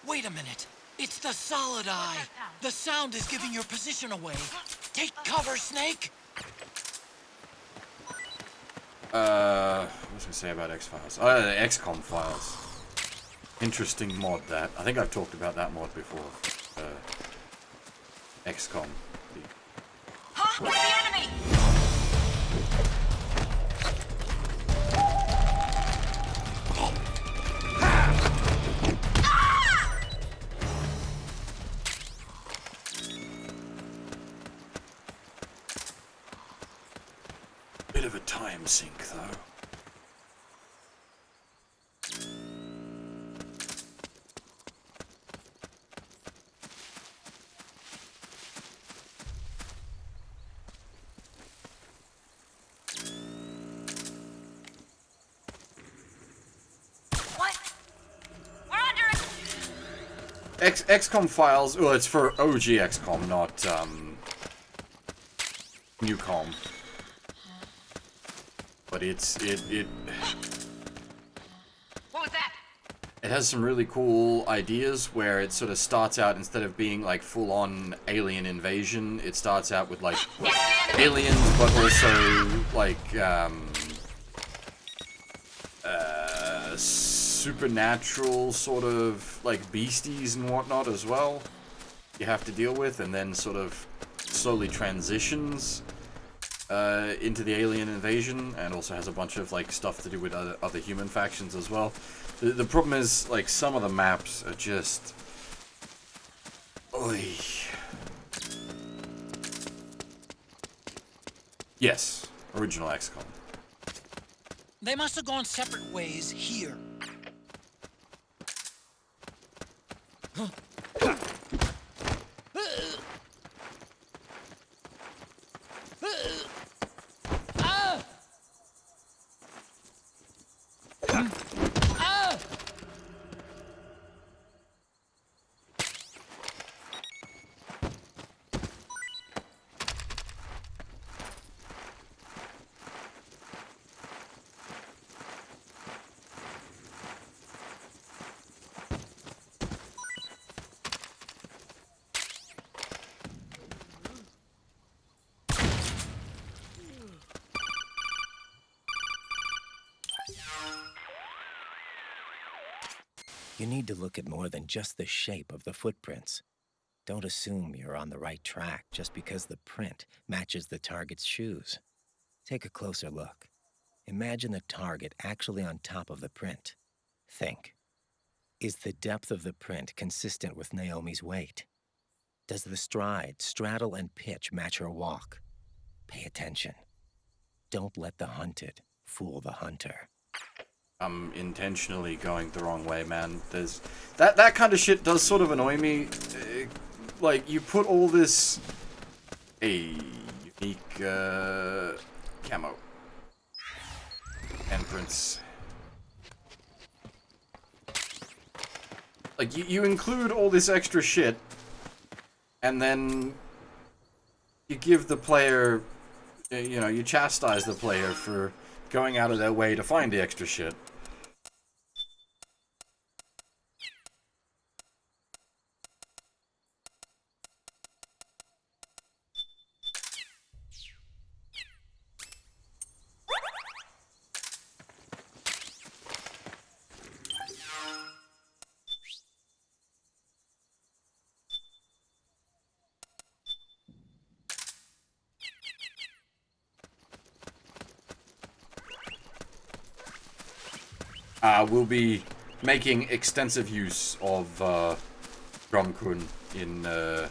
Wait a minute. It's the solid eye. The sound is giving your position away. Take cover, Snake. What was I gonna say about X-Files? XCOM files. Interesting mod that. I think I've talked about that mod before. XCOM. Huh? It's the enemy! Bit of a time sink, though. XCOM files. Well, it's for OG XCOM, not Newcom. But it What was that? it has some really cool ideas where it sort of starts out, instead of being like full-on alien invasion, it starts out with like aliens, but also like supernatural sort of like beasties and whatnot as well you have to deal with, and then sort of slowly transitions into the alien invasion, and also has a bunch of like stuff to do with other human factions as well. The problem is, like, some of the maps are just... Oy. Yes, original XCOM. They must have gone separate ways here. You need to look at more than just the shape of the footprints. Don't assume you're on the right track just because the print matches the target's shoes. Take a closer look. Imagine the target actually on top of the print. Think. Is the depth of the print consistent with Naomi's weight? Does the stride, straddle, and pitch match her walk? Pay attention. Don't let the hunted fool the hunter. I'm intentionally going the wrong way, man. There's that kind of shit does sort of annoy me. Like, you put all this unique camo handprints. Like, you include all this extra shit, and then you give the player, you know, you chastise the player for going out of their way to find the extra shit. We'll be making extensive use of Drumkun in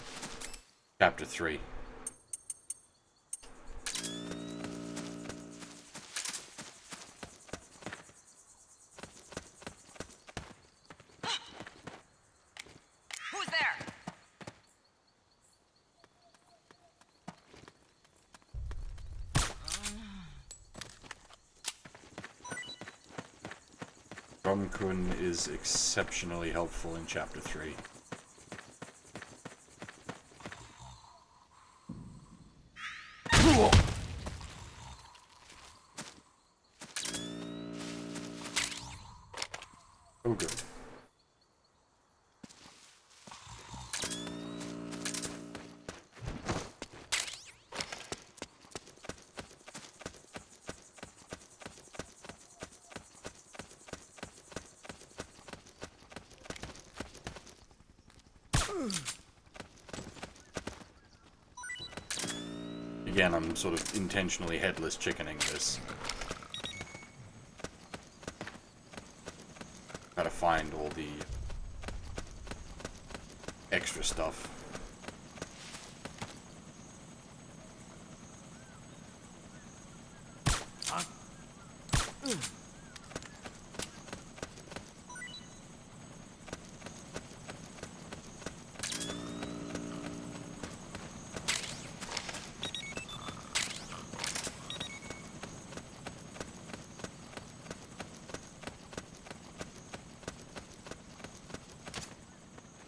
Chapter 3. Who's there? Drumkun is exceptionally helpful in Chapter 3. Oh, good. Again, I'm sort of intentionally headless chickening this. Gotta find all the extra stuff.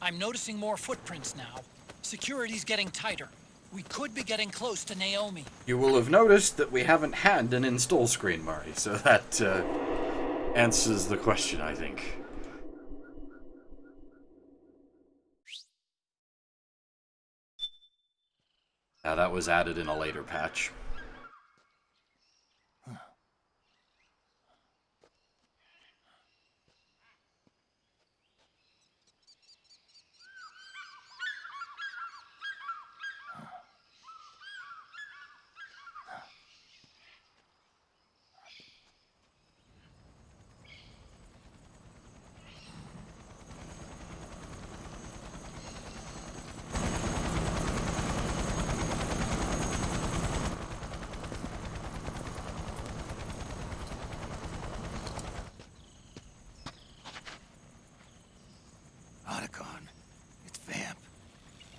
I'm noticing more footprints now. Security's getting tighter. We could be getting close to Naomi. You will have noticed that we haven't had an install screen, Murray, so that answers the question, I think. Now, that was added in a later patch.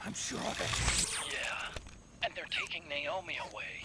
I'm sure of it. Yeah, and they're taking Naomi away.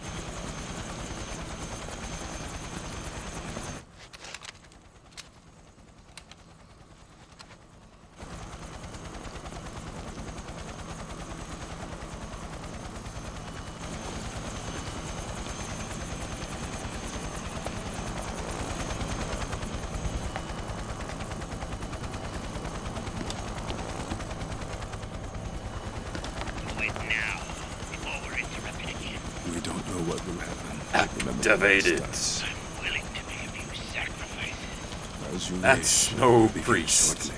Activated. That's no priest.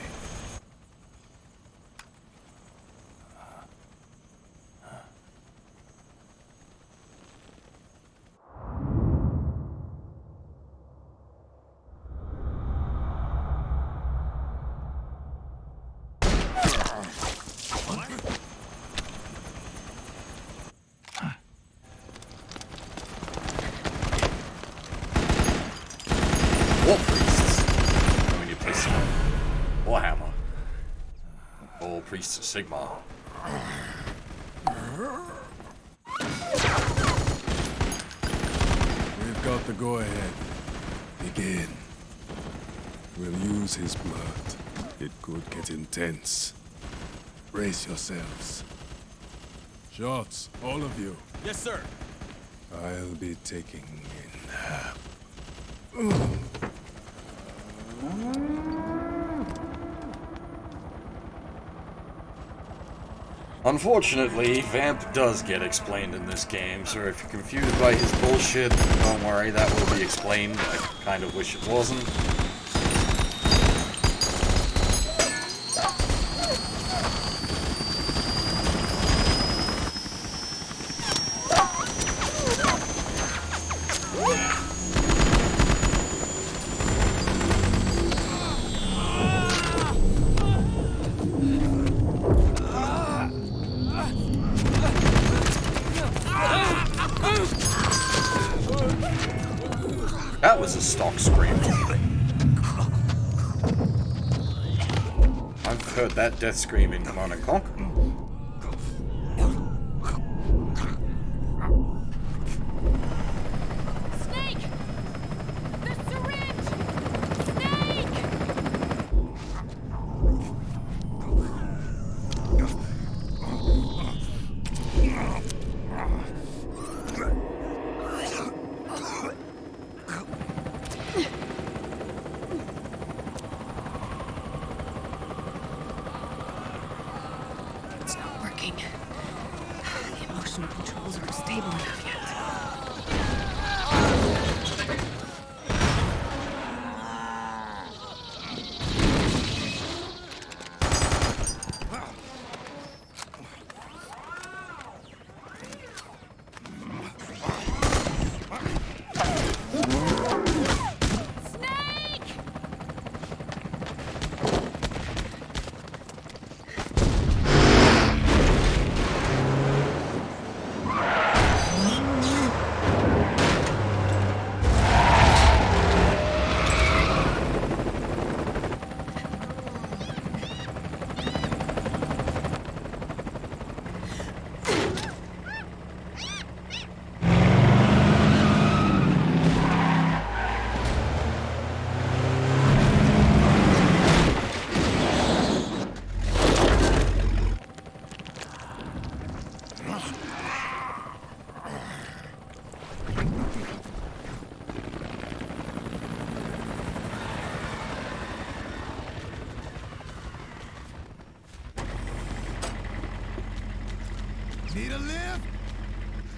War priests. And we need to play some Warhammer. All priests of Sigmar. We've got the go-ahead. Begin. We'll use his blood. It could get intense. Brace yourselves. Shots, all of you. Yes, sir. I'll be taking in half. Unfortunately, Vamp does get explained in this game, so if you're confused by his bullshit, don't worry, that will be explained. I kind of wish it wasn't. That was a stock scream. I've heard that death scream in Command & Conquer. Snake! The syringe! Snake! It's not working. The emotional controls aren't stable enough yet. Need a lift?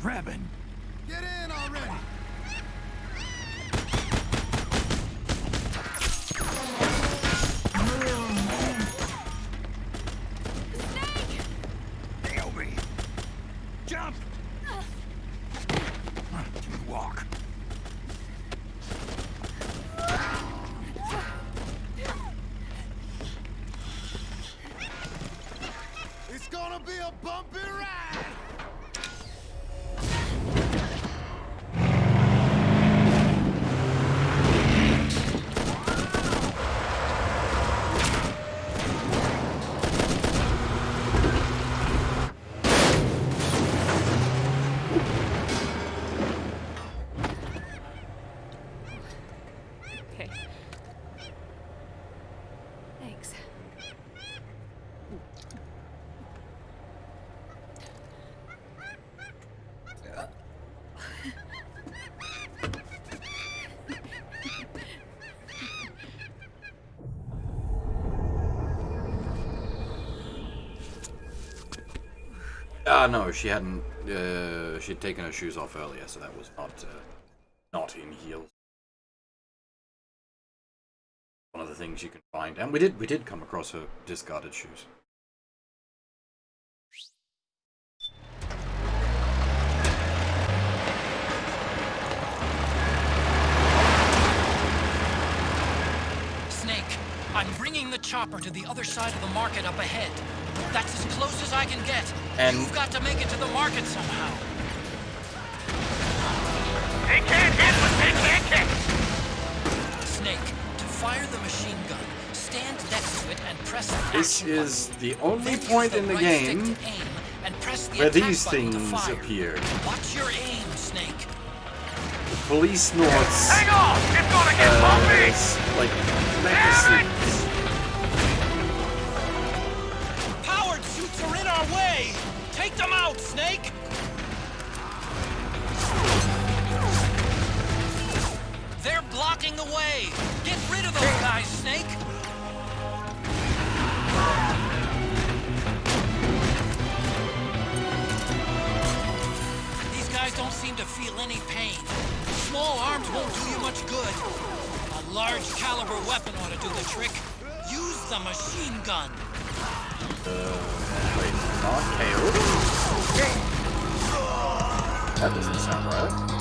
Revan! Get in already! Naomi! Jump! Walk. It's gonna be a bumpy ride! Okay. Thanks. No, she hadn't. She'd taken her shoes off earlier, so that was not in heels. One of the things you can find, and we did come across her discarded shoes. Snake, I'm bringing the chopper to the other side of the market up ahead. That's as close as I can get. And you've got to make it to the market somehow. They can't hit what they can't kick! Snake, Fire the machine gun. Stand next to it and press the This action is button. the only Then use point the in the right stick game to aim and press the where attack these button to things fire. appeared. Watch your aim, Snake. Police North's Hang on! It's gonna get bumpy! like magazines. Powered suits are in our way! Take them out, Snake! They're blocking the way! Get rid of those guys, Snake! These guys don't seem to feel any pain. Small arms won't do you much good. A large caliber weapon ought to do the trick. Use the machine gun. Wait, not KO? That doesn't sound right.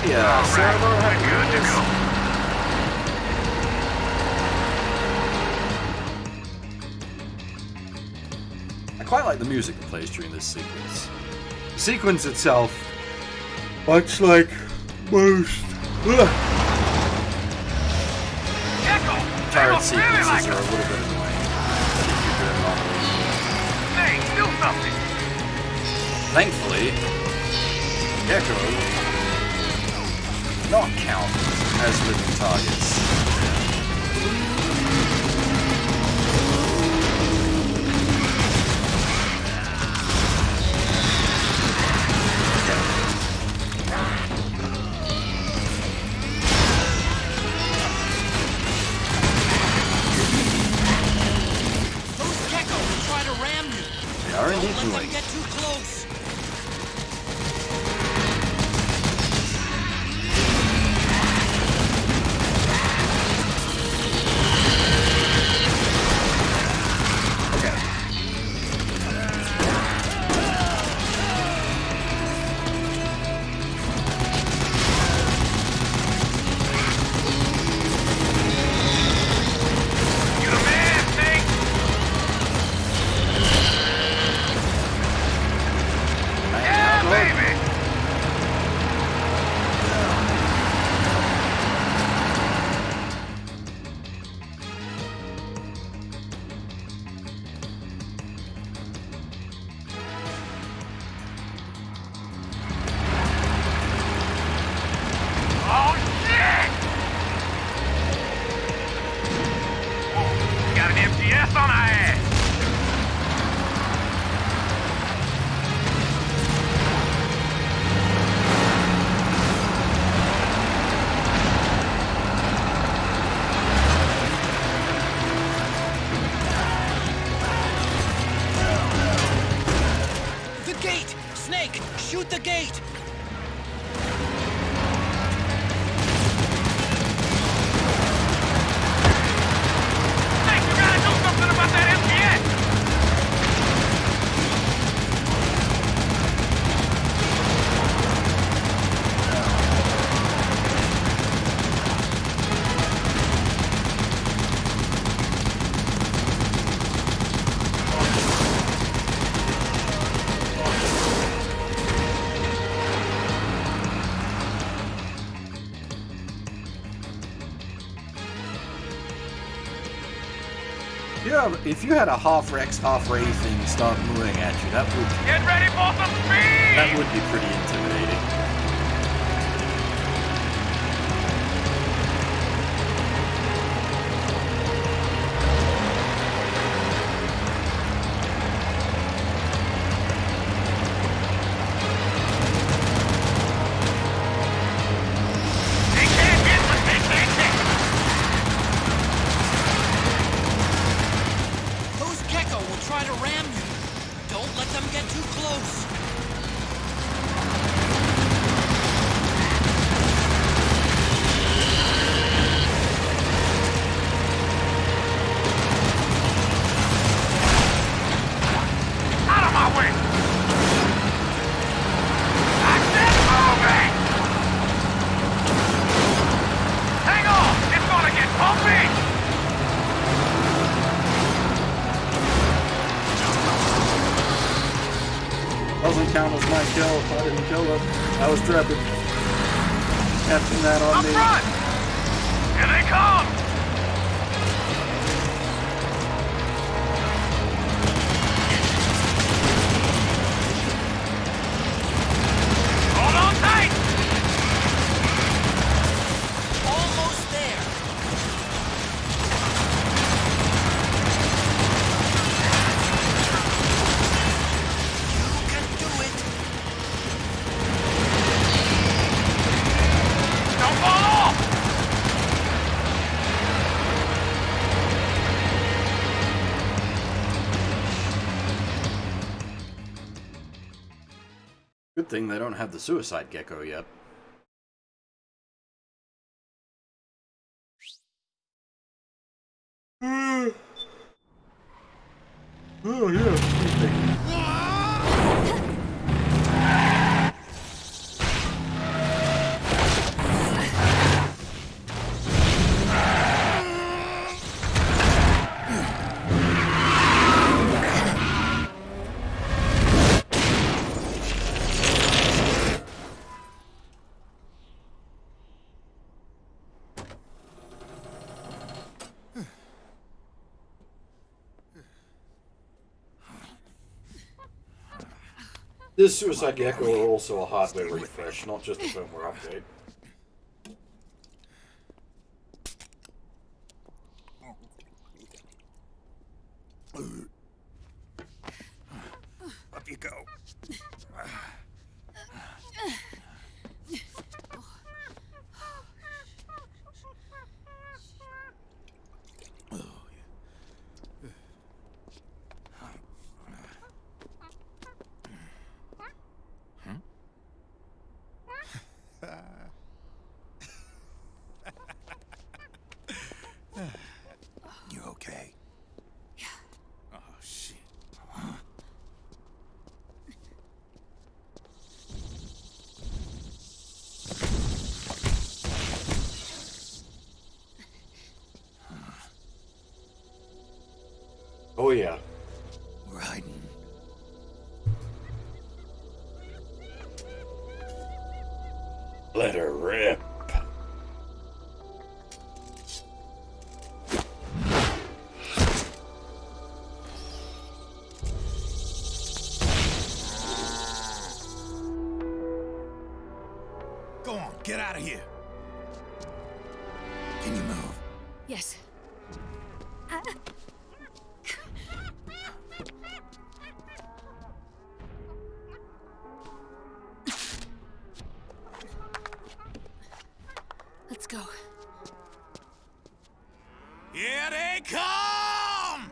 Yeah, Sarah, how good to go. I quite like the music that plays during this sequence. The sequence itself, much like most turret sequences, are a little bit annoying. Hey, do something! Thankfully, Gecko not count as living targets. Those Gecko will try to ram you. They are indeed Don't let doing. them get too close. Oh, shit! Got an MTS on our ass! The gate! Snake, shoot the gate! Hey, you gotta do something about that MTS! Yeah, if you had a half Rex, half Ray thing start moving at you, that would Get ready for some speed! that would be pretty intimidating. Those Gecko will try to ram you. Don't let them get too close. I didn't kill them. I was trapping. Catching that on me. Front! Here they come! Hold on tight! Almost there. You can do it. Don't fall off! Good thing they don't have the suicide gecko yet. Oh yeah, excuse me. This Suicide Gecko are also a hardware refresh, not just a firmware update. Up you go. You okay? Oh, shit. Oh yeah. We're hiding. Let her rip. Go on, get out of here. Can you move? Yes. Let's go. Here they come!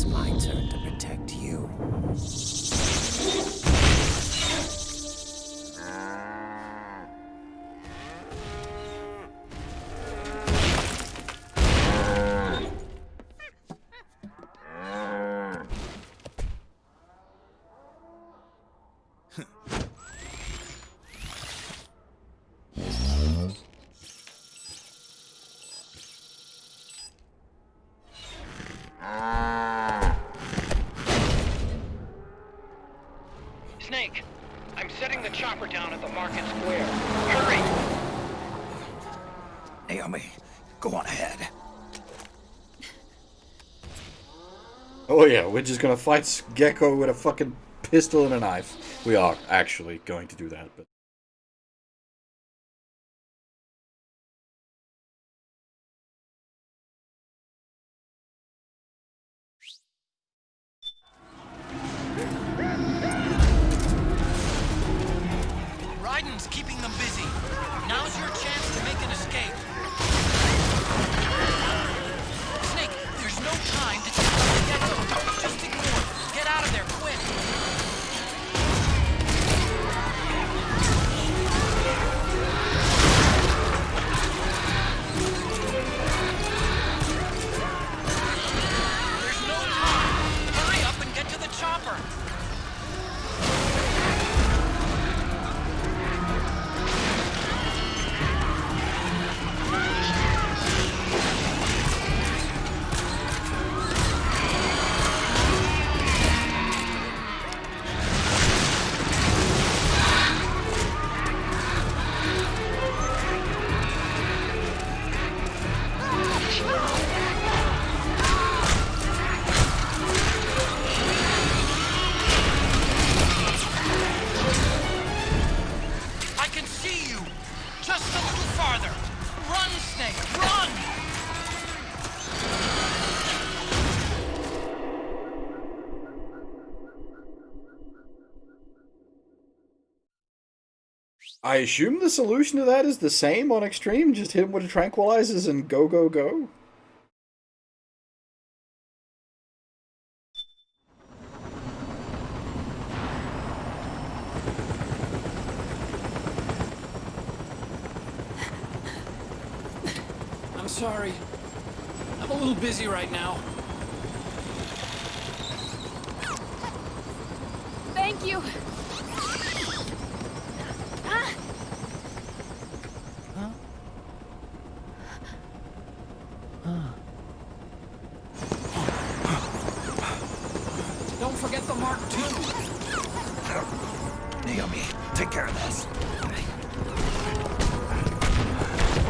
it's my turn to protect you. Snake, I'm setting the chopper down at the market square. Hurry! Naomi, go on ahead. Oh yeah, we're just gonna fight Gecko with a fucking pistol and a knife. We are actually going to do that, but... Raiden's keeping them busy. Now's your chance to make an escape. Snake, there's no time to check out the Gecko. Just ignore it. Get out of there, quick. There's no time. Hurry up and get to the chopper. I can see you! Just a little farther! Run, Snake, run! I assume the solution to that is the same on Extreme, just hit him with the tranquilizers and go, go, go? I'm sorry. I'm a little busy right now. Thank you. Don't forget the Mark II. Naomi, take care of this.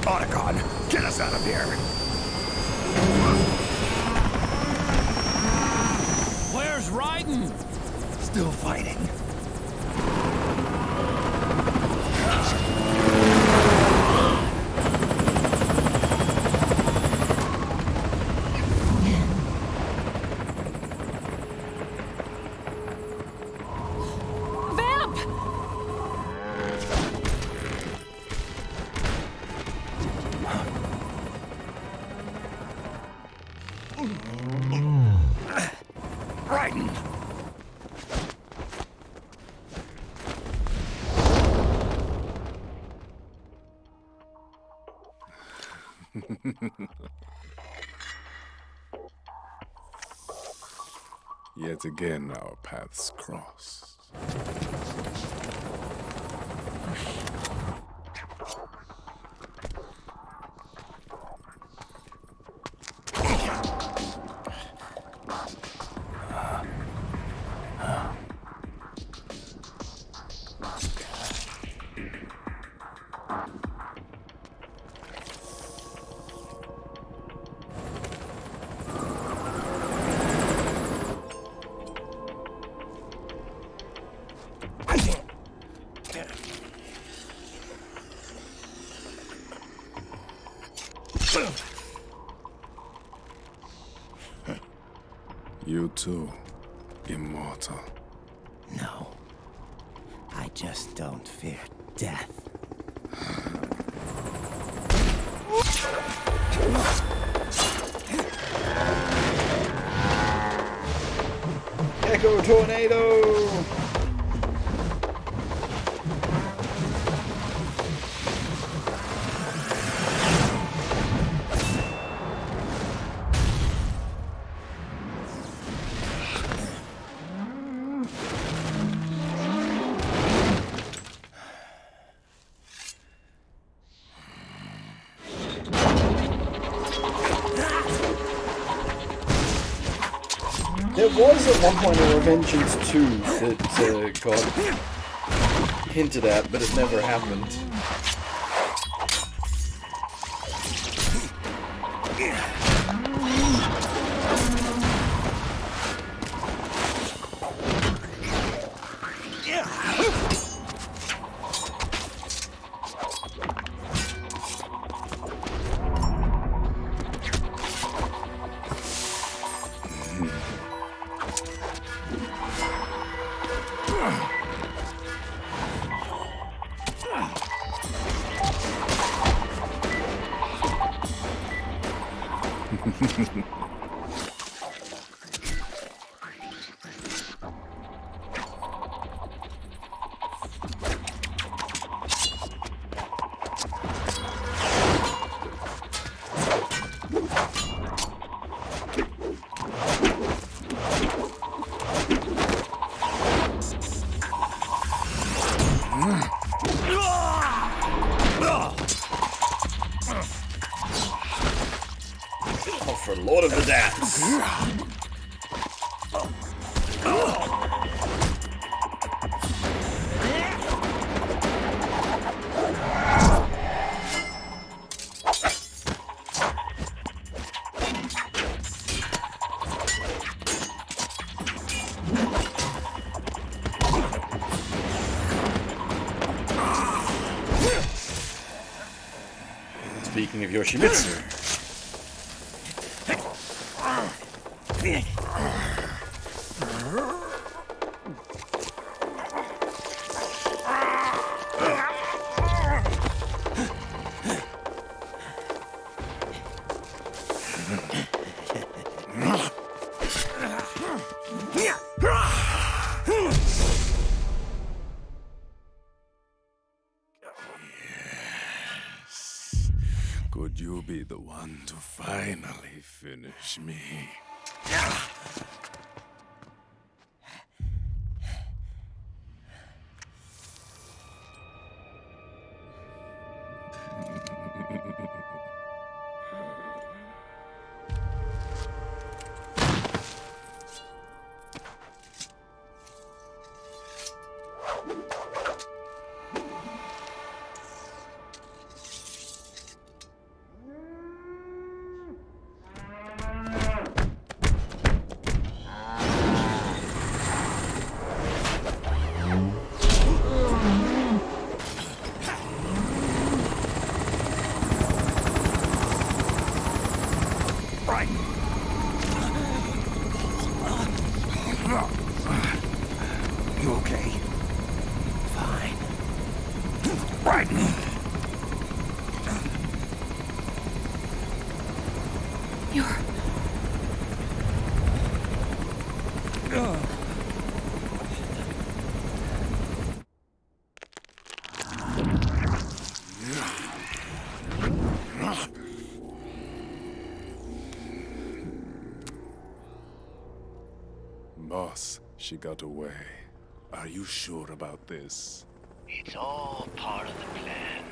Otacon, get us out of here. Where's Raiden? Still fighting. Vamp! Raiden! Yet again, our paths cross. You too, immortal. No. I just don't fear death. Echo Tornado! There was at one point a Revengeance 2 that got hinted at, but it never happened. For Lord of the Dance. Speaking of Yoshimitsu. Could you be the one to finally finish me? You okay? Fine. Right. You're... Boss, she got away. Are you sure about this? It's all part of the plan.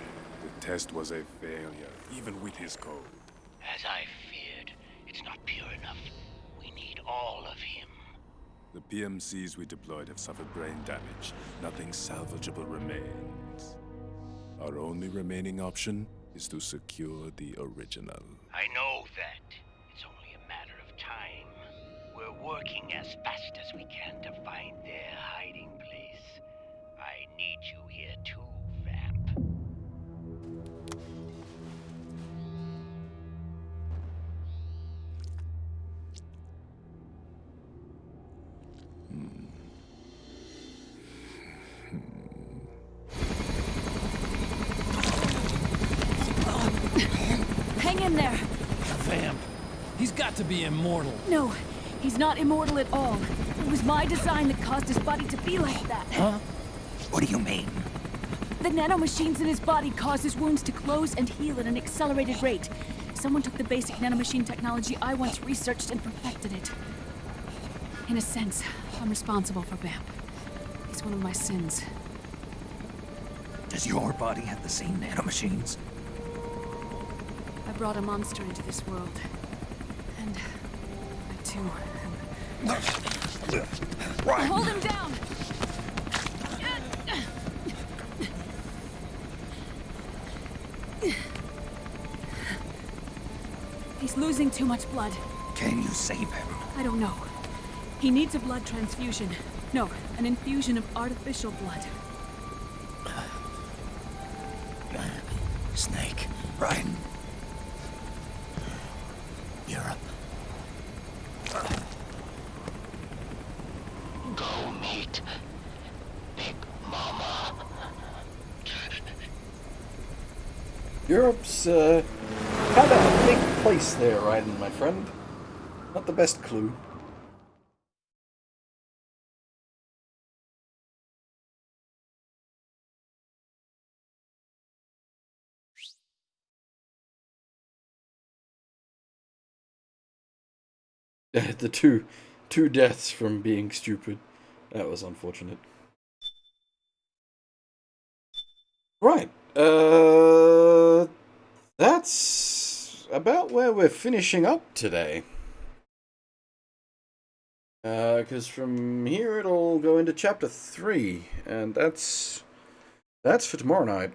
The test was a failure, even with his code. As I feared, it's not pure enough. We need all of him. The PMCs we deployed have suffered brain damage. Nothing salvageable remains. Our only remaining option is to secure the original. I know that. It's only a matter of time. We're working as fast as we can to find their hiding place. I need you here too, Vamp. Hang in there. Vamp. He's got to be immortal. No, He's not immortal at all. It was my design that caused his body to be like that. Huh? What do you mean? The nanomachines in his body cause his wounds to close and heal at an accelerated rate. Someone took the basic nanomachine technology I once researched and perfected it. In a sense, I'm responsible for Vamp. He's one of my sins. Does your body have the same nanomachines? I brought a monster into this world. And I too am... Hold him down! He's losing too much blood. Can you save him? I don't know. He needs a blood transfusion. No, an infusion of artificial blood. Snake. Right. Europe. Go meet Big Mama. Europe's, kind of a big place there, Raiden, my friend. Not the best clue. The two deaths from being stupid. That was unfortunate. Right. That's about where we're finishing up today. Because from here it'll go into chapter 3, and that's for tomorrow night.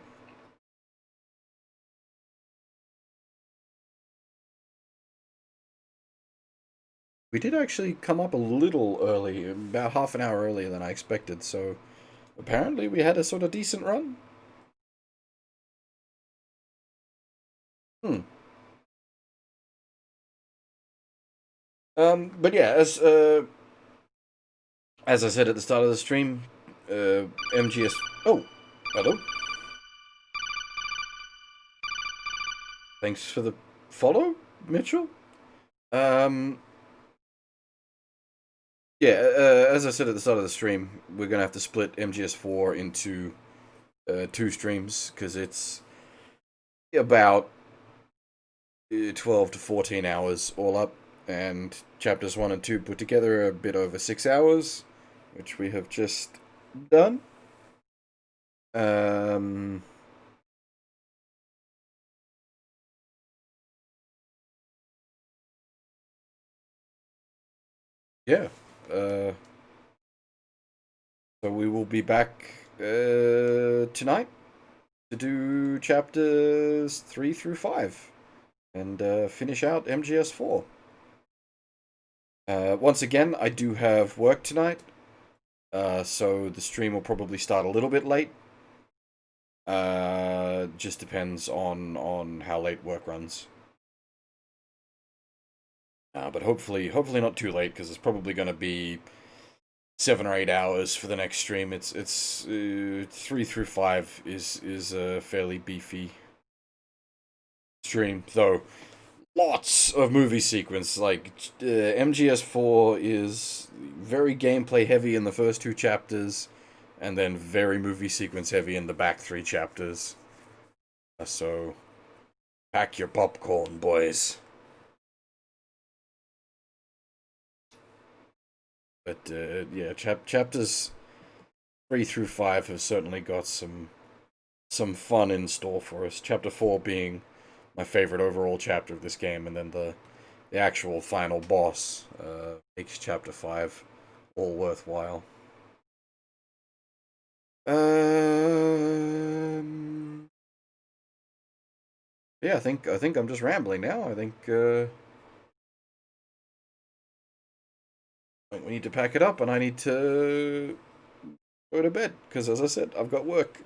We did actually come up a little early, about half an hour earlier than I expected, so apparently we had a sort of decent run. But yeah, as I said at the start of the stream, MGS... Oh, hello. Thanks for the follow, Mitchell. Yeah, as I said at the start of the stream, we're going to have to split MGS4 into 2 streams, because it's about 12 to 14 hours all up, and chapters 1 and 2 put together are a bit over 6 hours, which we have just done. Yeah. So we will be back tonight to do chapters 3 through 5 and finish out MGS4. Once again, I do have work tonight, so the stream will probably start a little bit late. Just depends on how late work runs. But hopefully not too late, because it's probably going to be 7 or 8 hours for the next stream. It's 3 through 5 is a fairly beefy stream, though. Lots of movie sequence. Like MGS4 is very gameplay heavy in the first 2 chapters, and then very movie sequence heavy in the back 3 chapters. So pack your popcorn, boys. But yeah, chapters 3 through 5 have certainly got some fun in store for us. Chapter 4 being my favorite overall chapter of this game, and then the actual final boss makes chapter 5 all worthwhile. Yeah, I think I'm just rambling now. I think we need to pack it up, and I need to go to bed, because as I said, I've got work.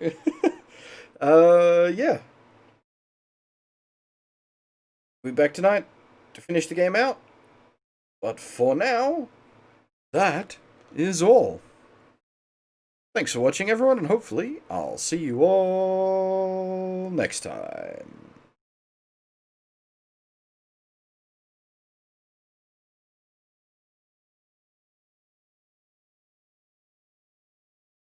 Yeah. We'll be back tonight to finish the game out. But for now, that is all. Thanks for watching, everyone, and hopefully I'll see you all next time.